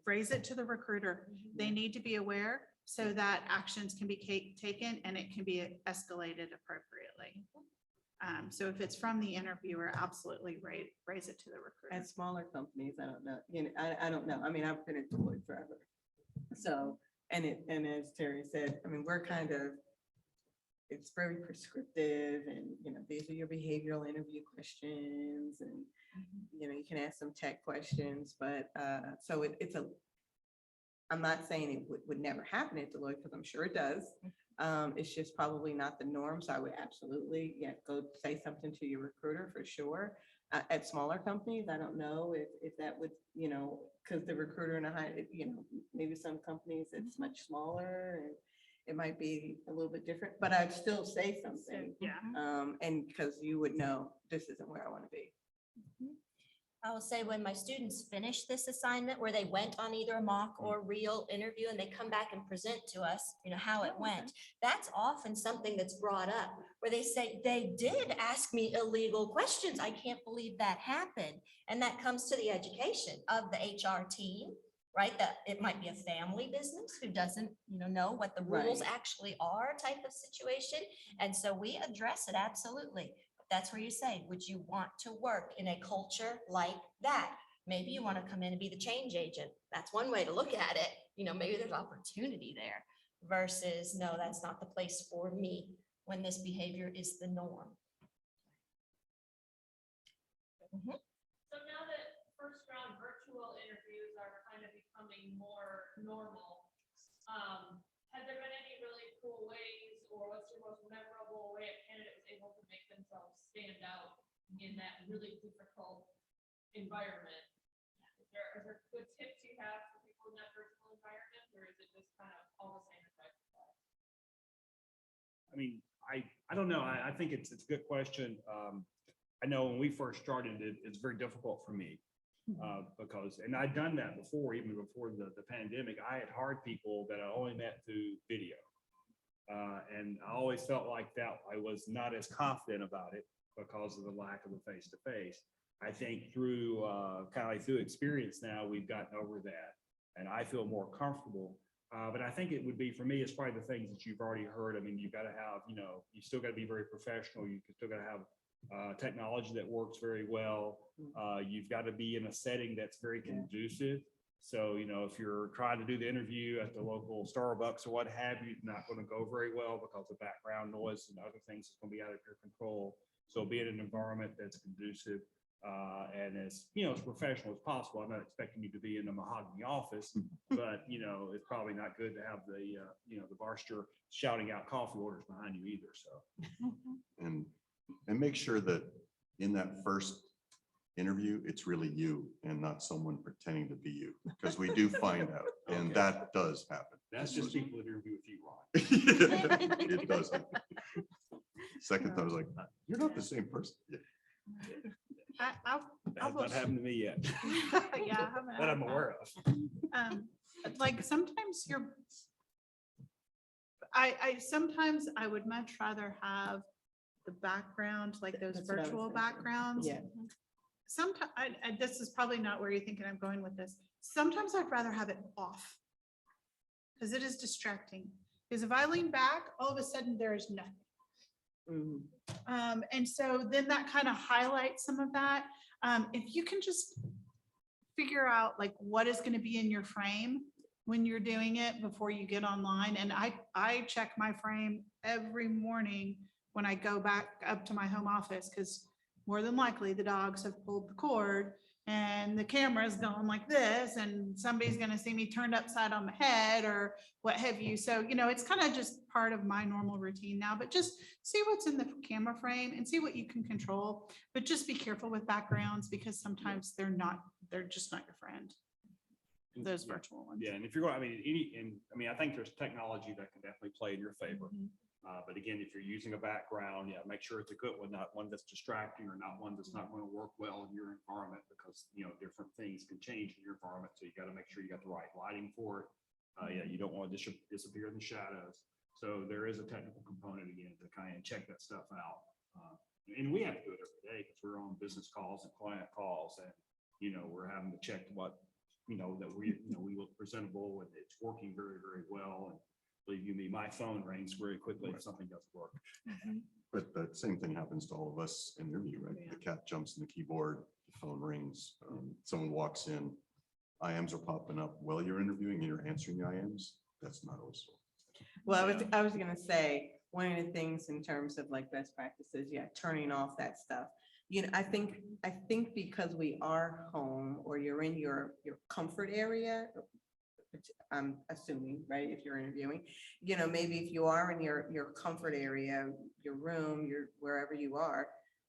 [SPEAKER 14] Raise it to the recruiter. They need to be aware so that actions can be taken and it can be escalated appropriately. So if it's from the interviewer, absolutely raise it to the recruiter.
[SPEAKER 15] At smaller companies, I don't know, I don't know. I mean, I've been at Deloitte forever. So, and as Terry said, I mean, we're kind of, it's very prescriptive and, these are your behavioral interview questions and, you can ask some tech questions, but so I'm not saying it would never happen at Deloitte because I'm sure it does. It's just probably not the norm. So I would absolutely, go say something to your recruiter for sure. At smaller companies, I don't know if that would, because the recruiter in a high, maybe some companies it's much smaller and it might be a little bit different, but I'd still say something. And because you would know this isn't where I want to be.
[SPEAKER 17] I will say when my students finish this assignment where they went on either a mock or real interview and they come back and present to us, how it went, that's often something that's brought up where they say they did ask me illegal questions. I can't believe that happened. And that comes to the education of the HR team, right? That it might be a family business who doesn't, know what the rules actually are type of situation. And so we address it absolutely. That's where you say, would you want to work in a culture like that? Maybe you want to come in and be the change agent. That's one way to look at it. You know, maybe there's opportunity there versus, no, that's not the place for me when this behavior is the norm. Mhm.
[SPEAKER 9] So now that first round virtual interviews are kind of becoming more normal, has there been any really cool ways, or what's your most memorable way a candidate was able to make themselves stand out in that really difficult environment? Are there good tips you have for people in that virtual environment, or is it just kind of all the same as everybody?
[SPEAKER 13] I mean, I don't know. I think it's a good question. I know when we first started, it's very difficult for me because, and I'd done that before, even before the pandemic. I had hired people that I only met through video. And I always felt like that I was not as confident about it because of the lack of the face-to-face. I think through kind of like through experience now, we've gotten over that and I feel more comfortable. But I think it would be, for me, it's probably the things that you've already heard. I mean, you've got to have, you know, you still got to be very professional. You still got to have technology that works very well. You've got to be in a setting that's very conducive. So, you know, if you're trying to do the interview at the local Starbucks or what have you, it's not going to go very well because of background noise and other things that's going to be out of your control. So be in an environment that's conducive and as, you know, as professional as possible. I'm not expecting you to be in a mahogany office, but, you know, it's probably not good to have the, you know, the barster shouting out coffee orders behind you either. So.
[SPEAKER 16] And make sure that in that first interview, it's really you and not someone pretending to be you, because we do find out, and that does happen.
[SPEAKER 13] That's just people that interview with you, Ron.
[SPEAKER 16] It does happen. Second time I was like, you're not the same person. Yeah.
[SPEAKER 13] That has not happened to me yet.
[SPEAKER 14] Yeah,
[SPEAKER 13] That I'm aware of.
[SPEAKER 14] like sometimes sometimes I would much rather have the background, like those
[SPEAKER 15] That's what I was
[SPEAKER 14] virtual
[SPEAKER 15] thinking.
[SPEAKER 14] backgrounds.
[SPEAKER 15] Yeah.
[SPEAKER 14] Sometimes, this is probably not where you're thinking I'm going with this. Sometimes I'd rather have it off because it is distracting. Because if I lean back, all of a sudden there is nothing. And so then that kind of highlights some of that. If you can just figure out like what is going to be in your frame when you're doing it before you get online. And I check my frame every morning when I go back up to my home office, because more than likely the dogs have pulled the cord and the camera's going like this and somebody's going to see me turned upside on the head or what have you. So, you know, it's kind of just part of my normal routine now, but just see what's in the camera frame and see what you can control, but just be careful with backgrounds because sometimes they're just not your friend. Those virtual ones.
[SPEAKER 13] Yeah, and if you're going, I mean, I think there's technology that can definitely play in your favor. But again, if you're using a background, yeah, make sure it's a good one, not one that's distracting or not one that's not going to work well in your environment, because, you know, different things can change in your environment. So you got to make sure you got the right lighting for it. Yeah, you don't want to disappear in the shadows. So there is a technical component again to kind of check that stuff out. And we have to do it every day because we're on business calls and client calls, and, you know, we're having to check what, you know, that we look presentable and it's working very, very well. And believe you me, my phone rings very quickly if something doesn't work.
[SPEAKER 16] But the same thing happens to all of us in interview, right? The cat jumps in the keyboard, the phone rings, someone walks in, IMs are popping up while you're interviewing and you're answering the IMs. That's not always so.
[SPEAKER 15] Well, I was gonna say, one of the things in terms of like best practices, yeah, turning off that stuff. You know, I think because we are home or you're in your comfort area, which I'm assuming, right, if you're interviewing, you know, maybe if you are in your comfort area, your room, wherever you are,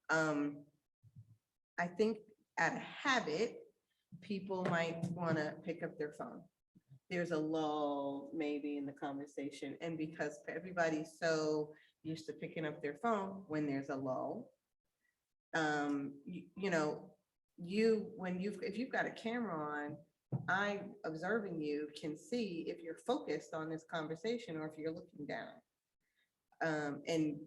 [SPEAKER 15] I think out of habit, people might want to pick up their phone. There's a lull maybe in the conversation, and because everybody's so used to picking up their phone when there's a lull, you know, if you've got a camera on, I observing you can see if you're focused on this conversation or if you're looking down. And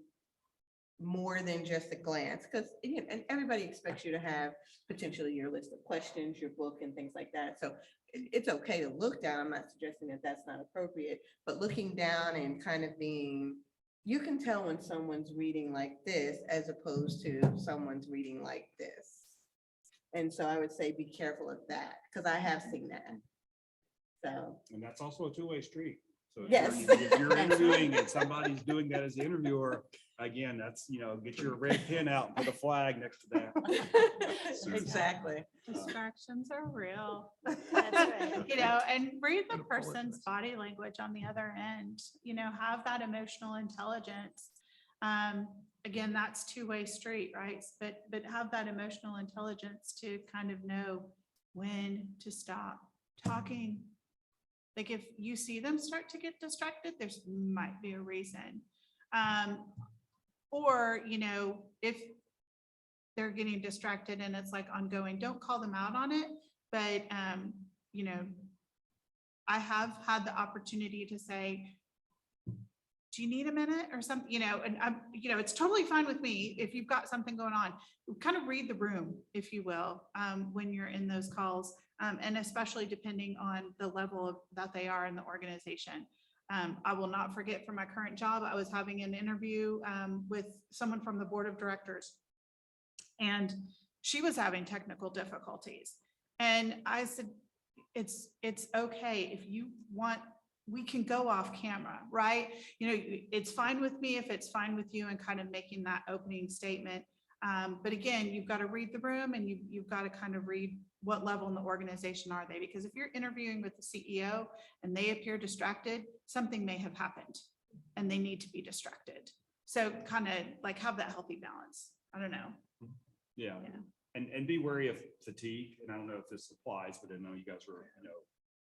[SPEAKER 15] more than just a glance, because and everybody expects you to have potentially your list of questions, your book and things like that. So it's okay to look down. I'm not suggesting that that's not appropriate, but looking down and kind of being, you can tell when someone's reading like this as opposed to someone's reading like this. And so I would say be careful of that, because I have seen that. So,
[SPEAKER 13] And that's also a two-way street. So
[SPEAKER 15] Yes.
[SPEAKER 13] if you're interviewing and somebody's doing that as the interviewer, again, that's, get your red pen out and put a flag next to that.
[SPEAKER 15] exactly.
[SPEAKER 14] Distractions are real.
[SPEAKER 2] That's right.
[SPEAKER 14] And read the person's body language on the other end, have that emotional intelligence. Again, that's two-way street, right? But have that emotional intelligence to kind of know when to stop talking. Like if you see them start to get distracted, there's might be a reason. Or, if they're getting distracted and it's like ongoing, don't call them out on it. But, I have had the opportunity to say, do you need a minute or something, and I'm, it's totally fine with me if you've got something going on. Kind of read the room, if you will, when you're in those calls, and especially depending on the level that they are in the organization. I will not forget from my current job, I was having an interview with someone from the board of directors, and she was having technical difficulties. And I said, it's okay if you want, we can go off camera, right? It's fine with me if it's fine with you, and kind of making that opening statement. But again, you've got to read the room, and you've got to kind of read what level in the organization are they, because if you're interviewing with the CEO and they appear distracted, something may have happened and they need to be distracted. So kind of like have that healthy balance. I don't know.
[SPEAKER 13] Yeah. And be wary of fatigue. And I don't know if this applies, but I know you guys were,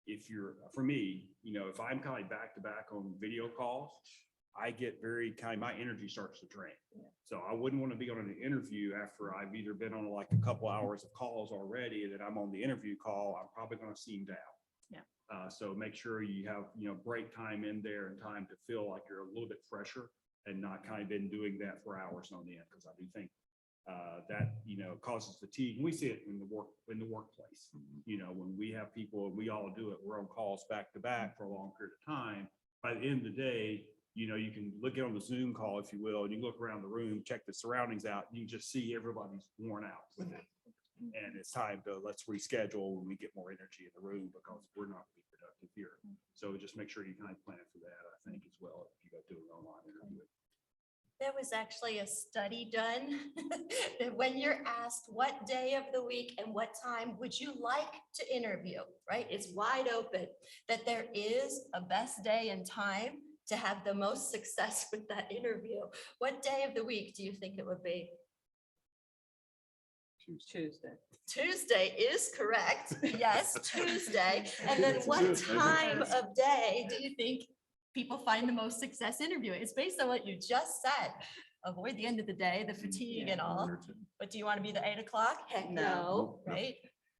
[SPEAKER 13] if you're, for me, if I'm kind of back to back on video calls, I get my energy starts to drain. So I wouldn't want to be on an interview after I've either been on like a couple hours of calls already, and then I'm on the interview call, I'm probably going to seem down.
[SPEAKER 14] Yeah.
[SPEAKER 13] So make sure you have, break time in there and time to feel like you're a little bit fresher, and not kind of been doing that for hours on end. Because I do think that, causes fatigue. And we see it in the workplace, when we have people, and we all do it, we're on calls back to back for a long period of time. By the end of the day, you can look at on the Zoom call, if you will, and you look around the room, check the surroundings out, and you just see everybody's worn out with it. And it's time to, let's reschedule when we get more energy in the room, because we're not being productive here. So just make sure you kind of plan for that, I think, as well, if you go do an online interview.
[SPEAKER 17] There was actually a study done that when you're asked what day of the week and what time would you like to interview, right? It's wide open, that there is a best day and time to have the most success with that interview. What day of the week do you think it would be?
[SPEAKER 15] Tuesday.
[SPEAKER 17] Tuesday is correct. Yes, Tuesday. And then what time of day do you think people find the most success interviewing? It's based on what you just said. Avoid the end of the day, the fatigue and all. But do you want to be the 8 o'clock? Heck no, right?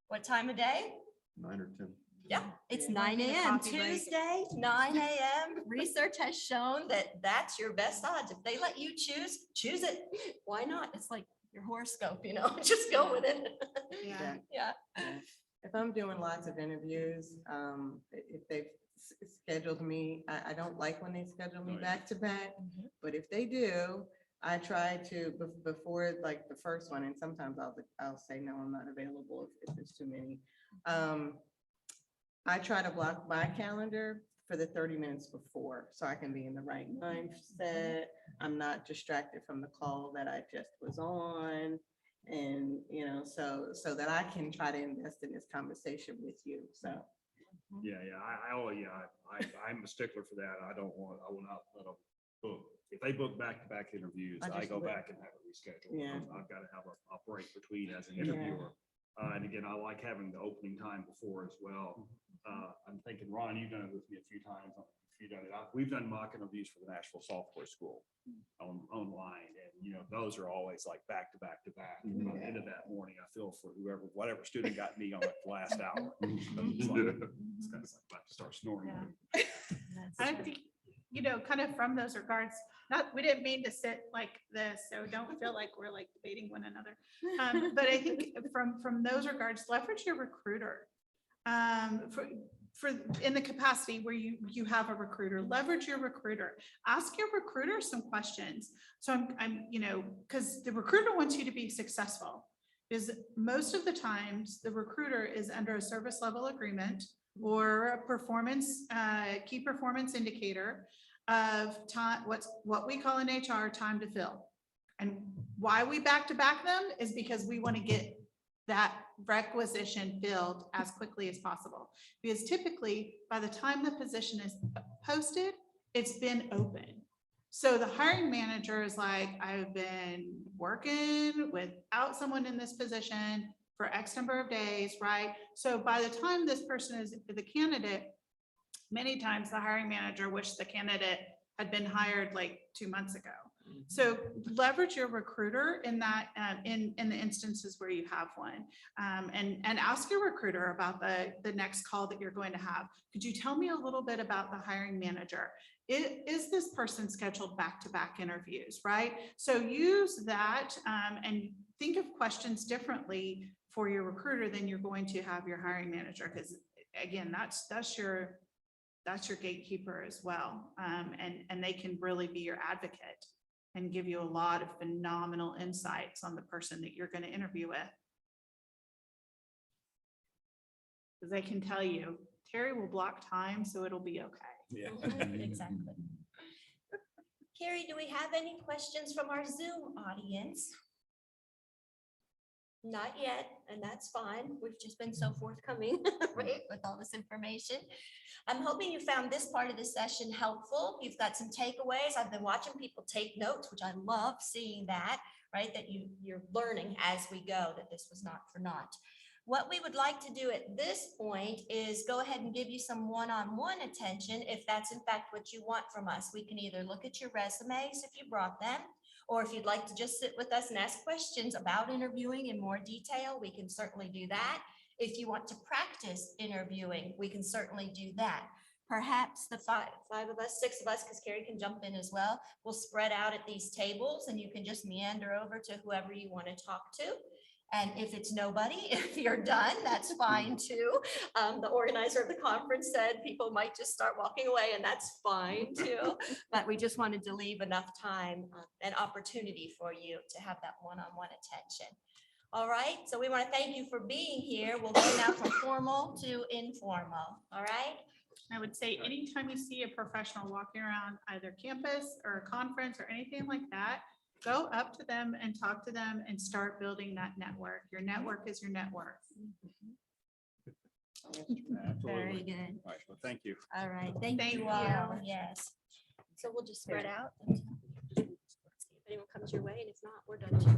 [SPEAKER 17] What time of day?
[SPEAKER 16] 9 or 10.
[SPEAKER 17] Yeah, it's
[SPEAKER 14] Yeah.
[SPEAKER 17] 9
[SPEAKER 14] The
[SPEAKER 17] a.m.
[SPEAKER 14] coffee break.
[SPEAKER 17] Tuesday, 9 a.m. Research has shown that that's your best odds. If they let you choose it. Why not? It's like your horoscope, just go with it.
[SPEAKER 14] Yeah.
[SPEAKER 17] Yeah.
[SPEAKER 15] If I'm doing lots of interviews, if they've scheduled me, I don't like when they schedule me back to back, but if they do, I try to, before like the first one, and sometimes I'll say, no, I'm not available if there's too many. I try to block my calendar for the 30 minutes before, so I can be in the right mindset. I'm not distracted from the call that I just was on. And, so that I can try to invest in this conversation with you, so.
[SPEAKER 13] I'm a stickler for that. I will not let them book. If they book back-to-back interviews, I go back and have it rescheduled.
[SPEAKER 15] Yeah.
[SPEAKER 13] I've got to have a break between as an interviewer. And again, I like having the opening time before as well. I'm thinking, Ron, you've done it with me a few times. We've done mock interviews for the Nashville Software School online, and those are always like back to back to back. And by the end of that morning, I feel for whatever student got me on the last hour. It's kind of about to start snoring.
[SPEAKER 14] I think, kind of from those regards, we didn't mean to sit like this, so don't feel like we're like debating one another. But I think from those regards, leverage your recruiter. For in the capacity where you have a recruiter, leverage your recruiter, ask your recruiter some questions. So I'm because the recruiter wants you to be successful. Because most of the times, the recruiter is under a service level agreement or a performance, key performance indicator of time, what we call in HR, time to fill. And why we back to back them is because we want to get that requisition filled as quickly as possible. Because typically, by the time the position is posted, it's been open. So the hiring manager is like, I've been working without someone in this position for X number of days, right? So by the time this person is the candidate, many times the hiring manager wished the candidate had been hired like 2 months ago. So leverage your recruiter in that, in the instances where you have one, and ask your recruiter about the next call that you're going to have. Could you tell me a little bit about the hiring manager? Is this person scheduled back-to-back interviews, right? So use that and think of questions differently for your recruiter than you're going to have your hiring manager, because again, that's your gatekeeper as well, and they can really be your advocate and give you a lot of phenomenal insights on the person that you're going to interview with. Because they can tell you, Terry will block time, so it'll be okay.
[SPEAKER 13] Yeah.
[SPEAKER 17] Exactly. Carrie, do we have any questions from our Zoom audience? Not yet, and that's fine. We've just been so forthcoming, right, with all this information. I'm hoping you found this part of the session helpful. You've got some takeaways. I've been watching people take notes, which I love seeing that, right? That you're learning as we go, that this was not for naught. What we would like to do at this point is go ahead and give you some one-on-one attention if that's in fact what you want from us. We can either look at your resumes if you brought them, or if you'd like to just sit with us and ask questions about interviewing in more detail, we can certainly do that. If you want to practice interviewing, we can certainly do that. Perhaps the five of us, 6 of us, because Carrie can jump in as well, we'll spread out at these tables and you can just meander over to whoever you want to talk to. And if it's nobody, if you're done, that's fine too. The organizer of the conference said people might just start walking away, and that's fine too. But we just wanted to leave enough time and opportunity for you to have that one-on-one attention. All right, so we want to thank you for being here. We'll go now from formal to informal. All right.
[SPEAKER 14] I would say anytime you see a professional walking around either campus or a conference or anything like that, go up to them and talk to them and start building that network. Your network is your net worth.
[SPEAKER 17] Very good.
[SPEAKER 13] All right, well, thank you.
[SPEAKER 17] All right, thank
[SPEAKER 14] Thank
[SPEAKER 17] you
[SPEAKER 14] you.
[SPEAKER 17] all. Yes. So we'll just spread out. See if anyone comes your way, and if not, we're done too.